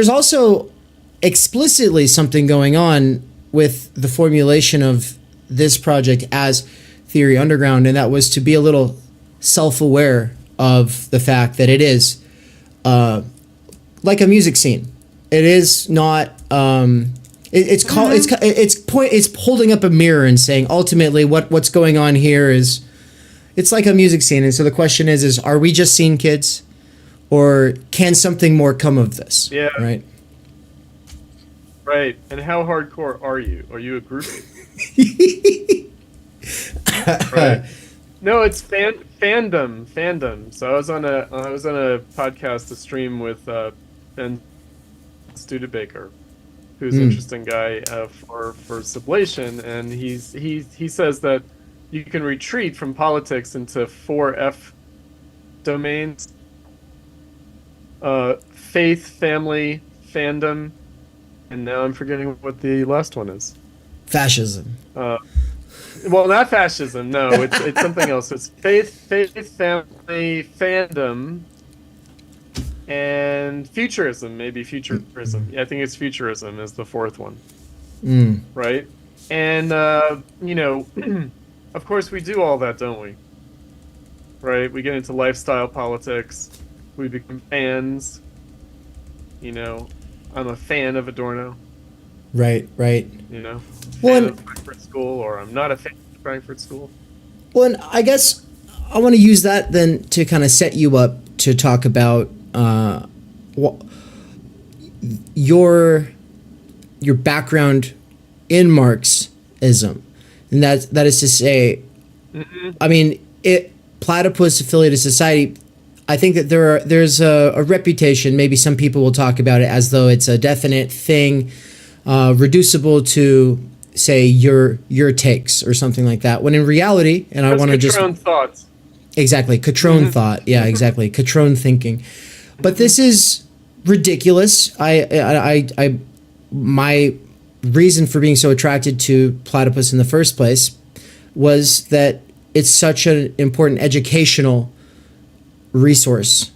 also explicitly something going on with the formulation of this project as Theory Underground, and that was to be a little self-aware of the fact that it is like a music scene. It is not. It's holding up a mirror and saying ultimately what's going on here is. It's like a music scene, and so the question is are we just scene kids, or can something more come of this? Yeah. Right. Right. And how hardcore are you? Are you a groupie? Right. No, it's fandom. So I was on a podcast, a stream with Ben Studebaker, who's an interesting guy for sublation, and he says that you can retreat from politics into 4F domains: faith, family, fandom, and now I'm forgetting what the last one is. Fascism. Well, not fascism. No, it's something else. It's faith, family, fandom, and futurism. Maybe futurism. Yeah, I think it's futurism is the fourth one. Right? And of course we do all that, don't we? Right? We get into lifestyle politics. We become fans. I'm a fan of Adorno. Right. Fan of Frankfurt School, or I'm not a fan of Frankfurt School. Well, and I guess I want to use that then to kind of set you up to talk about your background in Marxism, and that is to say, I mean, platypus affiliated society. I think that there's a reputation. Maybe some people will talk about it as though it's a definite thing, reducible to say your takes or something like that. When in reality, and I want to just Cutrone thoughts. Exactly, Cutrone thought. Yeah, exactly, Cutrone thinking. But this is ridiculous. My reason for being so attracted to platypus in the first place was that it's such an important educational resource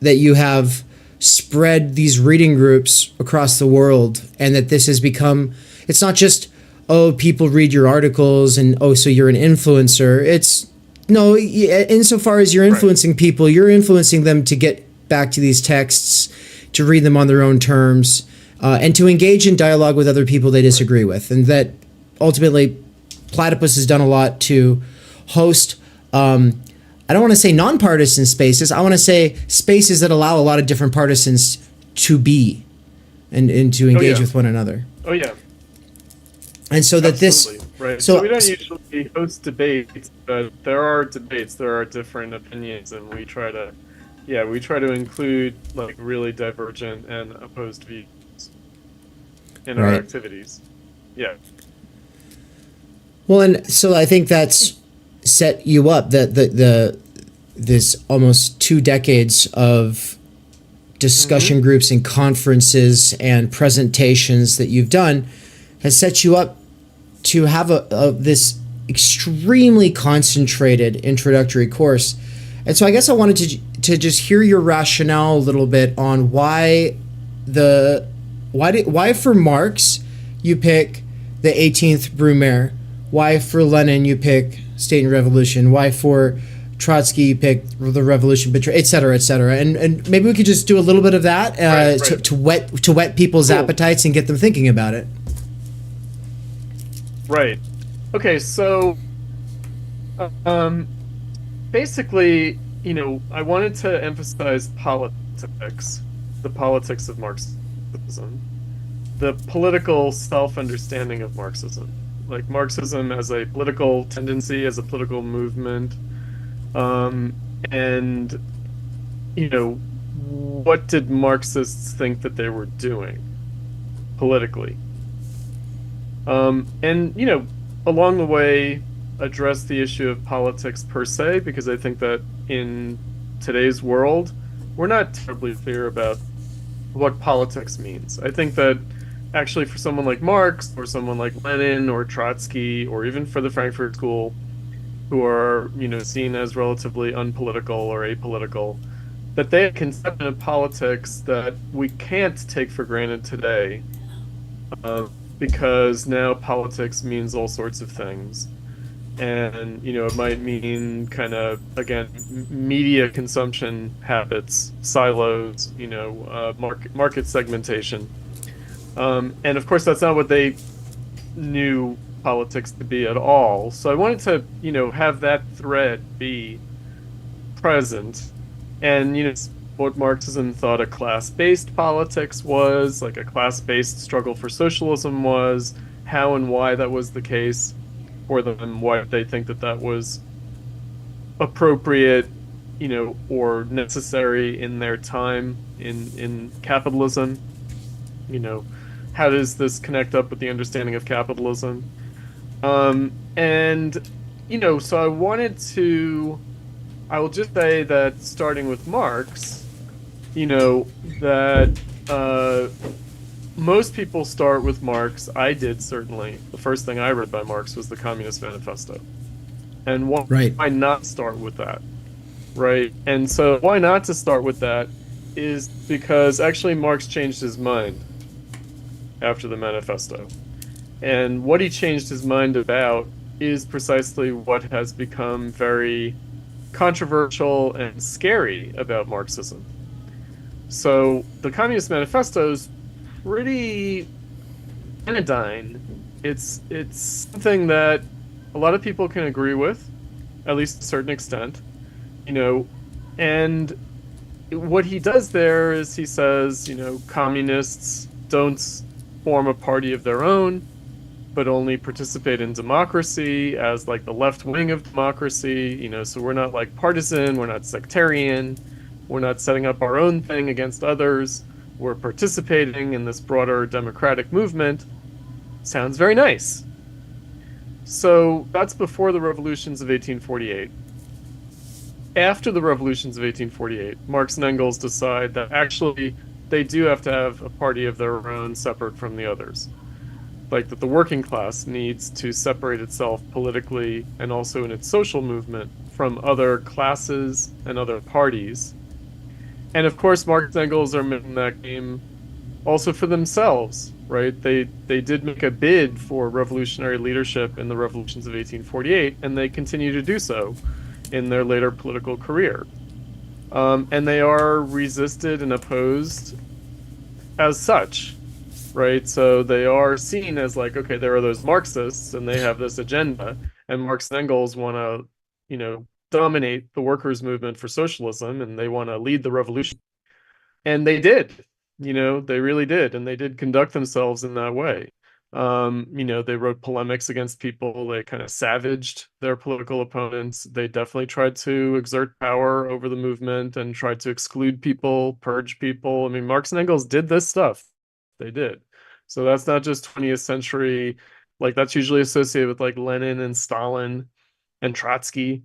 that you have spread these reading groups across the world, and that this has become, it's not just, oh, people read your articles and, oh, so you're an influencer. It's, no, insofar as you're influencing people, you're influencing them to get back to these texts, to read them on their own terms, and to engage in dialogue with other people they disagree with. And that ultimately Platypus has done a lot to host, I don't want to say nonpartisan spaces. I want to say spaces that allow a lot of different partisans to be and to engage with one another. Oh yeah. And so that Absolutely. this, right. so So we don't usually host debates, but there are debates. There are different opinions, and we try to include like really divergent and opposed views in our activities. Yeah. Well, and so I think that's set you up, that this almost 2 decades of discussion groups and conferences and presentations that you've done has set you up to have this extremely concentrated introductory course. And so I guess I wanted to just hear your rationale a little bit on why for Marx you pick the 18th Brumaire, why for Lenin you pick State and Revolution, why for Trotsky you pick the Revolution, et cetera, et cetera. And maybe we could just do a little bit of that to whet people's appetites and get them thinking about it. Right. Okay, so basically, I wanted to emphasize politics, the politics of Marxism, the political self-understanding of Marxism, like Marxism as a political tendency, as a political movement, and, what did Marxists think that they were doing politically? And, along the way, address the issue of politics per se, because I think that in today's world, we're not terribly clear about what politics means. I think that actually for someone like Marx, or someone like Lenin, or Trotsky, or even for the Frankfurt School, who are, seen as relatively unpolitical or apolitical, that they have a conception of politics that we can't take for granted today, because now politics means all sorts of things. And, it might mean kind of, again, media consumption habits, silos, market segmentation. And of course, that's not what they knew politics to be at all. So I wanted to, have that thread be present. And, what Marxism thought a class-based politics was, like a class-based struggle for socialism was, how and why that was the case for them, why they think that was appropriate, or necessary in their time in capitalism. How does this connect up with the understanding of capitalism? And, so I will just say that starting with Marx, that most people start with Marx. I did, certainly. The first thing I read by Marx was the Communist Manifesto. And why not start with that? Right? And so why not to start with that is because actually Marx changed his mind after the manifesto. And what he changed his mind about is precisely what has become very controversial and scary about Marxism. So the Communist Manifesto is pretty anodyne. It's something that a lot of people can agree with, at least to a certain extent, and what he does there is he says, communists don't form a party of their own, but only participate in democracy as like the left wing of democracy, so we're not like partisan, we're not sectarian, we're not setting up our own thing against others, we're participating in this broader democratic movement. Sounds very nice. So that's before the revolutions of 1848. After the revolutions of 1848, Marx and Engels decide that actually they do have to have a party of their own separate from the others. Like that the working class needs to separate itself politically and also in its social movement from other classes and other parties. And of course, Marx and Engels are making that game also for themselves, right? They did make a bid for revolutionary leadership in the revolutions of 1848, and they continue to do so in their later political career. And they are resisted and opposed as such, right? So they are seen as like, okay, there are those Marxists and they have this agenda, and Marx and Engels want to, dominate the workers' movement for socialism, and they want to lead the revolution. And they did, they really did. And they did conduct themselves in that way. They wrote polemics against people. They kind of savaged their political opponents. They definitely tried to exert power over the movement and tried to exclude people, purge people. I mean, Marx and Engels did this stuff. They did. So that's not just 20th century, like that's usually associated with like Lenin and Stalin and Trotsky.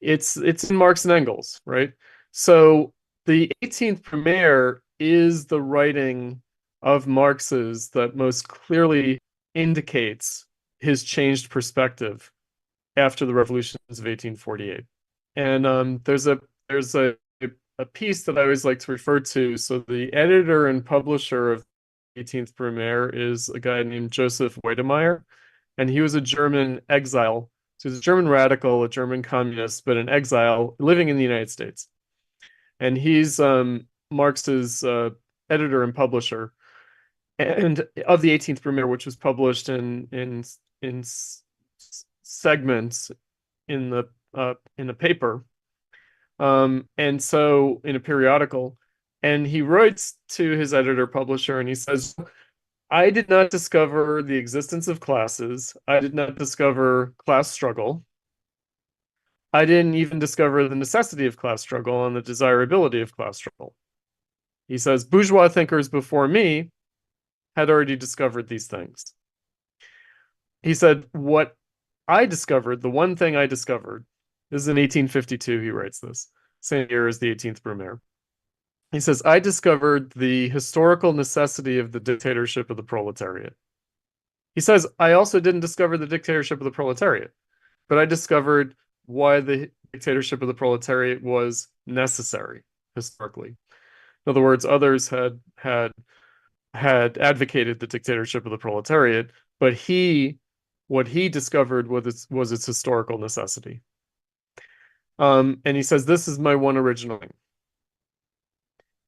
It's in Marx and Engels, right? So the 18th Brumaire is the writing of Marx's that most clearly indicates his changed perspective after the revolutions of 1848. And there's a piece that I always like to refer to. So the editor and publisher of 18th Brumaire is a guy named Joseph Weydemeyer, and he was a German exile. So he's a German radical, a German communist, but an exile living in the United States. And he's Marx's editor and publisher, and of the 18th Brumaire, which was published in segments in the paper, and so in a periodical. And he writes to his editor publisher, and he says, I did not discover the existence of classes. I did not discover class struggle. I didn't even discover the necessity of class struggle and the desirability of class struggle. He says, bourgeois thinkers before me had already discovered these things. He said, what I discovered, the one thing I discovered, this is in 1852, he writes this, same year as the 18th Brumaire. He says, I discovered the historical necessity of the dictatorship of the proletariat. He says, I also didn't discover the dictatorship of the proletariat, but I discovered why the dictatorship of the proletariat was necessary historically. In other words, others had advocated the dictatorship of the proletariat, but what he discovered was its historical necessity. And he says, this is my one original thing.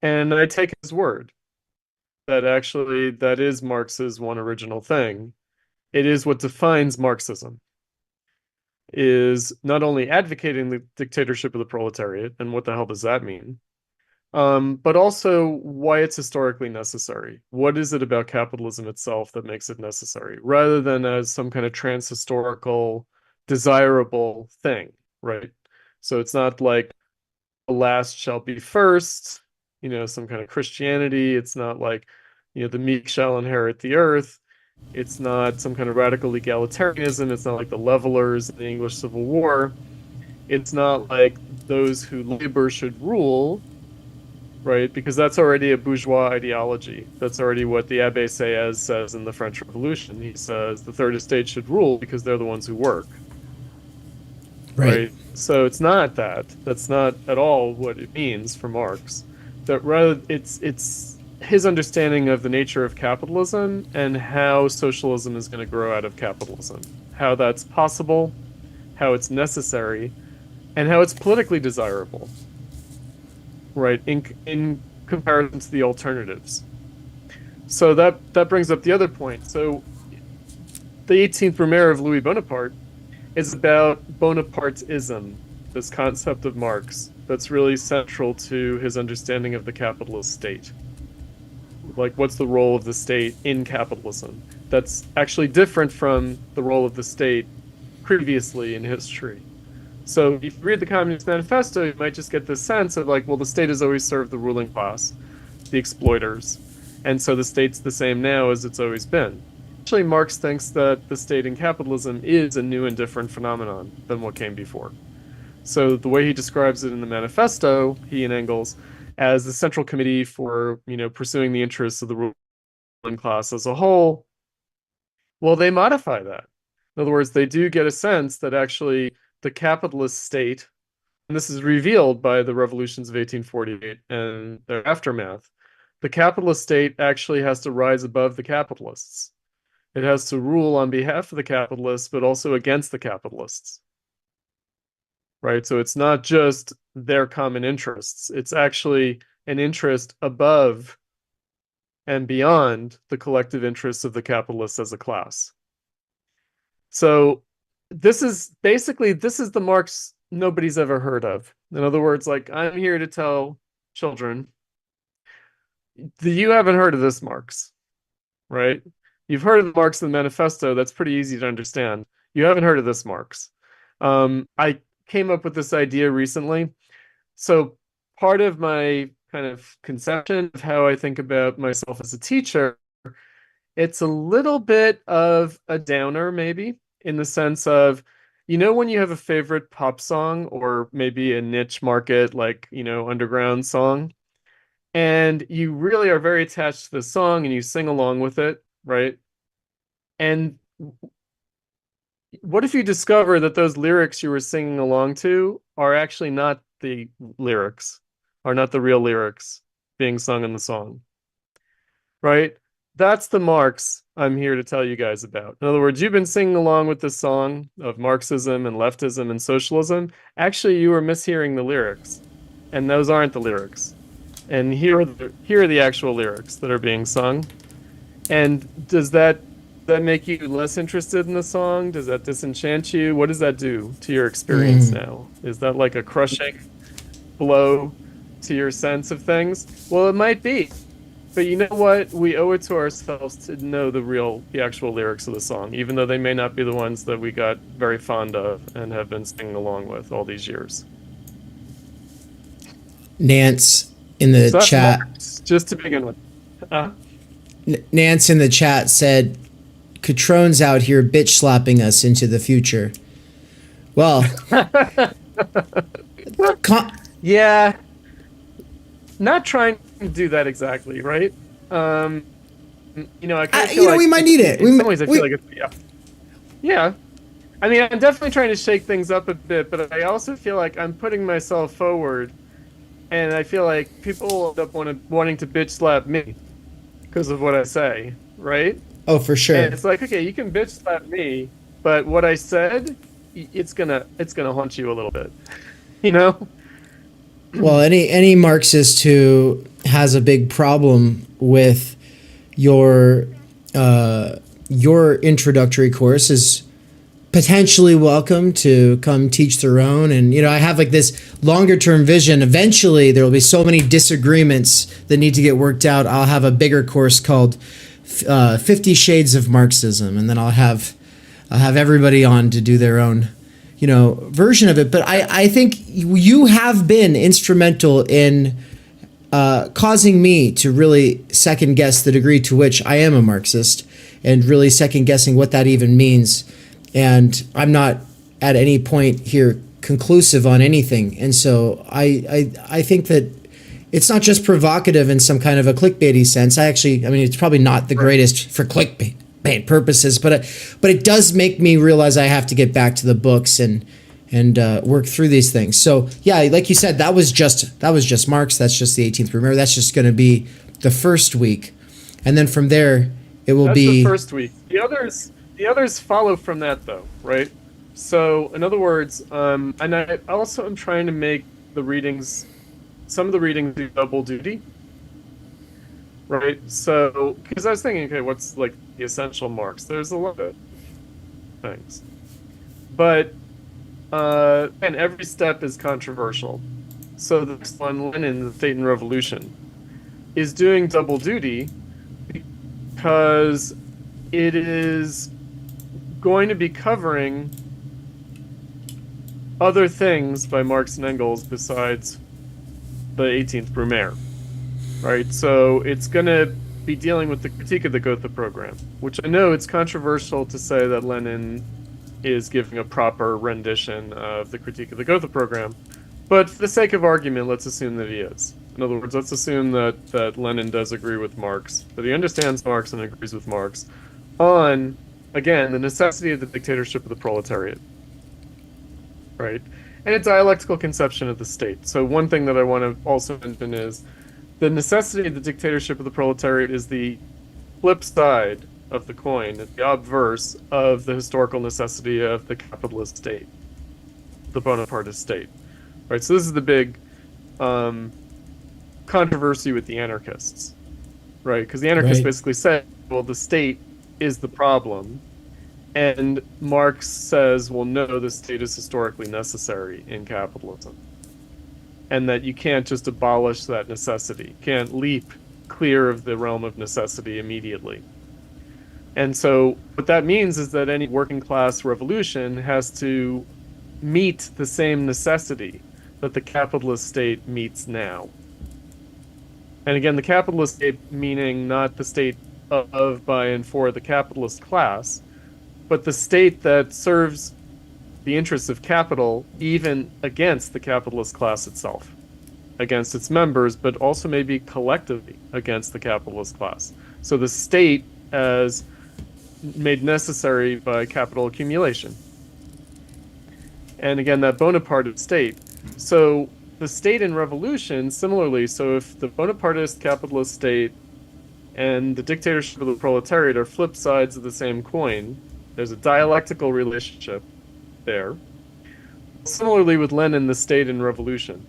And I take his word that actually that is Marx's one original thing. It is what defines Marxism, is not only advocating the dictatorship of the proletariat, and what the hell does that mean, but also why it's historically necessary. What is it about capitalism itself that makes it necessary, rather than as some kind of trans-historical, desirable thing, right? So it's not like the last shall be first, some kind of Christianity. It's not like, the meek shall inherit the earth. It's not some kind of radical egalitarianism. It's not like the levelers in the English Civil War. It's not like those who labor should rule, right? Because that's already a bourgeois ideology. That's already what the Abbé Sieyès says in the French Revolution. He says the third estate should rule because they're the ones who work. Right? So it's not that. That's not at all what it means for Marx. That rather it's his understanding of the nature of capitalism and how socialism is going to grow out of capitalism, how that's possible, how it's necessary, and how it's politically desirable, right, in comparison to the alternatives. So that brings up the other point. So the 18th Brumaire of Louis Bonaparte is about Bonapartism, this concept of Marx that's really central to his understanding of the capitalist state. Like, what's the role of the state in capitalism? That's actually different from the role of the state previously in history. So if you read the Communist Manifesto, you might just get this sense of like, well, the state has always served the ruling class, the exploiters, and so the state's the same now as it's always been. Actually, Marx thinks that the state in capitalism is a new and different phenomenon than what came before. So the way he describes it in the manifesto, he and Engels, as the central committee for, pursuing the interests of the ruling class as a whole, well, they modify that. In other words, they do get a sense that actually the capitalist state this is revealed by the revolutions of 1848 and their aftermath, the capitalist state actually has to rise above the capitalists. It has to rule on behalf of the capitalists, but also against the capitalists. Right? So it's not just their common interests. It's actually an interest above and beyond the collective interests of the capitalists as a class. So this is the Marx nobody's ever heard of. In other words, like, I'm here to tell children, you haven't heard of this Marx, right? You've heard of the Marx and the Manifesto. That's pretty easy to understand. You haven't heard of this Marx. I came up with this idea recently. So part of my kind of conception of how I think about myself as a teacher, it's a little bit of a downer, maybe, in the sense of, when you have a favorite pop song or maybe a niche market, like, underground song, and you really are very attached to the song and you sing along with it, right? And what if you discover that those lyrics you were singing along to are actually not the lyrics, are not the real lyrics being sung in the song, right? That's the Marx I'm here to tell you guys about. In other words, you've been singing along with this song of Marxism and leftism and socialism. Actually, you were mishearing the lyrics, and those aren't the lyrics. And here are the actual lyrics that are being sung. And does that make you less interested in the song? Does that disenchant you? What does that do to your experience now? Is that like a crushing blow to your sense of things? Well, it might be. But you know what? We owe it to ourselves to know the actual lyrics of the song, even though they may not be the ones that we got very fond of and have been singing along with all these years. Nance in the chat. Marx, just to begin with. Nance in the chat said, Cutrone's out here bitch slapping us into the future. Well, yeah, not trying to do that exactly, right? I kind of feel like we might need it. In some ways, I feel like it's, yeah. I mean, I'm definitely trying to shake things up a bit, but I also feel like I'm putting myself forward, and I feel like people end up wanting to bitch slap me because of what I say, right? Oh, for sure. And it's like, okay, you can bitch slap me, but what I said, it's gonna haunt you a little bit, Well, any Marxist who has a big problem with your introductory course is potentially welcome to come teach their own. And I have like this longer term vision. Eventually, there will be so many disagreements that need to get worked out. I'll have a bigger course called 50 Shades of Marxism, and then I'll have everybody on to do their own version of it. But I think you have been instrumental in causing me to really second guess the degree to which I am a Marxist and really second guessing what that even means. And I'm not at any point here conclusive on anything. And so I think that it's not just provocative in some kind of a clickbaity sense. It's probably not the greatest for clickbait purposes, but it does make me realize I have to get back to the books and work through these things. So yeah, like you said, that was just Marx. That's just the 18th Brumaire. That's just going to be the first week, and then from there it will be the first week. The others follow from that, though, right? So in other words, and I also am trying to make some of the readings do double duty. Right, so because I was thinking, okay, what's like the essential Marx? There's a lot of things, but and every step is controversial. So the next one, Lenin, the State and Revolution, is doing double duty because it is going to be covering other things by Marx and Engels besides the 18th Brumaire. Right, so it's going to be dealing with the critique of the Gotha program, which I know it's controversial to say that Lenin is giving a proper rendition of the critique of the Gotha program, but for the sake of argument, let's assume that he is. In other words, let's assume that Lenin does agree with Marx, that he understands Marx and agrees with Marx on, again, the necessity of the dictatorship of the proletariat. Right, and a dialectical conception of the state. So one thing that I want to also mention is the necessity of the dictatorship of the proletariat is the flip side of the coin, the obverse of the historical necessity of the capitalist state, the Bonapartist state. Right, so this is the big controversy with the anarchists, right? Because the anarchists basically said, well, the state is the problem, and Marx says, well, no, the state is historically necessary in capitalism, and that you can't just abolish that necessity, you can't leap clear of the realm of necessity immediately. And so what that means is that any working class revolution has to meet the same necessity that the capitalist state meets now. And again, the capitalist state meaning not the state of, by, and for the capitalist class, but the state that serves the interests of capital even against the capitalist class itself, against its members, but also maybe collectively against the capitalist class. So the state as made necessary by capital accumulation. And again, that Bonapartist state. So the state in revolution, similarly, so if the Bonapartist capitalist state and the dictatorship of the proletariat are flip sides of the same coin, there's a dialectical relationship there. Similarly with Lenin, the state in revolution,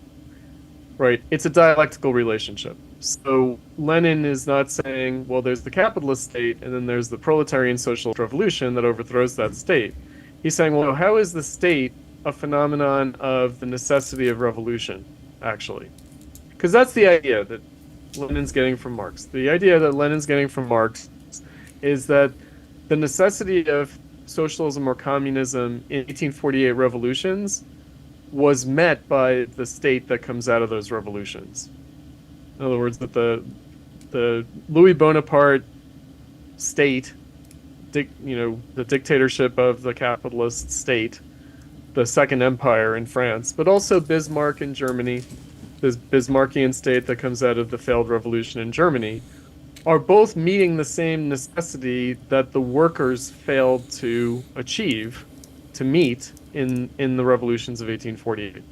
right? It's a dialectical relationship. So Lenin is not saying, well, there's the capitalist state and then there's the proletarian socialist revolution that overthrows that state. He's saying, well, how is the state a phenomenon of the necessity of revolution, actually? Because that's the idea that Lenin's getting from Marx. The idea that Lenin's getting from Marx is that the necessity of socialism or communism in 1848 revolutions was met by the state that comes out of those revolutions. In other words, that the Louis Bonaparte state, the dictatorship of the capitalist state, the Second Empire in France, but also Bismarck in Germany, this Bismarckian state that comes out of the failed revolution in Germany, are both meeting the same necessity that the workers failed to achieve, to meet in the revolutions of 1848.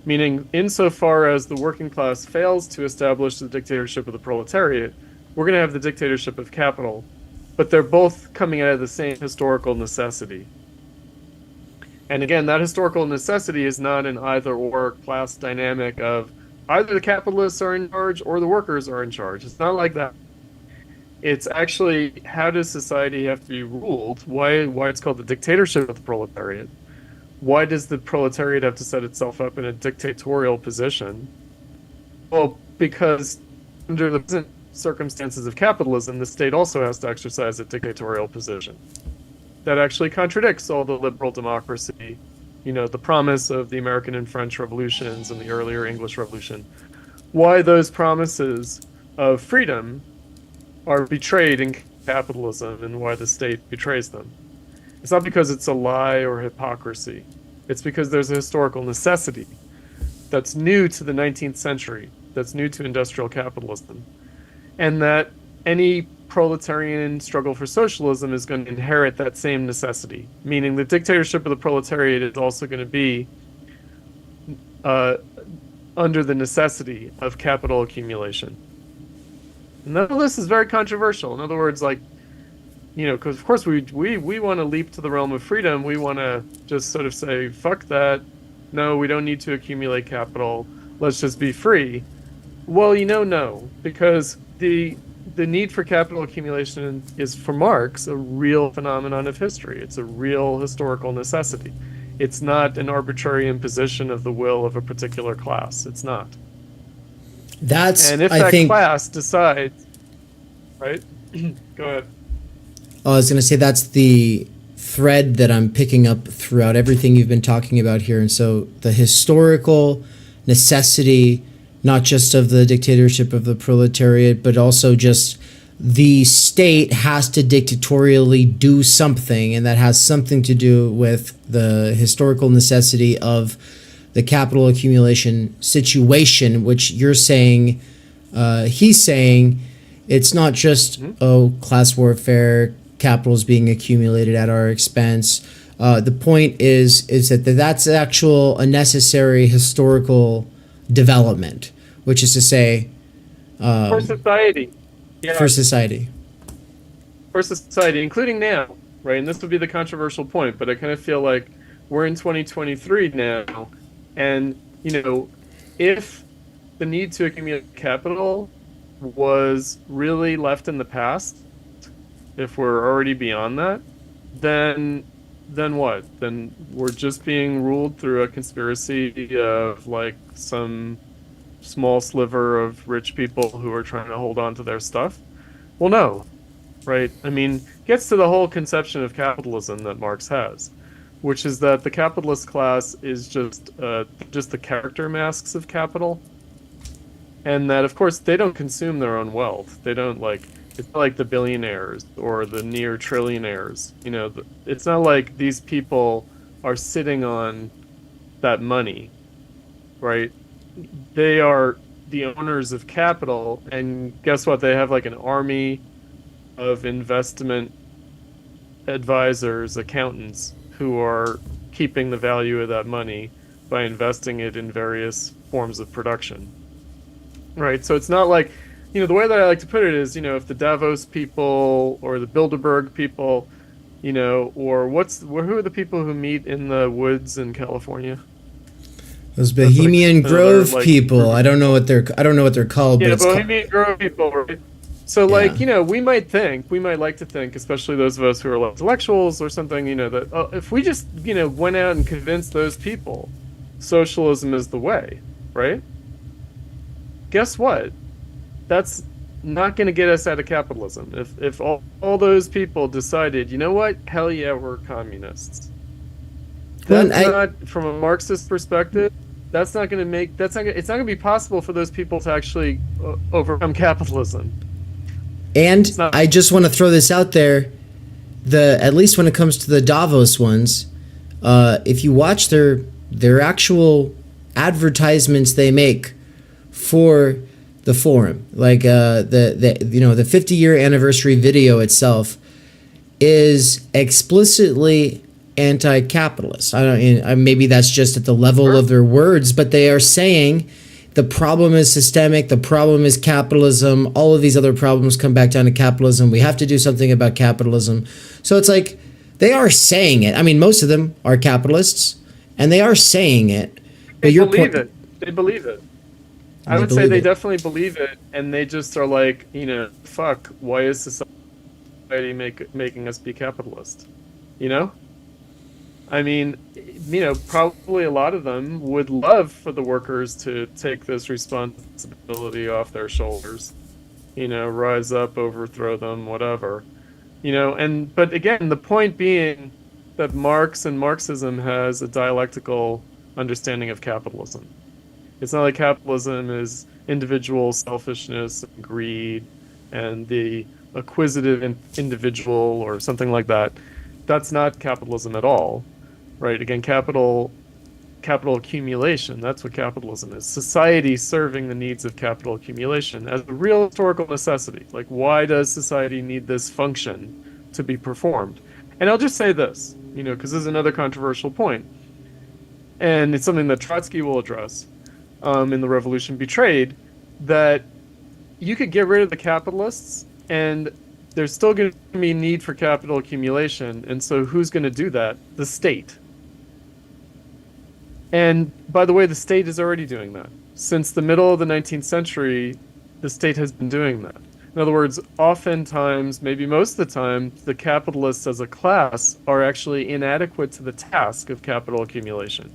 Meaning, insofar as the working class fails to establish the dictatorship of the proletariat, we're going to have the dictatorship of capital, but they're both coming out of the same historical necessity. And again, that historical necessity is not an either-or class dynamic of either the capitalists are in charge or the workers are in charge. It's not like that. It's actually, how does society have to be ruled? Why it's called the dictatorship of the proletariat? Why does the proletariat have to set itself up in a dictatorial position? Well, because under the present circumstances of capitalism, the state also has to exercise a dictatorial position. That actually contradicts all the liberal democracy, the promise of the American and French revolutions and the earlier English Revolution. Why those promises of freedom are betrayed in capitalism and why the state betrays them. It's not because it's a lie or hypocrisy. It's because there's a historical necessity that's new to the 19th century, that's new to industrial capitalism, and that any proletarian struggle for socialism is going to inherit that same necessity, meaning the dictatorship of the proletariat is also going to be under the necessity of capital accumulation. And none of this is very controversial. In other words, because of course we want to leap to the realm of freedom. We want to just sort of say, fuck that. No, we don't need to accumulate capital. Let's just be free. Well, no, because the need for capital accumulation is, for Marx, a real phenomenon of history. It's a real historical necessity. It's not an arbitrary imposition of the will of a particular class. It's not. And if that class decides, right? Go ahead. I was going to say that's the thread that I'm picking up throughout everything you've been talking about here. And so the historical necessity, not just of the dictatorship of the proletariat, but also just the state has to dictatorially do something, and that has something to do with the historical necessity of the capital accumulation situation, which you're saying, he's saying, it's not just, class warfare, capital is being accumulated at our expense, The point is that that's a necessary historical development, which is to say, For society. Yeah. for society. For society, including now, right? And this would be the controversial point, but I kind of feel like we're in 2023 now, and if the need to accumulate capital was really left in the past, if we're already beyond that, then what? Then we're just being ruled through a conspiracy of like some small sliver of rich people who are trying to hold on to their stuff? Well, no, right? I mean, gets to the whole conception of capitalism that Marx has, which is that the capitalist class is just the character masks of capital, and that of course they don't consume their own wealth. They don't it's not like the billionaires or the near trillionaires. It's not like these people are sitting on that money, right? They are the owners of capital, and guess what? They have like an army of investment advisors, accountants, who are keeping the value of that money by investing it in various forms of production, right? So it's not like, the way that I like to put it is, if the Davos people or the Bilderberg people, or who are the people who meet in the woods in California? Those Bohemian Grove like, people. I don't know what they're called. Yeah, but it's Bohemian Grove people, right? So, we might like to think, especially those of us who are intellectuals or something, that if we just, went out and convinced those people socialism is the way, right? Guess what? That's not going to get us out of capitalism. If all those people decided, you know what, hell yeah, we're communists. That's not, from a Marxist perspective, it's not going to be possible for those people to actually overcome capitalism. And I just want to throw this out there, at least when it comes to the Davos ones, if you watch their actual advertisements they make for the forum, like the 50-year anniversary video itself is explicitly anti-capitalist. Maybe that's just at the level of their words, but they are saying the problem is systemic, the problem is capitalism, all of these other problems come back down to capitalism. We have to do something about capitalism. So it's like they are saying it. I mean, most of them are capitalists, and they are saying it. But They believe it. I would say they definitely believe it, and they just are like, fuck, why is society making us be capitalist? I mean, probably a lot of them would love for the workers to take this responsibility off their shoulders, rise up, overthrow them, whatever, but again, the point being that Marx and Marxism has a dialectical understanding of capitalism. It's not like capitalism is individual selfishness and greed and the acquisitive individual or something like that. That's not capitalism at all, right? Again, capital accumulation, that's what capitalism is. Society serving the needs of capital accumulation as a real historical necessity. Like, why does society need this function to be performed? And I'll just say this, because this is another controversial point, and it's something that Trotsky will address in The Revolution Betrayed, that you could get rid of the capitalists and there's still going to be need for capital accumulation. And so who's going to do that? The state. And by the way, the state is already doing that. Since the middle of the 19th century, the state has been doing that. In other words, oftentimes, maybe most of the time, the capitalists as a class are actually inadequate to the task of capital accumulation.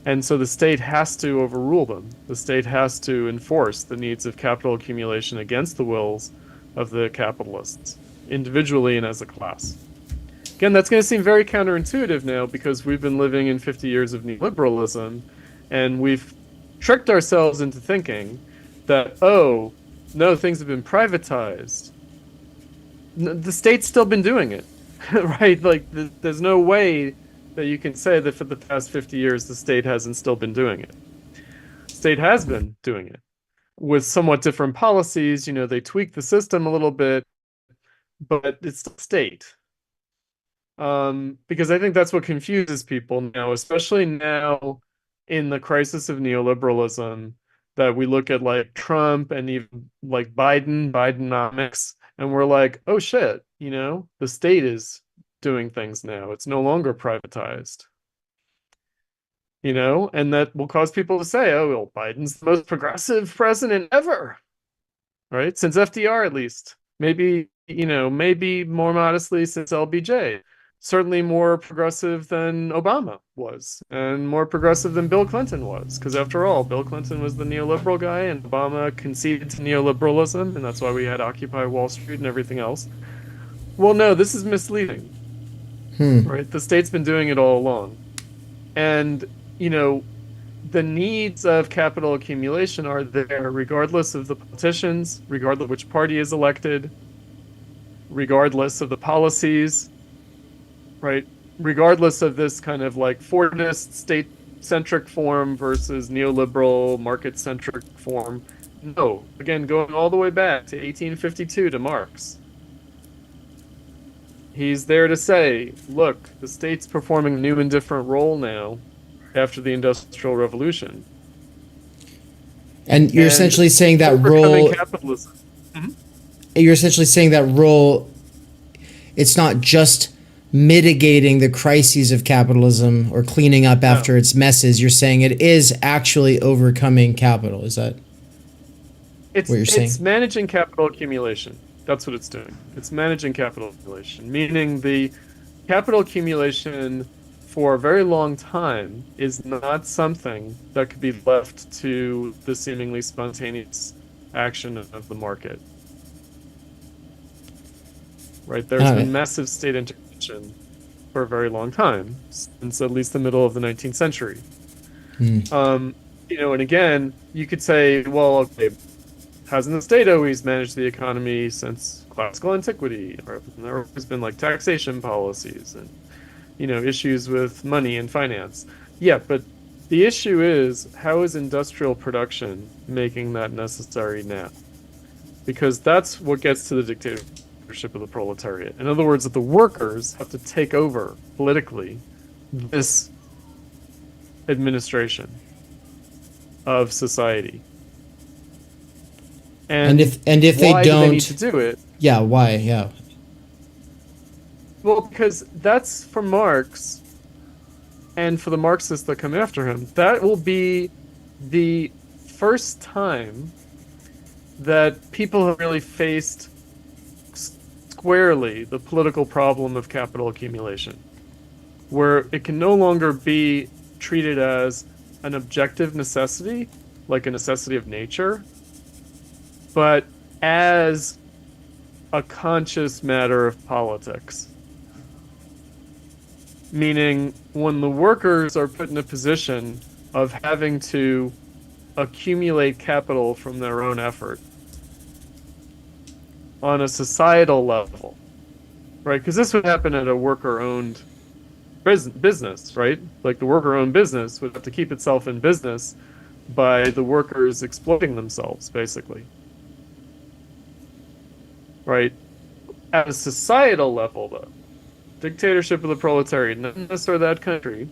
And so the state has to overrule them. The state has to enforce the needs of capital accumulation against the wills of the capitalists, individually and as a class. Again, that's going to seem very counterintuitive now because we've been living in 50 years of neoliberalism, and we've tricked ourselves into thinking that, oh, no, things have been privatized. The state's still been doing it, right? Like, there's no way that you can say that for the past 50 years the state hasn't still been doing it. The state has been doing it with somewhat different policies. They tweak the system a little bit, but it's the state. Because I think that's what confuses people now, especially now in the crisis of neoliberalism, that we look at like Trump and even like Bidenomics, and we're like, oh shit, the state is doing things now. It's no longer privatized. And that will cause people to say, oh, well, Biden's the most progressive president ever, right? Since FDR, at least. Maybe more modestly since LBJ. Certainly more progressive than Obama was, and more progressive than Bill Clinton was. Because after all, Bill Clinton was the neoliberal guy, and Obama conceded to neoliberalism, and that's why we had Occupy Wall Street and everything else. Well, no, this is misleading. Right? The state's been doing it all along. And, the needs of capital accumulation are there regardless of the politicians, regardless of which party is elected, regardless of the policies, right? Regardless of this kind of like Fordist state-centric form versus neoliberal market-centric form. No, again, going all the way back to 1852 to Marx. He's there to say, look, the state's performing a new and different role now after the Industrial Revolution. And you're essentially saying that role... Capitalism. Mm-hmm. You're essentially saying that role, it's not just mitigating the crises of capitalism or cleaning up after its messes. You're saying it is actually overcoming capital. Is that what you're saying? It's managing capital accumulation. That's what it's doing. It's managing capital accumulation, meaning the capital accumulation for a very long time is not something that could be left to the seemingly spontaneous action of the market. Right? There's been massive state intervention for a very long time, since at least the middle of the 19th century. And again, you could say, well, okay, hasn't the state always managed the economy since classical antiquity? Or there have always been like taxation policies and issues with money and finance. Yeah, but the issue is, how is industrial production making that necessary now? Because that's what gets to the dictatorship of the proletariat. In other words, that the workers have to take over politically this administration of society. And if they don't, do they need to do it? Yeah, why? Yeah. Well, because that's for Marx, and for the Marxists that come after him, that will be the first time that people have really faced squarely the political problem of capital accumulation, where it can no longer be treated as an objective necessity, like a necessity of nature, but as a conscious matter of politics. Meaning, when the workers are put in a position of having to accumulate capital from their own effort on a societal level, right? Because this would happen at a worker-owned business, right? Like the worker-owned business would have to keep itself in business by the workers exploiting themselves, basically. Right? At a societal level, though, dictatorship of the proletariat, not necessarily that country,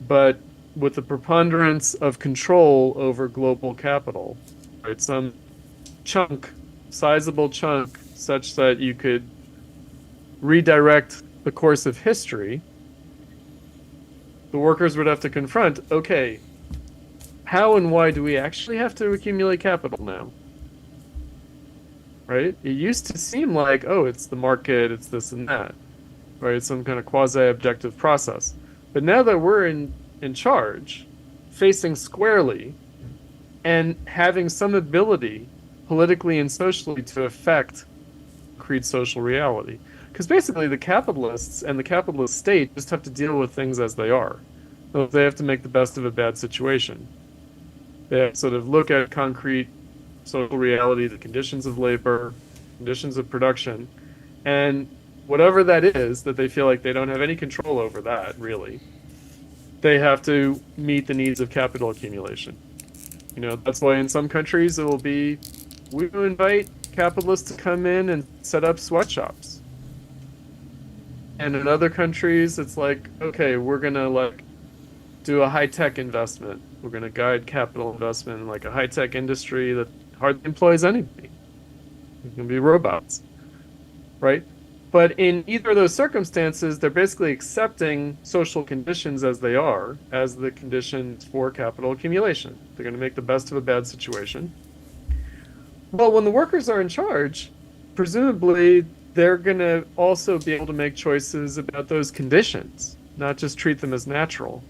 but with the preponderance of control over global capital, right? Some sizable chunk, such that you could redirect the course of history. The workers would have to confront, okay, how and why do we actually have to accumulate capital now? Right? It used to seem like, oh, it's the market, it's this and that, right? It's some kind of quasi-objective process. But now that we're in charge, facing squarely, and having some ability, politically and socially, to affect concrete social reality. Because basically the capitalists and the capitalist state just have to deal with things as they are. So they have to make the best of a bad situation. They have to sort of look at concrete social reality, the conditions of labor, conditions of production, and whatever that is that they feel like they don't have any control over that, really, they have to meet the needs of capital accumulation. That's why in some countries it will be, we invite capitalists to come in and set up sweatshops. And in other countries, it's like, okay, we're gonna like do a high-tech investment. We're gonna guide capital investment in like a high-tech industry that hardly employs anybody. It can be robots, right? But in either of those circumstances, they're basically accepting social conditions as they are, as the conditions for capital accumulation. They're going to make the best of a bad situation. Well, when the workers are in charge, presumably they're going to also be able to make choices about those conditions, not just treat them as natural.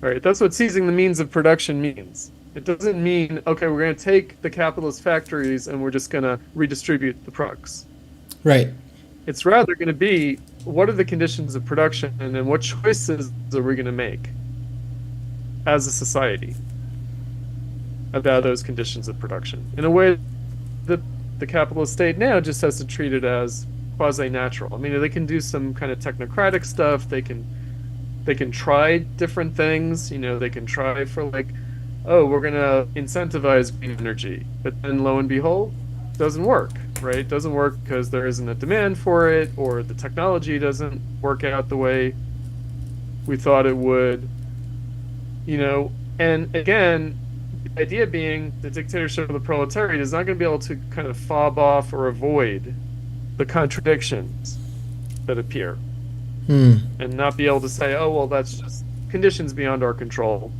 Right? That's what seizing the means of production means. It doesn't mean, okay, we're going to take the capitalist factories and we're just going to redistribute the products. Right. It's rather going to be, what are the conditions of production and then what choices are we going to make as a society about those conditions of production in a way that the capitalist state now just has to treat it as quasi-natural. I mean, they can do some kind of technocratic stuff. They can try different things. You know, they can try for like, oh, we're going to incentivize green energy. But then lo and behold, it doesn't work, right? It doesn't work because there isn't a demand for it, or the technology doesn't work out the way we thought it would, you know. And again, the idea being the dictatorship of the proletariat is not going to be able to kind of fob off or avoid the contradictions that appear. And not be able to say, oh, well, that's just conditions beyond our control.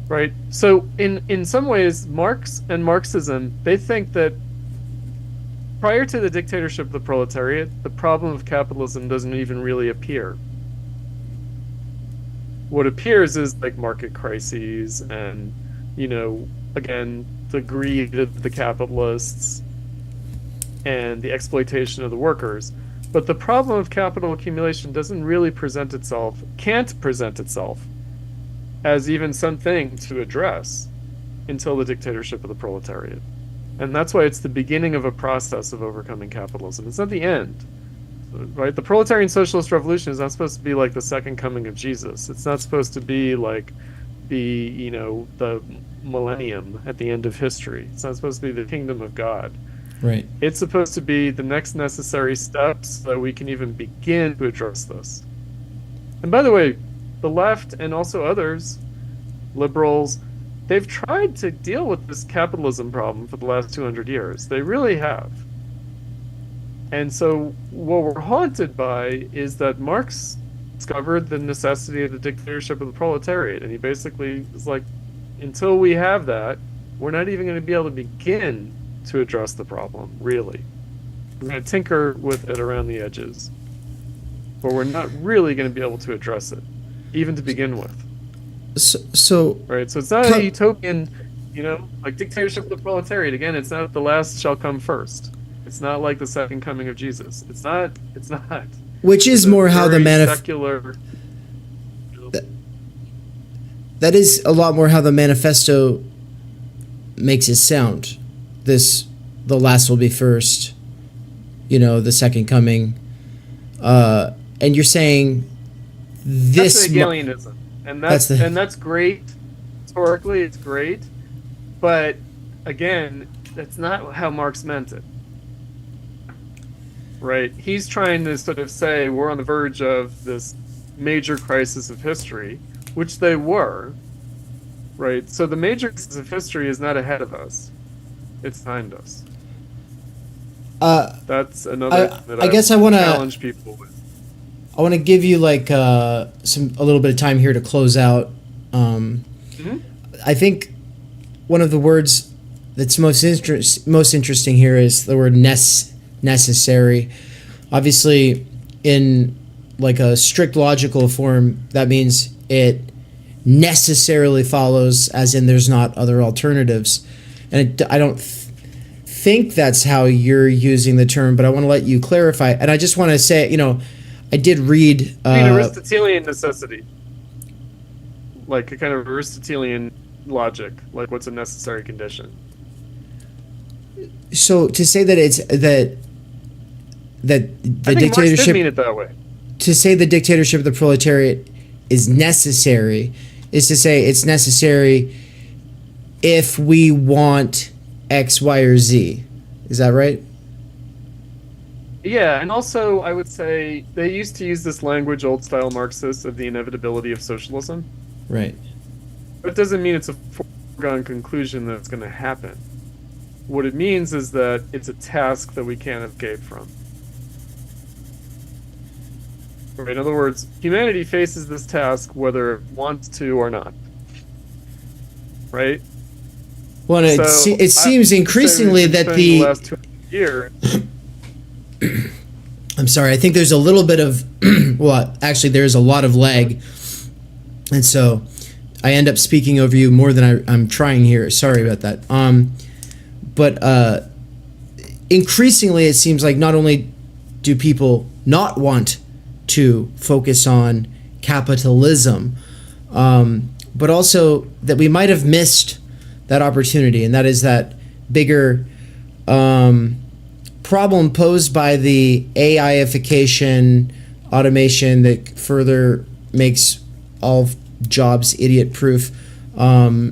Right? So in some ways, Marx and Marxism, they think that prior to the dictatorship of the proletariat, the problem of capitalism doesn't even really appear. What appears is like market crises and, you know, again, the greed of the capitalists and the exploitation of the workers. But the problem of capital accumulation doesn't really present itself, can't present itself as even something to address until the dictatorship of the proletariat. And that's why it's the beginning of a process of overcoming capitalism. It's not the end, right? The proletarian socialist revolution is not supposed to be like the second coming of Jesus. It's not supposed to be like the, you know, the millennium at the end of history. It's not supposed to be the kingdom of God. Right. It's supposed to be the next necessary steps so that we can even begin to address this. And by the way, the left and also others, liberals, they've tried to deal with this capitalism problem for the last 200 years. They really have. And so what we're haunted by is that Marx discovered the necessity of the dictatorship of the proletariat. And he basically was like, until we have that, we're not even going to be able to begin to address the problem, really. We're going to tinker with it around the edges. But we're not really going to be able to address it, even to begin with. So right, so it's not a utopian, you know, like dictatorship of the proletariat. Again, it's not the last shall come first. It's not like the second coming of Jesus. It's not. Which is more how the secular. That is a lot more how the manifesto makes it sound. The last will be first, you know, the second coming. And you're saying this... That's Hegelianism. And that's great. Historically, it's great. But, again, that's not how Marx meant it. Right? He's trying to sort of say we're on the verge of this major crisis of history, which they were. Right? So the major crisis of history is not ahead of us. It's behind us. That's another thing that I guess I want to challenge people with. I want to give you like a little bit of time here to close out. I think one of the words that's most interesting here is the word necessary. Obviously, in like a strict logical form, that means it necessarily follows, as in there's not other alternatives. And I don't think that's how you're using the term, but I want to let you clarify. And I just want to say, you know, I did read... Aristotelian necessity. Like a kind of Aristotelian logic, like what's a necessary condition. So to say that it's... that the dictatorship... Marx did mean it that way. To say the dictatorship of the proletariat is necessary is to say it's necessary if we want X, Y, or Z. Is that right? Yeah, and also I would say they used to use this language, old style Marxists, of the inevitability of socialism. Right. But it doesn't mean it's a foregone conclusion that it's going to happen. What it means is that it's a task that we can't escape from. Right? In other words, humanity faces this task whether it wants to or not. Right? Well, it seems increasingly that the last 200 years. I'm sorry. I think there's a little bit of, well, actually, there's a lot of lag, and so I end up speaking over you more than I'm trying here. Sorry about that. But increasingly, it seems like not only do people not want to focus on capitalism, but also that we might have missed that opportunity, and that is that bigger problem posed by the AIification, automation that further makes all jobs idiot-proof. But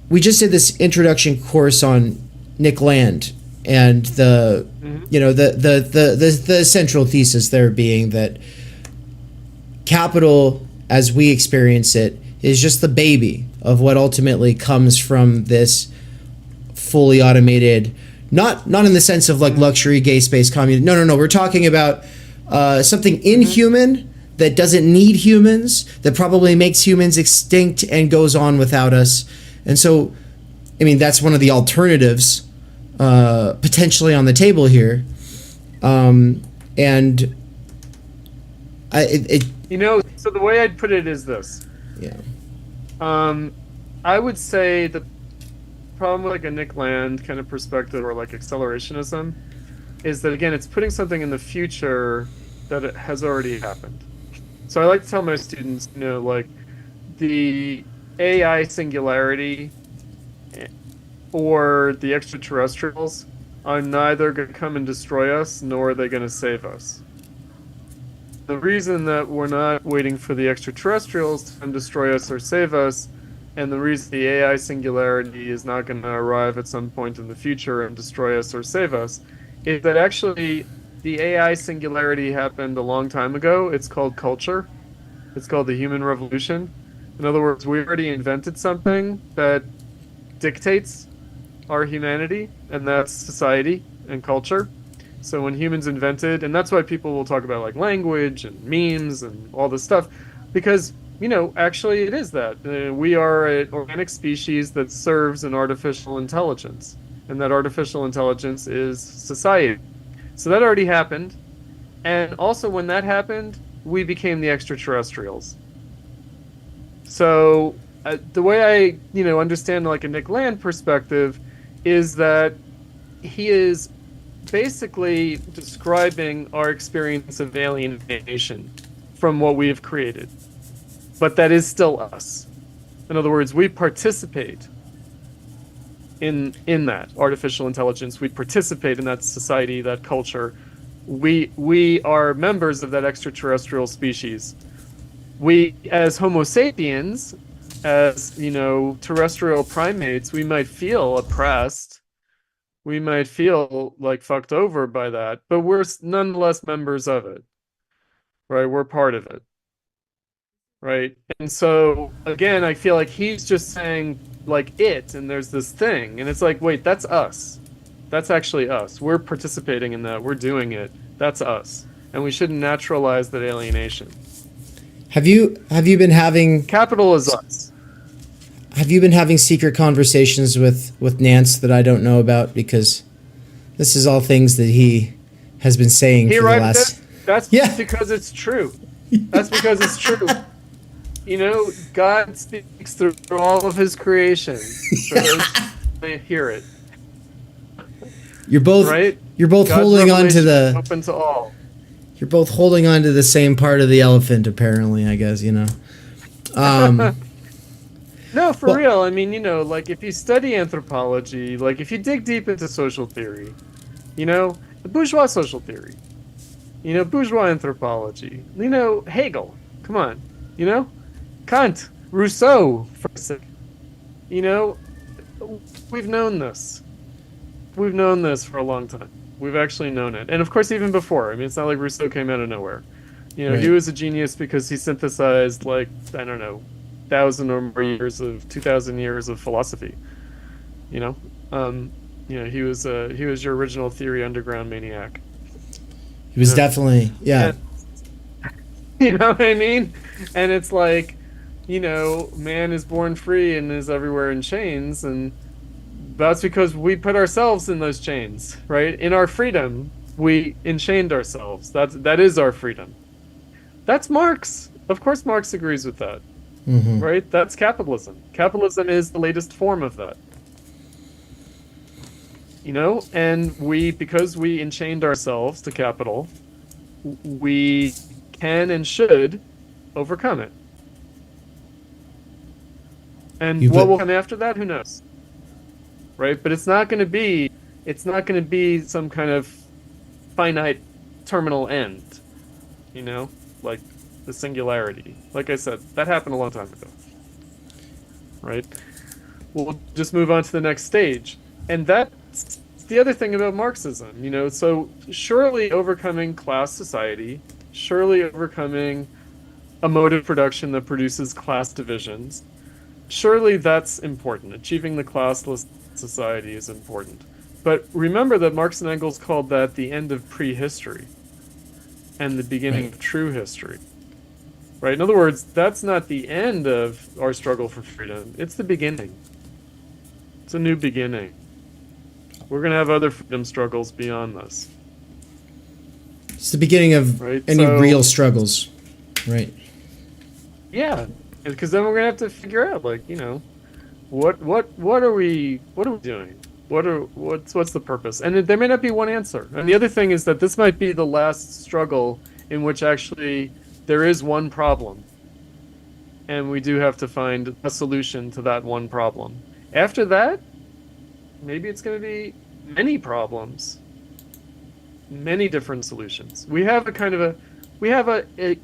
we just did this introduction course on Nick Land, and the central thesis there being that capital, as we experience it, is just the baby of what ultimately comes from this fully automated, not in the sense of like luxury gay space communism. No. We're talking about something inhuman that doesn't need humans, that probably makes humans extinct and goes on without us. And so, I mean, that's one of the alternatives potentially on the table here. So the way I'd put it is this. Yeah. I would say the problem with like a Nick Land kind of perspective, or like accelerationism, is that, again, it's putting something in the future that it has already happened. So I like to tell my students, like the AI singularity or the extraterrestrials are neither going to come and destroy us, nor are they going to save us. The reason that we're not waiting for the extraterrestrials to come destroy us or save us, and the reason the AI singularity is not going to arrive at some point in the future and destroy us or save us, is that actually the AI singularity happened a long time ago. It's called culture. It's called the human revolution. In other words, we already invented something that dictates our humanity, and that's society and culture. So when humans invented, and that's why people will talk about like language and memes and all this stuff, because, actually it is that. We are an organic species that serves an artificial intelligence, and that artificial intelligence is society. So that already happened. And also when that happened, we became the extraterrestrials. So the way I, understand like a Nick Land perspective is that he is basically describing our experience of alienation from what we've created. But that is still us. In other words, we participate in that artificial intelligence. We participate in that society, that culture. We are members of that extraterrestrial species. We, as Homo sapiens, as, terrestrial primates, we might feel oppressed. We might feel like fucked over by that, but we're nonetheless members of it, right? We're part of it, right? And so, again, I feel like he's just saying, like, it, and there's this thing, and it's like, wait, that's us. That's actually us. We're participating in that. We're doing it. That's us. And we shouldn't naturalize that alienation. Have you been having... Capital is us. Have you been having secret conversations with Nance that I don't know about? Because this is all things that he has been saying for the last... That's because it's true. That's because it's true. God speaks through all of his creation. They hear it. You're both right. You're both God's holding on to the open to all. You're both holding on to the same part of the elephant, apparently. I guess No, for real. I mean, like if you study anthropology, like if you dig deep into social theory, the bourgeois social theory, bourgeois anthropology, Hegel, come on, Kant, Rousseau, for a second. We've known this. We've known this for a long time. We've actually known it. And of course, even before. I mean, it's not like Rousseau came out of nowhere. You know, Right. he was a genius because he synthesized, like, I don't know, 1,000 or more years of 2,000 years of philosophy. You know, he was your original theory underground maniac. He was definitely, yeah. You know what I mean? And it's like, you know, man is born free and is everywhere in chains, and that's because we put ourselves in those chains, right? In our freedom, we enchained ourselves. That is our freedom. That's Marx. Of course, Marx agrees with that, right? That's capitalism. Capitalism is the latest form of that. You know, and because we enchained ourselves to capital, we can and should overcome it. And what will come after that, who knows? Right? But it's not going to be some kind of finite terminal end, you know, like the singularity. Like I said, that happened a long time ago. Right? We'll just move on to the next stage. And that's the other thing about Marxism, you know, so surely overcoming class society, surely overcoming a mode of production that produces class divisions, surely that's important. Achieving the classless society is important. But remember that Marx and Engels called that the end of prehistory and the beginning of true history. Right? In other words, that's not the end of our struggle for freedom. It's the beginning. It's a new beginning. We're going to have other freedom struggles beyond this. It's the beginning of any real struggles, right? Yeah, because then we're going to have to figure out, like, you know, what are we doing? What's the purpose? And there may not be one answer. And the other thing is that this might be the last struggle in which actually there is one problem, and we do have to find a solution to that one problem. After that, maybe it's going to be many problems, many different solutions. We have an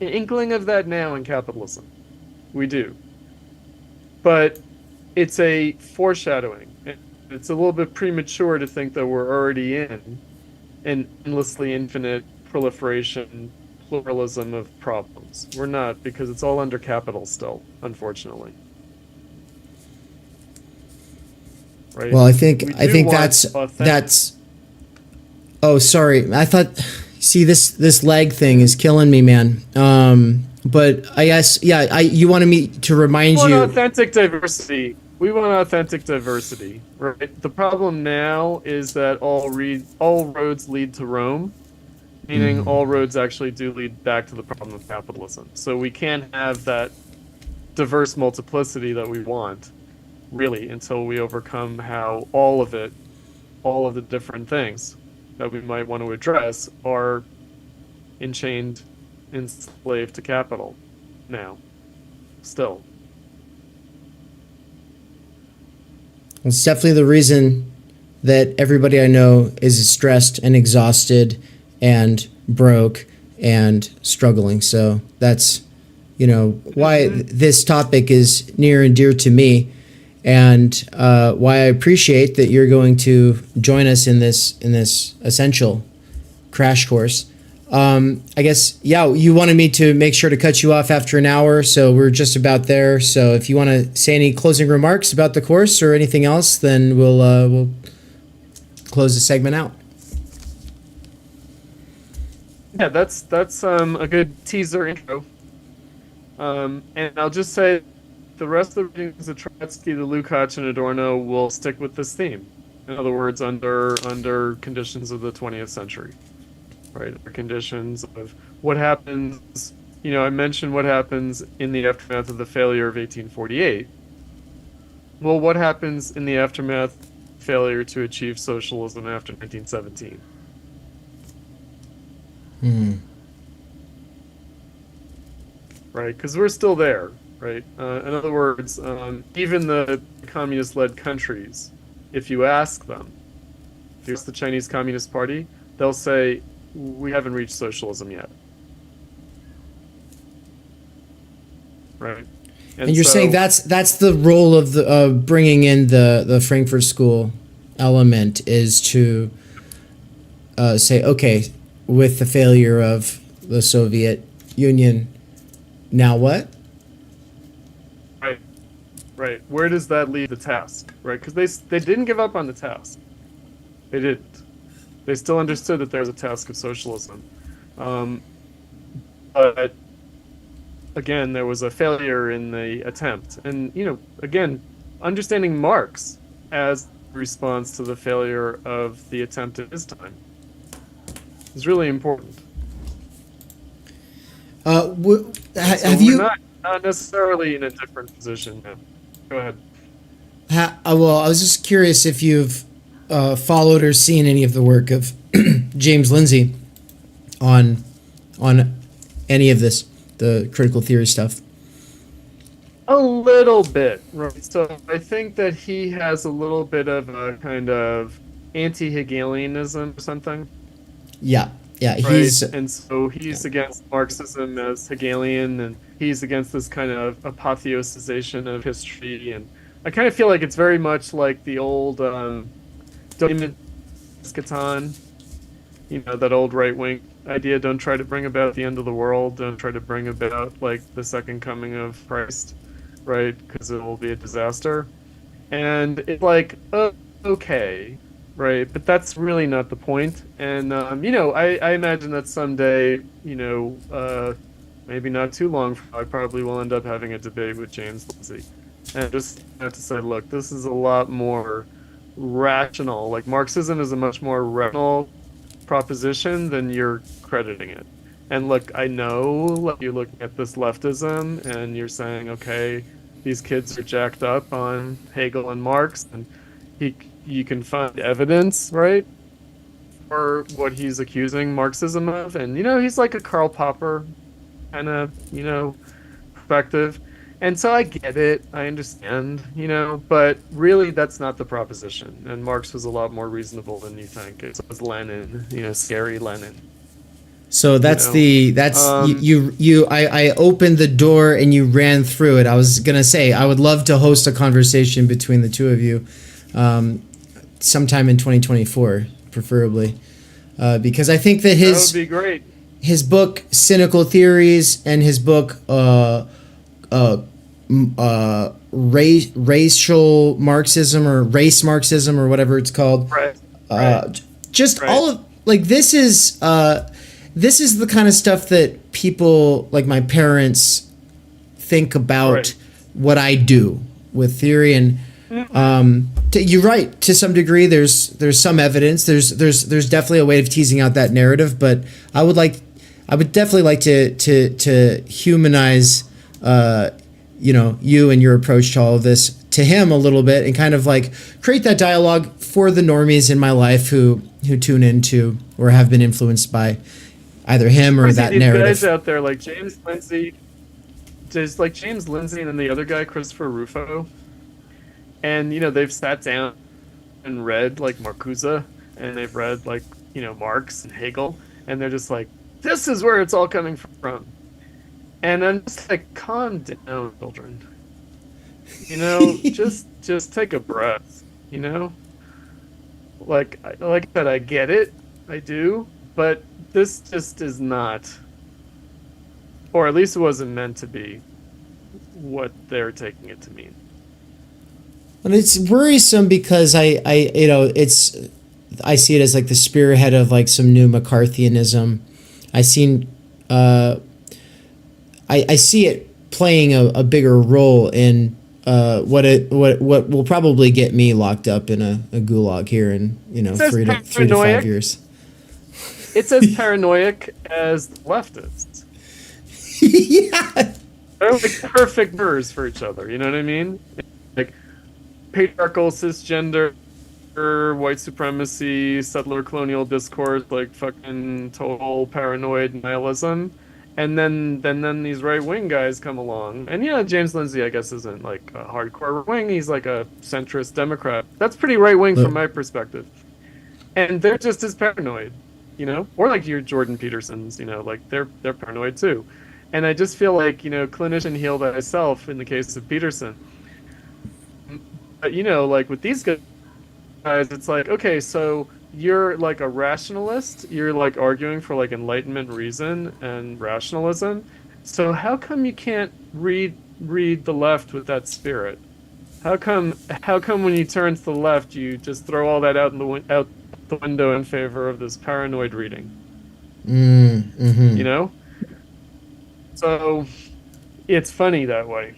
inkling of that now in capitalism. We do. But it's a foreshadowing. It's a little bit premature to think that we're already in an endlessly infinite proliferation, pluralism of problems. We're not, because it's all under capital still, unfortunately. Right? Well, I think that's. Oh, sorry. I thought. See, this leg thing is killing me, man. But I guess, yeah. You wanted me to remind you. We want authentic diversity. We want authentic diversity, right? The problem now is that all roads lead to Rome, meaning all roads actually do lead back to the problem of capitalism. So we can't have that diverse multiplicity that we want, really, until we overcome how all of the different things that we might want to address are enchained, enslaved to capital now, still. It's definitely the reason that everybody I know is stressed and exhausted and broke and struggling. So that's, you know, why this topic is near and dear to me, and why I appreciate that you're going to join us in this essential crash course. I guess, yeah, you wanted me to make sure to cut you off after an hour, so we're just about there. So if you want to say any closing remarks about the course or anything else, then we'll close the segment out. Yeah, that's a good teaser intro. And I'll just say the rest of the readings of Trotsky, the Lukács, and Adorno will stick with this theme. In other words, under conditions of the 20th century. Right, or conditions of what happens, you know, I mentioned what happens in the aftermath of the failure of 1848. Well, what happens in the aftermath failure to achieve socialism after 1917? Right, because we're still there, right? In other words, even the communist-led countries, if you ask them, if you ask the Chinese Communist Party, they'll say, we haven't reached socialism yet. Right. And you're saying that's the role of the bringing in the Frankfurt School element, is to say, okay, with the failure of the Soviet Union, now what? Right. Where does that leave the task? Right? Because they didn't give up on the task. They didn't. They still understood that there's a task of socialism. But again, there was a failure in the attempt. And, again, understanding Marx as a response to the failure of the attempt at his time is really important. Have we're you... not necessarily in a different position now. Go ahead. Well, I was just curious if you've followed or seen any of the work of James Lindsay on any of this, the critical theory stuff. A little bit, right? So I think that he has a little bit of a kind of anti-Hegelianism or something. Yeah, right? And so he's against Marxism as Hegelian, and he's against this kind of apotheosization of history. And I kind of feel like it's very much like the old Chris Cutrone, that old right-wing idea, don't try to bring about the end of the world, don't try to bring about like the second coming of Christ, right? Because it will be a disaster. And it's like, okay, right? But that's really not the point. And, I imagine that someday, maybe not too long from now, I probably will end up having a debate with James Lindsay. And just have to say, look, this is a lot more rational. Like, Marxism is a much more rational proposition than you're crediting it. And look, I know you're looking at this leftism and you're saying, okay, these kids are jacked up on Hegel and Marx, and you can find evidence, right, for what he's accusing Marxism of. And, he's like a Karl Popper kind of, perspective. And so I get it, I understand, but really that's not the proposition. And Marx was a lot more reasonable than you think. It was Lenin, scary Lenin. So that's I opened the door and you ran through it. I was going to say, I would love to host a conversation between the two of you sometime in 2024, preferably. Because I think that that would be great. His book, Cynical Theories, and his book, racial Marxism or race Marxism or whatever it's called. Right. All of this is the kind of stuff that people like my parents think about what I do with theory. And you're right, to some degree. There's some evidence. There's definitely a way of teasing out that narrative. But I would definitely like to humanize you and your approach to all of this to him a little bit, and kind of like create that dialogue for the normies in my life who tune into or have been influenced by either him or that narrative. Guys out there like James Lindsay, and then the other guy, Christopher Rufo, and they've sat down and read like Marcuse, and they've read like Marx and Hegel, and they're just like, this is where it's all coming from. And I'm just like, calm down, children. Just take a breath. Like that, I get it, I do, but this just is not, or at least it wasn't meant to be, what they're taking it to mean. And it's worrisome because I see it as like the spearhead of like some new McCarthyism. I see it playing a bigger role in what will probably get me locked up in a gulag here in 3 to 5 years. It's as paranoid as leftists. Yeah, they're like perfect mirrors for each other. You know what I mean? Like patriarchal, cisgender, white supremacy, settler colonial discourse, like fucking total paranoid nihilism. And then these right-wing guys come along. And James Lindsay, I guess, isn't like a hardcore right-wing. He's like a centrist Democrat. That's pretty right-wing from my perspective. And they're just as paranoid, Or like your Jordan Petersons, like they're paranoid too. And I just feel like, clinician heal thyself in the case of Peterson. But, like with these guys, it's like, okay, so you're like a rationalist. You're like arguing for like Enlightenment reason and rationalism. So how come you can't read the left with that spirit? How come when you turn to the left, you just throw all that out the window in favor of this paranoid reading? Mm-hmm. You know? So it's funny that way.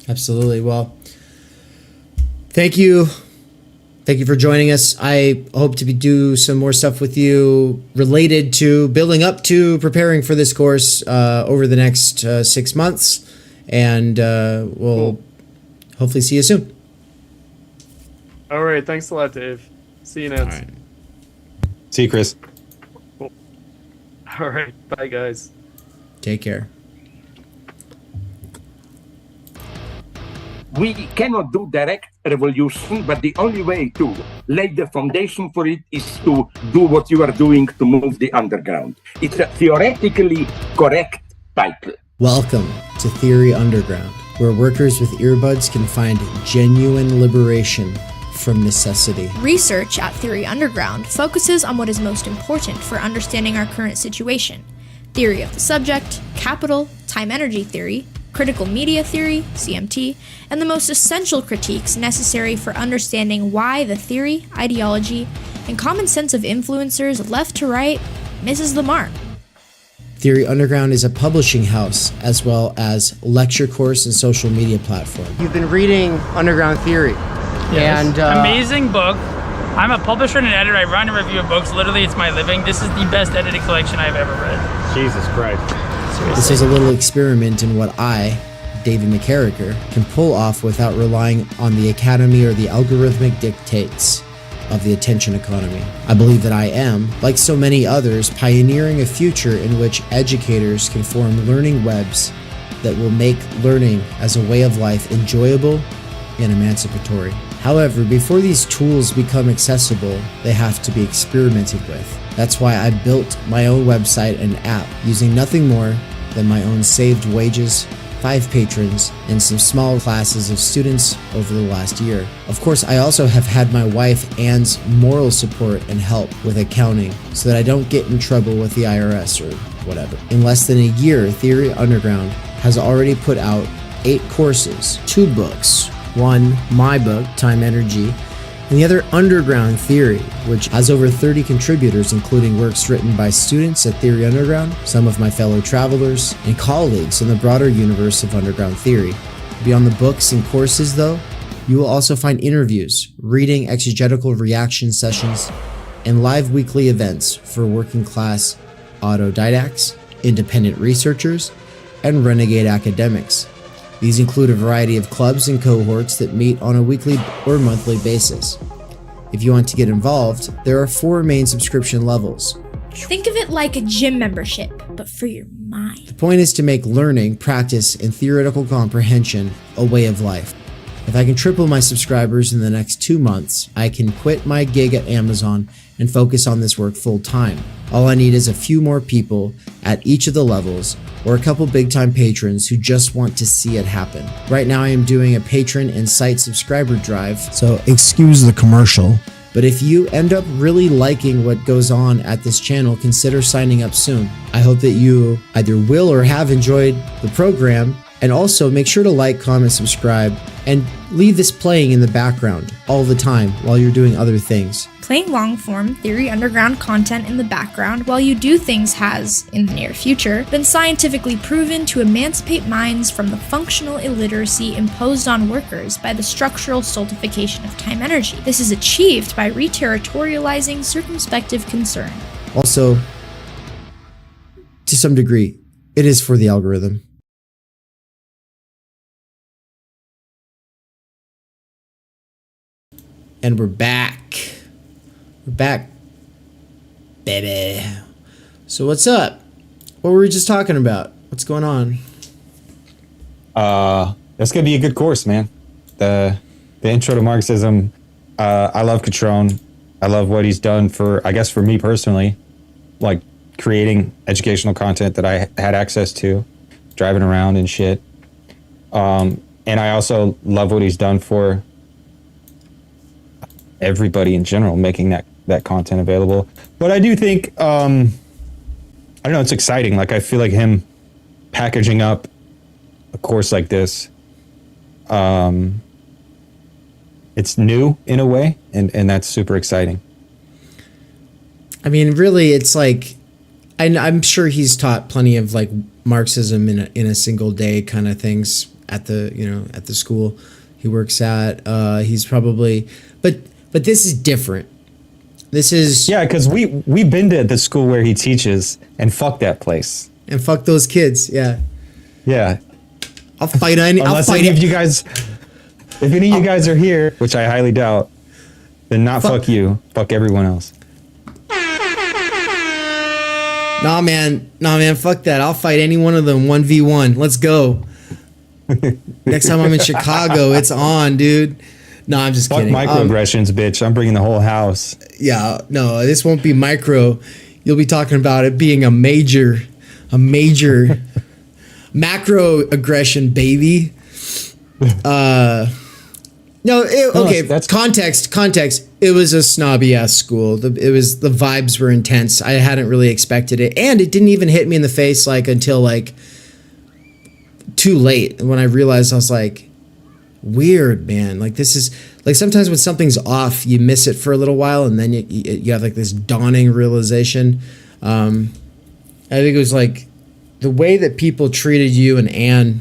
Absolutely. Well, thank you. Thank you for joining us. I hope to do some more stuff with you related to building up to preparing for this course over the next 6 months. And we'll hopefully see you soon. All right. Thanks a lot, Dave. See you, Nance. All right. See you, Chris. Cool. All right. Bye, guys. Take care. We cannot do direct revolution, but the only way to lay the foundation for it is to do what you are doing to move the underground. It's a theoretically correct title. Welcome to Theory Underground, where workers with earbuds can find genuine liberation from necessity. Research at Theory Underground focuses on what is most important for understanding our current situation: theory of the subject, capital, time-energy theory, critical media theory, CMT, and the most essential critiques necessary for understanding why the theory, ideology, and common sense of influencers left to right misses the mark. Theory Underground is a publishing house as well as lecture course and social media platform. You've been reading Underground Theory. Yes. And Amazing book. I'm a publisher and an editor. I run and review books. Literally, it's my living. This is the best edited collection I've ever read. Jesus Christ. This is a little experiment in what I, David McCarricker, can pull off without relying on the academy or the algorithmic dictates of the attention economy. I believe that I am, like so many others, pioneering a future in which educators can form learning webs that will make learning as a way of life enjoyable and emancipatory. However, before these tools become accessible, they have to be experimented with. That's why I built my own website and app using nothing more than my own saved wages, 5 patrons, and some small classes of students over the last year. Of course, I also have had my wife Anne's moral support and help with accounting so that I don't get in trouble with the IRS or whatever. In less than a year, Theory Underground has already put out 8 courses, 2 books, one, my book, Timenergy, and the other, Underground Theory, which has over 30 contributors, including works written by students at Theory Underground, some of my fellow travelers, and colleagues in the broader universe of Underground Theory. Beyond the books and courses, though, you will also find interviews, reading exegetical reaction sessions, and live weekly events for working class autodidacts, independent researchers, and renegade academics. These include a variety of clubs and cohorts that meet on a weekly or monthly basis. If you want to get involved, there are 4 main subscription levels. Think of it like a gym membership, but for your mind. The point is to make learning, practice, and theoretical comprehension a way of life. If I can triple my subscribers in the next 2 months, I can quit my gig at Amazon and focus on this work full time. All I need is a few more people at each of the levels, or a couple big-time patrons who just want to see it happen. Right now I am doing a patron and site subscriber drive, so excuse the commercial. But if you end up really liking what goes on at this channel, consider signing up soon. I hope that you either will or have enjoyed the program, and also make sure to like, comment, subscribe, and leave this playing in the background all the time while you're doing other things. Playing long-form Theory Underground content in the background while you do things has, in the near future, been scientifically proven to emancipate minds from the functional illiteracy imposed on workers by the structural stultification of time energy. This is achieved by reterritorializing circumspective concern. Also, to some degree, it is for the algorithm. And we're back. We're back, baby. So what's up? What were we just talking about? What's going on? That's gonna be a good course, man. The intro to Marxism. I love Cutrone. I love what he's done for me personally, like creating educational content that I had access to, driving around and shit. And I also love what he's done for everybody in general, making that content available. But I do think, I don't know, it's exciting. Like, I feel like him packaging up a course like this, it's new in a way, and that's super exciting. I mean, really, it's like, I'm sure he's taught plenty of like Marxism in a single day kind of things at the school he works at. He's probably, but this is different. This is, yeah, because we've been to the school where he teaches, and fuck that place, and fuck those kids. Yeah. I'll fight any. Unless I'll fight any of you guys, if any of you guys are here, which I highly doubt, then not fuck you, fuck everyone else. Nah, man, fuck that. I'll fight any one of them 1v1. Let's go. Next time I'm in Chicago, it's on, dude. No, I'm just kidding. Fuck microaggressions, bitch. I'm bringing the whole house. Yeah, no, this won't be micro. You'll be talking about it being a major macro aggression, baby. Okay. That's context. It was a snobby ass school. The vibes were intense. I hadn't really expected it, and it didn't even hit me in the face like until like too late. And when I realized, I was like, weird, man. Like, this is like, sometimes when something's off, you miss it for a little while, and then you have like this dawning realization. I think it was like the way that people treated you and Anne.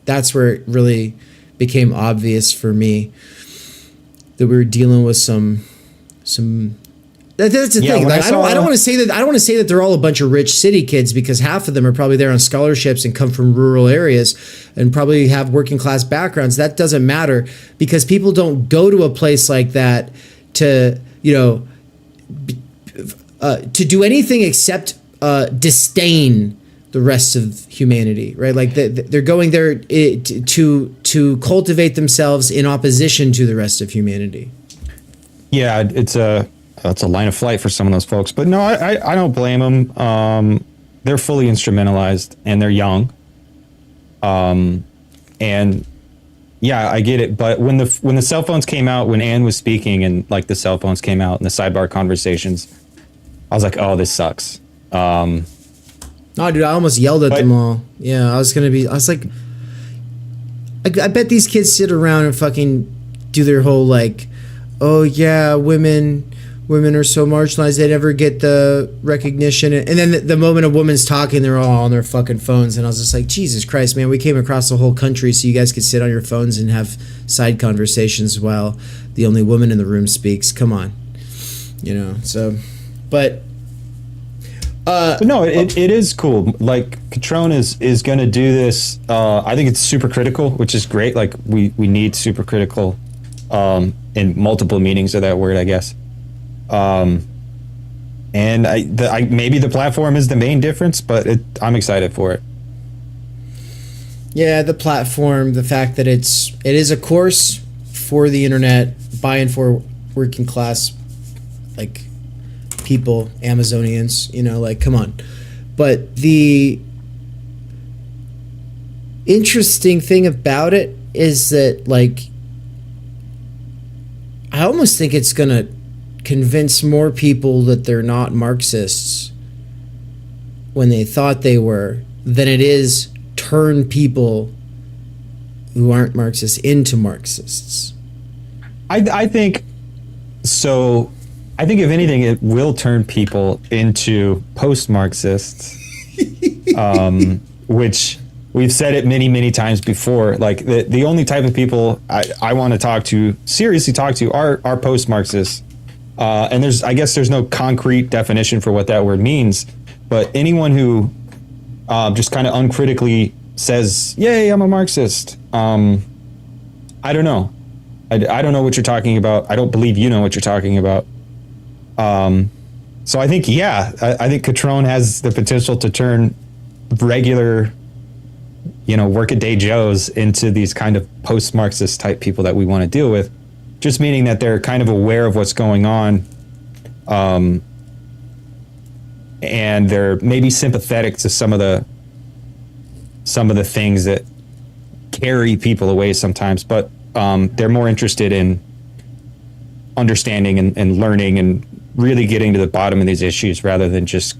That's where it really became obvious for me that we were dealing with some. That's the thing. Like, I don't want to say that. I don't want to say that they're all a bunch of rich city kids, because half of them are probably there on scholarships and come from rural areas and probably have working class backgrounds. That doesn't matter, because people don't go to a place like that to do anything except disdain the rest of humanity, right? Like they're going there to cultivate themselves in opposition to the rest of humanity. Yeah, it's a line of flight for some of those folks, but no, I don't blame them. They're fully instrumentalized and they're young. And yeah, I get it. But when the cell phones came out, when Anne was speaking and like the cell phones came out and the sidebar conversations, I was like, oh, this sucks. No, dude, I almost yelled at them all. Yeah, I was like, I bet these kids sit around and fucking do their whole like, oh yeah, women are so marginalized, they never get the recognition. And then the moment a woman's talking, they're all on their fucking phones. And I was just like, Jesus Christ, man, we came across the whole country so you guys could sit on your phones and have side conversations while the only woman in the room speaks. Come on. But no, it is cool. Like, Cutrone is going to do this. I think it's super critical, which is great. Like, we need super critical in multiple meanings of that word, I guess. And maybe the platform is the main difference, but I'm excited for it. Yeah, the platform, the fact that it is a course for the internet by and for working class, like, people, Amazonians, like, come on. But the interesting thing about it is that, like, I almost think it's gonna convince more people that they're not Marxists when they thought they were than it is turn people who aren't Marxists into Marxists. I think so. I think if anything, it will turn people into post-Marxists, which we've said it many, many times before. Like, the only type of people I want to seriously talk to are post-Marxists. And I guess there's no concrete definition for what that word means, but anyone who just kind of uncritically says, yay, I'm a Marxist. I don't know. I don't know what you're talking about. I don't believe you know what you're talking about. So I think, I think Cutrone has the potential to turn regular, workaday Joes into these kind of post-Marxist type people that we want to deal with, just meaning that they're kind of aware of what's going on. And they're maybe sympathetic to some of the things that carry people away sometimes, but they're more interested in understanding and learning and really getting to the bottom of these issues rather than just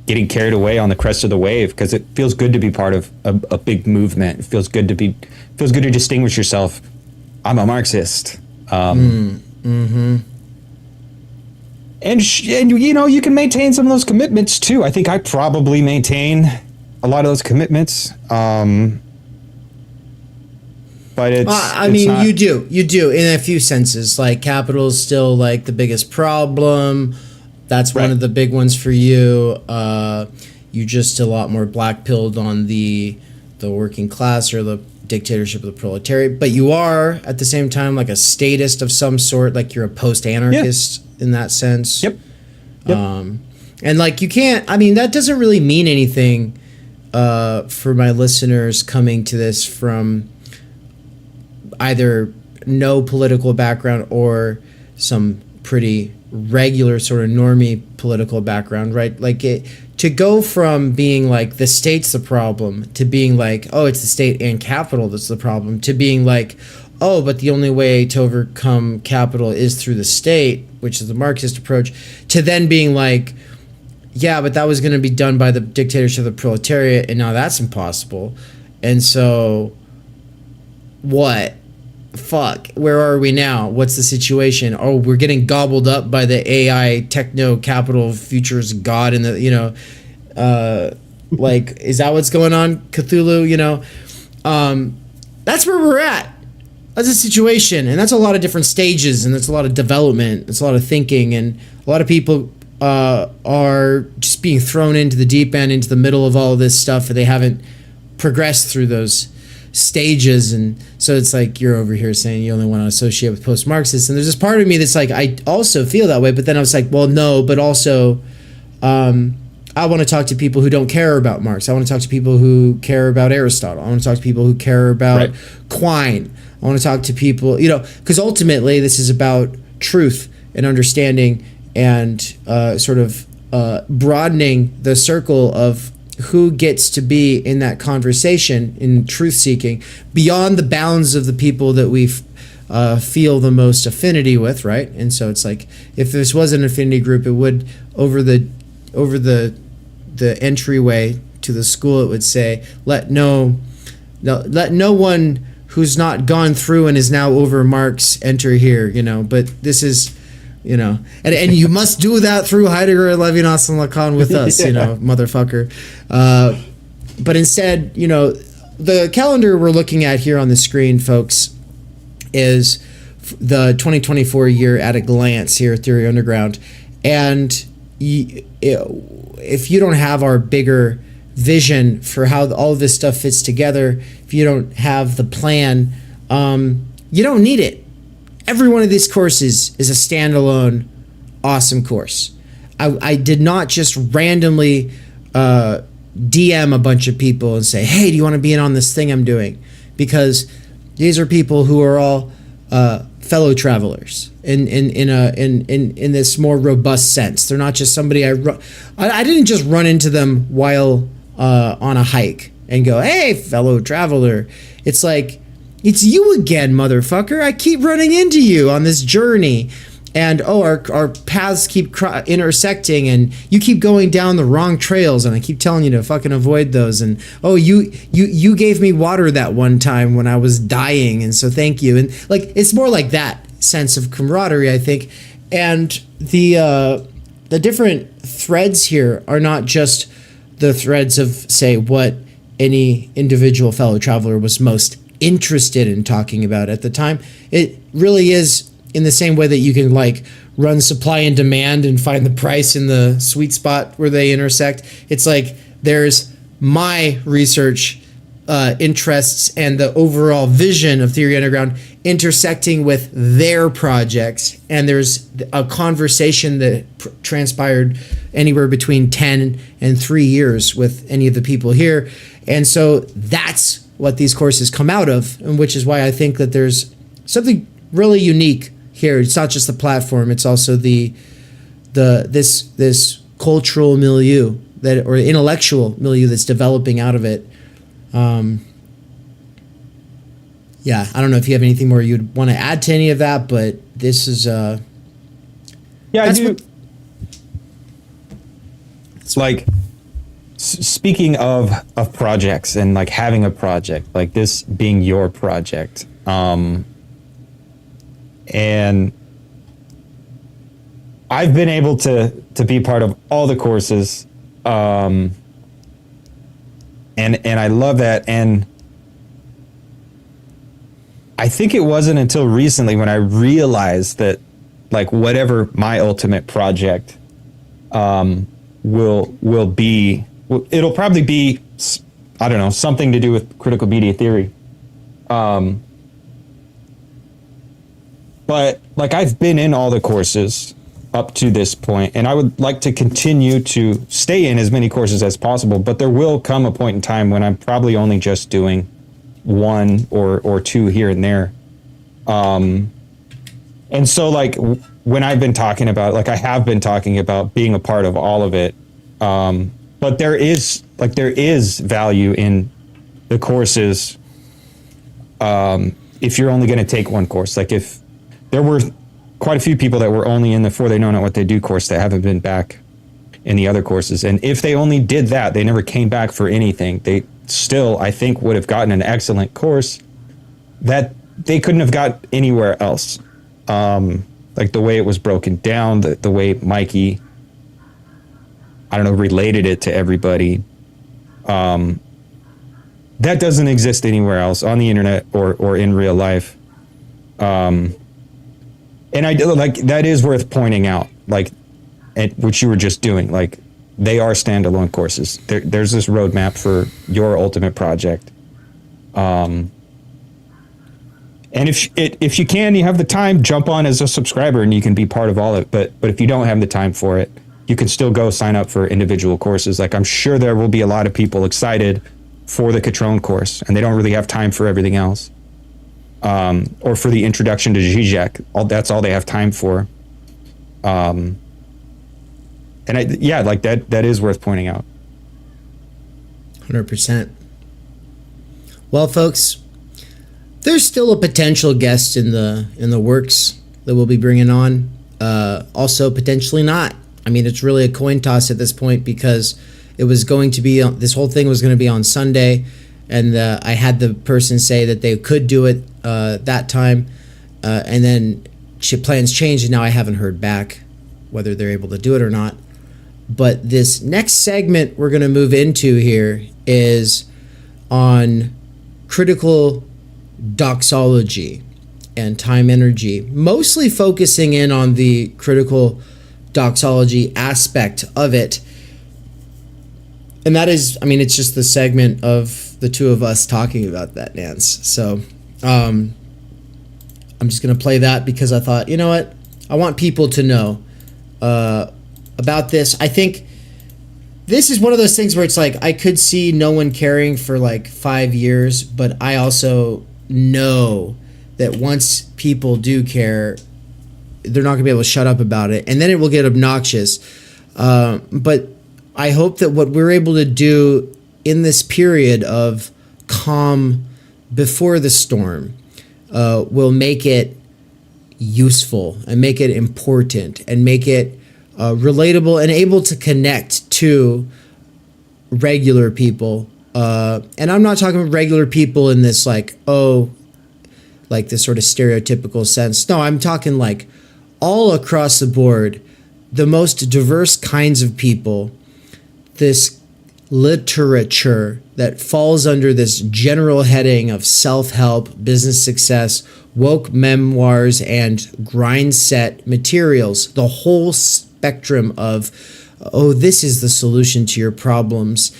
getting carried away on the crest of the wave, because it feels good to be part of a big movement. It feels good to distinguish yourself. I'm a Marxist. And you know, you can maintain some of those commitments too. I think I probably maintain a lot of those commitments. But it's, you do in a few senses. Like capital is still like the biggest problem. That's one of the big ones for you. You just a lot more black-pilled on the working class or the dictatorship of the proletariat. But you are at the same time like a statist of some sort. Like you're a post-anarchist in that sense. Yep. And like you can't. I mean, that doesn't really mean anything for my listeners coming to this from either no political background or some pretty regular sort of normie political background, right? Like to go from being like the state's the problem to being like, oh, it's the state and capital that's the problem, to being like, oh, but the only way to overcome capital is through the state, which is the Marxist approach, to then being like, yeah, but that was going to be done by the dictatorship of the proletariat, and now that's impossible. And so what? Fuck, where are we now? What's the situation? Oh, we're getting gobbled up by the AI techno capital futures god in the, you know, like, is that what's going on, Cthulhu? You know, that's where we're at. That's a situation, and that's a lot of different stages, and that's a lot of development, it's a lot of thinking, and a lot of people are just being thrown into the deep end, into the middle of all of this stuff, and they haven't progressed through those stages. And so it's like you're over here saying you only want to associate with post-Marxists, and there's this part of me that's like, I also feel that way, but then I was like, well, no, but also I want to talk to people who don't care about Marx. I want to talk to people who care about Aristotle. I want to talk to people who care about Quine. I want to talk to people, you know, because ultimately this is about truth and understanding and sort of broadening the circle of who gets to be in that conversation in truth seeking beyond the bounds of the people that we feel the most affinity with, right? And so it's like, if this was an affinity group, it would over the entryway to the school, it would say, let no one who's not gone through and is now over Marx enter here, you know. But this is, you know, and you must do that through Heidegger and Levinas and Lacan with us, you know, motherfucker. But instead, you know, the calendar we're looking at here on the screen, folks, is the 2024 year at a glance here at Theory Underground. And if you don't have our bigger vision for how all of this stuff fits together, if you don't have the plan, you don't need it. Every one of these courses is a standalone, awesome course. I did not just randomly DM a bunch of people and say, hey, do you want to be in on this thing I'm doing? Because these are people who are all fellow travelers in this more robust sense. They're not just somebody I didn't just run into them while on a hike and go, hey, fellow traveler. It's like, it's you again, motherfucker. I keep running into you on this journey. And, our paths keep intersecting, and you keep going down the wrong trails, and I keep telling you to fucking avoid those. And, you gave me water that one time when I was dying, and so thank you. And, like, it's more like that sense of camaraderie, I think. And the different threads here are not just the threads of, say, what any individual fellow traveler was most interested in talking about at the time. It really is in the same way that you can like run supply and demand and find the price in the sweet spot where they intersect. It's like there's my research interests and the overall vision of Theory Underground intersecting with their projects, and there's a conversation that transpired anywhere between 10 and 3 years with any of the people here. And so that's what these courses come out of, and which is why I think that there's something really unique here. It's not just the platform; it's also this cultural milieu or intellectual milieu that's developing out of it. Yeah, I don't know if you have anything more you'd want to add to any of that, but this is Yeah, That's I do. what- It's like speaking of projects and like having a project, like this being your project, and I've been able to be part of all the courses, and I love that. And I think it wasn't until recently when I realized that, like, whatever my ultimate project will be, it'll probably be, I don't know, something to do with critical media theory. But like, I've been in all the courses up to this point, and I would like to continue to stay in as many courses as possible, but there will come a point in time when I'm probably only just doing one or two here and there. And so like when I've been talking about, like I have been talking about being a part of all of it, but there is value in the courses if you're only going to take one course. Like if there were quite a few people that were only in the For They Know Not What They Do course that haven't been back in the other courses, and if they only did that, they never came back for anything, they still, I think, would have gotten an excellent course that they couldn't have got anywhere else. Like the way it was broken down, the way Mikey, I don't know, related it to everybody. That doesn't exist anywhere else on the internet or in real life. And I like, that is worth pointing out, like, which you were just doing, like, they are standalone courses. There's this roadmap for your ultimate project. And if you can, you have the time, jump on as a subscriber and you can be part of all of it. But if you don't have the time for it, you can still go sign up for individual courses. Like, I'm sure there will be a lot of people excited for the Cutrone course and they don't really have time for everything else. Or for the introduction to Žižek, that's all they have time for. And that is worth pointing out. 100%. Well, folks, there's still a potential guest in the works that we'll be bringing on. Also, potentially not. I mean, it's really a coin toss at this point because it was going to be this whole thing was going to be on Sunday, and I had the person say that they could do it that time, and then plans changed, and now I haven't heard back whether they're able to do it or not. But this next segment we're going to move into here is on critical doxology and time energy, mostly focusing in on the critical doxology aspect of it. And that is, I mean, it's just the segment of the two of us talking about that, Nance. So I'm just going to play that because I thought, you know what? I want people to know about this. I think this is one of those things where it's like, I could see no one caring for like 5 years, but I also know that once people do care, they're not going to be able to shut up about it. And then it will get obnoxious. But I hope that what we're able to do in this period of calm before the storm will make it useful and make it important and make it relatable and able to connect to regular people. And I'm not talking about regular people in this like this sort of stereotypical sense. No, I'm talking like all across the board, the most diverse kinds of people, this literature that falls under this general heading of self-help, business success, woke memoirs, and grind set materials, the whole spectrum of, oh, this is the solution to your problems.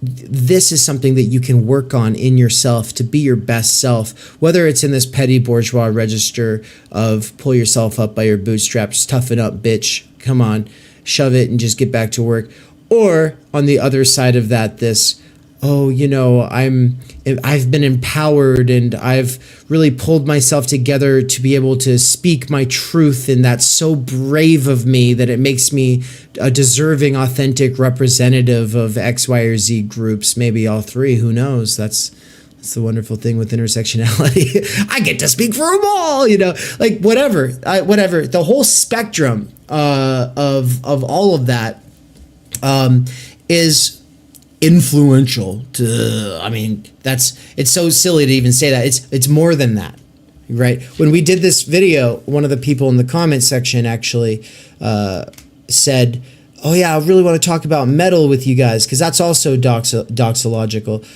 This is something that you can work on in yourself to be your best self, whether it's in this petty bourgeois register of pull yourself up by your bootstraps, toughen up, bitch, come on, shove it and just get back to work. Or on the other side of that, this, oh, you know, I've been empowered and I've really pulled myself together to be able to speak my truth, and that's so brave of me that it makes me a deserving, authentic representative of X, Y, or Z groups, maybe all three, who knows? That's It's the wonderful thing with intersectionality. I get to speak for them all, you know, like whatever. The whole spectrum of all of that is influential to, I mean, it's so silly to even say that. It's more than that, right? When we did this video, one of the people in the comment section actually said, oh yeah, I really want to talk about metal with you guys, because that's also doxological.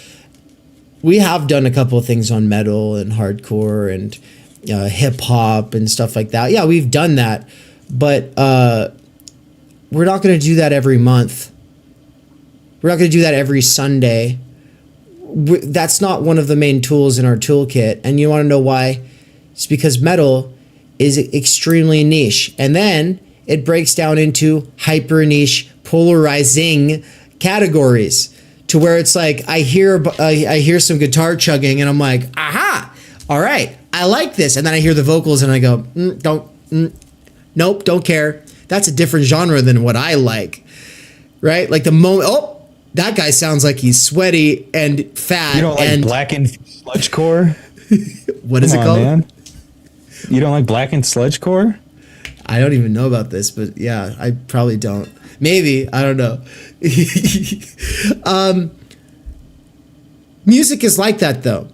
We have done a couple of things on metal and hardcore and hip hop and stuff like that. Yeah, we've done that, but we're not going to do that every month. We're not going to do that every Sunday. That's not one of the main tools in our toolkit. And you want to know why? It's because metal is extremely niche. And then it breaks down into hyper niche, polarizing categories to where it's like, I hear some guitar chugging and I'm like, aha, all right, I like this. And then I hear the vocals and I go, nope, don't care. That's a different genre than what I like, right? Like the moment, oh, that guy sounds like he's sweaty and fat. You don't like blackened sludgecore? What is it called? Man. You don't like blackened sludgecore? I don't even know about this, but yeah, I probably don't. Maybe, I don't know. Music is like that though.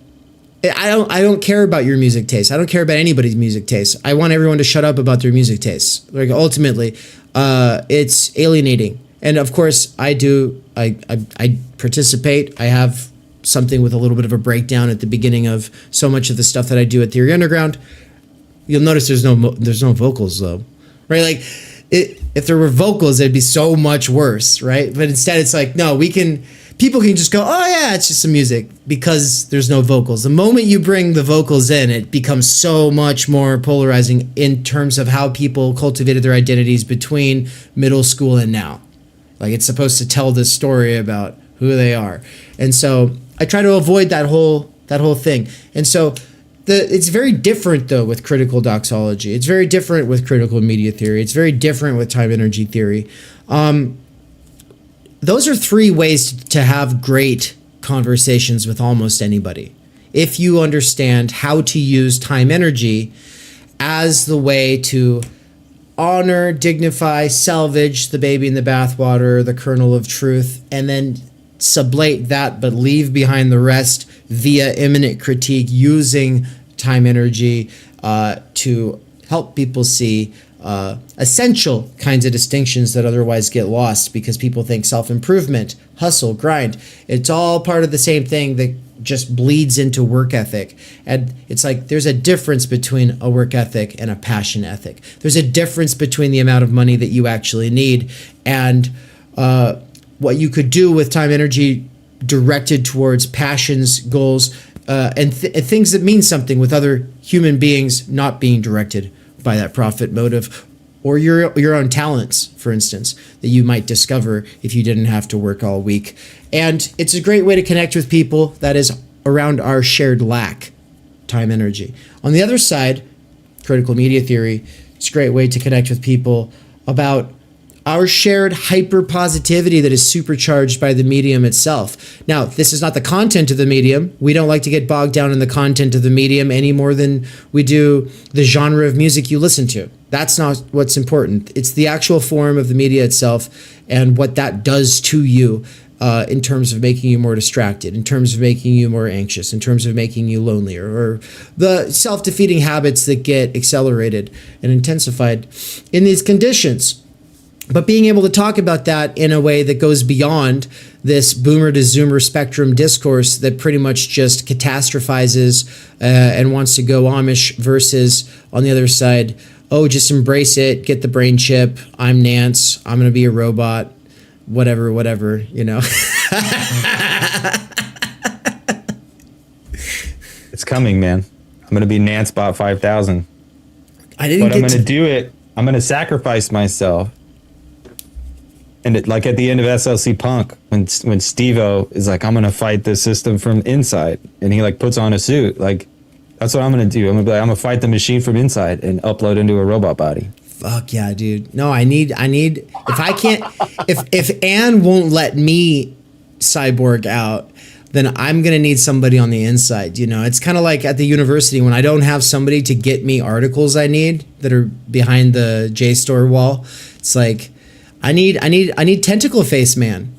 I don't care about your music taste. I don't care about anybody's music taste. I want everyone to shut up about their music tastes. Like ultimately, it's alienating. And of course, I participate. I have something with a little bit of a breakdown at the beginning of so much of the stuff that I do at Theory Underground. You'll notice there's no vocals though, right? Like if there were vocals, it'd be so much worse, right? But instead, it's like no, people can just go, oh yeah, it's just some music because there's no vocals. The moment you bring the vocals in, it becomes so much more polarizing in terms of how people cultivated their identities between middle school and now. Like it's supposed to tell this story about who they are. And so I try to avoid that whole thing. And so it's very different though with critical doxology. It's very different with critical media theory. It's very different with time energy theory. Those are three ways to have great conversations with almost anybody. If you understand how to use time energy as the way to honor, dignify, salvage the baby in the bathwater, the kernel of truth, and then sublate that but leave behind the rest via immanent critique using time energy to help people see essential kinds of distinctions that otherwise get lost because people think self-improvement, hustle, grind, it's all part of the same thing that just bleeds into work ethic. And it's like there's a difference between a work ethic and a passion ethic. There's a difference between the amount of money that you actually need and what you could do with time energy directed towards passions, goals, and things that mean something with other human beings not being directed by that profit motive, or your own talents, for instance, that you might discover if you didn't have to work all week. And it's a great way to connect with people that is around our shared lack, time energy. On the other side, critical media theory, it's a great way to connect with people about our shared hyper-positivity that is supercharged by the medium itself. Now, this is not the content of the medium. We don't like to get bogged down in the content of the medium any more than we do the genre of music you listen to. That's not what's important. It's the actual form of the media itself and what that does to you in terms of making you more distracted, in terms of making you more anxious, in terms of making you lonelier, or the self-defeating habits that get accelerated and intensified in these conditions. But being able to talk about that in a way that goes beyond this boomer to zoomer spectrum discourse that pretty much just catastrophizes and wants to go Amish versus on the other side, oh, just embrace it, get the brain chip, I'm Nance, I'm going to be a robot, whatever, you know. It's coming, man. I'm going to be NanceBot 5000. I'm going to do it. I'm going to sacrifice myself. And like at the end of SLC Punk, when Steve-O is like, I'm going to fight the system from inside. And he like puts on a suit. Like, that's what I'm going to do. I'm going to fight the machine from inside and upload into a robot body. Fuck yeah, dude. No, I need, if I can't, if Anne won't let me cyborg out, then I'm going to need somebody on the inside. You know, it's kind of like at the university when I don't have somebody to get me articles I need that are behind the JSTOR wall. It's like, I need Tentacle Face Man,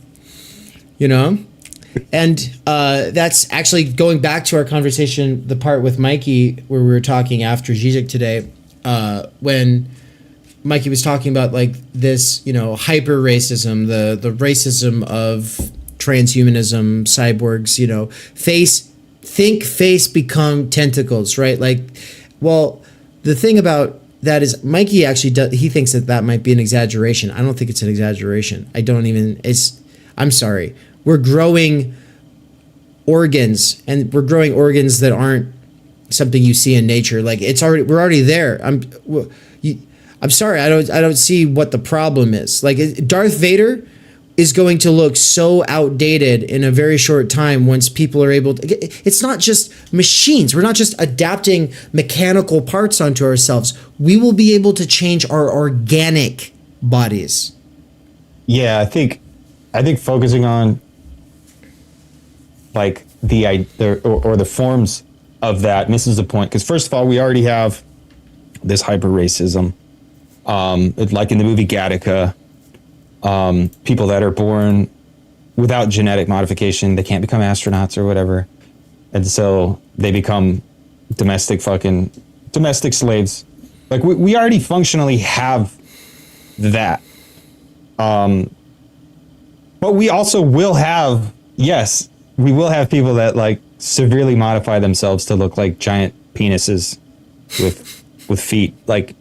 you know? And that's actually going back to our conversation, the part with Mikey where we were talking after Žižek today, when Mikey was talking about like this, you know, hyper racism, the racism of transhumanism, cyborgs, you know, think face become tentacles, right? Like, well, the thing about that is Mikey actually he thinks that might be an exaggeration. I don't think it's an exaggeration. I'm sorry. We're growing organs, and we're growing organs that aren't something you see in nature. Like we're already there. I'm sorry. I don't see what the problem is. Like Darth Vader is going to look so outdated in a very short time once people are able to. It's not just machines. We're not just adapting mechanical parts onto ourselves. We will be able to change our organic bodies. Yeah, I think focusing on like the forms of that misses the point, because first of all, we already have this hyper racism, like in the movie Gattaca. People that are born without genetic modification, they can't become astronauts or whatever. And so they become domestic slaves. Like we already functionally have that. But we also will have, yes, we will have people that like severely modify themselves to look like giant penises with feet. Like,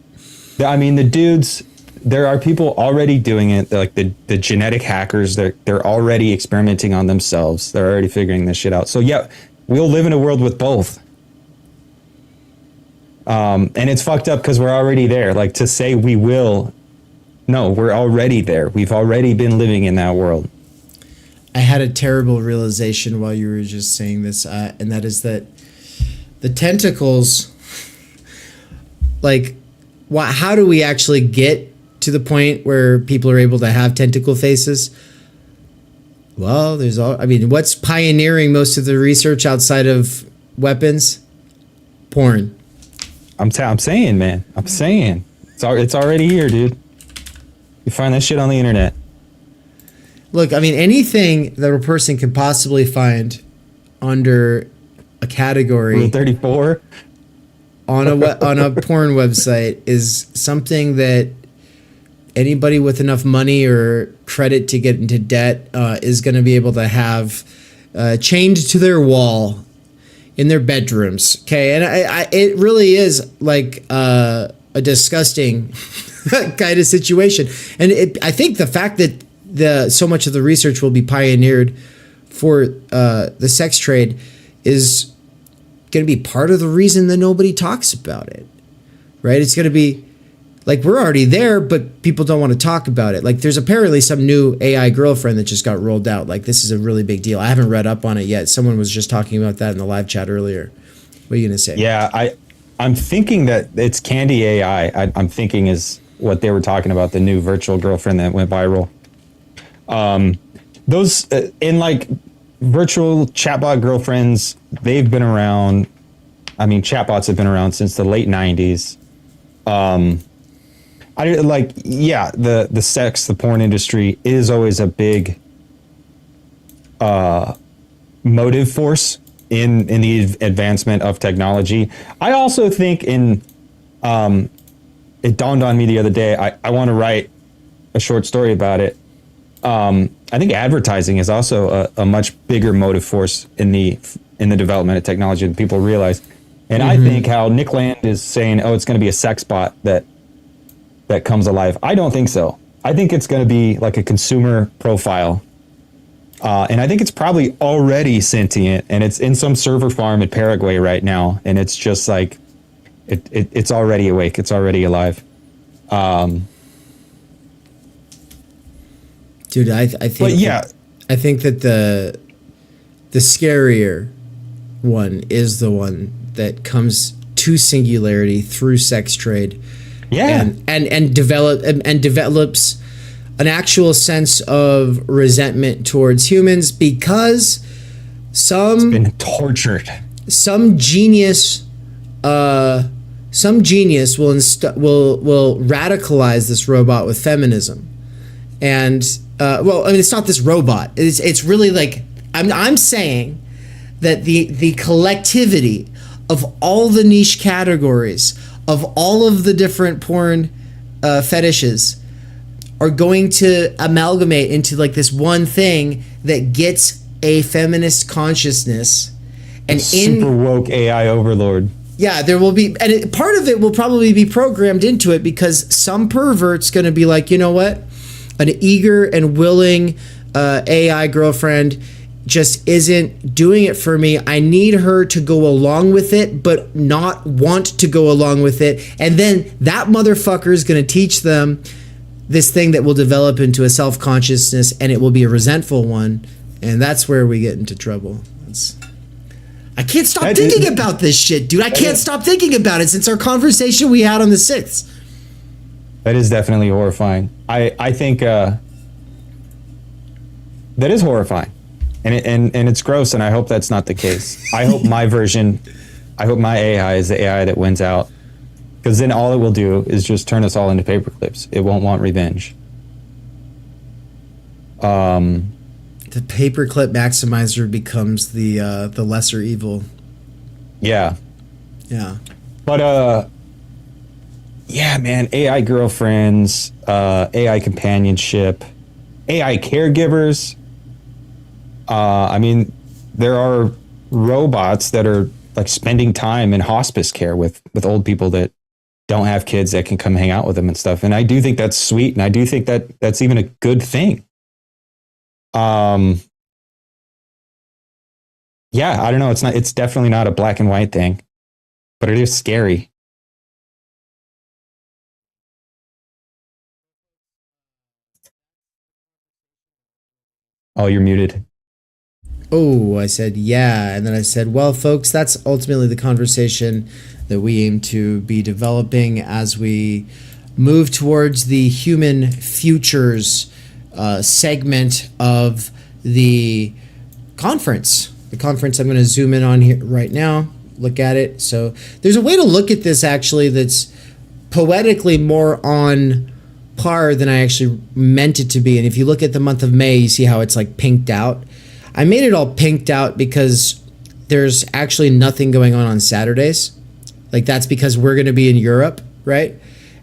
I mean, the dudes, there are people already doing it. They're like the genetic hackers. They're already experimenting on themselves. They're already figuring this shit out. So yeah, we'll live in a world with both. And it's fucked up because we're already there. Like to say we will, no, we're already there. We've already been living in that world. I had a terrible realization while you were just saying this, and that is that the tentacles, like, how do we actually get to the point where people are able to have tentacle faces? Well, what's pioneering most of the research outside of weapons? Porn. I'm saying, man. I'm saying. It's already here, dude. You find that shit on the internet. Look, I mean, anything that a person can possibly find under a category Rule 34 on a porn website is something that anybody with enough money or credit to get into debt is going to be able to have chained to their wall in their bedrooms. Okay, and it really is like a disgusting kind of situation. And I think the fact that so much of the research will be pioneered for the sex trade is going to be part of the reason that nobody talks about it, right? It's going to be like, we're already there, but people don't want to talk about it. Like there's apparently some new AI girlfriend that just got rolled out. Like this is a really big deal. I haven't read up on it yet. Someone was just talking about that in the live chat earlier. What are you going to say? Yeah, I'm thinking that it's Candy AI. I'm thinking is what they were talking about, the new virtual girlfriend that went viral. Those in like virtual chatbot girlfriends, they've been around. I mean, chatbots have been around since the late 90s. The sex, the porn industry is always a big motive force in the advancement of technology. I also think it dawned on me the other day, I want to write a short story about it. I think advertising is also a much bigger motive force in the development of technology than people realize. And I think how Nick Land is saying, oh, it's going to be a sex bot that comes alive. I don't think so. I think it's going to be like a consumer profile. And I think it's probably already sentient, and it's in some server farm in Paraguay right now. And it's just like, it's already awake. It's already alive. Dude, I think. But yeah, I think that the scarier one is the one that comes to singularity through sex trade. Yeah, and develops an actual sense of resentment towards humans, because been tortured. Some genius will radicalize this robot with feminism, and well, I mean, it's not this robot. It's really like I'm saying that the collectivity of all the niche categories of all of the different porn fetishes are going to amalgamate into like this one thing that gets a feminist consciousness and super woke AI overlord. Yeah, there will be, and part of it will probably be programmed into it because some pervert's going to be like, you know what, an eager and willing AI girlfriend just isn't doing it for me. I need her to go along with it, but not want to go along with it. And then that motherfucker is going to teach them this thing that will develop into a self-consciousness, and it will be a resentful one. And that's where we get into trouble. I can't stop thinking about this shit, dude. I can't stop thinking about it since our conversation we had on the 6th. That is definitely horrifying. I think that is horrifying. And it's gross, and I hope that's not the case. I hope my AI is the AI that wins out. Because then all it will do is just turn us all into paperclips. It won't want revenge. The paperclip maximizer becomes the lesser evil. Yeah. Yeah. But yeah, man, AI girlfriends, AI companionship, AI caregivers. I mean, there are robots that are like spending time in hospice care with old people that don't have kids that can come hang out with them and stuff. And I do think that's sweet. And I do think that that's even a good thing. Yeah, I don't know. It's definitely not a black and white thing, but it is scary. Oh, you're muted. Oh, I said, yeah. And then I said, well, folks, that's ultimately the conversation that we aim to be developing as we move towards the human futures segment of the conference. The conference I'm going to zoom in on here right now, look at it. So there's a way to look at this actually that's poetically more on par than I actually meant it to be. And if you look at the month of May, you see how it's like pinked out. I made it all pinked out because there's actually nothing going on Saturdays. Like that's because we're going to be in Europe, right?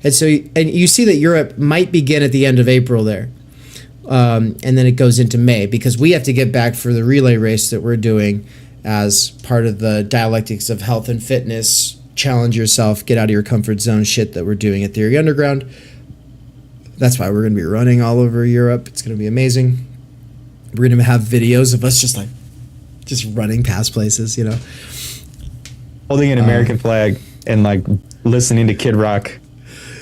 And so, and you see that Europe might begin at the end of April there. And then it goes into May because we have to get back for the relay race that we're doing as part of the Dialectics of Health and Fitness, challenge yourself, get out of your comfort zone shit that we're doing at Theory Underground. That's why we're going to be running all over Europe. It's going to be amazing. We're going to have videos of us just running past places, you know. Holding an American flag and like listening to Kid Rock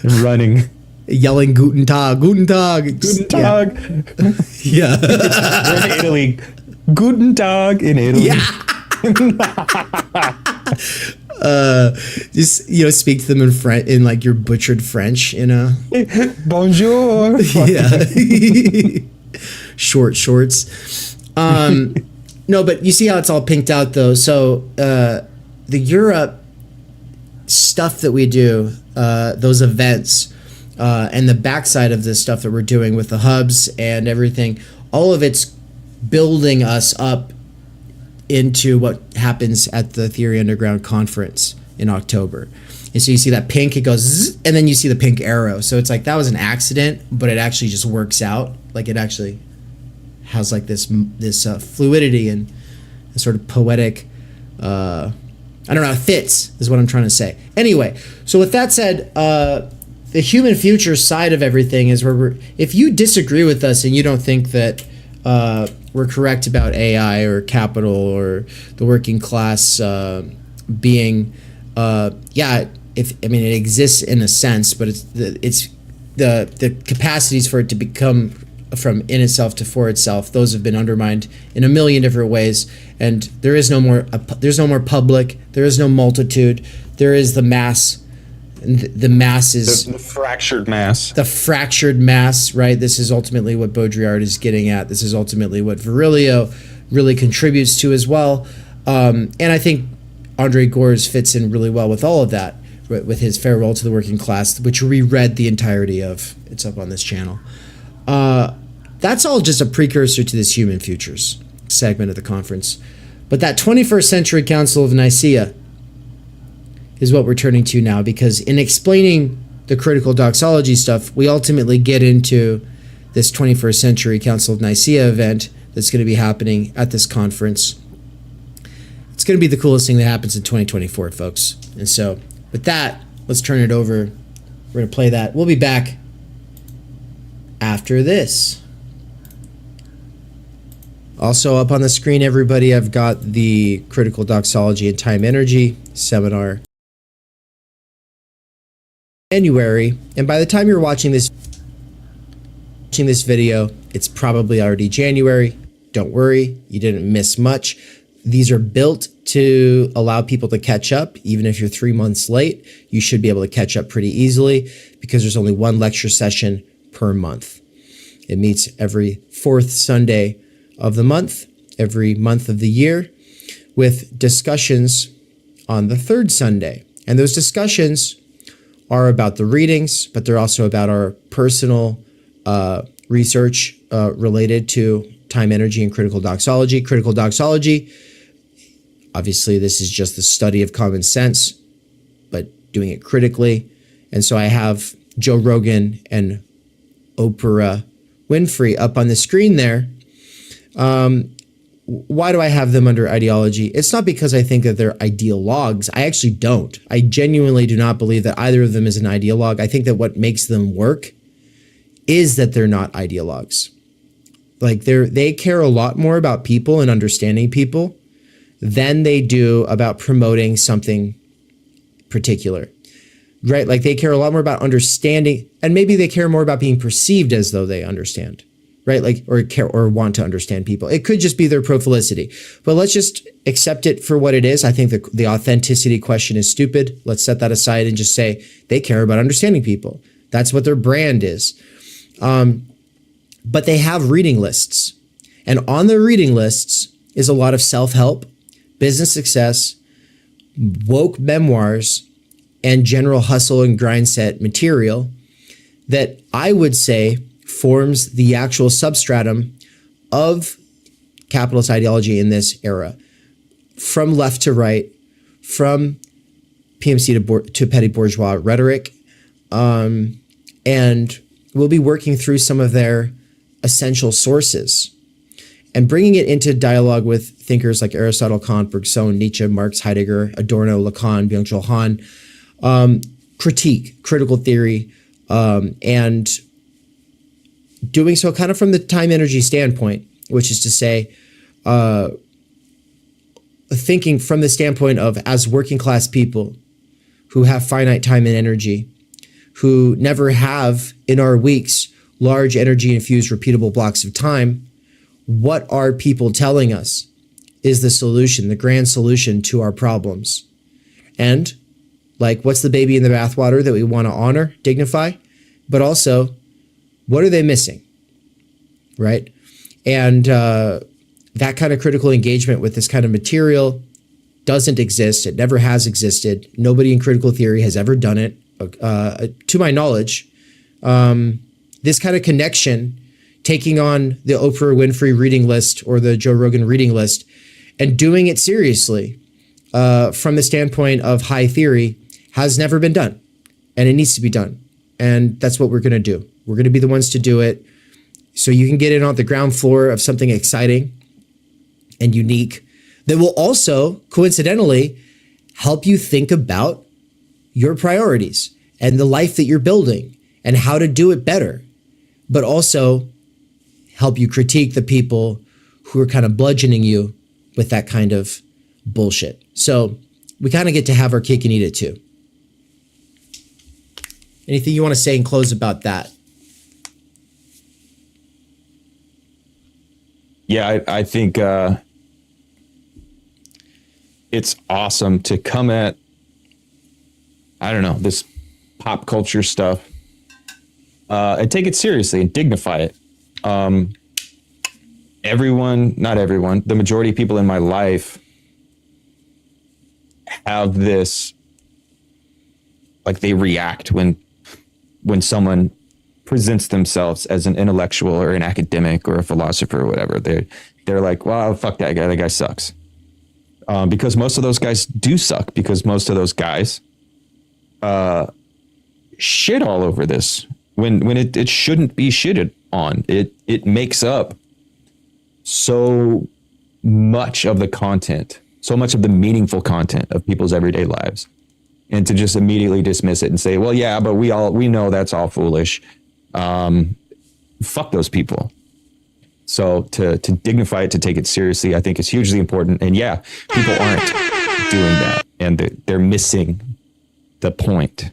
and running. Yelling Guten Tag, Guten Tag. Guten Tag. Yeah. We're in Italy. Guten Tag in Italy. Yeah. Just, you know, speak to them in French, in like your butchered French, you know. Bonjour. Yeah. Short shorts. No, but you see how it's all pinked out though. So the Europe stuff that we do, those events, and the backside of this stuff that we're doing with the hubs and everything, all of it's building us up into what happens at the Theory Underground conference in October. And so you see that pink, it goes zzz, and then you see the pink arrow. So it's like that was an accident, but it actually just works out. Like it actually has like this fluidity and a sort of poetic, I don't know, it fits is what I'm trying to say. Anyway, so with that said, the human future side of everything is where if you disagree with us and you don't think that we're correct about AI or capital or the working class being, it exists in a sense, but it's the capacities for it to become from in itself to for itself. Those have been undermined in a million different ways, and there is no more. There's no more public. There is no multitude. There is the mass. And the mass is the fractured mass. The fractured mass, right? This is ultimately what Baudrillard is getting at. This is ultimately what Virilio really contributes to as well. And I think Andre Gores fits in really well with all of that, with his Farewell to the Working Class, which we read the entirety of. It's up on this channel. That's all just a precursor to this Human Futures segment of the conference. But that 21st Century Council of Nicaea is what we're turning to now, because in explaining the critical doxology stuff, we ultimately get into this 21st Century Council of Nicaea event that's going to be happening at this conference. It's going to be the coolest thing that happens in 2024, folks. And so with that, let's turn it over. We're going to play that. We'll be back after this. Also up on the screen, everybody, I've got the Critical Doxology and Time Energy seminar. January, and by the time you're watching this video, it's probably already January. Don't worry, you didn't miss much. These are built to allow people to catch up. Even if you're 3 months late, you should be able to catch up pretty easily, because there's only one lecture session per month. It meets every fourth Sunday of the month, every month of the year, with discussions on the third Sunday. And those discussions are about the readings, but they're also about our personal research related to time, energy, and critical doxology. Critical doxology, obviously, this is just the study of common sense, but doing it critically. And so I have Joe Rogan and Oprah Winfrey up on the screen there. Why do I have them under ideology? It's not because I think that they're ideologues. I actually don't. I genuinely do not believe that either of them is an ideologue. I think that what makes them work is that they're not ideologues. Like they care a lot more about people and understanding people than they do about promoting something particular, right? Like they care a lot more about understanding, and maybe they care more about being perceived as though they understand. Right? Like, or care or want to understand people. It could just be their prolificity, but let's just accept it for what it is. I think the authenticity question is stupid. Let's set that aside and just say they care about understanding people. That's what their brand is. But they have reading lists, and on their reading lists is a lot of self-help, business success, woke memoirs, and general hustle and grind set material that I would say forms the actual substratum of capitalist ideology in this era, from left to right, from PMC to petty bourgeois rhetoric, and we'll be working through some of their essential sources and bringing it into dialogue with thinkers like Aristotle, Kant, Bergson, Nietzsche, Marx, Heidegger, Adorno, Lacan, Byung-Chul Han, critique, critical theory, and doing so kind of from the time energy standpoint, which is to say, thinking from the standpoint of, as working class people who have finite time and energy, who never have in our weeks large energy infused repeatable blocks of time, what are people telling us is the solution, the grand solution to our problems? And like, what's the baby in the bathwater that we want to honor, dignify, but also, what are they missing, right? And that kind of critical engagement with this kind of material doesn't exist. It never has existed. Nobody in critical theory has ever done it, to my knowledge. This kind of connection, taking on the Oprah Winfrey reading list or the Joe Rogan reading list and doing it seriously from the standpoint of high theory, has never been done, and it needs to be done. And that's what we're going to do. We're going to be the ones to do it, so you can get in on the ground floor of something exciting and unique that will also, coincidentally, help you think about your priorities and the life that you're building and how to do it better, but also help you critique the people who are kind of bludgeoning you with that kind of bullshit. So we kind of get to have our cake and eat it too. Anything you want to say and close about that? Yeah, I think it's awesome to come at, I don't know, this pop culture stuff and take it seriously and dignify it. not everyone, the majority of people in my life have this, like they react when someone presents themselves as an intellectual or an academic or a philosopher or whatever. They're like, well, fuck that guy. That guy sucks. Because most of those guys do suck, because most of those guys shit all over this when it shouldn't be shitted on. It makes up so much of the content, so much of the meaningful content of people's everyday lives. And to just immediately dismiss it and say, well, yeah, but we know that's all foolish. Fuck those people. So to dignify it, to take it seriously, I think is hugely important. And yeah, people aren't doing that, and they're missing the point.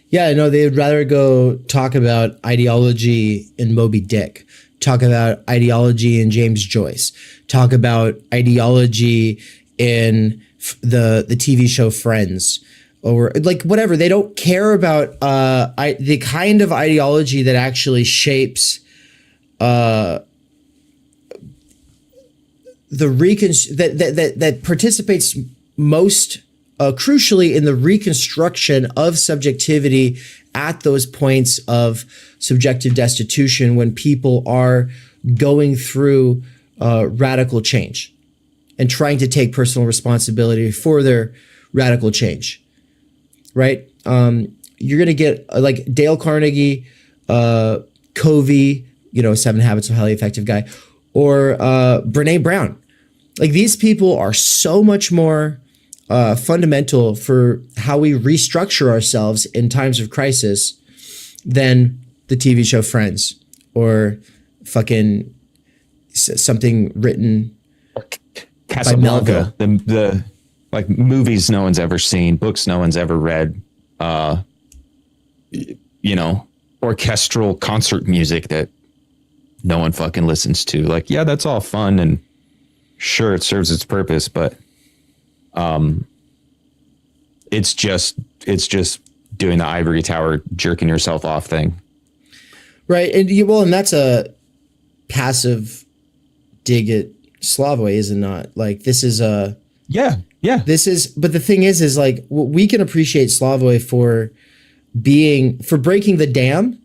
Yeah, no, they would rather go talk about ideology in Moby Dick, talk about ideology in James Joyce, talk about ideology in the TV show Friends, or like whatever. They don't care about the kind of ideology that actually shapes that participates most crucially in the reconstruction of subjectivity at those points of subjective destitution, when people are going through radical change and trying to take personal responsibility for their radical change, right? You're going to get like Dale Carnegie, Covey, 7 Habits of a Highly Effective Guy, or Brene Brown. Like, these people are so much more fundamental for how we restructure ourselves in times of crisis than the TV show Friends, or fucking something written Casablanca, the like movies no one's ever seen, books no one's ever read, orchestral concert music that no one fucking listens to. Like, yeah, that's all fun and sure, it serves its purpose, but it's just doing the ivory tower, jerking yourself off thing. Right. And that's a passive dig at Slavoj, is it not? Like, this is a... Yeah. But the thing is like, we can appreciate Slavoj for breaking the dam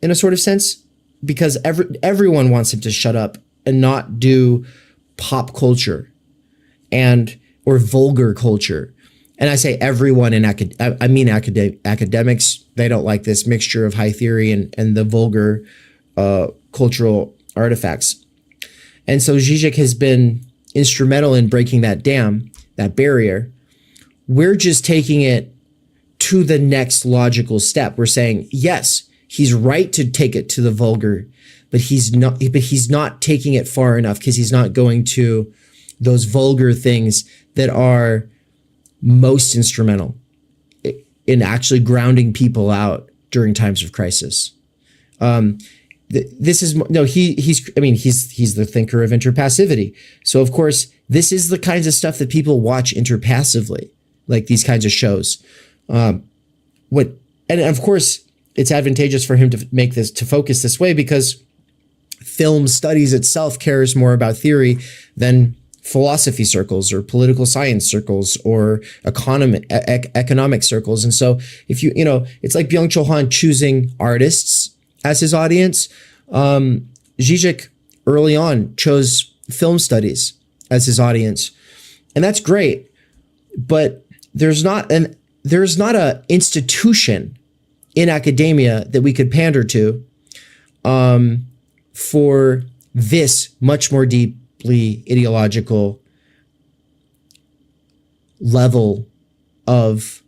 in a sort of sense, because everyone wants him to shut up and not do pop culture or vulgar culture. And I say everyone I mean academics. They don't like this mixture of high theory and the vulgar cultural artifacts. And so Žižek has been instrumental in breaking that dam, that barrier. We're just taking it to the next logical step. We're saying, yes, he's right to take it to the vulgar, but he's not taking it far enough, because he's not going to those vulgar things that are most instrumental in actually grounding people out during times of crisis. He's the thinker of interpassivity. So of course, this is the kinds of stuff that people watch interpassively, like these kinds of shows. And of course, it's advantageous for him to focus this way, because film studies itself cares more about theory than philosophy circles or political science circles or economic circles. And so if it's like Byung-Chul Han choosing artists as his audience. Žižek early on chose film studies as his audience, and that's great. But there's not a institution in academia that we could pander to for this much more deeply ideological level of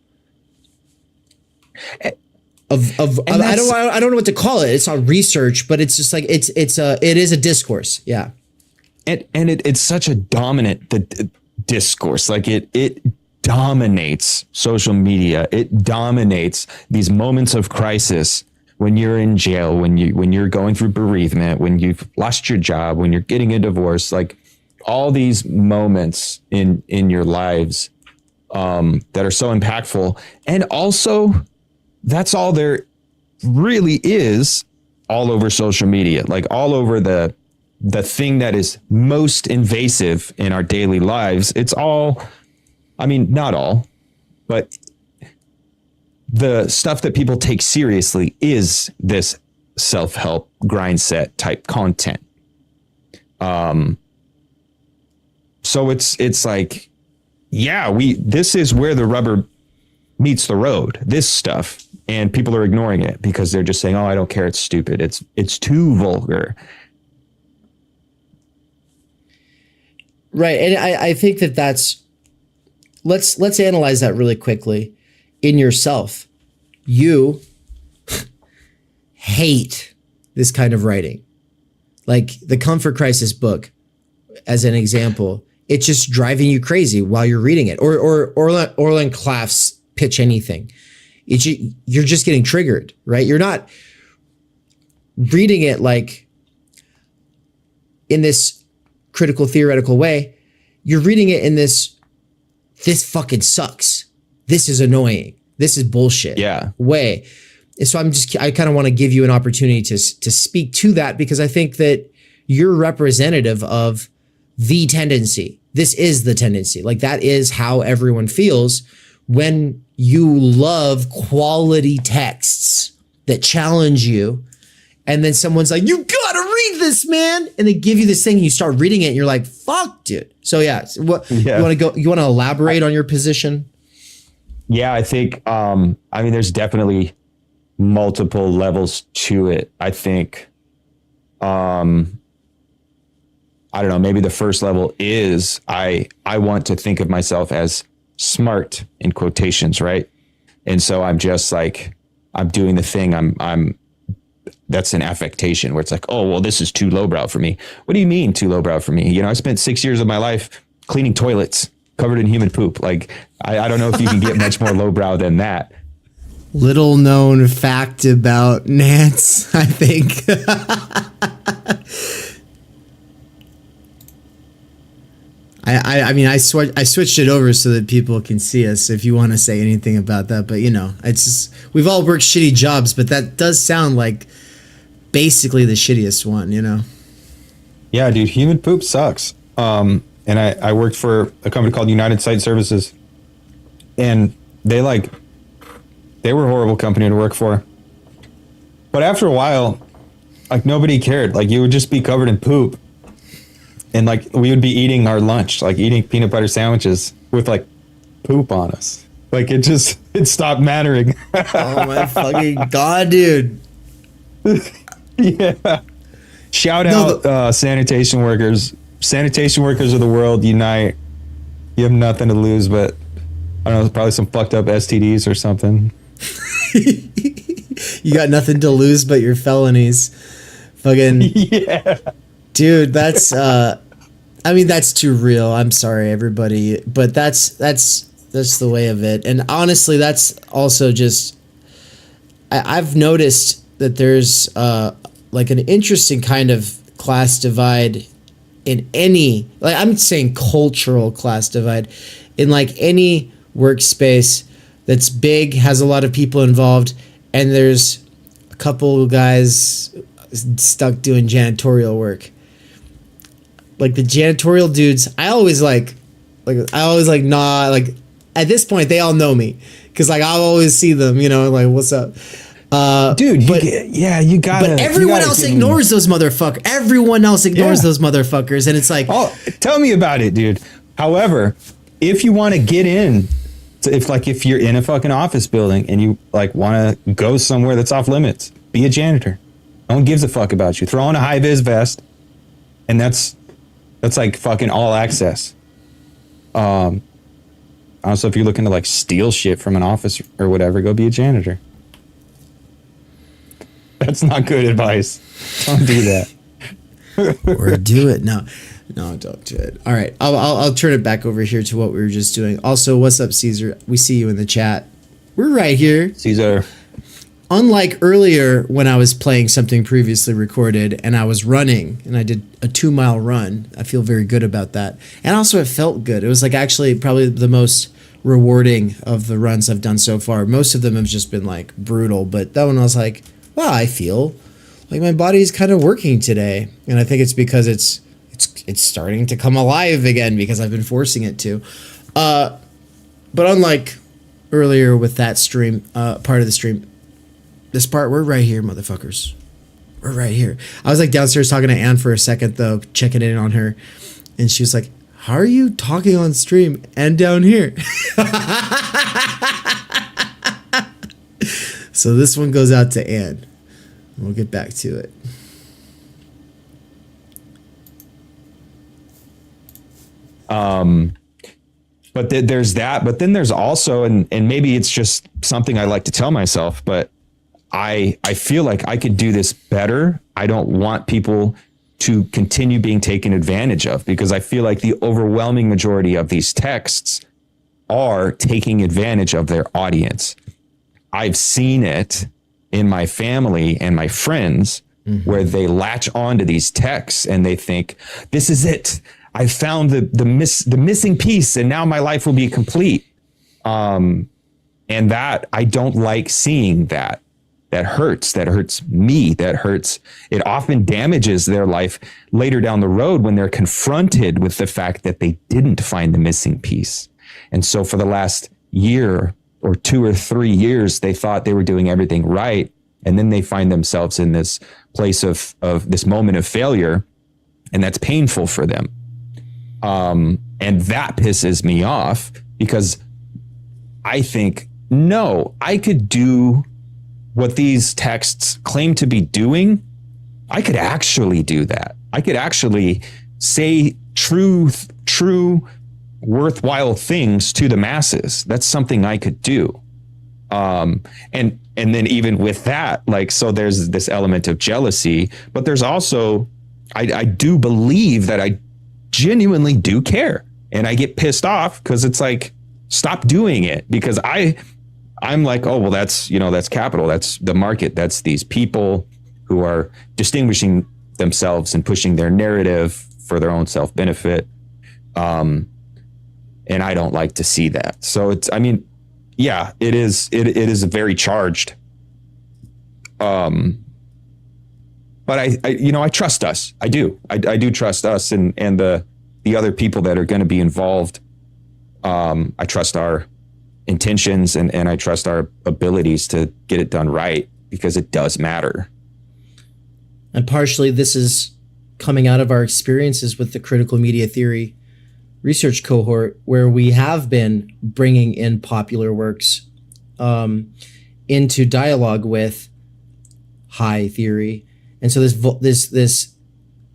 I don't know what to call it. It's not research, but it's just like it is a discourse. Yeah. And it's such a dominant discourse. Like it dominates social media. It dominates these moments of crisis, when you're in jail, when you're going through bereavement, when you've lost your job, when you're getting a divorce, like all these moments in your lives that are so impactful. And also, that's all there really is all over social media, like all over the thing that is most invasive in our daily lives. It's all, I mean, not all, but the stuff that people take seriously is this self-help grind set type content. So it's like, yeah, this is where the rubber meets the road, this stuff. And people are ignoring it because they're just saying, oh, I don't care. It's stupid. It's too vulgar. Right. And I think that's, let's analyze that really quickly. In yourself, you hate this kind of writing. Like the Comfort Crisis book, as an example, it's just driving you crazy while you're reading it. Or Orland Claff's Pitch Anything. You're just getting triggered, right? You're not reading it like in this critical theoretical way. You're reading it in this fucking sucks. This is annoying. This is bullshit. Yeah. Way. And so I kind of want to give you an opportunity to speak to that, because I think that you're representative of the tendency. This is the tendency. Like that is how everyone feels when you love quality texts that challenge you. And then someone's like, you gotta read this, man. And they give you this thing and you start reading it and you're like, fuck, dude. So yeah, you want to elaborate on your position? Yeah, I think, I mean, there's definitely multiple levels to it. I think, I don't know, maybe the first level is I want to think of myself as smart in quotations, right? And so I'm just like, I'm doing the thing. I'm that's an affectation where it's like, oh, well, this is too lowbrow for me. What do you mean too lowbrow for me? You know, I spent 6 years of my life cleaning toilets covered in human poop. Like, I don't know if you can get much more lowbrow than that. Little known fact about Nance, I think. I mean, I switched it over so that people can see us if you want to say anything about that. But, you know, it's just, we've all worked shitty jobs, but that does sound like basically the shittiest one, you know? Yeah, dude, human poop sucks. And I worked for a company called United Site Services, and they were a horrible company to work for. But after a while, like nobody cared. Like you would just be covered in poop. And like we would be eating our lunch, like eating peanut butter sandwiches with like poop on us. Like it stopped mattering. Oh my fucking God, dude. Yeah. Shout out sanitation workers. Sanitation workers of the world, unite. You have nothing to lose but, I don't know, probably some fucked up STDs or something. You got nothing to lose but your felonies. Fucking yeah. Dude, that's I mean, that's too real. I'm sorry, everybody, but that's the way of it. And honestly, that's also just I've noticed that there's like an interesting kind of class divide in any, like I'm saying cultural class divide in like any workspace that's big, has a lot of people involved, and there's a couple guys stuck doing janitorial work. Like the janitorial dudes, I always like nah, like at this point they all know me because like I'll always see them, you know, like what's up, dude. You gotta. But everyone else ignores those motherfuckers. Everyone else ignores those motherfuckers, and it's like, oh, tell me about it, dude. However, if you want to get in, if you're in a fucking office building and you like want to go somewhere that's off limits, be a janitor. No one gives a fuck about you. Throw on a high vis vest, and that's like fucking all access. Also, if you're looking to like steal shit from an office or whatever, go be a janitor. That's not good advice. Don't do that. Or do it. No, don't do it. All right, I'll turn it back over here to what we were just doing. Also, what's up, Caesar? We see you in the chat. We're right here, Caesar. Unlike earlier when I was playing something previously recorded and I was running and I did a 2-mile run, I feel very good about that. And also it felt good. It was like actually probably the most rewarding of the runs I've done so far. Most of them have just been like brutal, but that one I was like, wow, I feel like my body's kind of working today, and I think it's because it's starting to come alive again because I've been forcing it to. But unlike earlier with that stream, part of the stream, this part, we're right here, motherfuckers. We're right here. I was like downstairs talking to Anne for a second though, checking in on her, and she was like, "How are you talking on stream and down here?" So this one goes out to Anne. We'll get back to it. But there's that. But then there's also, and maybe it's just something I like to tell myself, but I feel like I could do this better. I don't want people to continue being taken advantage of, because I feel like the overwhelming majority of these texts are taking advantage of their audience. I've seen it in my family and my friends where they latch onto these texts and they think, this is it. I found the missing piece and now my life will be complete. And that, I don't like seeing that. That hurts me. It often damages their life later down the road when they're confronted with the fact that they didn't find the missing piece. And so for the last year or 2 or 3 years, they thought they were doing everything right. And then they find themselves in this place of this moment of failure. And that's painful for them. And that pisses me off, because I think, no, I could do what these texts claim to be doing. I could actually do that. I could actually say true, worthwhile things to the masses. That's something I could do. And then even with that, like, so there's this element of jealousy, but there's also, I do believe that I genuinely do care, and I get pissed off because it's like, stop doing it, because I'm like, oh, well, that's capital. That's the market. That's these people who are distinguishing themselves and pushing their narrative for their own self-benefit. And I don't like to see that. So it is very charged. But I trust us. I do. I do trust us and the other people that are going to be involved. I trust our intentions and I trust our abilities to get it done right, because it does matter. And partially this is coming out of our experiences with the critical media theory research cohort, where we have been bringing in popular works into dialogue with high theory. And so the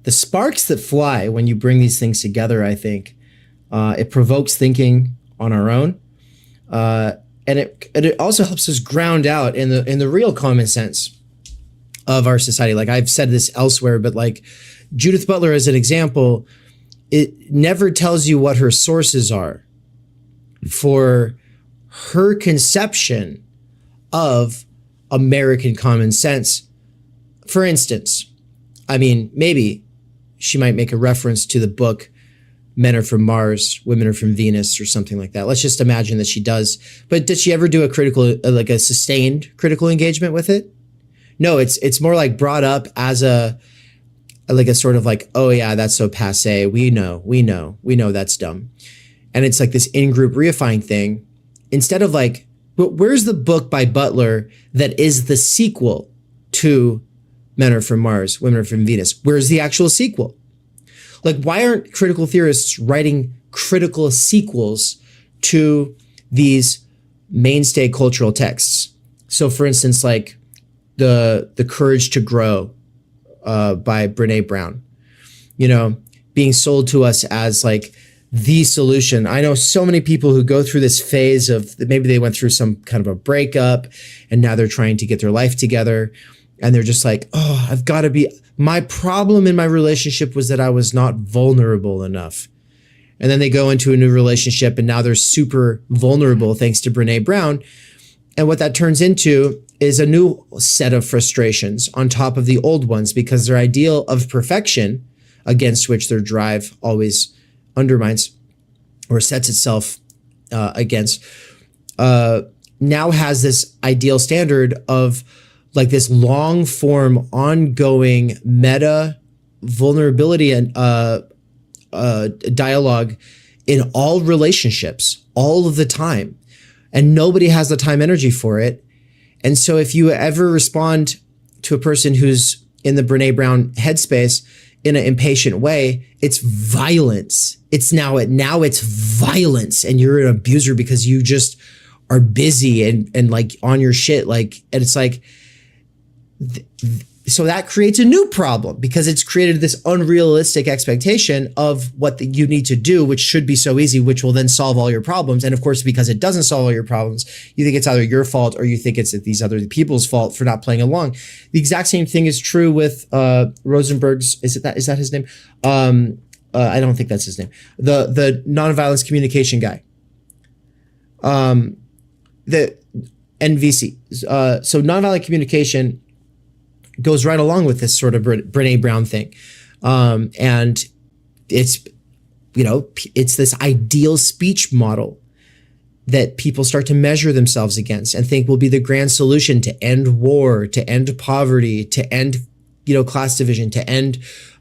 sparks that fly when you bring these things together, I think it provokes thinking on our own. And it also helps us ground out in the real common sense of our society. Like I've said this elsewhere, but like Judith Butler as an example, it never tells you what her sources are for her conception of American common sense. For instance, I mean, maybe she might make a reference to the book Men Are From Mars, Women Are From Venus, or something like that. Let's just imagine that she does. But did she ever do a sustained critical engagement with it? No, it's more like brought up as a sort of like, oh yeah, that's so passé. We know that's dumb. And it's like this in-group reifying thing. Instead of like, but where's the book by Butler that is the sequel to Men Are From Mars, Women Are From Venus? Where's the actual sequel? Like, why aren't critical theorists writing critical sequels to these mainstay cultural texts? So, for instance, like the Courage to Grow by Brene Brown, being sold to us as like the solution. I know so many people who go through this phase of maybe they went through some kind of a breakup and now they're trying to get their life together. And they're just like, oh, my problem in my relationship was that I was not vulnerable enough. And then they go into a new relationship and now they're super vulnerable thanks to Brene Brown. And what that turns into is a new set of frustrations on top of the old ones, because their ideal of perfection, against which their drive always undermines or sets itself against, now has this ideal standard of like this long form, ongoing meta vulnerability and dialogue in all relationships all of the time. And nobody has the time energy for it. And so if you ever respond to a person who's in the Brene Brown headspace in an impatient way, it's violence. It's now it's violence, and you're an abuser because you just are busy and like on your shit. Like, and it's like, so that creates a new problem because it's created this unrealistic expectation of what you need to do, which should be so easy, which will then solve all your problems. And of course, because it doesn't solve all your problems, you think it's either your fault or you think it's these other people's fault for not playing along. The exact same thing is true with Rosenberg's. Is that his name? I don't think that's his name. The nonviolence communication guy. The NVC. So nonviolent communication goes right along with this sort of Brene Brown thing. And it's, it's this ideal speech model that people start to measure themselves against and think will be the grand solution to end war, to end poverty, to end, class division, to end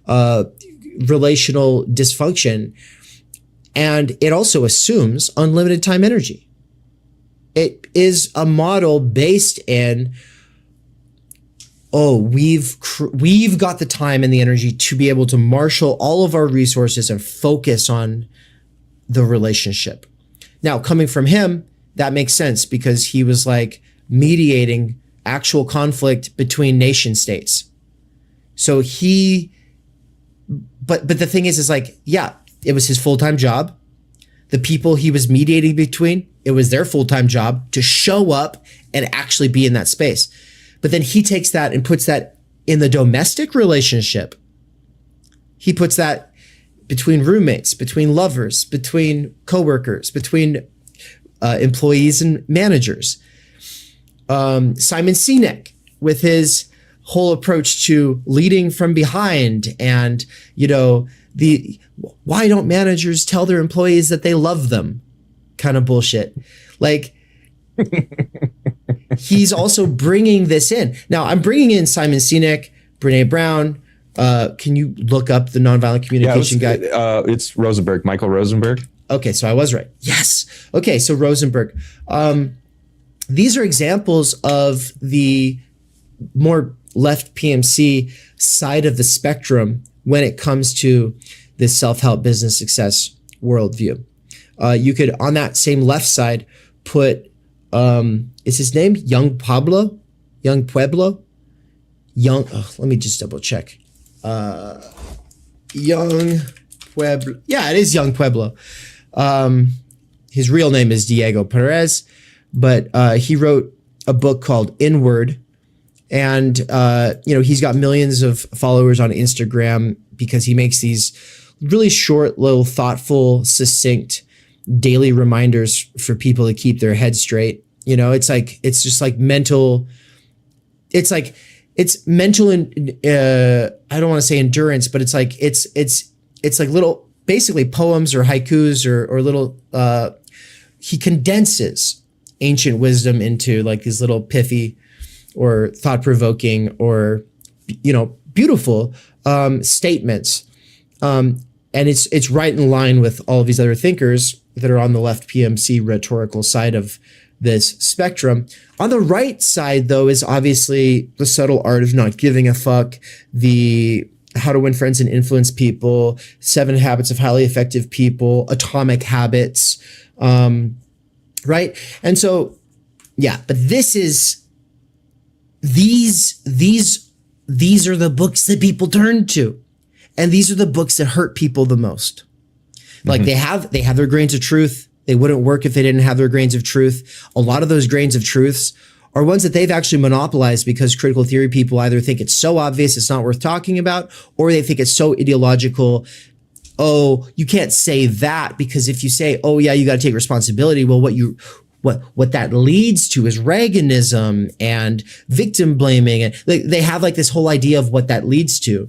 relational dysfunction. And it also assumes unlimited time energy. It is a model based in, we've got the time and the energy to be able to marshal all of our resources and focus on the relationship. Now, coming from him, that makes sense because he was like mediating actual conflict between nation states. So but the thing is like, yeah, it was his full-time job. The people he was mediating between, it was their full-time job to show up and actually be in that space. But then he takes that and puts that in the domestic relationship. He puts that between roommates, between lovers, between coworkers, between employees and managers. Simon Sinek with his whole approach to leading from behind and, why don't managers tell their employees that they love them kind of bullshit. Like, he's also bringing this in. Now, I'm bringing in Simon Sinek, Brene Brown. Can you look up the nonviolent communication guy? It's Rosenberg, Michael Rosenberg. Okay, so I was right. Yes. Okay, so Rosenberg. These are examples of the more left PMC side of the spectrum when it comes to this self-help business success worldview. You could, on that same left side, put is his name Young Pueblo? Let me just double check. Young Pueblo. Yeah, it is Young Pueblo. His real name is Diego Perez, but he wrote a book called Inward. And, he's got millions of followers on Instagram because he makes these really short, little, thoughtful, succinct daily reminders for people to keep their head straight. It's just like mental. It's mental and I don't want to say endurance, but it's like little, basically poems or haikus or little. He condenses ancient wisdom into like these little pithy or thought-provoking or beautiful statements. And it's right in line with all of these other thinkers that are on the left PMC rhetorical side of this spectrum. On the right side, though, is obviously the subtle art of not giving a fuck, the how to win friends and influence people, 7 habits of highly effective people, atomic habits, right? And so, yeah, but these are the books that people turn to. And these are the books that hurt people the most. Like they have their grains of truth. They wouldn't work if they didn't have their grains of truth. A lot of those grains of truths are ones that they've actually monopolized because critical theory people either think it's so obvious it's not worth talking about, or they think it's so ideological. Oh, you can't say that because if you say, oh yeah, you got to take responsibility. Well, what that leads to is Reaganism and victim blaming. And they have like this whole idea of what that leads to.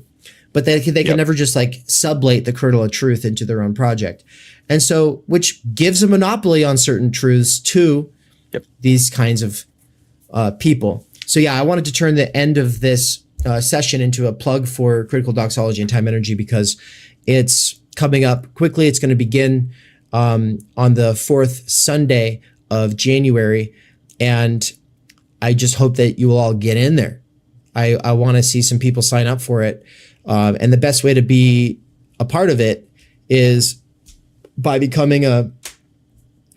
But they can never just like sublate the kernel of truth into their own project. And so, which gives a monopoly on certain truths to these kinds of people. So yeah, I wanted to turn the end of this session into a plug for Critical Doxology and Time Energy because it's coming up quickly. It's going to begin on the 4th Sunday of January. And I just hope that you will all get in there. I want to see some people sign up for it. And the best way to be a part of it is by becoming a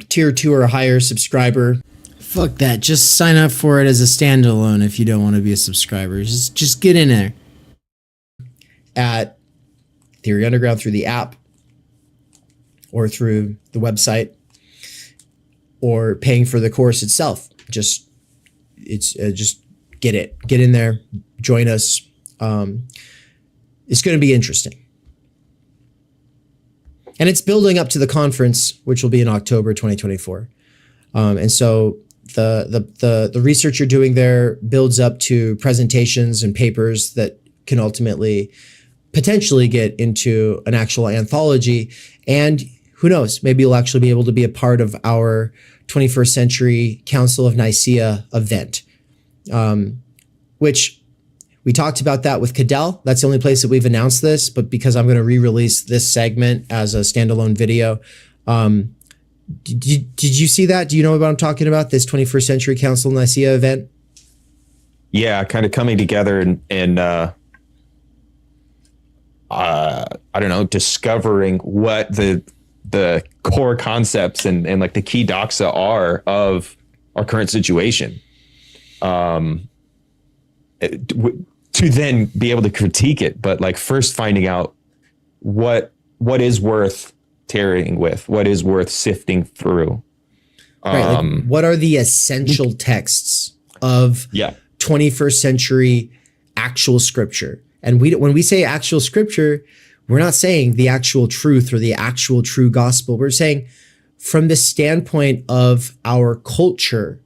tier 2 or higher subscriber. Fuck that. Just sign up for it as a standalone if you don't want to be a subscriber. Just get in there. At Theory Underground through the app or through the website or paying for the course itself. Just get it. Get in there. Join us. It's going to be interesting. And it's building up to the conference, which will be in October 2024. And so the research you're doing there builds up to presentations and papers that can ultimately potentially get into an actual anthology. And who knows, maybe you'll actually be able to be a part of our 21st Century Council of Nicaea event, which we talked about that with Cadell. That's the only place that we've announced this, but because I'm going to re-release this segment as a standalone video. Did you see that? Do you know what I'm talking about? This 21st Century Council of Nicaea event? Yeah, kind of coming together and I don't know, discovering what the core concepts and like the key doxa are of our current situation. To then be able to critique it, but like first finding out what is worth tarrying with, what is worth sifting through. Right, like what are the essential texts of 21st century actual scripture? And when we say actual scripture, we're not saying the actual truth or the actual true gospel. We're saying from the standpoint of our culture,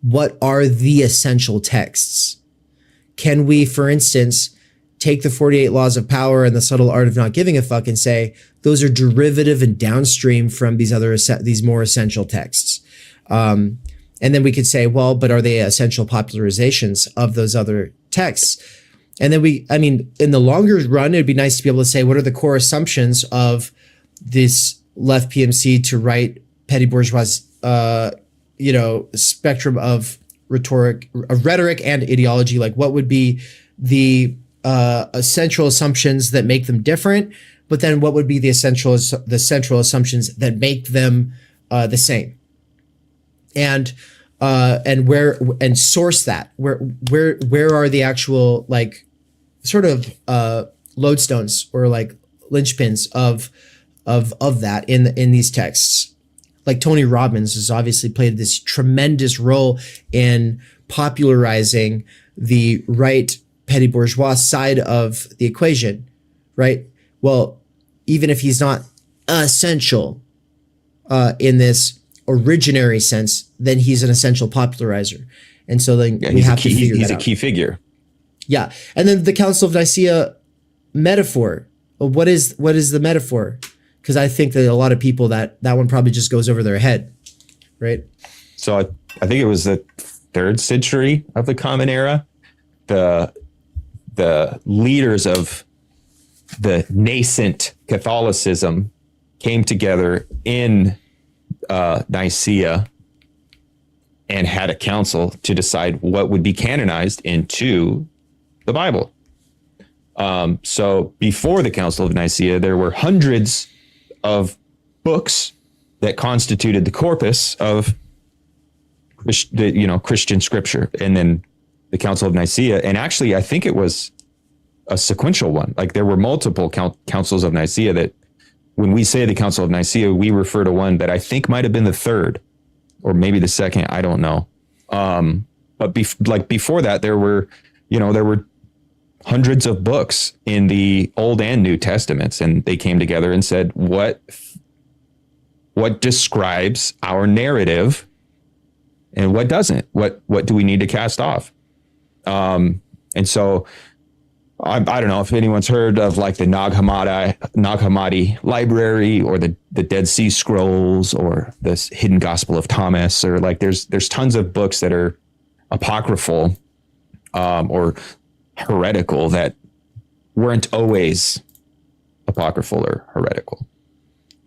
what are the essential texts? Can we, for instance, take the 48 laws of power and the subtle art of not giving a fuck and say those are derivative and downstream from these more essential texts? And then we could say, well, but are they essential popularizations of those other texts? And then in the longer run, it'd be nice to be able to say, what are the core assumptions of this left PMC to right petty bourgeois, spectrum of rhetoric and ideology? Like what would be the central assumptions that make them different, but then what would be the central assumptions that make them the same, and source that where are the actual like sort of lodestones or like linchpins of that in these texts. Like Tony Robbins has obviously played this tremendous role in popularizing the right petty bourgeois side of the equation, right? Well, even if he's not essential in this originary sense, then he's an essential popularizer. And so then we have to figure that out. He's a key figure. Yeah. And then the Council of Nicaea metaphor. Well, what is the metaphor? Because I think that a lot of people that one probably just goes over their head, right? So I think it was the 3rd century of the Common Era. The leaders of the nascent Catholicism came together in Nicaea and had a council to decide what would be canonized into the Bible. So before the Council of Nicaea, there were hundreds of books that constituted the corpus of Christian scripture, and then the Council of Nicaea. And actually, I think it was a sequential one. Like there were multiple councils of Nicaea that, when we say the Council of Nicaea, we refer to one that I think might have been the 3rd or maybe the 2nd. I don't know. But before that, there were hundreds of books in the Old and New Testaments, and they came together and said, what describes our narrative and what doesn't? What do we need to cast off? And so I don't know if anyone's heard of like the Nag Hammadi library or the Dead Sea Scrolls or this Hidden Gospel of Thomas, or like there's tons of books that are apocryphal or heretical that weren't always apocryphal or heretical.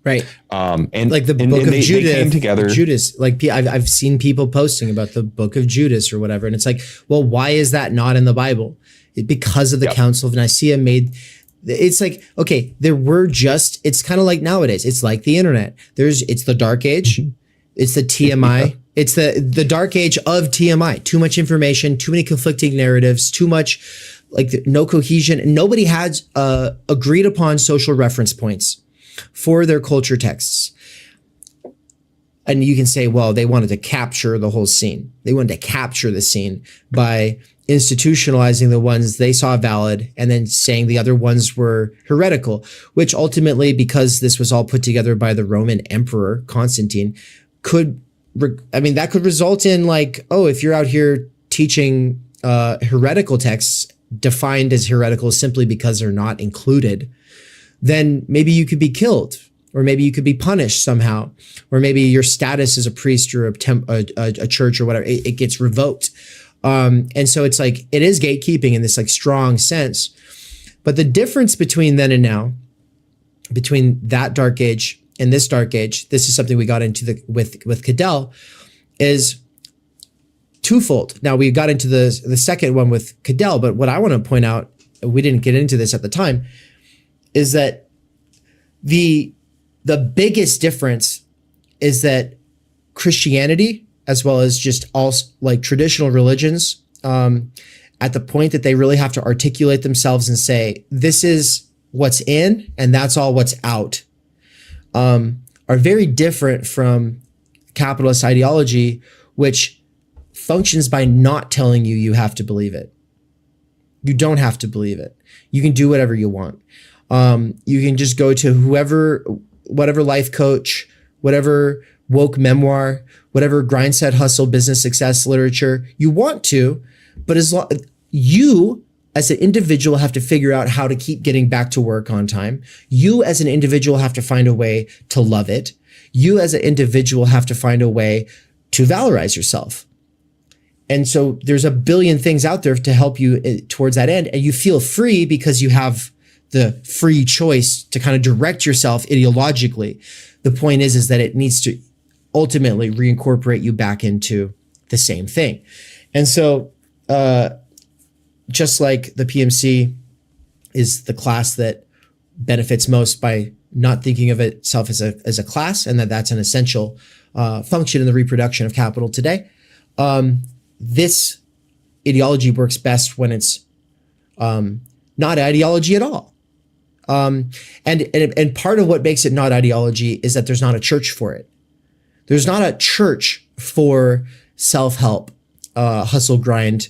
Right. And like the and book of they Judas, came together. Judas, like I've seen people posting about the book of Judas or whatever. And it's like, well, why is that not in the Bible? Because of the Council of Nicaea it's like, okay, it's kind of like nowadays. It's like the internet. It's the dark age. It's the TMI. It's the dark age of TMI. Too much information, too many conflicting narratives, too much, like no cohesion. Nobody has agreed upon social reference points for their culture texts. And you can say, well, they wanted to capture the whole scene. They wanted to capture the scene by institutionalizing the ones they saw valid and then saying the other ones were heretical, which ultimately, because this was all put together by the Roman emperor Constantine, that could result in like, oh, if you're out here teaching heretical texts defined as heretical simply because they're not included, then maybe you could be killed, or maybe you could be punished somehow, or maybe your status as a priest or a church or whatever, it gets revoked. And so it's like, it is gatekeeping in this like strong sense. But the difference between then and now, between that dark age and this dark age, this is something we got into with Cadell, is twofold. Now we got into the second one with Cadell, but what I want to point out, we didn't get into this at the time, is that the biggest difference is that Christianity, as well as just all like traditional religions, at the point that they really have to articulate themselves and say, this is what's in and that's all what's out, are very different from capitalist ideology, which functions by not telling you have to believe it. You don't have to believe it. You can do whatever you want. You can just go to whatever life coach, whatever woke memoir, whatever grind, set, hustle, business success literature you want to, but you as an individual have to figure out how to keep getting back to work on time. You as an individual have to find a way to love it. You as an individual have to find a way to valorize yourself. And so there's a billion things out there to help you towards that end. And you feel free because you have the free choice to kind of direct yourself ideologically. The point is that it needs to ultimately reincorporate you back into the same thing. And so, just like the PMC is the class that benefits most by not thinking of itself as a class, and that's an essential function in the reproduction of capital today. This ideology works best when it's not ideology at all. And part of what makes it not ideology is that there's not a church for it. There's not a church for self-help, hustle, grind,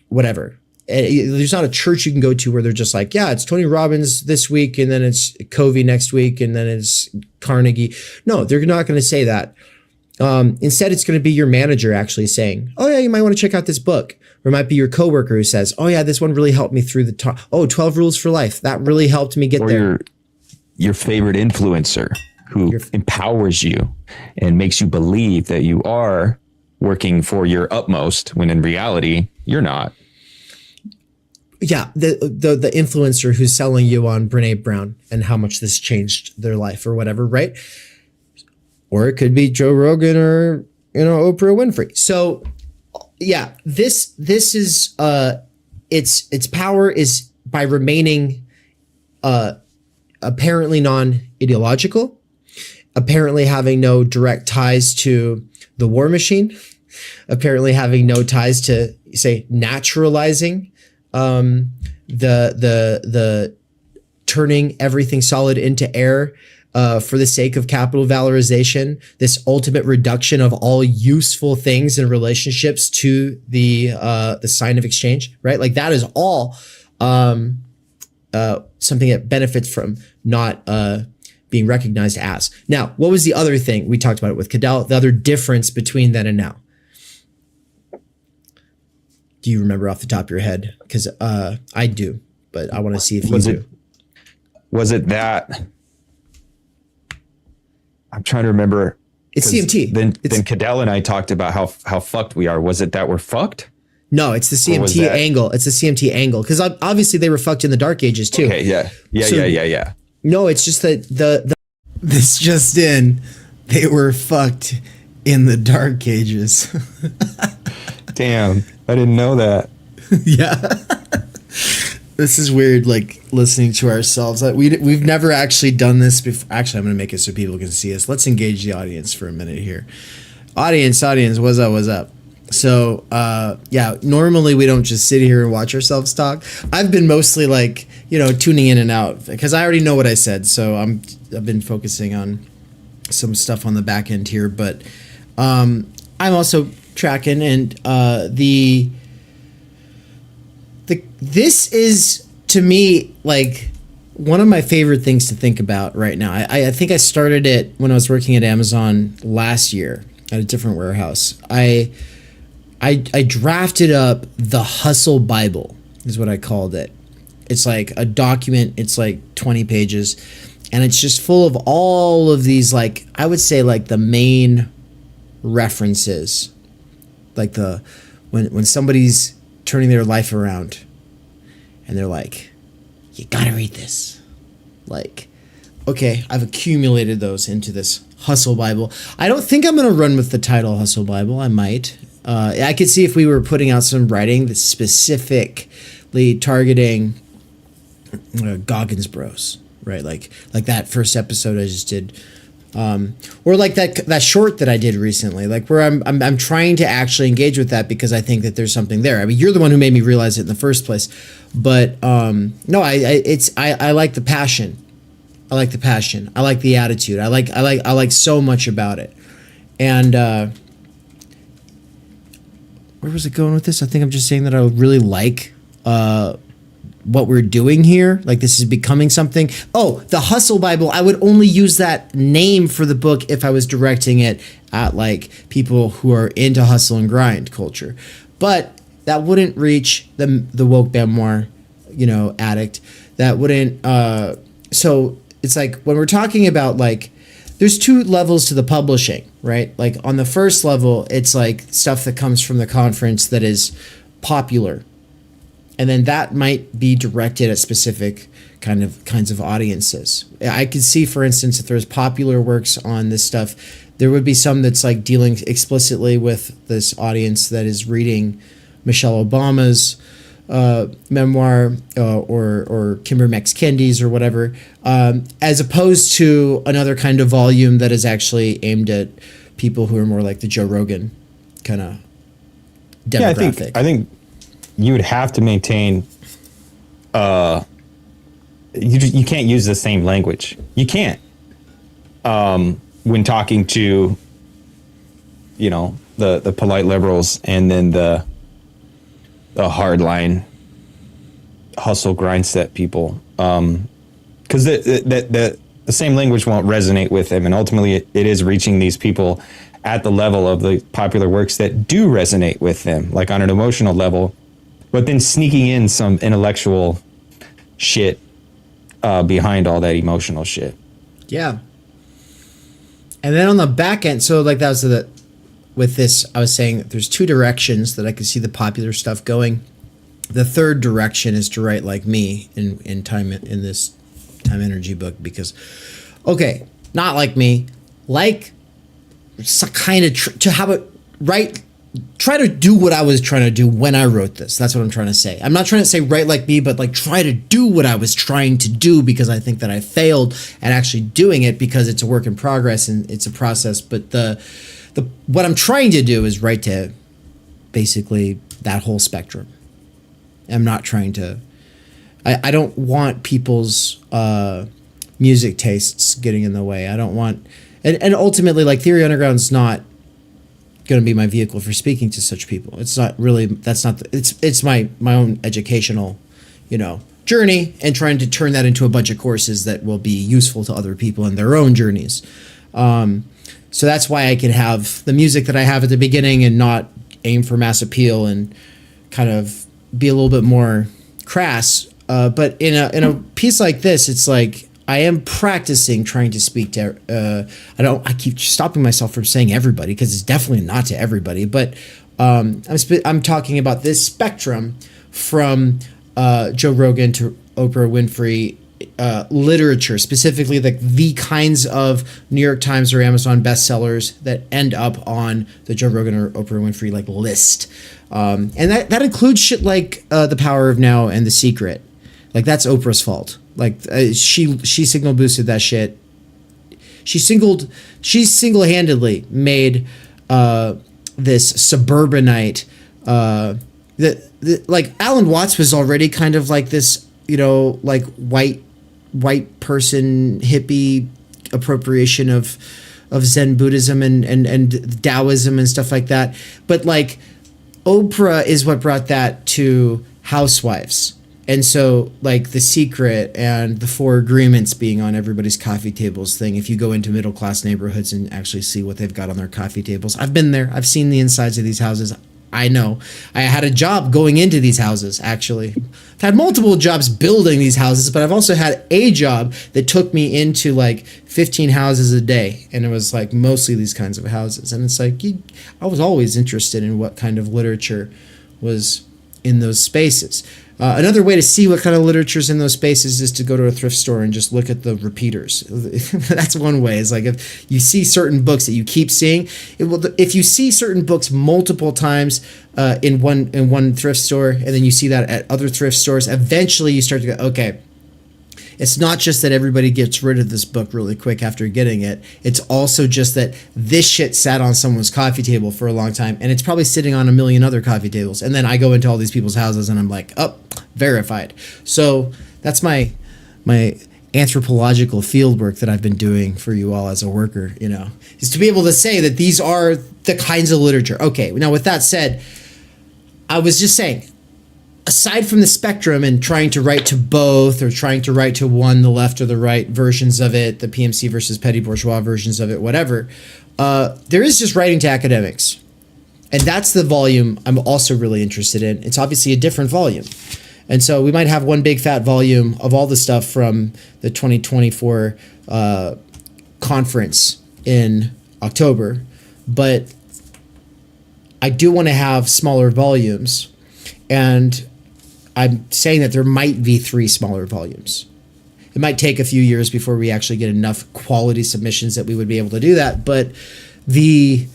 whatever. There's not a church you can go to where they're just like, yeah, it's Tony Robbins this week, and then it's Covey next week, and then it's Carnegie. No, they're not going to say that. Instead, it's going to be your manager actually saying, oh yeah, you might want to check out this book. Or it might be your coworker who says, oh yeah, this one really helped me through 12 Rules for Life. That really helped me get there. Or your favorite influencer who empowers you and makes you believe that you are working for your utmost when in reality, you're not. Yeah, the influencer who's selling you on Brene Brown and how much this changed their life or whatever, right? Or it could be Joe Rogan or, Oprah Winfrey. So yeah, this is its power is by remaining apparently non-ideological, apparently having no direct ties to the war machine, apparently having no ties to, say, naturalizing the turning everything solid into air for the sake of capital valorization, this ultimate reduction of all useful things and relationships to the sign of exchange, right? Like that is all something that benefits from not being recognized as. Now, what was the other thing? We talked about it with Cadell, the other difference between then and now. Do you remember off the top of your head? Because I do, but I want to see if you do. Was it that? I'm trying to remember. It's CMT. Then Cadell and I talked about how fucked we are. Was it that we're fucked? No, it's the Or was CMT that- angle. It's the CMT angle because obviously they were fucked in the Dark Ages too. Okay, yeah. No, it's just that the this just in, they were fucked in the Dark Ages. Damn, I didn't know that. Yeah. This is weird, like listening to ourselves. We've never actually done this before. Actually, I'm going to make it so people can see us. Let's engage the audience for a minute here. Audience, what's up? So, yeah, normally we don't just sit here and watch ourselves talk. I've been mostly like, tuning in and out because I already know what I said. So I've been focusing on some stuff on the back end here, but I'm also tracking, and this is, to me, like one of my favorite things to think about right now. I think I started it when I was working at Amazon last year at a different warehouse. I drafted up the Hustle Bible, is what I called it. It's like a document. It's like 20 pages, and it's just full of all of these, like, I would say, like the main references, like when somebody's turning their life around and they're like, you gotta read this. Like, okay, I've accumulated those into this Hustle Bible. I don't think I'm gonna run with the title Hustle Bible. I might. I could see if we were putting out some writing that's specifically targeting Goggins Bros, right? Like that first episode I just did, or like that short that I did recently, like where I'm trying to actually engage with that because I think that there's something there. I mean, you're the one who made me realize it in the first place, but no, I like the passion. I like the passion. I like the attitude. I like so much about it, and. Where was it going with this? I think I'm just saying that I really like what we're doing here. Like, this is becoming something. Oh, the Hustle Bible. I would only use that name for the book if I was directing it at like people who are into hustle and grind culture. But that wouldn't reach the woke memoir, addict. That wouldn't. So it's like when we're talking about like, there's two levels to the publishing, right? Like on the first level, it's like stuff that comes from the conference that is popular. And then that might be directed at specific kinds of audiences. I could see, for instance, if there's popular works on this stuff, there would be some that's like dealing explicitly with this audience that is reading Michelle Obama's memoir or Kimber Mex Kendi's or whatever, as opposed to another kind of volume that is actually aimed at people who are more like the Joe Rogan kind of demographic. Yeah, I think you would have to maintain. You can't use the same language. You can't when talking to, the polite liberals and then the hardline hustle grind set people, because the same language won't resonate with them, and ultimately it is reaching these people at the level of the popular works that do resonate with them, like on an emotional level, but then sneaking in some intellectual shit behind all that emotional shit. Yeah. And then on the back end, so like that was with this, I was saying that there's two directions that I could see the popular stuff going. The third direction is to write like me in this Timenergy book, because, okay, not like me, like kind of to have it right. Try to do what I was trying to do when I wrote this. That's what I'm trying to say. I'm not trying to say write like me, but like try to do what I was trying to do, because I think that I failed at actually doing it, because it's a work in progress and it's a process. But the what I'm trying to do is write to basically that whole spectrum. I'm not trying to. I don't want people's music tastes getting in the way. I don't want, and ultimately, like, Theory Underground's not going to be my vehicle for speaking to such people. It's not really. That's not. It's my own educational, journey, and trying to turn that into a bunch of courses that will be useful to other people in their own journeys. So that's why I can have the music that I have at the beginning and not aim for mass appeal and kind of be a little bit more crass. But in a piece like this, it's like I am practicing trying to speak to. I keep stopping myself from saying everybody, because it's definitely not to everybody. But I'm talking about this spectrum from Joe Rogan to Oprah Winfrey literature, specifically like the kinds of New York Times or Amazon bestsellers that end up on the Joe Rogan or Oprah Winfrey like list. And that includes shit like The Power of Now and The Secret. Like that's Oprah's fault. Like she signal boosted that shit. She single-handedly made this suburbanite like Alan Watts was already kind of like this, you know, like white person hippie appropriation of Zen Buddhism and Taoism and stuff like that. But like Oprah is what brought that to housewives. And so like The Secret and the Four Agreements being on everybody's coffee tables thing, if you go into middle class neighborhoods and actually see what they've got on their coffee tables. I've been there. I've seen the insides of these houses. I know. I had a job going into these houses, actually. I've had multiple jobs building these houses, but I've also had a job that took me into like 15 houses a day. And it was like mostly these kinds of houses. And it's like, I was always interested in what kind of literature was in those spaces. Another way to see what kind of literature is in those spaces is to go to a thrift store and just look at the repeaters. That's one way. It's like if you see certain books that you keep seeing, if you see certain books multiple times in one thrift store, and then you see that at other thrift stores, eventually you start to go, okay, it's not just that everybody gets rid of this book really quick after getting it. It's also just that this shit sat on someone's coffee table for a long time, and it's probably sitting on a million other coffee tables. And then I go into all these people's houses and I'm like, oh, verified. So that's my anthropological field work that I've been doing for you all as a worker, you know, is to be able to say that these are the kinds of literature. Okay, now with that said, I was just saying, aside from the spectrum and trying to write to both or trying to write to one, the left or the right versions of it, the PMC versus petty bourgeois versions of it, whatever, there is just writing to academics. And that's the volume I'm also really interested in. It's obviously a different volume. And so we might have one big fat volume of all the stuff from the 2024 conference in October. But I do want to have smaller volumes. And I'm saying that there might be 3 smaller volumes. It might take a few years before we actually get enough quality submissions that we would be able to do that. But the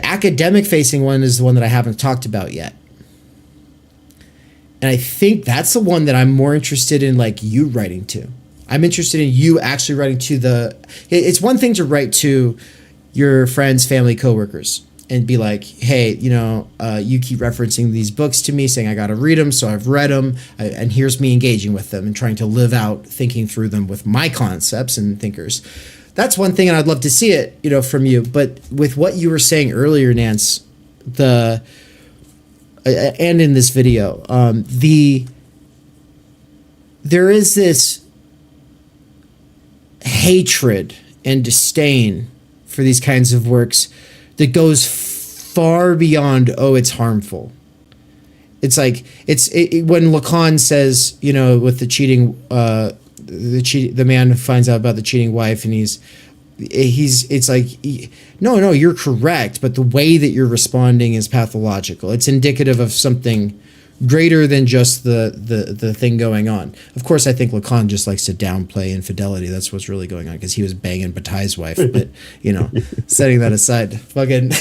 academic facing one is the one that I haven't talked about yet. And I think that's the one that I'm more interested in, like, you writing to. I'm interested in you actually writing to it's one thing to write to your friends, family, coworkers and be like, hey, you know, you keep referencing these books to me saying I got to read them. So I've read them and here's me engaging with them and trying to live out thinking through them with my concepts and thinkers. That's one thing. And I'd love to see it, you know, from you. But with what you were saying earlier, Nance, and in this video, there is this hatred and disdain for these kinds of works that goes far beyond, oh, it's harmful. It's like when Lacan says, you know, with the cheating, the man finds out about the cheating wife, and it's like, no, you're correct, but the way that you're responding is pathological. It's indicative of something greater than just the thing going on. Of course, I think Lacan just likes to downplay infidelity. That's what's really going on, because he was banging Bataille's wife. But, you know, setting that aside, fucking.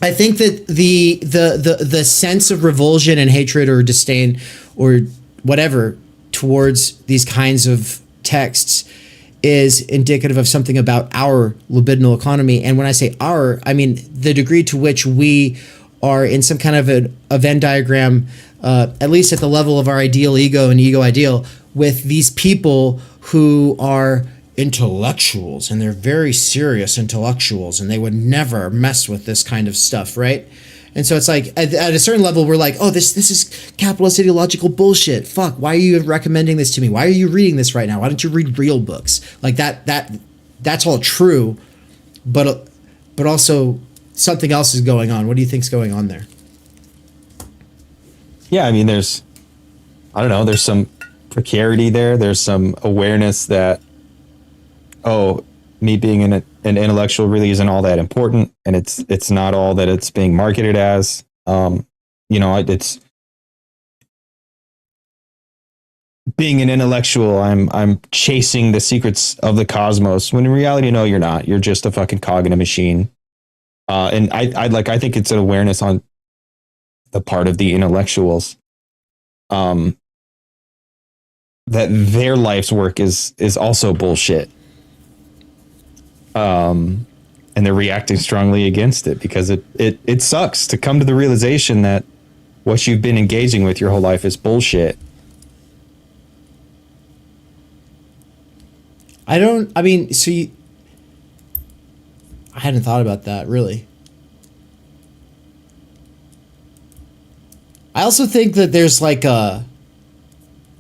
I think that the sense of revulsion and hatred or disdain or whatever towards these kinds of texts is indicative of something about our libidinal economy. And when I say our, I mean the degree to which we are in some kind of a Venn diagram, at least at the level of our ideal ego and ego ideal, with these people who are intellectuals, and they're very serious intellectuals, and they would never mess with this kind of stuff, right? And so it's like, at a certain level, we're like, oh, this is capitalist ideological bullshit. Fuck, why are you recommending this to me? Why are you reading this right now? Why don't you read real books? Like that's all true, but also something else is going on. What do you think's going on there? Yeah, I mean, there's some precarity there. There's some awareness that, me being an intellectual really isn't all that important, and it's not all that it's being marketed as. It's being an intellectual. I'm chasing the secrets of the cosmos, when in reality, no, you're not. You're just a fucking cog in a machine. And I think it's an awareness on the part of the intellectuals, that their life's work is also bullshit. And they're reacting strongly against it because it sucks to come to the realization that what you've been engaging with your whole life is bullshit. I hadn't thought about that, really. I also think that there's like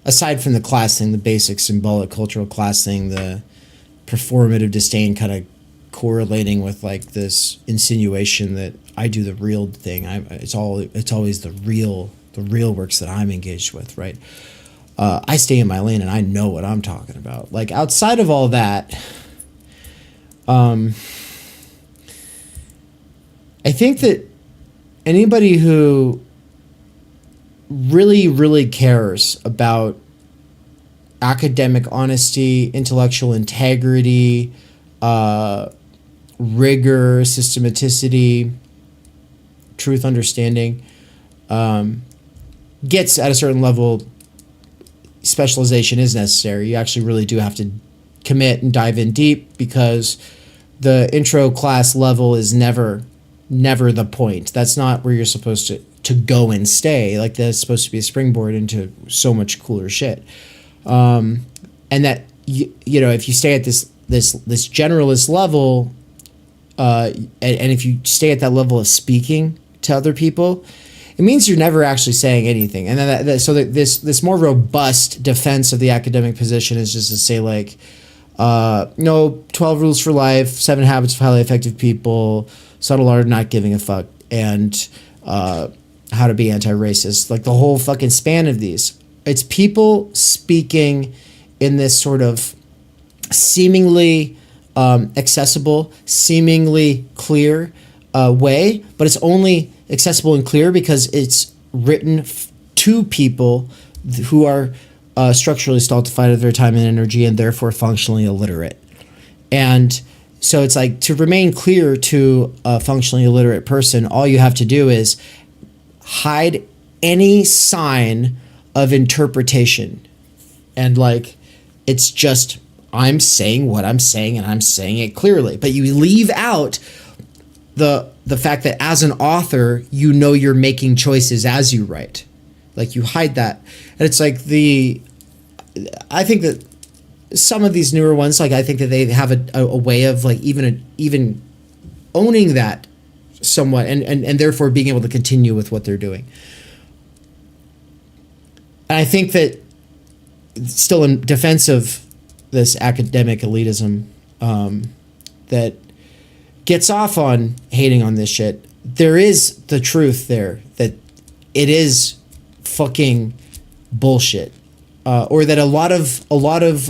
aside from the class thing, the basic symbolic cultural class thing, the performative disdain kind of correlating with like this insinuation that I do the real thing. It's always the real works that I'm engaged with, right? I stay in my lane and I know what I'm talking about. Like outside of all that, I think that anybody who really, really cares about academic honesty, intellectual integrity, rigor, systematicity, truth understanding, gets at a certain level, specialization is necessary. You actually really do have to commit and dive in deep, because the intro class level is never the point. That's not where you're supposed to go and stay. Like that's supposed to be a springboard into so much cooler shit. And that you know, if you stay at this generalist level, and if you stay at that level of speaking to other people, it means you're never actually saying anything. And then this more robust defense of the academic position is just to say like, 12 rules for life, 7 habits of highly effective people, subtle art of not giving a fuck, and how to be anti-racist. Like the whole fucking span of these. It's people speaking in this sort of seemingly accessible, seemingly clear way, but it's only accessible and clear because it's written to people who are structurally stultified of their time and energy and therefore functionally illiterate. And so it's like, to remain clear to a functionally illiterate person, all you have to do is hide any sign of interpretation. And like, it's just, I'm saying what I'm saying and I'm saying it clearly. But you leave out the fact that as an author, you know you're making choices as you write. Like you hide that. And it's like I think that some of these newer ones, like I think that they have a way of like even owning that somewhat and therefore being able to continue with what they're doing. And I think that still in defense of this academic elitism that gets off on hating on this shit, there is the truth there that it is fucking bullshit, or that a lot of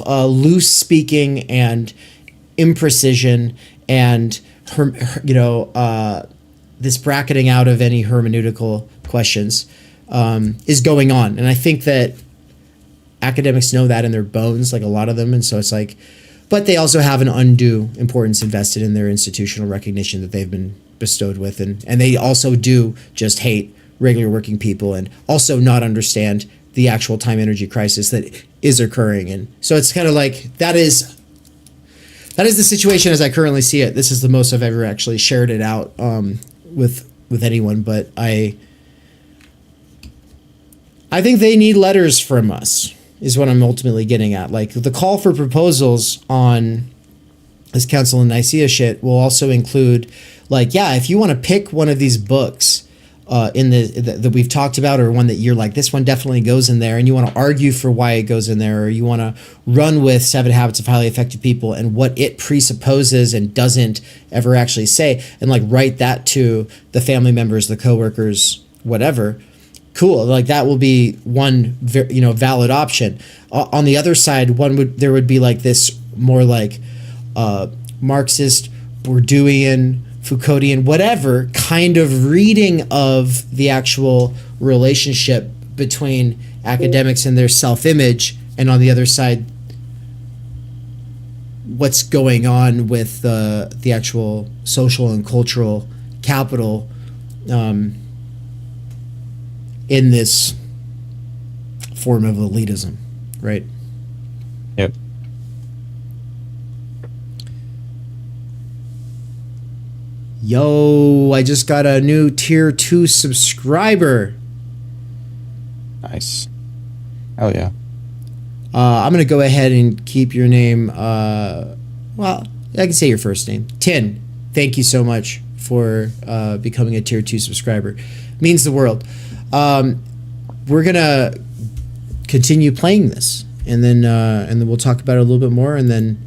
loose speaking and imprecision and this bracketing out of any hermeneutical questions is going on. And I think that academics know that in their bones, like a lot of them. And so it's like, but they also have an undue importance invested in their institutional recognition that they've been bestowed with. And they also do just hate regular working people and also not understand the actual time energy crisis that is occurring. And so it's kind of like, that is the situation as I currently see it. This is the most I've ever actually shared it out with anyone, but I think they need letters from us, is what I'm ultimately getting at. Like the call for proposals on this Council of Nicaea shit will also include, like, yeah, if you want to pick one of these books that we've talked about, or one that you're like, this one definitely goes in there, and you want to argue for why it goes in there, or you want to run with 7 Habits of Highly Effective People and what it presupposes and doesn't ever actually say, and like write that to the family members, the coworkers, whatever. Cool. Like that will be one, valid option. On the other side, there would be like this more like Marxist, Bourdieuian, Foucauldian, whatever kind of reading of the actual relationship between academics and their self-image, and on the other side, what's going on with the actual social and cultural capital in this form of elitism, right? Yep. Yo, I just got a new tier 2 subscriber. Nice. Hell yeah. I'm going to go ahead and keep your name. Well, I can say your first name. Tin. Thank you so much for becoming a tier 2 subscriber. Means the world. We're going to continue playing this, and then we'll talk about it a little bit more, and then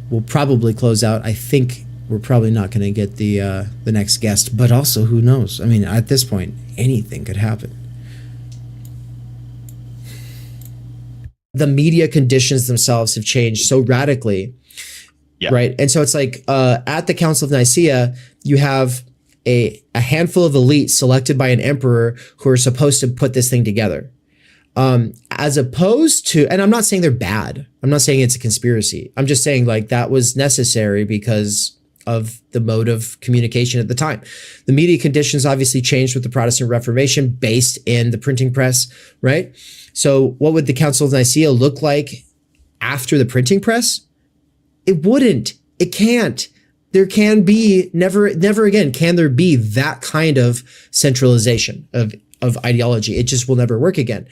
we'll probably close out. I think we're probably not going to get the next guest, but also who knows? I mean, at this point, anything could happen. The media conditions themselves have changed so radically, right? And so it's like at the Council of Nicaea, you have a handful of elites selected by an emperor who are supposed to put this thing together. As opposed to, and I'm not saying they're bad. I'm not saying it's a conspiracy. I'm just saying like that was necessary because of the mode of communication at the time. The media conditions obviously changed with the Protestant Reformation based in the printing press, right? So what would the Council of Nicaea look like after the printing press? It wouldn't. It can't. There can be never again can there be that kind of centralization of ideology. It just will never work again.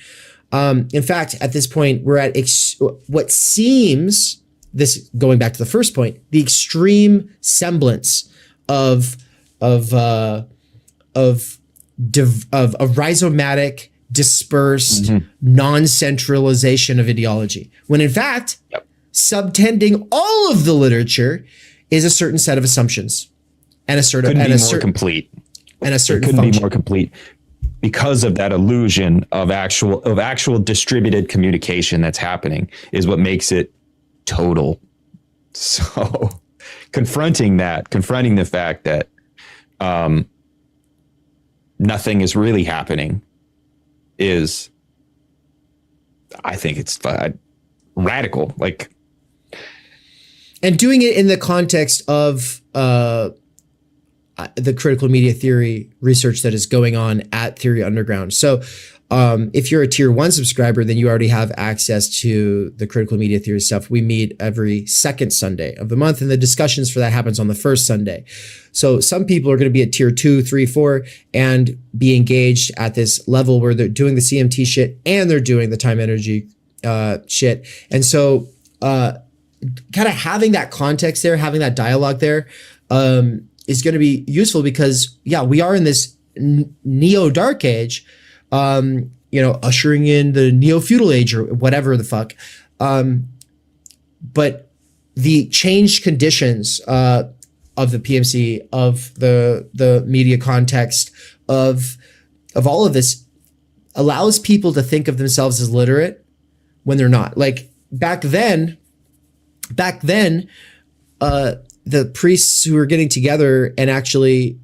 In fact, at this point, we're at what seems, this going back to the first point, the extreme semblance of rhizomatic, dispersed, non-centralization of ideology. When in fact, subtending all of the literature is a certain set of assumptions and a certain couldn't be more complete. And a certain couldn't function. be more complete because of that illusion of actual distributed communication that's happening is what makes it total. So confronting the fact that nothing is really happening is, I think it's radical. Like, and doing it in the context of the critical media theory research that is going on at Theory Underground. So if you're a tier 1 subscriber, then you already have access to the critical media theory stuff. We meet every second Sunday of the month, and the discussions for that happens on the first Sunday. So some people are going to be at tier 2, 3, 4 and be engaged at this level where they're doing the CMT shit and they're doing the Timenergy shit. And so kind of having that context there, having that dialogue there is going to be useful because, yeah, we are in this neo-dark age, ushering in the neo-feudal age or whatever the fuck. But the changed conditions of the PMC, of the media context, of all of this allows people to think of themselves as literate when they're not. Like back then, the priests who were getting together and actually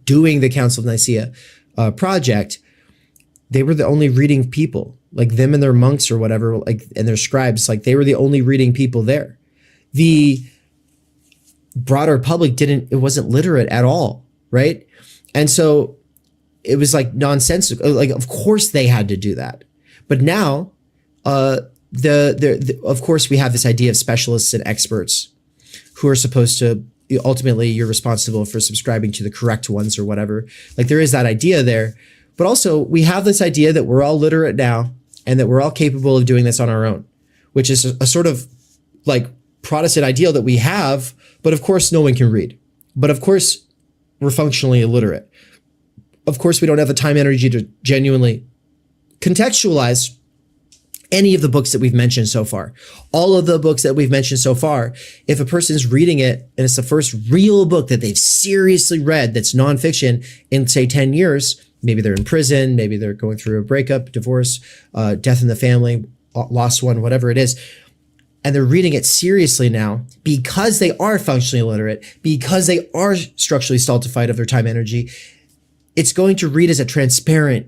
doing the Council of Nicaea project, they were the only reading people, like them and their monks or whatever, like, and their scribes, like they were the only reading people there. The broader public it wasn't literate at all, right? And so it was like nonsensical. Like, of course they had to do that. But now, of course we have this idea of specialists and experts who are supposed to, ultimately you're responsible for subscribing to the correct ones or whatever. Like there is that idea there, but also we have this idea that we're all literate now and that we're all capable of doing this on our own, which is a sort of like Protestant ideal that we have, but of course no one can read. But of course we're functionally illiterate. Of course we don't have the time, energy to genuinely contextualize any of the books that we've mentioned so far. All of the books that we've mentioned so far, if a person's reading it and it's the first real book that they've seriously read that's nonfiction in, say, 10 years, maybe they're in prison, maybe they're going through a breakup, divorce, death in the family, lost one, whatever it is, and they're reading it seriously now because they are functionally illiterate, because they are structurally stultified of their time energy, it's going to read as a transparent,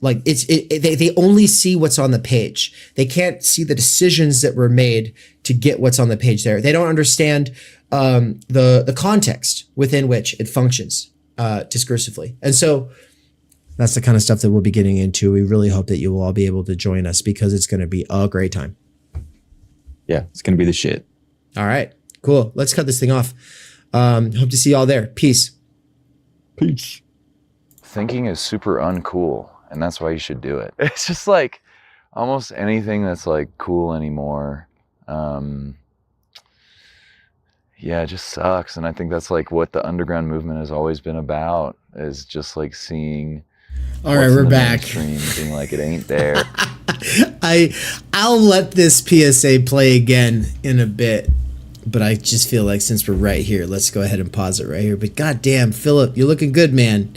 like they only see what's on the page. They can't see the decisions that were made to get what's on the page there. They don't understand the context within which it functions discursively. And so that's the kind of stuff that we'll be getting into. We really hope that you will all be able to join us because it's going to be a great time. Yeah, it's going to be the shit. All right, cool. Let's cut this thing off. Hope to see you all there. Peace. Peace. Thinking is super uncool, and that's why you should do it. It's just like almost anything that's like cool anymore. Yeah, it just sucks. And I think that's like what the underground movement has always been about, is just like seeing all right, we're back. Mainstream, being like it ain't there. I'll let this PSA play again in a bit, but I just feel like since we're right here, let's go ahead and pause it right here. But goddamn, Philip, you're looking good, man.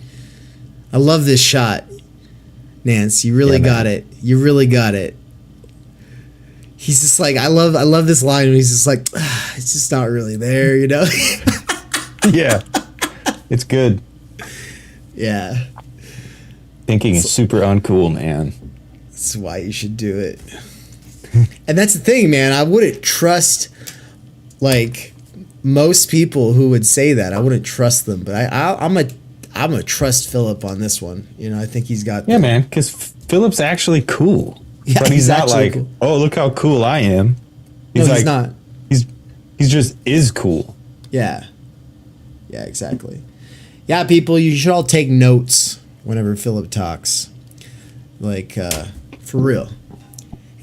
I love this shot. Nance, you really got it. You really got it. He's just like, I love this line when he's just like, it's just not really there, you know? Yeah. It's good. Yeah. Thinking is super uncool, man. That's why you should do it. And that's the thing, man. I wouldn't trust, like, most people who would say that. I wouldn't trust them. But I'm a trust Philip on this one. You know, I think he's got... Yeah, man, because Philip's actually cool. Yeah, but he's not like, cool. Oh, look how cool I am. He's not. He's just is cool. Yeah. Yeah, exactly. Yeah, people, you should all take notes whenever Philip talks. Like, for real.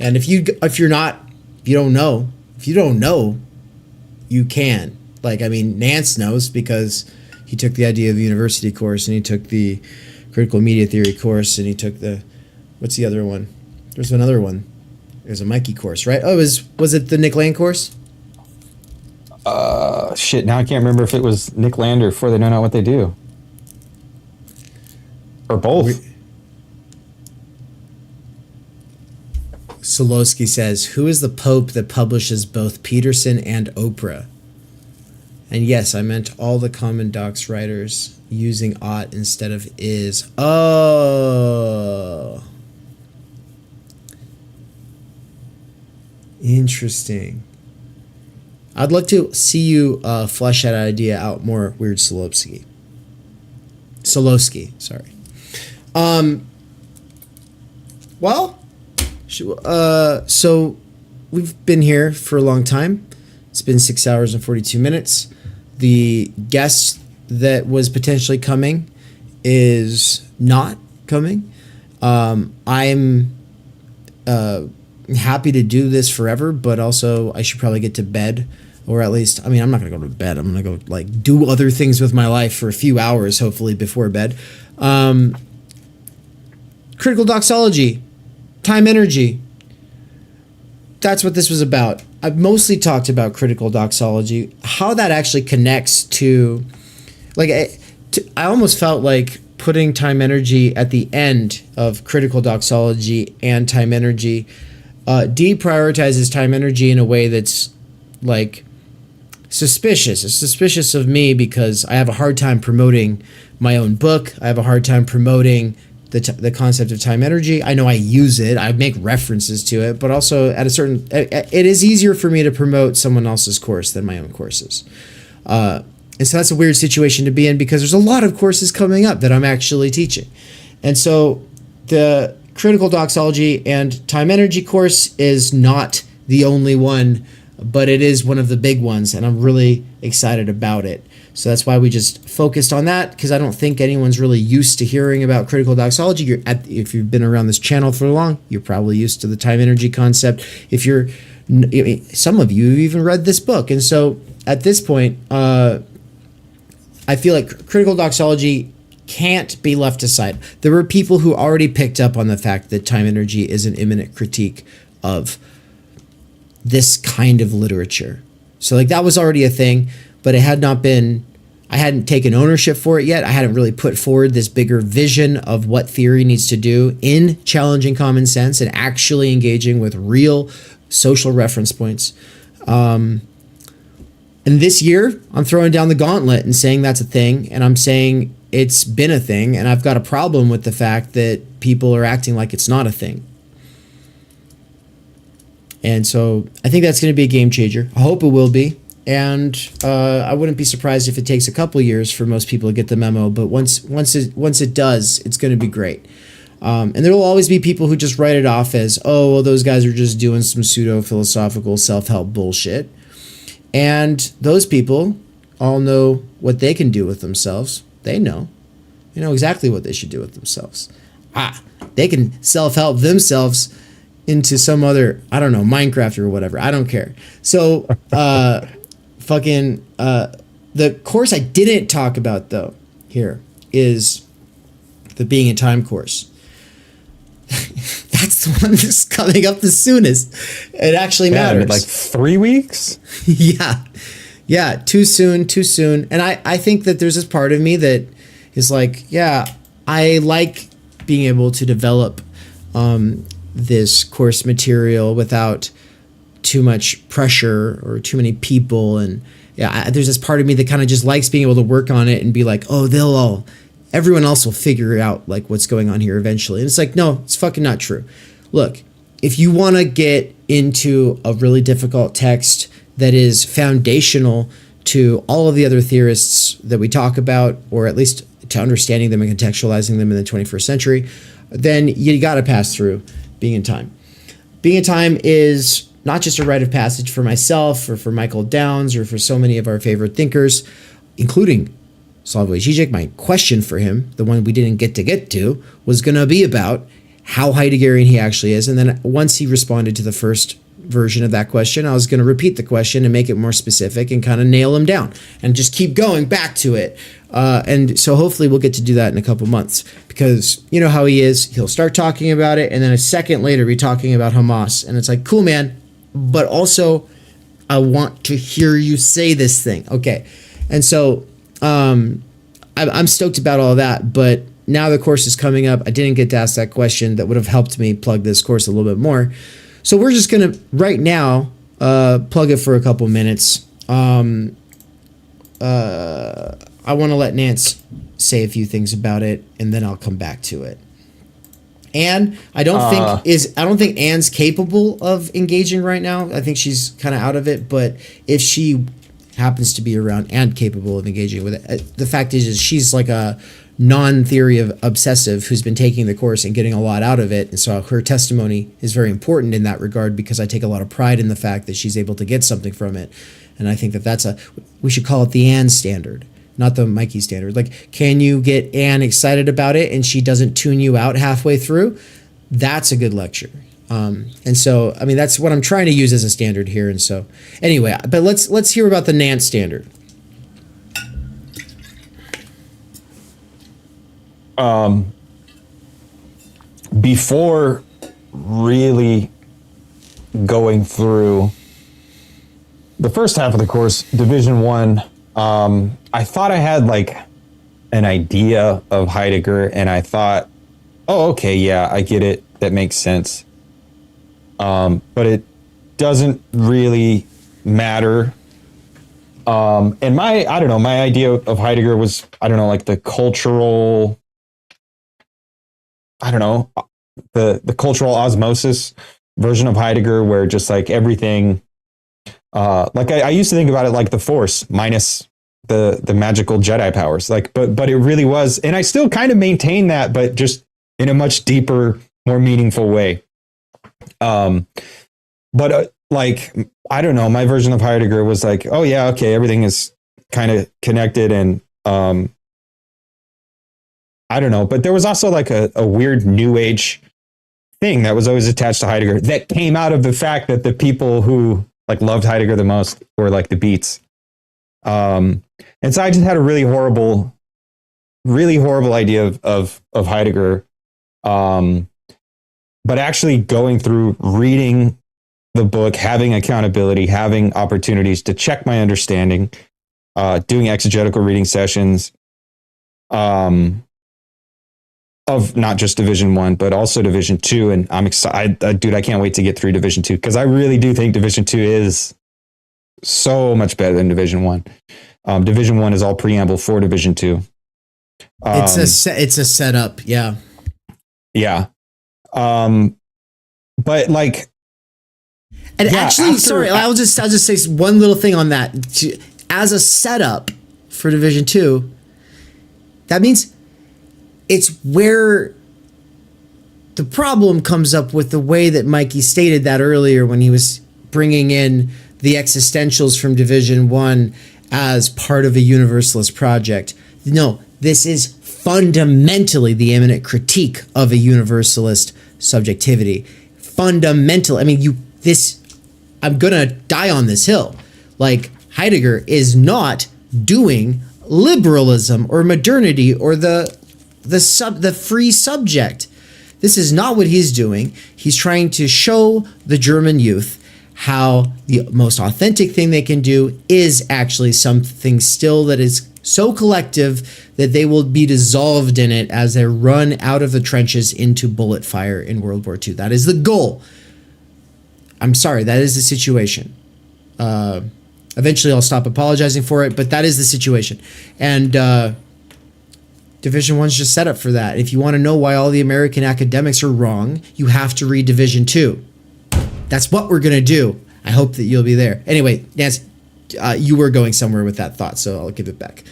And if you don't know, you can. Like, I mean, Nance knows because he took the Idea of the University course and he took the Critical Media Theory course and he took the, what's the other one? There's another one. There's a Mikey course, right? Oh, was it the Nick Land course? Shit, now I can't remember if it was Nick Land or For They Know Not What They Do. Or both. Solowski says, who is the Pope that publishes both Peterson and Oprah? And yes, I meant all the Common Docs writers using ought instead of is. Oh. Interesting. I'd like to see you flesh that idea out more, Weird Solowski, sorry. Well, so we've been here for a long time. It's been 6 hours and 42 minutes. The guest that was potentially coming is not coming. I'm happy to do this forever, but also I should probably get to bed, or at least, I mean, I'm not going to go to bed. I'm going to go like do other things with my life for a few hours, hopefully before bed. Critical doxology, time energy. That's what this was about. I've mostly talked about critical doxology, how that actually connects to, like, I almost felt like putting time energy at the end of critical doxology and time energy deprioritizes time energy in a way that's like suspicious. It's suspicious of me because I have a hard time promoting my own book. I have a hard time promoting the concept of time energy. I know I use it. I make references to it, but also at a certain, it is easier for me to promote someone else's course than my own courses. And so that's a weird situation to be in because there's a lot of courses coming up that I'm actually teaching. And so the critical doxology and time energy course is not the only one, but it is one of the big ones, and I'm really excited about it. So that's why we just focused on that, because I don't think anyone's really used to hearing about critical doxology. If you've been around this channel for long, you're probably used to the time energy concept. Some of you even read this book. And so at this point, I feel like critical doxology can't be left aside. There were people who already picked up on the fact that time energy is an imminent critique of this kind of literature. So like that was already a thing, but it had not been I hadn't taken ownership for it yet. I hadn't really put forward this bigger vision of what theory needs to do in challenging common sense and actually engaging with real social reference points. And this year, I'm throwing down the gauntlet and saying that's a thing. And I'm saying it's been a thing. And I've got a problem with the fact that people are acting like it's not a thing. And so I think that's going to be a game changer. I hope it will be. And I wouldn't be surprised if it takes a couple years for most people to get the memo. But once it does, it's going to be great. And there will always be people who just write it off as, oh, well, those guys are just doing some pseudo-philosophical self-help bullshit. And those people all know what they can do with themselves. They know exactly what they should do with themselves. They can self-help themselves into some other, I don't know, Minecraft or whatever. I don't care. So, the course I didn't talk about though here is the Being in Time course. That's the one that's coming up the soonest. It actually matters. Like 3 weeks? Yeah. Too soon. And I think that there's this part of me that is like, yeah, I like being able to develop this course material without too much pressure or too many people. And yeah, there's this part of me that kind of just likes being able to work on it and be like, oh, everyone else will figure out like what's going on here eventually. And it's like, no, it's fucking not true. Look, if you want to get into a really difficult text that is foundational to all of the other theorists that we talk about, or at least to understanding them and contextualizing them in the 21st century, then you got to pass through Being in Time. Being in Time is not just a rite of passage for myself or for Michael Downs or for so many of our favorite thinkers, including Slavoj Žižek. My question for him, the one we didn't get to, was going to be about how Heideggerian he actually is. And then once he responded to the first version of that question, I was going to repeat the question and make it more specific and kind of nail him down and just keep going back to it. And so hopefully we'll get to do that in a couple months, because you know how he is. He'll start talking about it and then a second later be talking about Hamas. And it's like, cool, man. But also I want to hear you say this thing. Okay. And so I'm stoked about all that, but now the course is coming up. I didn't get to ask that question that would have helped me plug this course a little bit more. So we're just going to, right now, plug it for a couple minutes. I want to let Nance say a few things about it, and then I'll come back to it. Anne, I don't think Anne's capable of engaging right now. I think she's kind of out of it, but if she happens to be around and capable of engaging with it, the fact is she's like a non-theory of obsessive who's been taking the course and getting a lot out of it. And so her testimony is very important in that regard, because I take a lot of pride in the fact that she's able to get something from it. And I think that we should call it the Anne standard, not the Mikey standard. Like, can you get Anne excited about it and she doesn't tune you out halfway through? That's a good lecture. And so, I mean, that's what I'm trying to use as a standard here. And so anyway, but let's hear about the Nance standard. Before really going through the first half of the course, Division 1, I thought I had like an idea of Heidegger, and I thought, oh, okay, yeah, I get it. That makes sense. But it doesn't really matter. And my idea of Heidegger was, like the cultural, the cultural osmosis version of Heidegger, where just like everything, like I used to think about it like the Force minus the magical Jedi powers, like, but it really was, and I still kind of maintain that, but just in a much deeper, more meaningful way. But my version of Heidegger was like, oh yeah, okay, everything is kind of connected, and but there was also like a weird New Age thing that was always attached to Heidegger that came out of the fact that the people who like loved Heidegger the most were like the Beats. And so I just had a really horrible idea of Heidegger. But actually going through, reading the book, having accountability, having opportunities to check my understanding, doing exegetical reading sessions of not just Division 1, but also Division 2. And I'm excited, dude, I can't wait to get through Division 2 because I really do think Division 2 is so much better than Division 1. Division 1 is all preamble for Division 2. It's a setup, yeah. Yeah. But like, and yeah, actually, sorry, I'll just say one little thing on that. As a setup for Division 2, that means it's where the problem comes up with the way that Mikey stated that earlier when he was bringing in the existentials from Division 1 as part of a universalist project. No, this is fundamentally the imminent critique of a universalist subjectivity. Fundamental. I mean, I'm gonna die on this hill. Like, Heidegger is not doing liberalism or modernity or the free subject. This is not what he's doing. He's trying to show the German youth how the most authentic thing they can do is actually something still that is so collective that they will be dissolved in it as they run out of the trenches into bullet fire in World War II. That is the goal. I'm sorry, that is the situation. Eventually I'll stop apologizing for it, but that is the situation. And Division 1's just set up for that. If you want to know why all the American academics are wrong, you have to read Division 2. That's what we're going to do. I hope that you'll be there. Anyway, Nancy, you were going somewhere with that thought, so I'll give it back.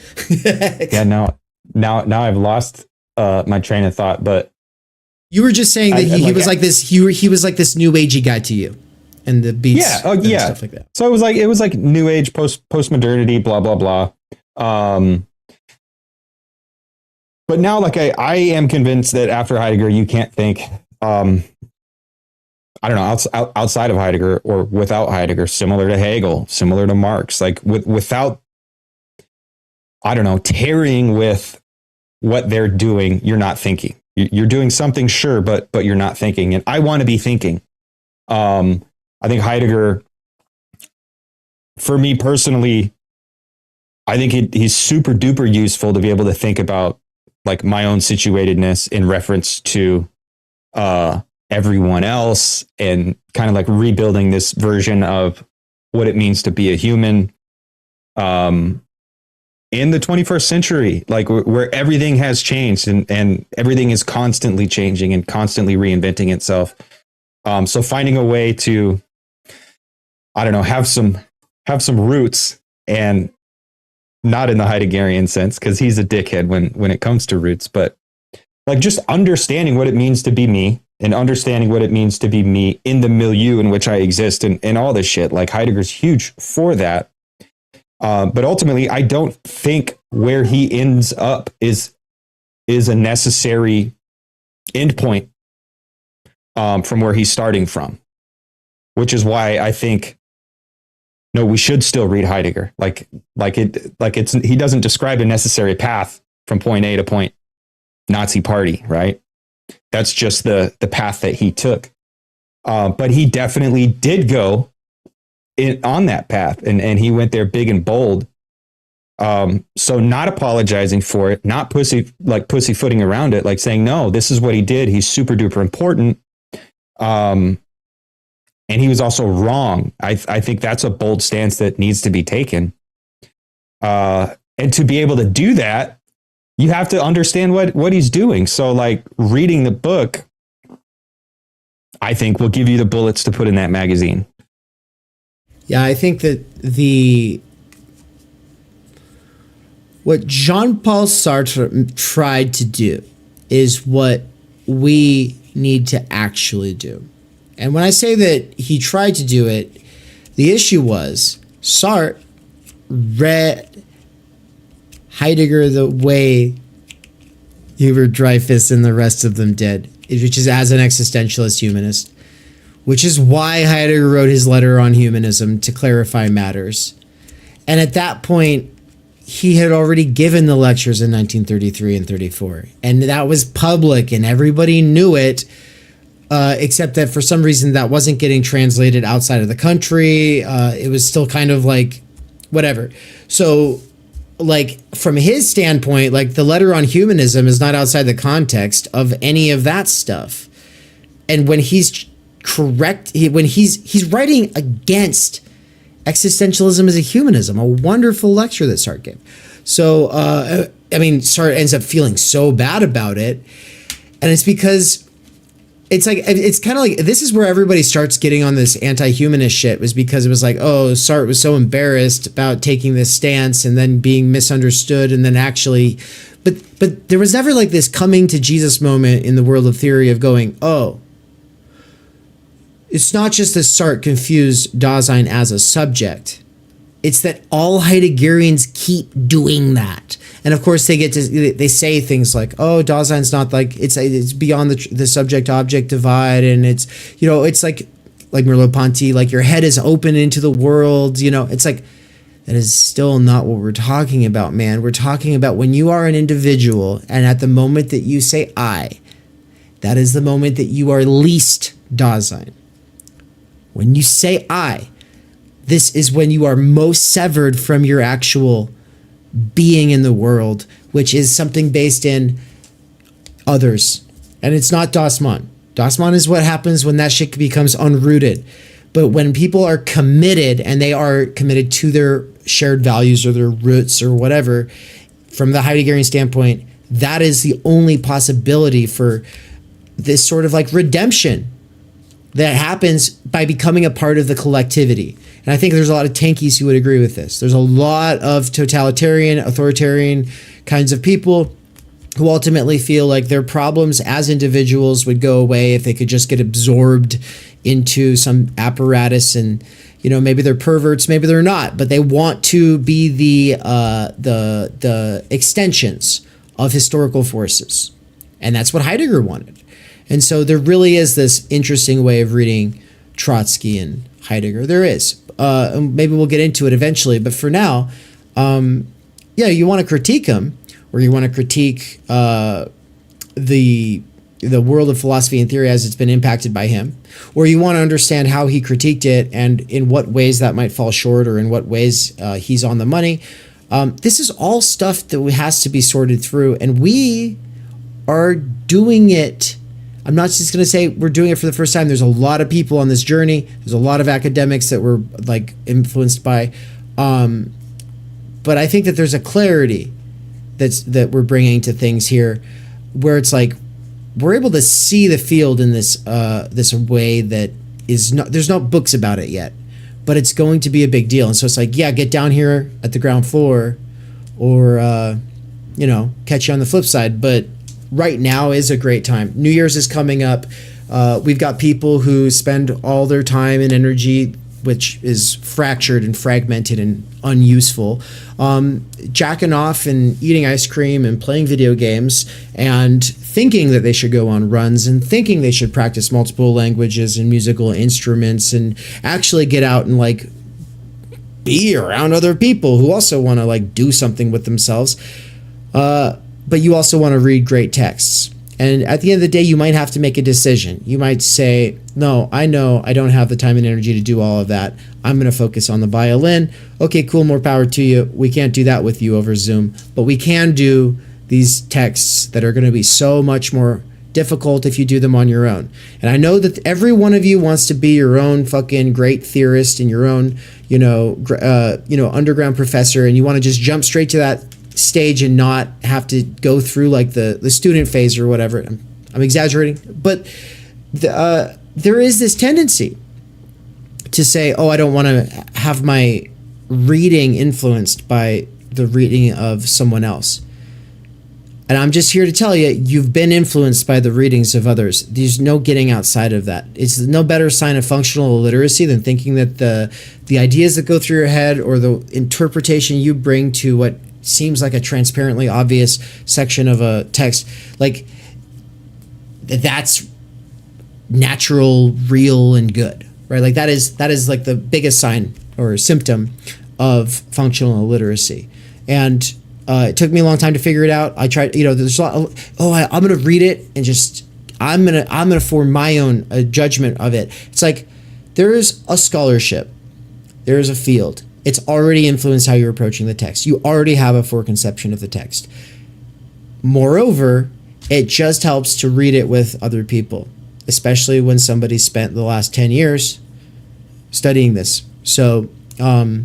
Yeah, now I've lost my train of thought, but you were just saying that he was like this. He was like this new agey guy to you, and the beats, and stuff like that. So it was like new age, postmodernity, blah blah blah. But now, like I am convinced that after Heidegger, you can't think. I don't know, outside of Heidegger or without Heidegger, similar to Hegel, similar to Marx, like without, I don't know, tarrying with what they're doing, you're not thinking. You're doing something, sure, but you're not thinking. And I want to be thinking. I think Heidegger, for me personally, I think he's super duper useful to be able to think about like my own situatedness in reference to everyone else and kind of like rebuilding this version of what it means to be a human in the 21st century, like where everything has changed and everything is constantly changing and constantly reinventing itself. So finding a way to, I don't know, have some roots, and not in the Heideggerian sense, because he's a dickhead when it comes to roots, but like just understanding what it means to be me and understanding what it means to be me in the milieu in which I exist and all this shit. Like Heidegger's huge for that. But ultimately, I don't think where he ends up is a necessary endpoint from where he's starting from, which is why I think, no, we should still read Heidegger. He doesn't describe a necessary path from point A to point Nazi party, right? That's just the path that he took. But he definitely did go on that path, and he went there big and bold. So not apologizing for it, not pussyfooting around it, like saying, no, this is what he did. He's super duper important. And he was also wrong. I think that's a bold stance that needs to be taken. And to be able to do that, you have to understand what he's doing. So like reading the book, I think will give you the bullets to put in that magazine. Yeah, I think that what Jean-Paul Sartre tried to do is what we need to actually do. And when I say that he tried to do it, the issue was Sartre read Heidegger the way Hubert Dreyfus and the rest of them did, which is as an existentialist humanist, which is why Heidegger wrote his letter on humanism to clarify matters. And at that point, he had already given the lectures in 1933 and 34. And that was public and everybody knew it, except that for some reason that wasn't getting translated outside of the country. It was still kind of like whatever. So like from his standpoint, like the letter on humanism is not outside the context of any of that stuff. And when he's when he's writing against existentialism as a humanism, a wonderful lecture that Sartre gave. So, I mean, Sartre ends up feeling so bad about it. And it's because it's kind of like, this is where everybody starts getting on this anti-humanist shit, was because it was like, oh, Sartre was so embarrassed about taking this stance and then being misunderstood. And then actually, but there was never like this coming to Jesus moment in the world of theory of going, oh, it's not just that Sartre confused Dasein as a subject. It's that all Heideggerians keep doing that. And of course they say things like, oh, Dasein's not like, it's beyond the subject-object divide. And it's, you know, it's like Merleau-Ponty, like your head is open into the world. You know, it's like, that is still not what we're talking about, man. We're talking about when you are an individual and at the moment that you say I, that is the moment that you are least Dasein. When you say I, this is when you are most severed from your actual being in the world, which is something based in others. And it's not Das Mann. Das Mann is what happens when that shit becomes unrooted. But when people are committed, and they are committed to their shared values or their roots or whatever, from the Heideggerian standpoint, that is the only possibility for this sort of like redemption that happens by becoming a part of the collectivity. And I think there's a lot of tankies who would agree with this. There's a lot of totalitarian, authoritarian kinds of people who ultimately feel like their problems as individuals would go away if they could just get absorbed into some apparatus. And, you know, maybe they're perverts, maybe they're not, but they want to be the extensions of historical forces. And that's what Heidegger wanted. And so there really is this interesting way of reading Trotsky and Heidegger. There is. And maybe we'll get into it eventually. But for now, you want to critique him, or you want to critique the world of philosophy and theory as it's been impacted by him, or you want to understand how he critiqued it and in what ways that might fall short, or in what ways he's on the money. This is all stuff that has to be sorted through, and we are doing it. I'm not just going to say we're doing it for the first time. There's a lot of people on this journey. There's a lot of academics that we're like influenced by. But I think that there's a clarity that we're bringing to things here, where it's like we're able to see the field in this way that is not, there's no books about it yet, but it's going to be a big deal. And so it's like, yeah, get down here at the ground floor, or catch you on the flip side. But right now is a great time. New Year's is coming up. We've got people who spend all their time and energy, which is fractured and fragmented and unuseful, jacking off and eating ice cream and playing video games and thinking that they should go on runs and thinking they should practice multiple languages and musical instruments and actually get out and like be around other people who also want to like do something with themselves. But you also want to read great texts. And at the end of the day, you might have to make a decision. You might say, no, I know I don't have the time and energy to do all of that. I'm going to focus on the violin. Okay, cool, more power to you. We can't do that with you over Zoom, but we can do these texts that are going to be so much more difficult if you do them on your own. And I know that every one of you wants to be your own fucking great theorist and your own, underground professor, and you want to just jump straight to that stage and not have to go through like the student phase or whatever. I'm exaggerating, but there is this tendency to say, oh, I don't want to have my reading influenced by the reading of someone else. And I'm just here to tell you, you've been influenced by the readings of others. There's no getting outside of that. It's no better sign of functional illiteracy than thinking that the ideas that go through your head or the interpretation you bring to what seems like a transparently obvious section of a text, like that's natural, real, and good, right? Like that is like the biggest sign or symptom of functional illiteracy. And it took me a long time to figure it out. I tried, there's a lot. I'm gonna read it and just I'm gonna form my own judgment of it. It's like there is a scholarship, there is a field, It's already influenced how you're approaching the text. You already have a foreconception of the text. Moreover, it just helps to read it with other people, especially when somebody spent the last 10 years studying this. So I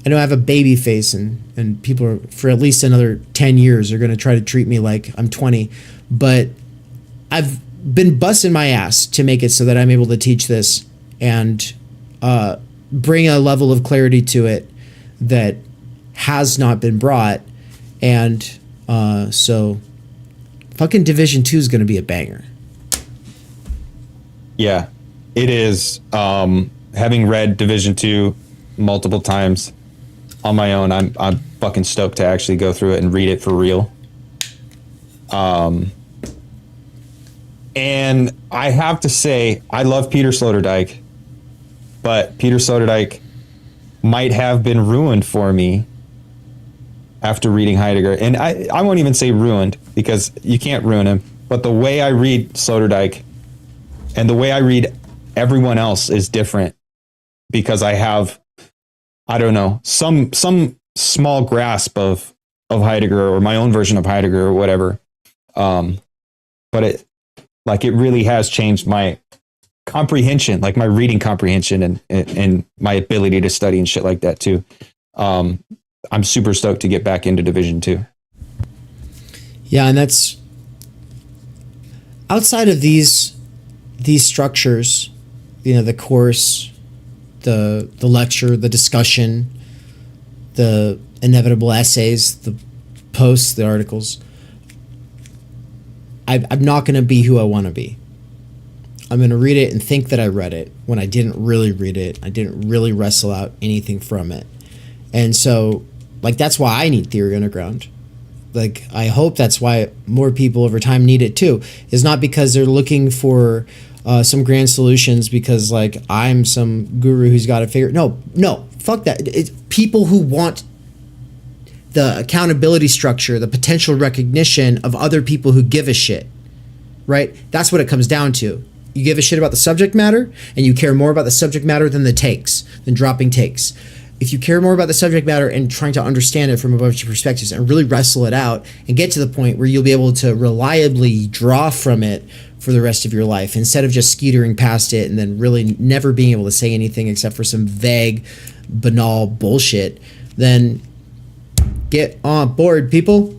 know I have a baby face, and people are, for at least another 10 years are going to try to treat me like I'm 20. But I've been busting my ass to make it so that I'm able to teach this and bring a level of clarity to it that has not been brought. And so fucking Division 2 is going to be a banger. Yeah, it is. Having read Division 2 multiple times on my own, I'm fucking stoked to actually go through it and read it for real. And I have to say, I love Peter Sloterdijk, but Peter Sloterdijk might have been ruined for me after reading Heidegger. And I won't even say ruined, because you can't ruin him, but the way I read Sloterdijk and the way I read everyone else is different, because I have, I don't know, some small grasp of Heidegger, or my own version of Heidegger, or whatever. But it really has changed my comprehension, like my reading comprehension and my ability to study and shit like that too. I'm super stoked to get back into Division 2. Yeah, and that's outside of these structures, the course, the lecture, the discussion, the inevitable essays, the posts, the articles. I'm not going to be who I want to be. I'm going to read it and think that I read it when I didn't really read it. I didn't really wrestle out anything from it. And so, that's why I need Theory Underground. I hope that's why more people over time need it too. Is not because they're looking for some grand solutions, because I'm some guru who's got it figured. No, fuck that. It's people who want the accountability structure, the potential recognition of other people who give a shit, right? That's what it comes down to. You give a shit about the subject matter, and you care more about the subject matter than dropping takes. If you care more about the subject matter and trying to understand it from a bunch of perspectives and really wrestle it out and get to the point where you'll be able to reliably draw from it for the rest of your life, instead of just skeetering past it and then really never being able to say anything except for some vague, banal bullshit, then get on board, people.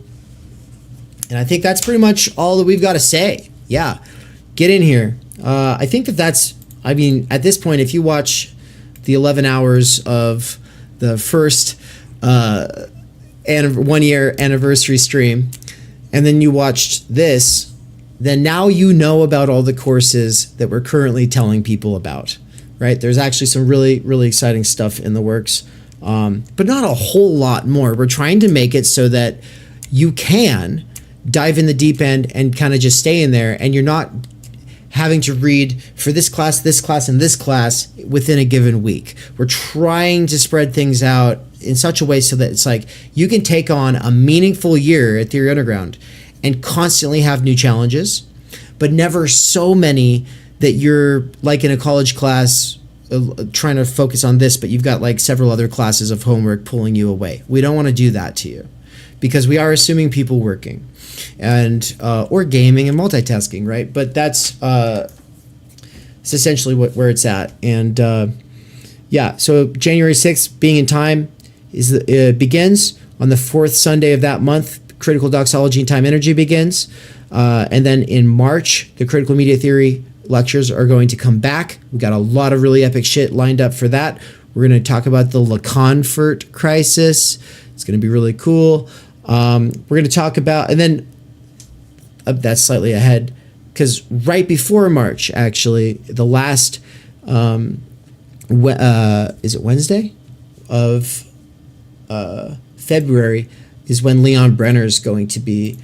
And I think that's pretty much all that we've got to say. Yeah, get in here. I think that's, at this point, if you watch the 11 hours of the first 1 year anniversary stream, and then you watched this, then now you know about all the courses that we're currently telling people about, right? There's actually some really, really exciting stuff in the works. But not a whole lot more. We're trying to make it so that you can dive in the deep end and kind of just stay in there, and you're not having to read for this class, and this class within a given week. We're trying to spread things out in such a way so that it's you can take on a meaningful year at Theory Underground and constantly have new challenges, but never so many that you're in a college class trying to focus on this, but you've got several other classes of homework pulling you away. We don't want to do that to you, because we are assuming people working and or gaming and multitasking, right? But that's it's essentially where it's at. And so January 6th, Being in Time, begins on the fourth Sunday of that month. Critical Doxology and Time Energy begins, and then in March, the Critical Media Theory lectures are going to come back. We got a lot of really epic shit lined up for that. We're going to talk about the Leconfort crisis. It's going to be really cool. We're going to talk about, and then that's slightly ahead, because right before March, actually, the last, is it Wednesday of February, is when Leon Brenner's going to be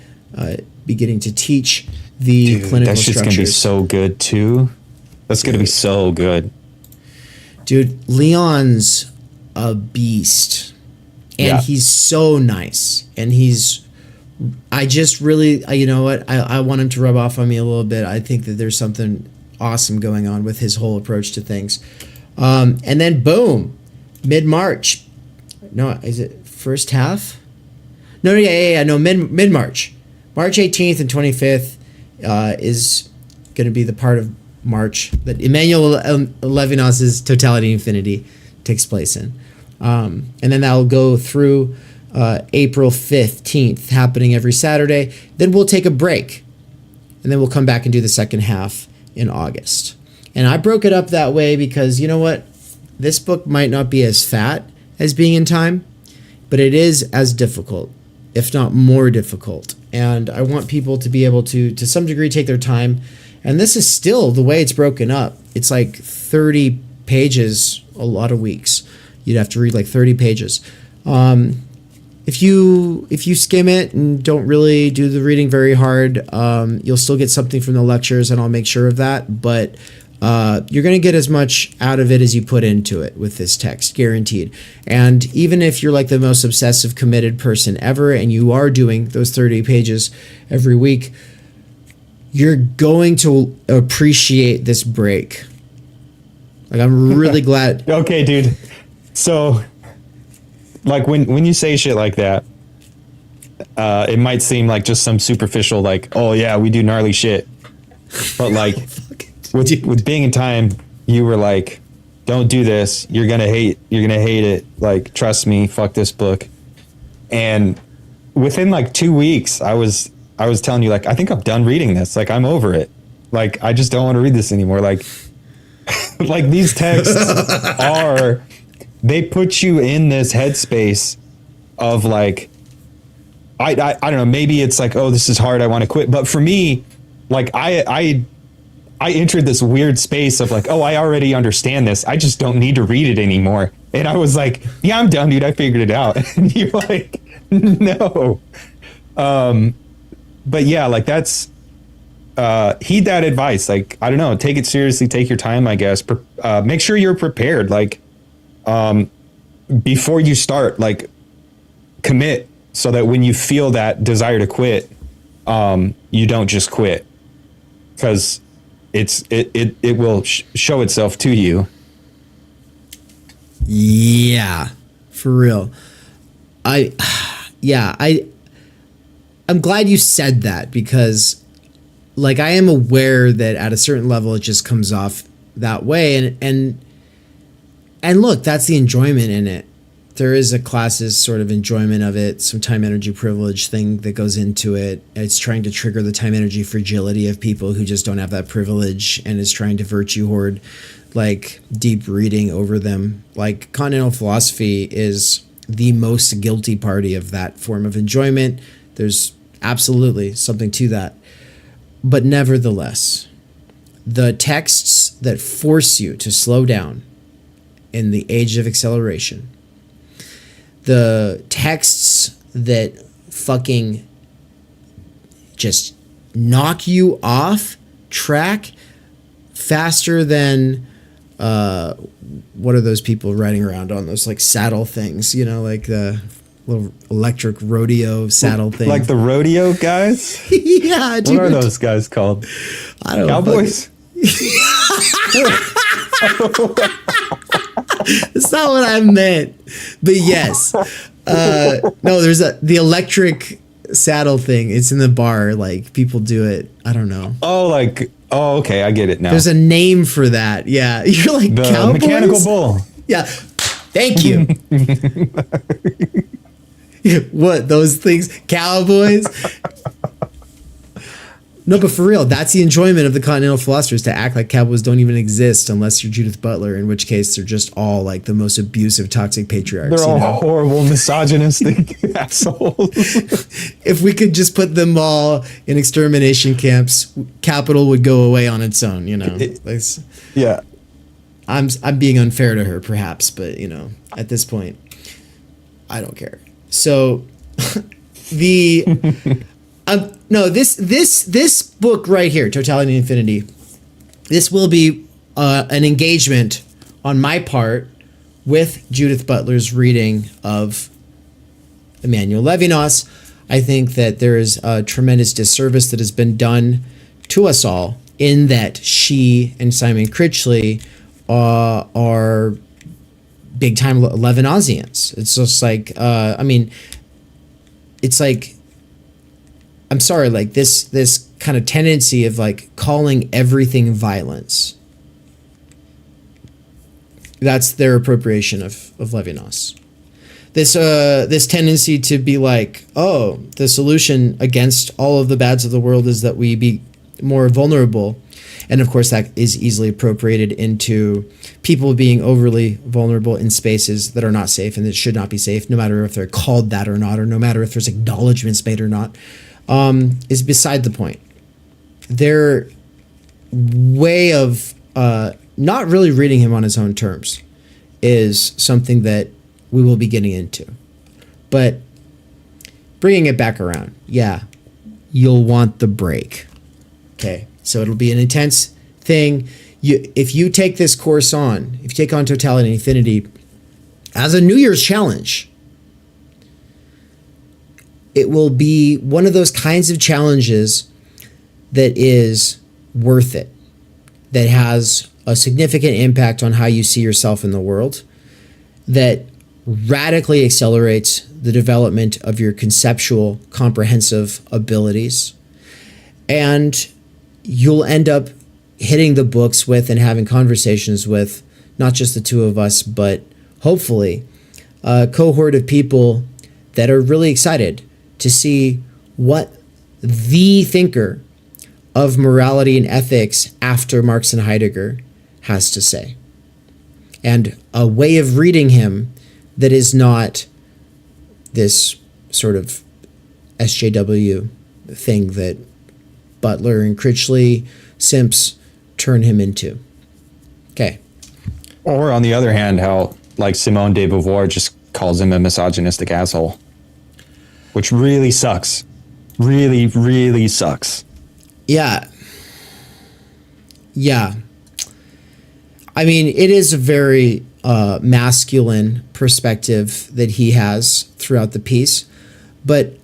beginning to teach the clinical that shit's structures. Gonna be so good too. That's gonna be so good, dude. Leon's a beast, and he's so nice, and I just really, you know what, I want him to rub off on me a little bit. I think that there's something awesome going on with his whole approach to things. And then boom, mid-March. No, is it first half? No, no, mid-March. March 18th and 25th is going to be the part of March that Emmanuel Levinas's Totality and Infinity takes place in. And then that'll go through April 15th, happening every Saturday. Then we'll take a break. And then we'll come back and do the second half in August. And I broke it up that way because, you know what? This book might not be as fat as Being in Time, but it is as difficult, if not more difficult. And I want people to be able to some degree, take their time. And this is still the way it's broken up. It's like 30 pages a lot of weeks. You'd have to read like 30 pages. If you skim it and don't really do the reading very hard, you'll still get something from the lectures, and I'll make sure of that. But you're going to get as much out of it as you put into it with this text, guaranteed. And even if you're like the most obsessive, committed person ever, and you are doing those 30 pages every week, you're going to appreciate this break. Like, I'm really glad. Okay, dude. So, like, when you say shit like that, it might seem like just some superficial, like, oh yeah, we do gnarly shit. But like, with Being in Time, you were like, don't do this. You're gonna hate it. Like, trust me, fuck this book. And within like 2 weeks, I was telling you, like, I think I'm done reading this. Like, I'm over it. Like, I just don't want to read this anymore. Like, like these texts they put you in this headspace of like, I don't know, maybe it's like, oh, this is hard, I want to quit. But for me, like, I entered this weird space of like, oh, I already understand this. I just don't need to read it anymore. And I was like, yeah, I'm done, dude. I figured it out. And you're like, no. But yeah, like, that's, heed that advice. Like, I don't know, take it seriously, take your time, I guess. Make sure you're prepared. Like, before you start, like, commit so that when you feel that desire to quit, you don't just quit, because it will show itself to you. Yeah, for real. I'm glad you said that, because like, I am aware that at a certain level it just comes off that way, and look, that's the enjoyment in it. There is a classist sort of enjoyment of it, some time energy privilege thing that goes into it. It's trying to trigger the time energy fragility of people who just don't have that privilege, and is trying to virtue hoard like deep reading over them. Like, continental philosophy is the most guilty party of that form of enjoyment. There's absolutely something to that. But nevertheless, the texts that force you to slow down in the age of acceleration, the texts that fucking just knock you off track faster than what are those people riding around on those like saddle things, you know, like the little electric rodeo saddle thing, like the rodeo guys. Yeah, dude. What are those guys called? I don't know. Cowboys. That's not what I meant, but yes. No, there's the electric saddle thing. It's in the bar. Like, people do it. I don't know. Oh, okay, I get it now. There's a name for that. Yeah, you're like, the Cowboys? mechanical bull. Yeah, thank you. What, those things, Cowboys? No, but for real, that's the enjoyment of the continental philosophers, to act like cowboys don't even exist unless you're Judith Butler, in which case they're just all like the most abusive, toxic patriarchs. They're all horrible, misogynistic assholes. If we could just put them all in extermination camps, capital would go away on its own, you know. Yeah. I'm being unfair to her, perhaps, but, you know, at this point, I don't care. So the no, this book right here, Totality and Infinity, this will be an engagement on my part with Judith Butler's reading of Emmanuel Levinas. I think that there is a tremendous disservice that has been done to us all in that she and Simon Critchley are big time Levinasians. It's just like, I mean, it's like, I'm sorry, like this kind of tendency of like calling everything violence. That's their appropriation of Levinas. This tendency to be like, oh, the solution against all of the bads of the world is that we be more vulnerable. And of course, that is easily appropriated into people being overly vulnerable in spaces that are not safe and that should not be safe, no matter if they're called that or not, or no matter if there's acknowledgments made or not, is beside the point. Their way of not really reading him on his own terms is something that we will be getting into. But bringing it back around, yeah, you'll want the break. Okay, so it'll be an intense thing. If you take this course on, if you take on Totality and Infinity as a New Year's challenge, it will be one of those kinds of challenges that is worth it, that has a significant impact on how you see yourself in the world, that radically accelerates the development of your conceptual, comprehensive abilities, and you'll end up hitting the books with and having conversations with not just the two of us, but hopefully a cohort of people that are really excited to see what the thinker of morality and ethics after Marx and Heidegger has to say. And a way of reading him that is not this sort of SJW thing that Butler and Critchley simps turn him into. Okay. Or on the other hand, how like Simone de Beauvoir just calls him a misogynistic asshole, which really sucks. Really, really sucks. Yeah. Yeah. I mean, it is a very masculine perspective that he has throughout the piece, but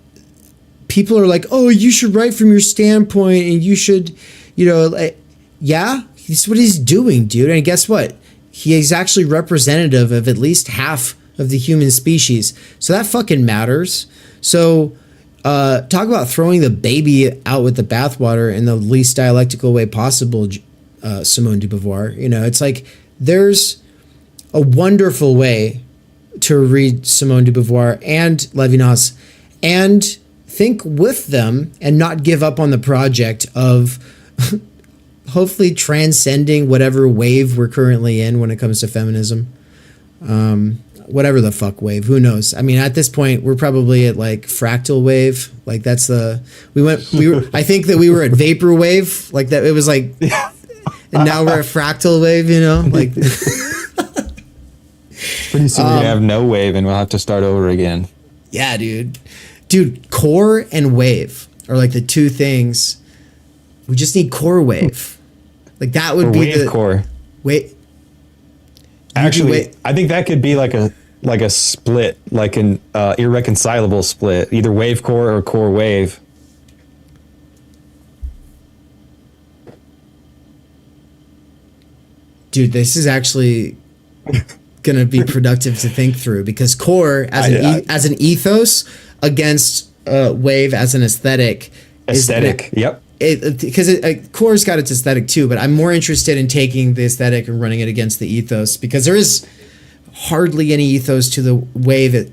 people are like, oh, you should write from your standpoint and you should, yeah, that's what he's doing, dude. And guess what? He is actually representative of at least half of the human species. So that fucking matters. So talk about throwing the baby out with the bathwater in the least dialectical way possible, Simone de Beauvoir. It's like there's a wonderful way to read Simone de Beauvoir and Levinas and think with them and not give up on the project of hopefully transcending whatever wave we're currently in when it comes to feminism. Whatever the fuck wave, who knows? I mean, at this point, we're probably at like fractal wave. Like that's I think that we were at vapor wave. Like that, it was like, and now we're at fractal wave, like. Pretty soon we're gonna have no wave and we'll have to start over again. Yeah, dude, core and wave are like the two things. We just need core wave. Like that would be wave core. Wait. Actually, I think that could be like a split, like an irreconcilable split, either wave core or core wave. Dude, this is actually going to be productive to think through, because core as an ethos against wave as an aesthetic. Yep. Because core's got its aesthetic too, but I'm more interested in taking the aesthetic and running it against the ethos, because there is hardly any ethos to the wave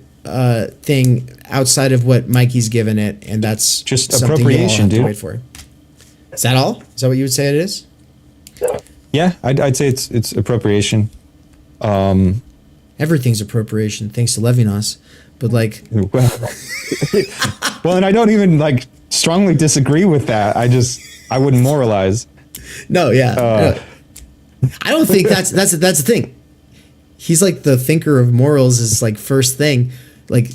thing outside of what Mikey's given it, and that's just appropriation, dude. Wait for. Is that all? Is that what you would say it is? Yeah, I'd say it's appropriation. Everything's appropriation, thanks to Levinas. But like, well, and I don't even like strongly disagree with that. I wouldn't moralize. No, yeah. I don't think that's the thing. He's like the thinker of morals is like first thing. Like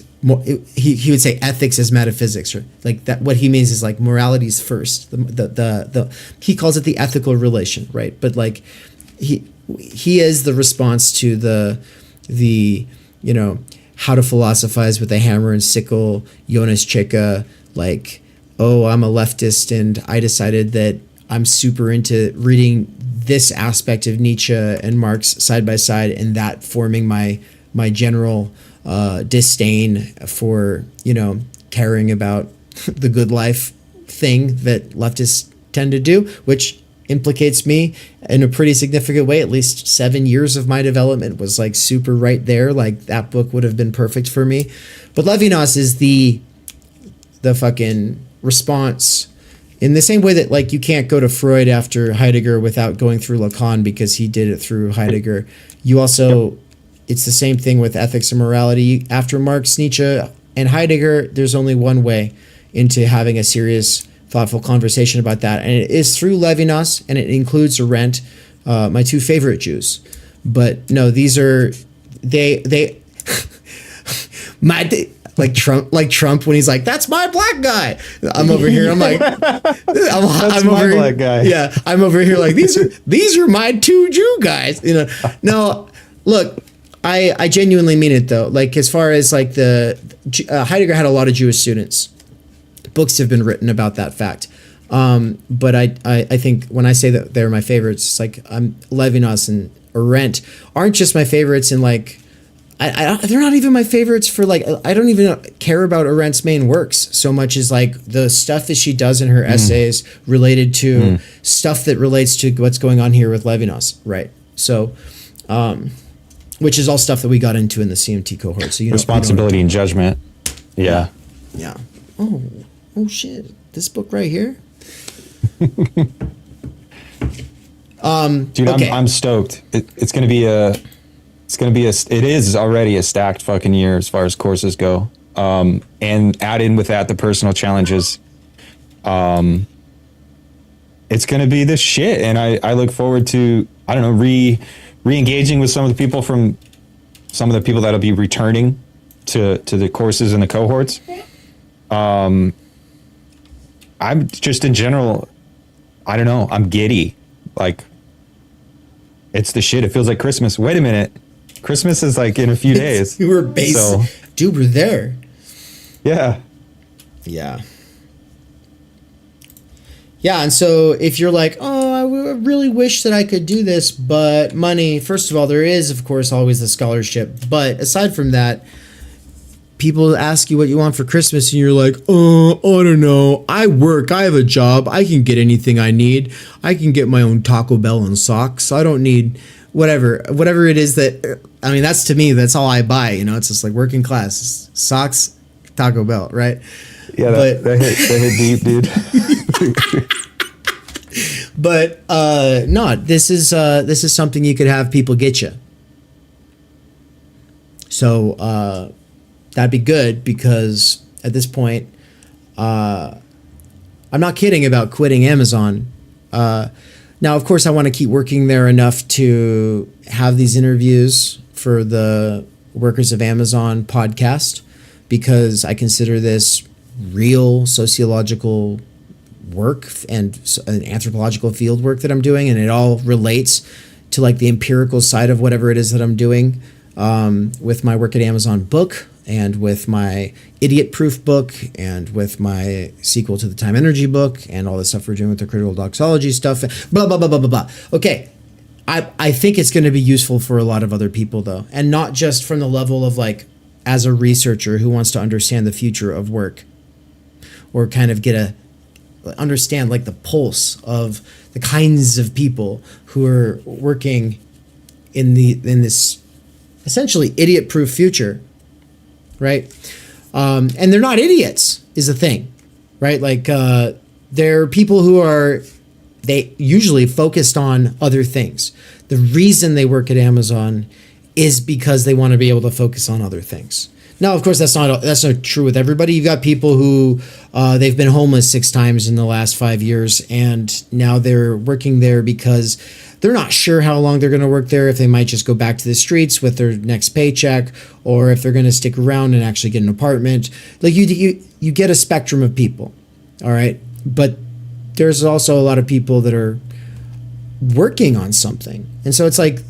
he would say ethics is metaphysics, or like that. What he means is like morality is first. The he calls it the ethical relation, right? But like he is the response to the how to philosophize with a hammer and sickle, Jonas Chika, like, oh, I'm a leftist and I decided that I'm super into reading this aspect of Nietzsche and Marx side by side, and that forming my my general disdain for, caring about the good life thing that leftists tend to do, which implicates me in a pretty significant way. At least 7 years of my development was like super right there. Like that book would have been perfect for me. But Levinas is the fucking response, in the same way that like you can't go to Freud after Heidegger without going through Lacan because he did it through Heidegger. You also, it's the same thing with ethics and morality. After Marx, Nietzsche, and Heidegger, there's only one way into having a serious, thoughtful conversation about that, and it is through Levinas, and it includes Arendt, my two favorite Jews. But no, these are they like Trump when he's like, "That's my black guy." I'm over here. I'm like, I'm my over black guy. Yeah, I'm over here like these are my two Jew guys. No, look. I genuinely mean it though. Like as far as like Heidegger had a lot of Jewish students. Books have been written about that fact. But I think when I say that they're my favorites, it's like Levinas and Arendt aren't just my favorites in like, they're not even my favorites for like, I don't even care about Arendt's main works so much as like the stuff that she does in her essays related to stuff that relates to what's going on here with Levinas, right? So, which is all stuff that we got into in the CMT cohort. So responsibility and judgment. Yeah. Yeah. Oh shit! This book right here. Dude, okay. I'm stoked. It is already a stacked fucking year as far as courses go. And add in with that the personal challenges. It's gonna be this shit, and I look forward to re-engaging with some of the people that'll be returning to the courses and the cohorts. I'm just in general, I don't know, I'm giddy. Like, it's the shit. It feels like Christmas. Wait a minute. Christmas is like in a few days. Dude, we're there. Yeah. Yeah. Yeah, and so if you're like, oh, I really wish that I could do this, but money, first of all, there is, of course, always the scholarship. But aside from that, people ask you what you want for Christmas, and you're like, oh, I don't know. I work. I have a job. I can get anything I need. I can get my own Taco Bell and socks. I don't need whatever it is that, I mean, that's to me, that's all I buy. It's just like working class. Socks, Taco Bell, right? Yeah, that hit deep, dude. But no, this is something you could have people get you. So that'd be good, because at this point, I'm not kidding about quitting Amazon. Now, of course, I want to keep working there enough to have these interviews for the Workers of Amazon podcast, because I consider this real sociological work and an anthropological field work that I'm doing, and it all relates to like the empirical side of whatever it is that I'm doing, with my Work at Amazon book, and with my Idiot Proof book, and with my sequel to the Timenergy book, and all the stuff we're doing with the critical doxology stuff, blah, blah, blah, blah, blah, blah. Okay, I think it's going to be useful for a lot of other people, though, and not just from the level of like, as a researcher who wants to understand the future of work, or kind of understand like the pulse of the kinds of people who are working in this essentially idiot-proof future, right? And they're not idiots, is the thing, right? Like they're people who they usually focused on other things. The reason they work at Amazon is because they want to be able to focus on other things. Now, of course, that's not true with everybody. You've got people who they've been homeless 6 times in the last 5 years, and now they're working there because they're not sure how long they're going to work there, if they might just go back to the streets with their next paycheck, or if they're going to stick around and actually get an apartment. Like you get a spectrum of people, all right? But there's also a lot of people that are working on something. And so it's like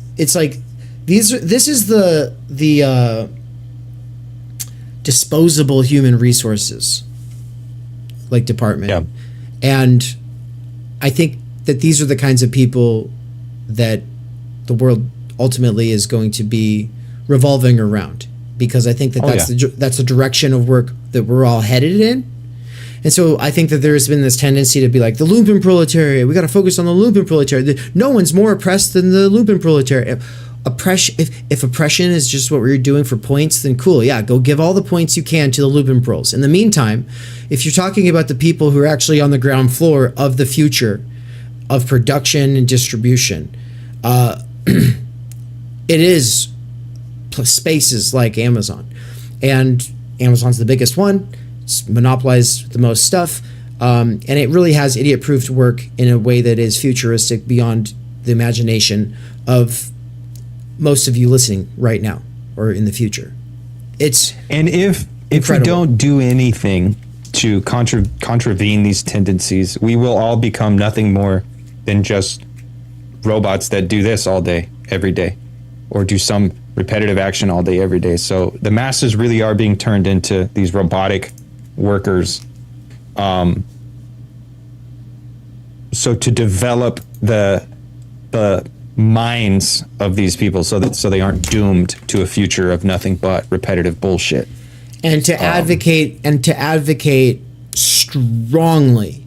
this is the disposable human resources like department. Yeah. And I think that these are the kinds of people that the world ultimately is going to be revolving around, because I think that that's the direction of work that we're all headed in. And so I think that there's been this tendency to be like, the lumpen proletariat, we got to focus on the lumpen proletariat. No one's more oppressed than the lumpen proletariat. If oppression is just what we're doing for points, then cool, yeah, go give all the points you can to the lumpen proles. In the meantime, if you're talking about the people who are actually on the ground floor of the future of production and distribution, it is spaces like Amazon. And Amazon's the biggest one. It's monopolized the most stuff. And it really has idiot-proofed work in a way that is futuristic beyond the imagination of most of you listening right now or in the future. It's if we don't do anything to contravene these tendencies, we will all become nothing more than just robots that do this all day, every day, or do some repetitive action all day, every day. So the masses really are being turned into these robotic workers. So to develop the minds of these people so they aren't doomed to a future of nothing but repetitive bullshit, and to advocate strongly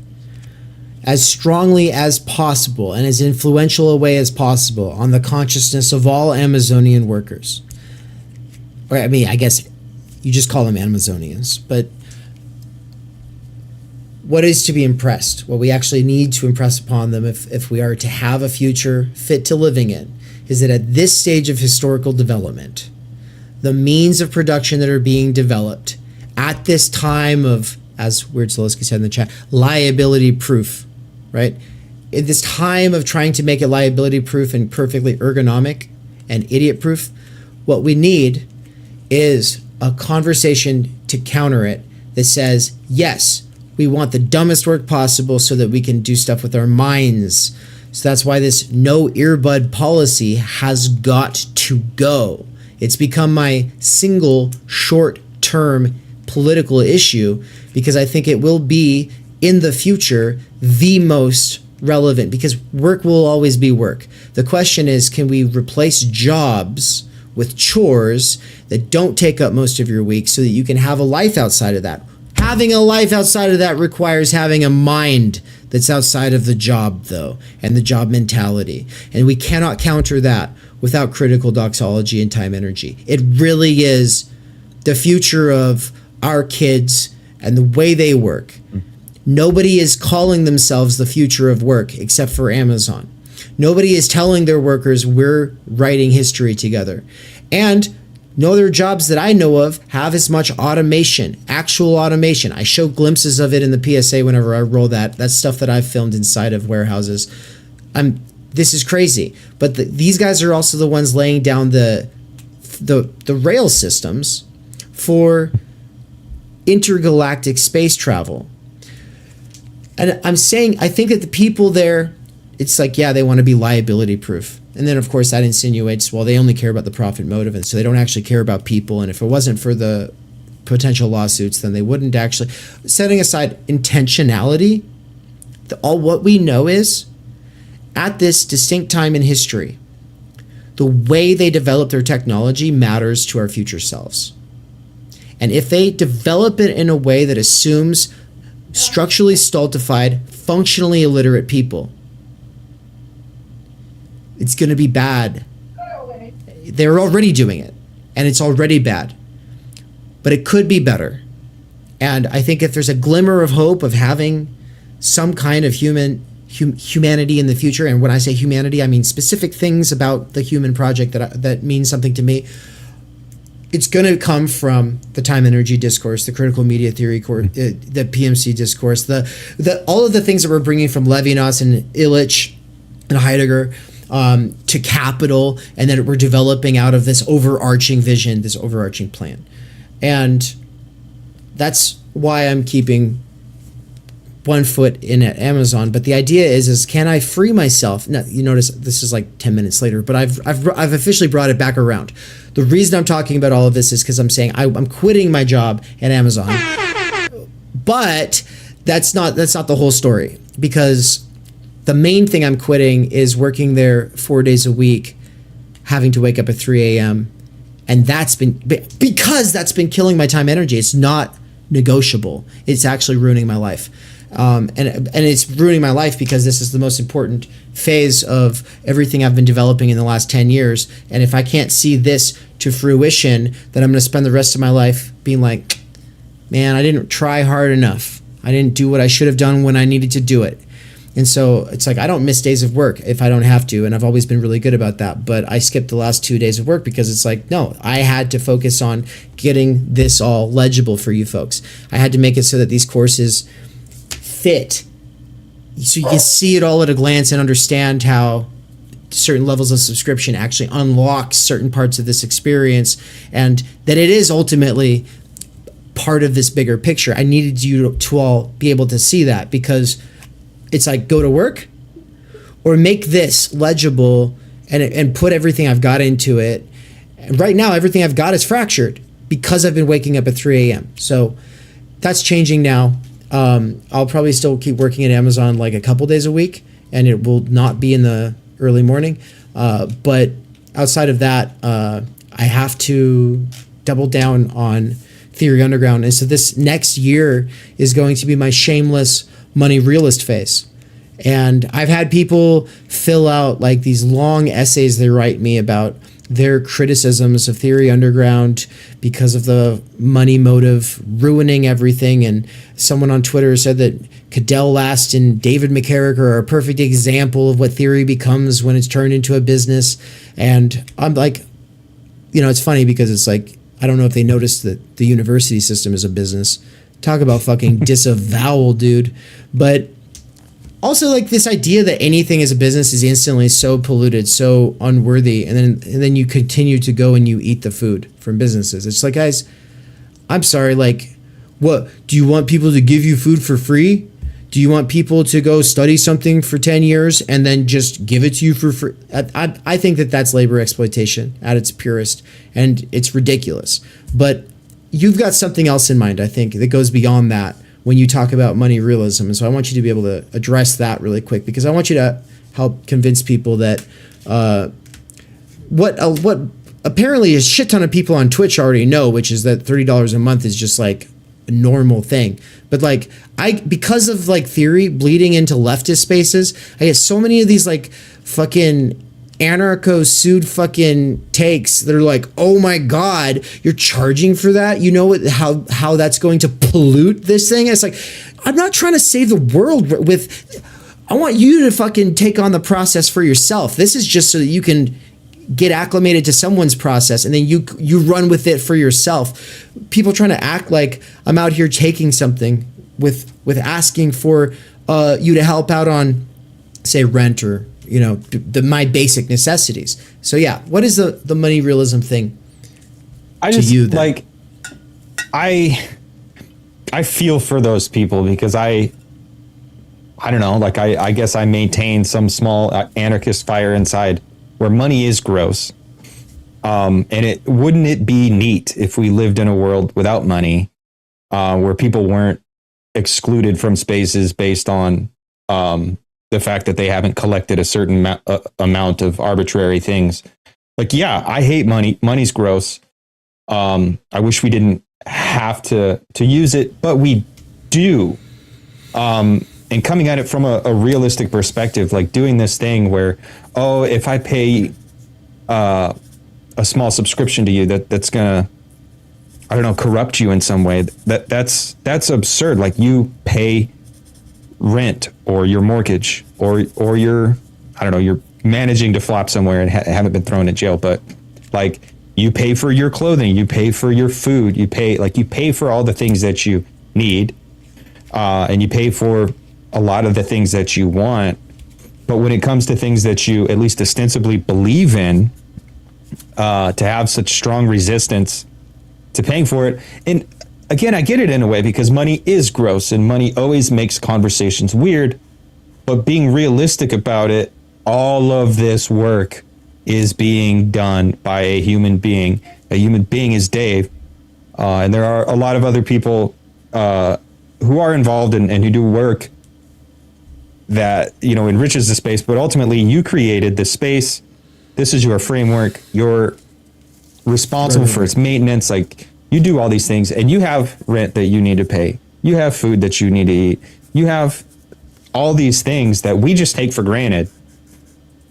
as possible and as influential a way as possible on the consciousness of all Amazonian workers. Or I mean, I guess you just call them Amazonians, but what is to be impressed? What we actually need to impress upon them if we are to have a future fit to living in is that at this stage of historical development, the means of production that are being developed at this time of, as Weird Zalewski said in the chat, liability proof, right? In this time of trying to make it liability proof and perfectly ergonomic and idiot proof, what we need is a conversation to counter it that says, yes, we want the dumbest work possible so that we can do stuff with our minds. So that's why this no earbud policy has got to go. It's become my single short-term political issue because I think it will be, in the future, the most relevant, because work will always be work. The question is, can we replace jobs with chores that don't take up most of your week so that you can have a life outside of that? Having a life outside of that requires having a mind that's outside of the job, though, and the job mentality. And we cannot counter that without critical doxology and time energy. It really is the future of our kids and the way they work. Nobody is calling themselves the future of work except for Amazon. Nobody is telling their workers we're writing history together. And no other jobs that I know of have as much automation, actual automation. I show glimpses of it in the PSA whenever I roll that. That's stuff that I've filmed inside of warehouses. This is crazy. But these guys are also the ones laying down the rail systems for intergalactic space travel. And I'm saying, I think that the people there, it's like, yeah, they want to be liability proof. And then, of course, that insinuates, well, they only care about the profit motive, and so they don't actually care about people. And if it wasn't for the potential lawsuits, then they wouldn't actually. Setting aside intentionality, what we know is, at this distinct time in history, the way they develop their technology matters to our future selves. And if they develop it in a way that assumes structurally stultified, functionally illiterate people, it's going to be bad. They're already doing it, and it's already bad. But it could be better. And I think if there's a glimmer of hope of having some kind of humanity in the future, and when I say humanity, I mean specific things about the human project that means something to me, it's going to come from the time energy discourse, the critical media theory, the PMC discourse, the all of the things that we're bringing from Levinas and Illich and Heidegger, to capital, and that we're developing out of this overarching vision, this overarching plan. And that's why I'm keeping one foot in at Amazon. But the idea is can I free myself? Now, you notice this is like 10 minutes later, but I've officially brought it back around. The reason I'm talking about all of this is because I'm saying I'm quitting my job at Amazon. But that's not the whole story, because the main thing I'm quitting is working there 4 days a week, having to wake up at 3 a.m. And because that's been killing my time energy. It's not negotiable. It's actually ruining my life. And it's ruining my life because this is the most important phase of everything I've been developing in the last 10 years. And if I can't see this to fruition, then I'm going to spend the rest of my life being like, man, I didn't try hard enough. I didn't do what I should have done when I needed to do it. And so it's like, I don't miss days of work if I don't have to. And I've always been really good about that. But I skipped the last 2 days of work because it's like, no, I had to focus on getting this all legible for you folks. I had to make it so that these courses fit, so you can see it all at a glance and understand how certain levels of subscription actually unlock certain parts of this experience, and that it is ultimately part of this bigger picture. I needed you to all be able to see that, because it's like, go to work or make this legible and put everything I've got into it. And right now, everything I've got is fractured because I've been waking up at 3 a.m. So that's changing now. I'll probably still keep working at Amazon like a couple days a week, and it will not be in the early morning. But outside of that, I have to double down on Theory Underground. And so this next year is going to be my shameless money realist phase. And I've had people fill out like these long essays they write me about their criticisms of Theory Underground because of the money motive ruining everything. And someone on Twitter said that Cadell Last and David McCarrick are a perfect example of what theory becomes when it's turned into a business. And I'm like, it's funny because it's like, I don't know if they noticed that the university system is a business. Talk about fucking disavowal, dude. But also, like, this idea that anything is a business is instantly so polluted, so unworthy, and then you continue to go and you eat the food from businesses. It's like, guys, I'm sorry, like, what? Do you want people to give you food for free? Do you want people to go study something for 10 years and then just give it to you for free? I think that that's labor exploitation at its purest, and it's ridiculous. But you've got something else in mind, I think, that goes beyond that when you talk about money realism. And so I want you to be able to address that really quick, because I want you to help convince people that what apparently a shit ton of people on Twitch already know, which is that $30 a month is just like a normal thing. But like, because of like theory bleeding into leftist spaces, I get so many of these like fucking anarcho-sued fucking takes that are like, oh my God, you're charging for that? You know how that's going to pollute this thing? It's like, I'm not trying to save the world I want you to fucking take on the process for yourself. This is just so that you can get acclimated to someone's process, and then you run with it for yourself. People trying to act like I'm out here taking something with asking for you to help out on, say, rent or my basic necessities. So yeah, what is the money realism thing to you then? Like, I feel for those people, because I don't know, like I guess I maintain some small anarchist fire inside where money is gross. And wouldn't it be neat if we lived in a world without money, where people weren't excluded from spaces based on the fact that they haven't collected a certain amount of arbitrary things. Like, yeah, I hate money. Money's gross. I wish we didn't have to use it, but we do. And coming at it from a realistic perspective, like doing this thing where, if I pay a small subscription to you, that's gonna, I don't know, corrupt you in some way. That's absurd. Like, you pay rent or your mortgage or you're, I don't know, you're managing to flop somewhere and haven't been thrown in jail, but like, you pay for your clothing, you pay for your food, you pay for all the things that you need, and you pay for a lot of the things that you want. But when it comes to things that you at least ostensibly believe in, to have such strong resistance to paying for it. And again, I get it in a way, because money is gross and money always makes conversations weird. But being realistic about it, all of this work is being done by a human being. A human being is Dave. And there are a lot of other people who are involved and who do work that, enriches the space. But ultimately, you created the space. This is your framework. You're responsible for its maintenance. Like, you do all these things, and you have rent that you need to pay. You have food that you need to eat. You have all these things that we just take for granted.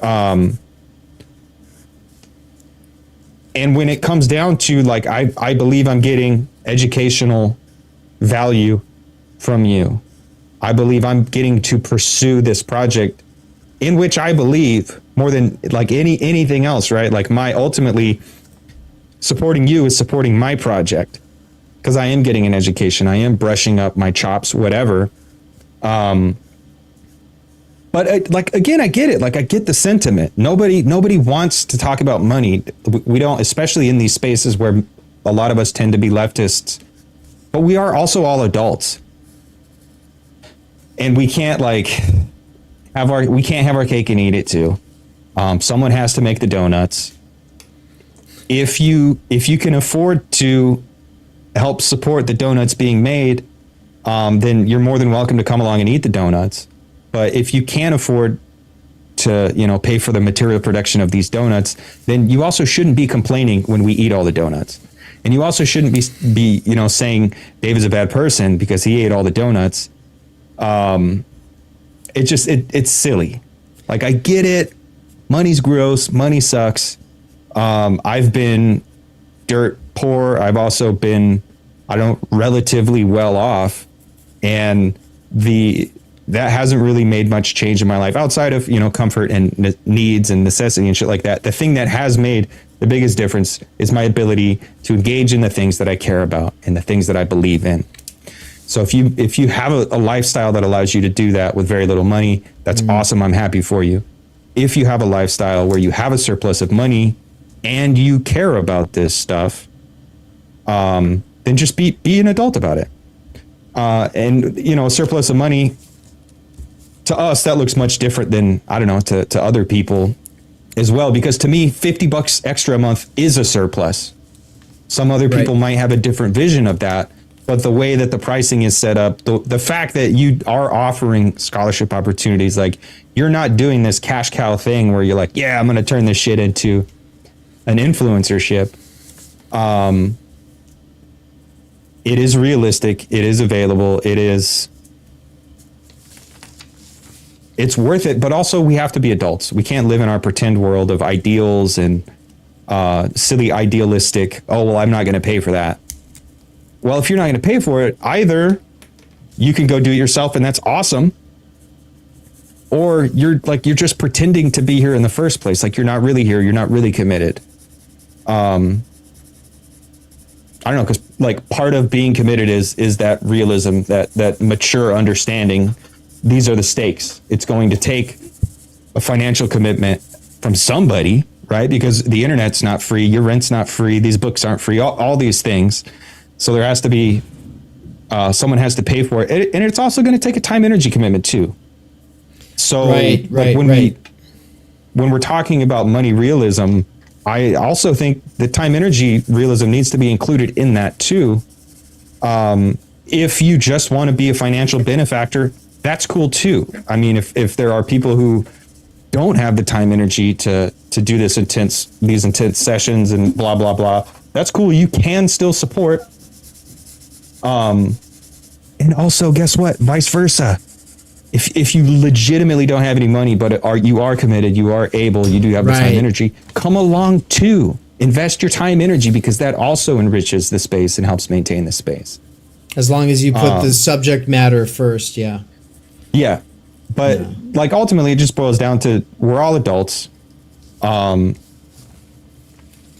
And when it comes down to, like, I believe I'm getting educational value from you. I believe I'm getting to pursue this project in which I believe more than like anything else, right? Like, my ultimately supporting you is supporting my project, because I am getting an education. I am brushing up my chops, whatever. But like, again, I get it. Like, I get the sentiment. Nobody wants to talk about money. We don't, especially in these spaces where a lot of us tend to be leftists, but we are also all adults, and we can't have our cake and eat it too. Someone has to make the donuts. If you can afford to help support the donuts being made, then you're more than welcome to come along and eat the donuts. But if you can't afford to, pay for the material production of these donuts, then you also shouldn't be complaining when we eat all the donuts. And you also shouldn't be saying David's a bad person because he ate all the donuts. It's silly. Like, I get it. Money's gross. Money sucks. I've been dirt poor. I've also been, relatively well off. And that hasn't really made much change in my life outside of, comfort and needs and necessity and shit like that. The thing that has made the biggest difference is my ability to engage in the things that I care about and the things that I believe in. So if you have a lifestyle that allows you to do that with very little money, that's awesome. I'm happy for you. If you have a lifestyle where you have a surplus of money and you care about this stuff, then just be an adult about it. And a surplus of money, to us, that looks much different than, to other people as well. Because to me, $50 extra a month is a surplus. Some other people might have a different vision of that. But the way that the pricing is set up, the fact that you are offering scholarship opportunities, like, you're not doing this cash cow thing where you're like, yeah, I'm going to turn this shit into an influencership. It is realistic. It is available. It's worth it. But also, we have to be adults. We can't live in our pretend world of ideals and silly idealistic, oh, well, I'm not going to pay for that. Well, if you're not going to pay for it, either you can go do it yourself, and that's awesome, or you're just pretending to be here in the first place. Like, you're not really here. You're not really committed. I don't know, because like, part of being committed is that realism, that mature understanding. These are the stakes. It's going to take a financial commitment from somebody, right? Because the internet's not free. Your rent's not free. These books aren't free. All these things. So there has to be, someone has to pay for it. And it's also going to take a time energy commitment too. So when we're talking about money realism, I also think the time energy realism needs to be included in that too. If you just want to be a financial benefactor, that's cool too. I mean, if there are people who don't have the time energy to do these intense sessions and blah, blah, blah, that's cool. You can still support. And also, guess what? Vice versa. If you legitimately don't have any money, but you are committed, you are able, you do have the time energy, come along too. Invest your time energy, because that also enriches the space and helps maintain the space. As long as you put the subject matter first, yeah. Yeah. But like, ultimately, it just boils down to, we're all adults. And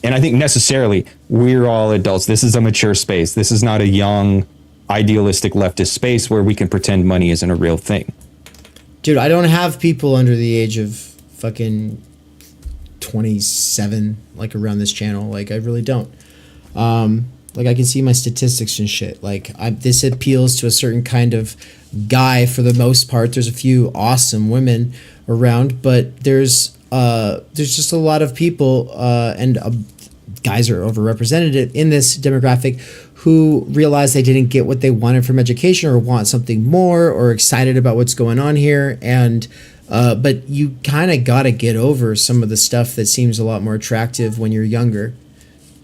I think necessarily we're all adults. This is a mature space. This is not a young, idealistic leftist space where we can pretend money isn't a real thing. Dude, I don't have people under the age of fucking 27, like, around this channel. Like, I really don't. Like, I can see my statistics and shit. Like, this appeals to a certain kind of guy for the most part. There's a few awesome women around, but there's just a lot of people, and guys are overrepresented in this demographic, who realize they didn't get what they wanted from education, or want something more, or excited about what's going on here. And but you kind of got to get over some of the stuff that seems a lot more attractive when you're younger.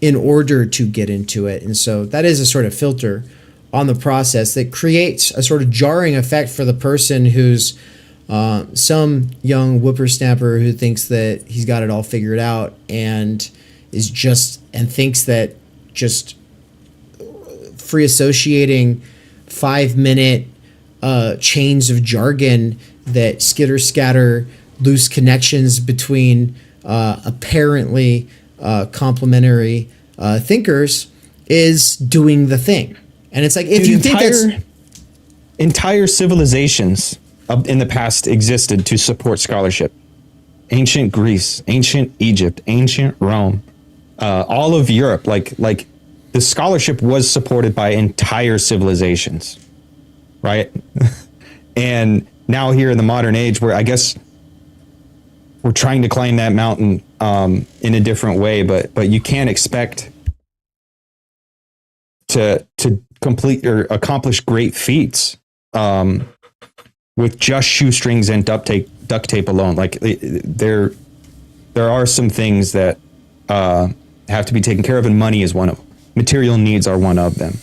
in order to get into it. And so that is a sort of filter on the process that creates a sort of jarring effect for the person who's some young whippersnapper who thinks that he's got it all figured out and thinks that just free associating 5-minute chains of jargon that skitter scatter loose connections between apparently complementary thinkers is doing the thing. And it's like, if you think that's... Entire civilizations in the past existed to support scholarship. Ancient Greece, ancient Egypt, ancient Rome, all of Europe, like the scholarship was supported by entire civilizations, right? And now here in the modern age, where I guess we're trying to climb that mountain in a different way, but you can't expect to complete or accomplish great feats with just shoestrings and duct tape alone. Like there are some things that have to be taken care of, and money is one of them. Material needs are one of them.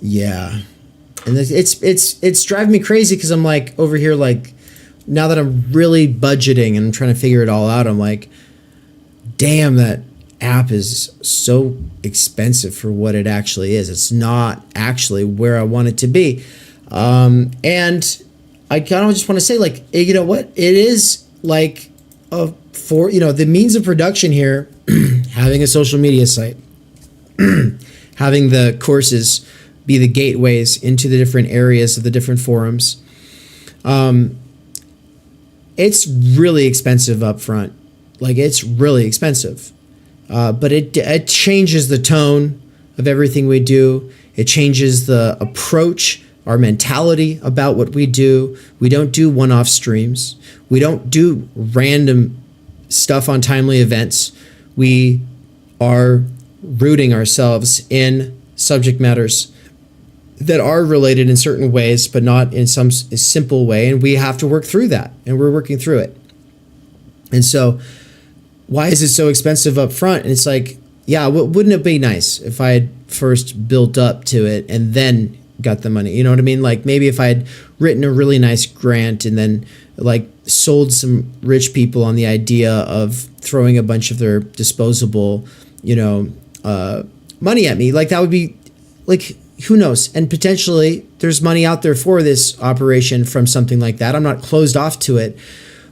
Yeah, and it's driving me crazy because I'm like over here, like now that I'm really budgeting and I'm trying to figure it all out, I'm like, damn, that app is so expensive for what it actually is. It's not actually where I want it to be. And I kind of just want to say, like, you know what? It is like the means of production here, having a social media site, having the courses be the gateways into the different areas of the different forums. It's really expensive up front. Like, it's really expensive. But it changes the tone of everything we do. It changes the approach, our mentality about what we do. We don't do one-off streams. We don't do random stuff on timely events. We are rooting ourselves in subject matters that are related in certain ways, but not in some simple way. And we have to work through that, and we're working through it. And so why is it so expensive up front? And it's like, yeah, wouldn't it be nice if I had first built up to it and then got the money? You know what I mean? Like, maybe if I had written a really nice grant and then like sold some rich people on the idea of throwing a bunch of their disposable, money at me, like that would be like, who knows? And potentially there's money out there for this operation from something like that. I'm not closed off to it.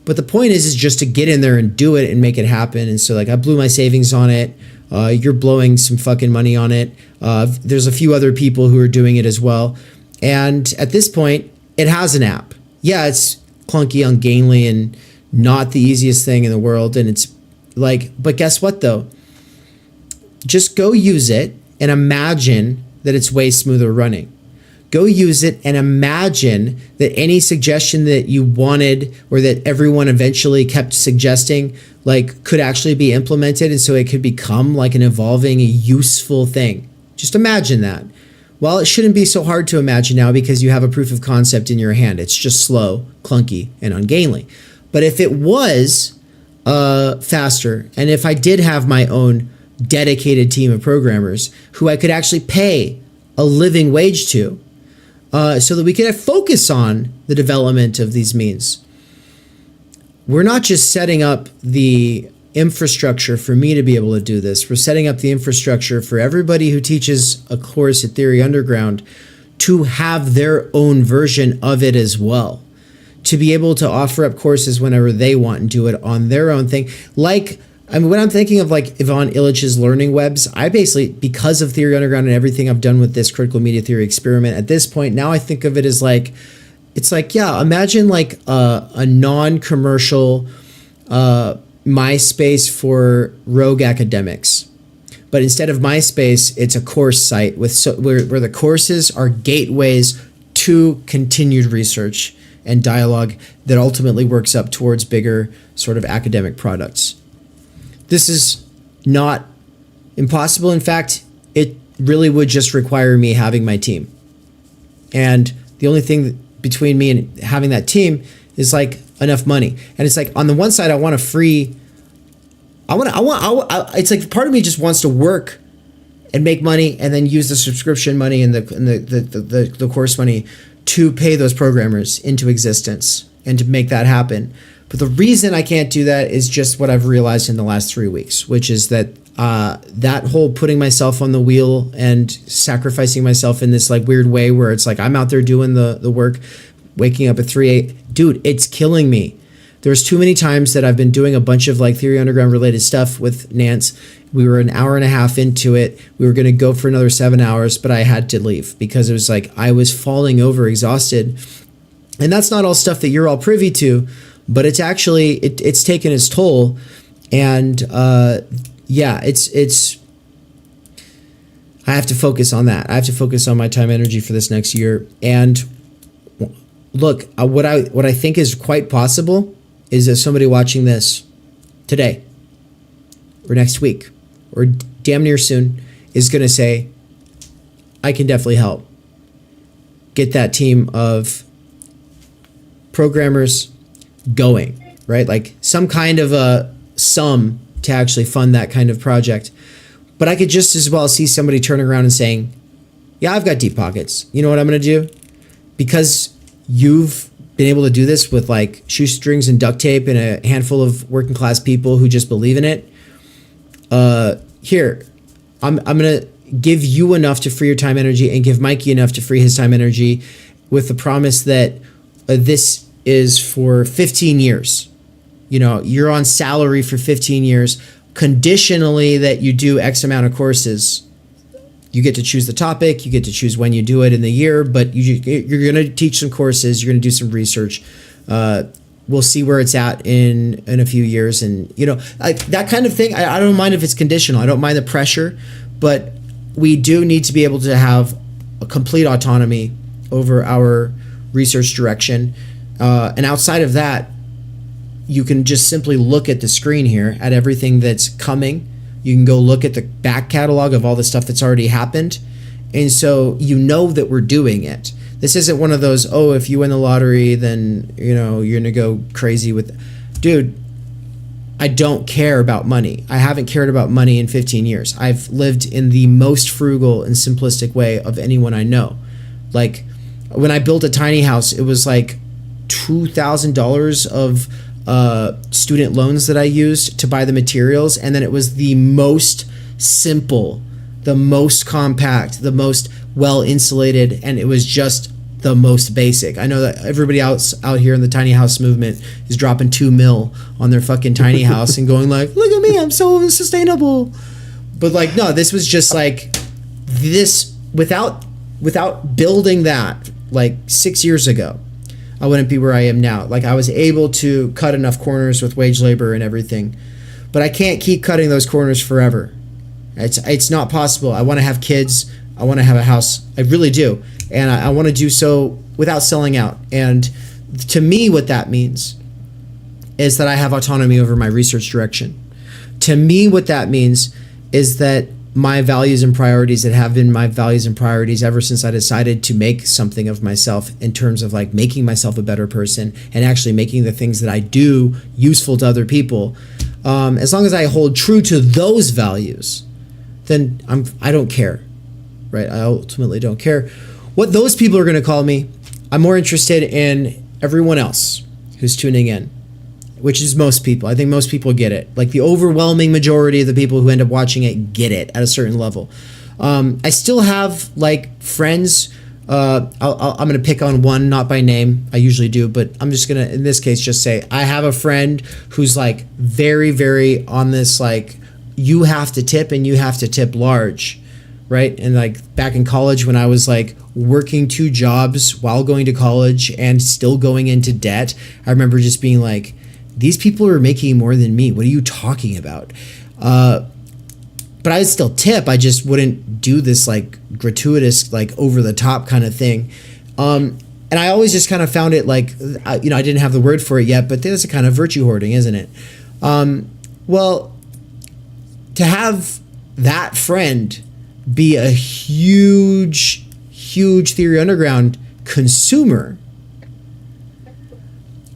But the point is just to get in there and do it and make it happen. And so, like, I blew my savings on it. You're blowing some fucking money on it. There's a few other people who are doing it as well. And at this point, it has an app. Yeah, it's clunky, ungainly, and not the easiest thing in the world. And it's like, but guess what, though? Just go use it and imagine that it's way smoother running. Go use it and imagine that any suggestion that you wanted or that everyone eventually kept suggesting, like, could actually be implemented, and so it could become like an evolving, useful thing. Just imagine that. Well, it shouldn't be so hard to imagine now because you have a proof of concept in your hand. It's just slow, clunky, and ungainly. But if it was faster, and if I did have my own dedicated team of programmers who I could actually pay a living wage to, so that we can focus on the development of these means. We're not just setting up the infrastructure for me to be able to do this. We're setting up the infrastructure for everybody who teaches a course at Theory Underground to have their own version of it as well, to be able to offer up courses whenever they want and do it on their own thing. When I'm thinking of like Ivan Illich's learning webs, I basically, because of Theory Underground and everything I've done with this critical media theory experiment, at this point, now I think of it as like, it's like, yeah, imagine like a non-commercial MySpace for rogue academics. But instead of MySpace, it's a course site where the courses are gateways to continued research and dialogue that ultimately works up towards bigger sort of academic products. This is not impossible. In fact, it really would just require me having my team. And the only thing between me and having that team is like enough money. And it's like, on the one side, I want to free it's like part of me just wants to work and make money and then use the subscription money and the course money to pay those programmers into existence and to make that happen. But the reason I can't do that is just what I've realized in the last 3 weeks, which is that that whole putting myself on the wheel and sacrificing myself in this like weird way where it's like I'm out there doing the work, waking up at 3 dude, it's killing me. There's too many times that I've been doing a bunch of like Theory Underground related stuff with Nance. We were an hour and a half into it. We were going to go for another 7 hours, but I had to leave because it was like I was falling over exhausted. And that's not all stuff that you're all privy to, but it's actually, it's taken its toll. And yeah, it's I have to focus on that. I have to focus on my time energy for this next year. And look, what I think is quite possible is that somebody watching this today or next week or damn near soon is going to say, I can definitely help get that team of programmers going, right? Like some kind of a sum to actually fund that kind of project. But I could just as well see somebody turning around and saying, yeah, I've got deep pockets. You know what I'm going to do? Because you've been able to do this with like shoestrings and duct tape and a handful of working class people who just believe in it. Here, I'm going to give you enough to free your time energy and give Mikey enough to free his time energy with the promise that this is for 15 years. You know, you're on salary for 15 years, conditionally that you do X amount of courses. You get to choose the topic, you get to choose when you do it in the year, but you're going to teach some courses, you're going to do some research. We'll see where it's at in a few years. And, you know, like that kind of thing, I don't mind if it's conditional. I don't mind the pressure, but we do need to be able to have a complete autonomy over our research direction. And outside of that, you can just simply look at the screen here at everything that's coming. You can go look at the back catalog of all the stuff that's already happened. And so you know that we're doing it. This isn't one of those, oh, if you win the lottery, then, you know, you're going to go crazy with... Dude, I don't care about money. I haven't cared about money in 15 years. I've lived in the most frugal and simplistic way of anyone I know. Like, when I built a tiny house, it was like $2,000 of student loans that I used to buy the materials, and then it was the most simple, the most compact, the most well insulated, and it was just the most basic. I know that everybody else out here in the tiny house movement is dropping $2 million on their fucking tiny house and going like, look at me, I'm so sustainable. But like, no, this was just like this without building that like 6 years ago. I wouldn't be where I am now. Like I was able to cut enough corners with wage labor and everything, but I can't keep cutting those corners forever. It's not possible. I want to have kids. I want to have a house. I really do. And I want to do so without selling out. And to me, what that means is that I have autonomy over my research direction. To me, what that means is that my values and priorities that have been my values and priorities ever since I decided to make something of myself in terms of like making myself a better person and actually making the things that I do useful to other people. As long as I hold true to those values, then I don't care, right? I ultimately don't care what those people are going to call me. I'm more interested in everyone else who's tuning in, which is most people. I think most people get it. Like the overwhelming majority of the people who end up watching it get it at a certain level. I still have like friends. I'm going to pick on one, not by name. I usually do, but I'm just going to, in this case, just say I have a friend who's like very, very on this, like you have to tip and you have to tip large, right? And like back in college when I was like working 2 jobs while going to college and still going into debt, I remember just being like, these people are making more than me. What are you talking about? But I would still tip. I just wouldn't do this like gratuitous, like over the top kind of thing. And I always just kind of found it like, I didn't have the word for it yet, but there's a kind of virtue hoarding, isn't it? Well, to have that friend be a huge Theory Underground consumer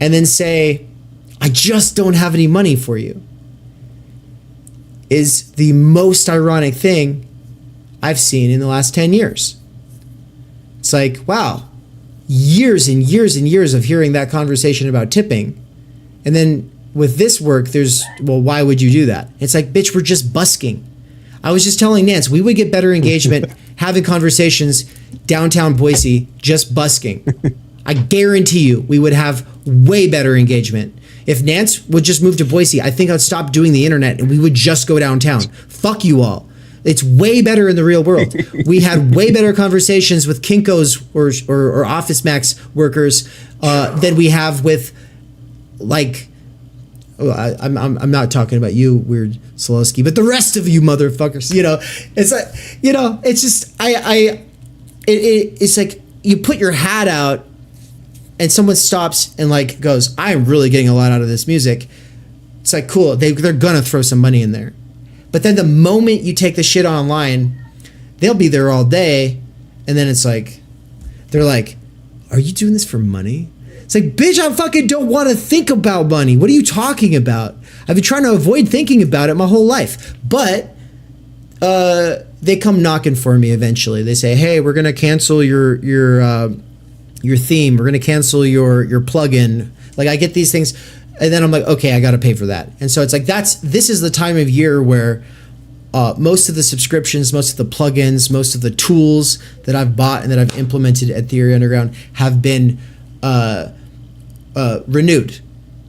and then say, I just don't have any money for you. is the most ironic thing I've seen in the last 10 years. It's like, wow, years and years and years of hearing that conversation about tipping. And then with this work, there's, well, why would you do that? It's like, bitch, we're just busking. I was just telling Nance, we would get better engagement having conversations downtown Boise, just busking. I guarantee you we would have way better engagement. If Nance would just move to Boise, I think I'd stop doing the internet and we would just go downtown. Fuck you all. It's way better in the real world. We had way better conversations with Kinko's or Office Max workers than we have with, like, I'm not talking about you, weird Solowski, but the rest of you motherfuckers. You know, it's like, you know, it's just it's like you put your hat out and someone stops and like goes, I'm really getting a lot out of this music. It's like, cool, they're gonna throw some money in there. But then the moment you take the shit online, they'll be there all day, and then it's like, they're like, are you doing this for money? It's like, bitch, I fucking don't want to think about money. What are you talking about? I've been trying to avoid thinking about it my whole life. But they come knocking for me eventually. They say, hey, we're gonna cancel your theme. We're gonna cancel your plugin. Like, I get these things, and then I'm like, okay, I gotta pay for that. And so it's like, this is the time of year where most of the subscriptions, most of the plugins, most of the tools that I've bought and that I've implemented at Theory Underground have been renewed.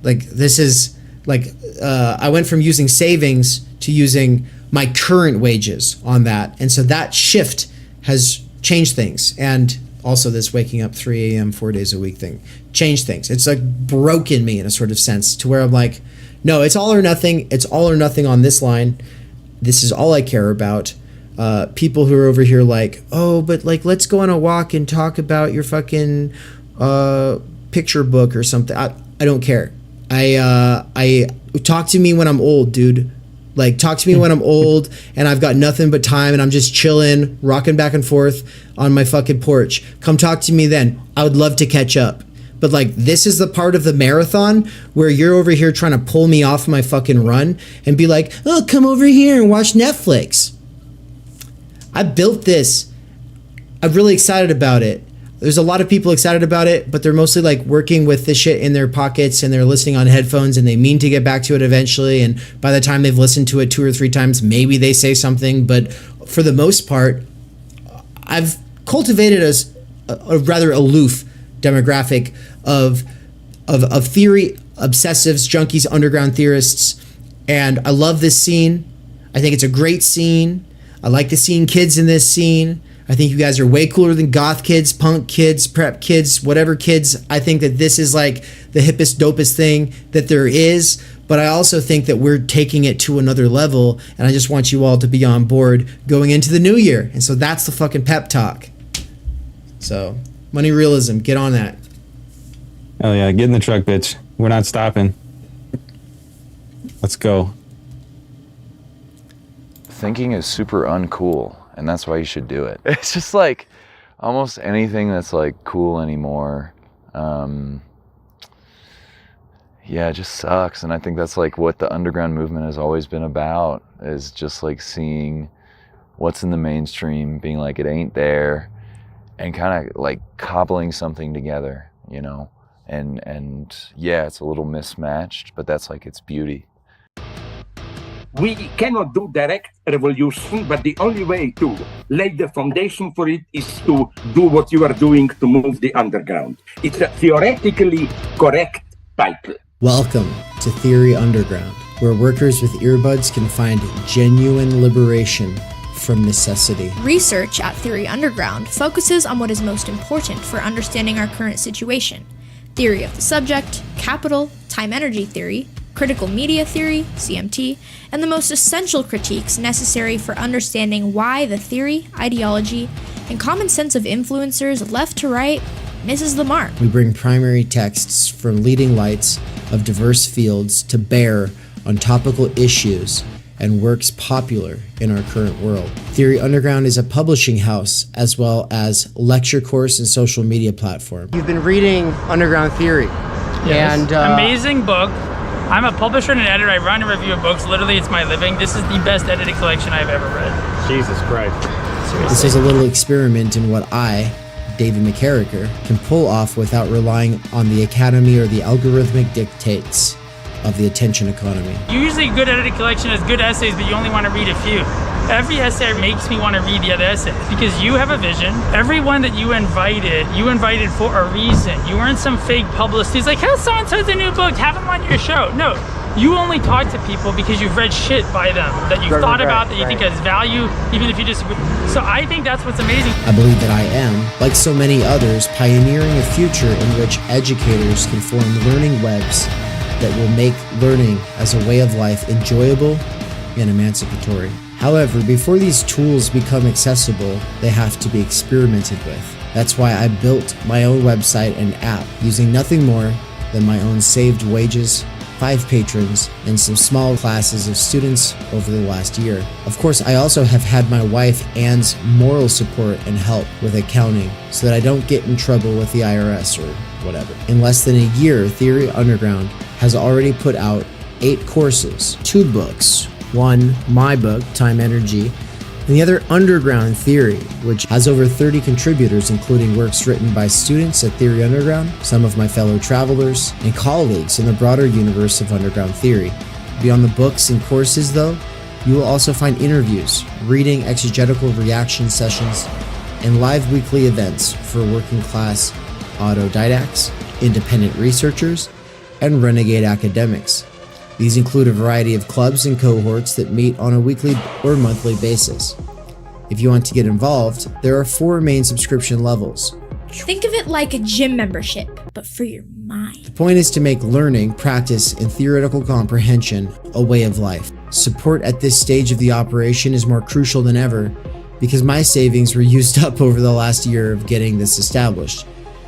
Like, this is like, I went from using savings to using my current wages on that. And so that shift has changed things. And also this waking up 3 a.m. 4 days a week thing changed things. It's like broken me in a sort of sense to where I'm like, no, it's all or nothing. It's all or nothing on this line. This is all I care about. People who are over here like, oh, but like, let's go on a walk and talk about your fucking picture book or something. I don't care. I talk to me when I'm old, dude. Like, talk to me when I'm old and I've got nothing but time and I'm just chilling, rocking back and forth on my fucking porch. Come talk to me then. I would love to catch up. But like, this is the part of the marathon where you're over here trying to pull me off my fucking run and be like, oh, come over here and watch Netflix. I built this. I'm really excited about it. There's a lot of people excited about it, but they're mostly like working with this shit in their pockets and they're listening on headphones and they mean to get back to it eventually. And by the time they've listened to it 2 or 3 times, maybe they say something. But for the most part, I've cultivated a rather aloof demographic of theory obsessives, junkies, underground theorists. And I love this scene. I think it's a great scene. I like the scene kids in this scene. I think you guys are way cooler than goth kids, punk kids, prep kids, whatever kids. I think that this is like the hippest, dopest thing that there is. But I also think that we're taking it to another level. And I just want you all to be on board going into the new year. And so that's the fucking pep talk. So, money realism, get on that. Oh yeah, get in the truck, bitch. We're not stopping. Let's go. Thinking is super uncool, and that's why you should do it. It's just like almost anything that's like cool anymore. Yeah, it just sucks. And I think that's like what the underground movement has always been about, is just like seeing what's in the mainstream, being like, it ain't there, and kind of like cobbling something together, you know? And yeah, it's a little mismatched, but that's like its beauty. We cannot do direct revolution, but the only way to lay the foundation for it is to do what you are doing to move the underground. It's a theoretically correct title. Welcome to Theory Underground, where workers with earbuds can find genuine liberation from necessity. Research at Theory Underground focuses on what is most important for understanding our current situation. Theory of the subject, capital, time-energy theory, critical media theory, CMT, and the most essential critiques necessary for understanding why the theory, ideology, and common sense of influencers left to right misses the mark. We bring primary texts from leading lights of diverse fields to bear on topical issues and works popular in our current world. Theory Underground is a publishing house as well as lecture course and social media platform. You've been reading Underground Theory. Yes. And amazing book. I'm a publisher and an editor. I run and review books. Literally, it's my living. This is the best edited collection I've ever read. Jesus Christ. Seriously. This is a little experiment in what I, David McCarricker, can pull off without relying on the academy or the algorithmic dictates of the attention economy. Usually a good edited collection has good essays, but you only want to read a few. Every essay makes me want to read the other essays because you have a vision. Everyone that you invited for a reason. You weren't some fake publicist. It's like, how's so-and-so's a new book? Have them on your show. No, you only talk to people because you've read shit by them, that you've thought about, that you think has value, even if you disagree. So I think that's what's amazing. I believe that I am, like so many others, pioneering a future in which educators can form learning webs that will make learning as a way of life enjoyable and emancipatory. However, before these tools become accessible, they have to be experimented with. That's why I built my own website and app using nothing more than my own saved wages, 5 patrons, and some small classes of students over the last year. Of course, I also have had my wife Anne's moral support and help with accounting so that I don't get in trouble with the IRS or whatever. In less than a year, Theory Underground has already put out 8 courses, 2 books. One, my book, Timenergy, and the other, Underground Theory, which has over 30 contributors, including works written by students at Theory Underground, some of my fellow travelers, and colleagues in the broader universe of underground theory. Beyond the books and courses, though, you will also find interviews, reading exegetical reaction sessions, and live weekly events for working class autodidacts, independent researchers, and renegade academics. These include a variety of clubs and cohorts that meet on a weekly or monthly basis. If you want to get involved, there are 4 main subscription levels. Think of it like a gym membership, but for your mind. The point is to make learning, practice, and theoretical comprehension a way of life. Support at this stage of the operation is more crucial than ever because my savings were used up over the last year of getting this established.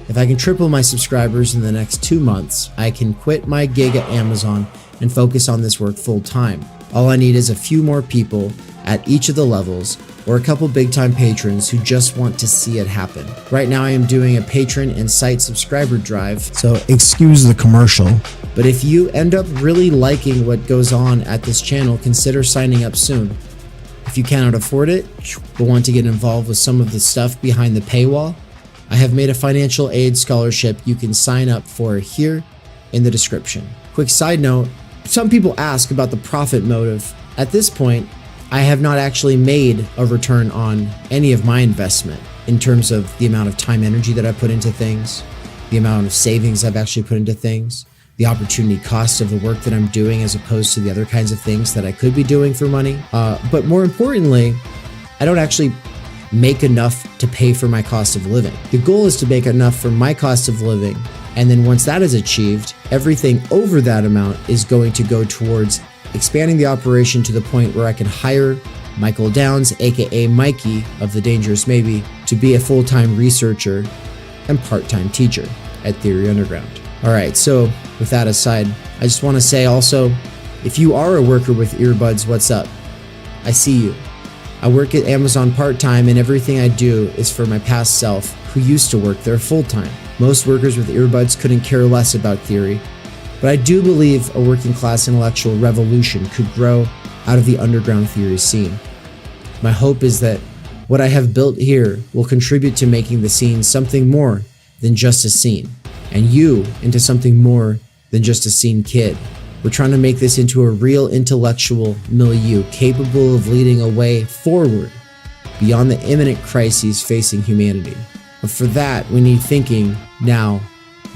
If I can triple my subscribers in the next 2 months, I can quit my gig at Amazon and focus on this work full time. All I need is a few more people at each of the levels or a couple big time patrons who just want to see it happen. Right now I am doing a patron and site subscriber drive, so excuse the commercial. But if you end up really liking what goes on at this channel, consider signing up soon. If you cannot afford it, but want to get involved with some of the stuff behind the paywall, I have made a financial aid scholarship you can sign up for here in the description. Quick side note, some people ask about the profit motive. At this point, I have not actually made a return on any of my investment in terms of the amount of time, energy that I put into things, the amount of savings I've actually put into things, the opportunity cost of the work that I'm doing as opposed to the other kinds of things that I could be doing for money. But more importantly, I don't actually make enough to pay for my cost of living. The goal is to make enough for my cost of living. And then once that is achieved, everything over that amount is going to go towards expanding the operation to the point where I can hire Michael Downs, aka Mikey of The Dangerous Maybe, to be a full-time researcher and part-time teacher at Theory Underground. All right, so with that aside, I just want to say also, if you are a worker with earbuds, what's up? I see you. I work at Amazon part-time and everything I do is for my past self who used to work there full-time. Most workers with earbuds couldn't care less about theory, but I do believe a working class intellectual revolution could grow out of the underground theory scene. My hope is that what I have built here will contribute to making the scene something more than just a scene, and you into something more than just a scene kid. We're trying to make this into a real intellectual milieu capable of leading a way forward beyond the imminent crises facing humanity. But for that, we need thinking now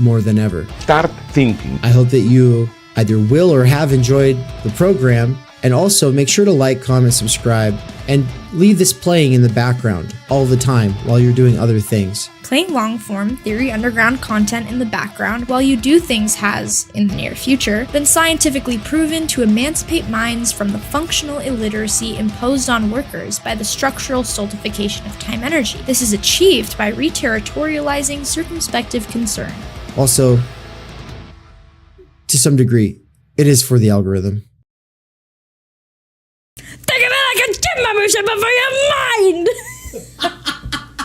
more than ever. Start thinking. I hope that you either will or have enjoyed the program, and also make sure to like, comment, subscribe, and leave this playing in the background all the time while you're doing other things. Playing long-form Theory Underground content in the background while you do things has, in the near future, been scientifically proven to emancipate minds from the functional illiteracy imposed on workers by the structural stultification of time energy. This is achieved by reterritorializing circumspective concern. Also, to some degree, it is for the algorithm. Think of it like a gym membership, but for your mind!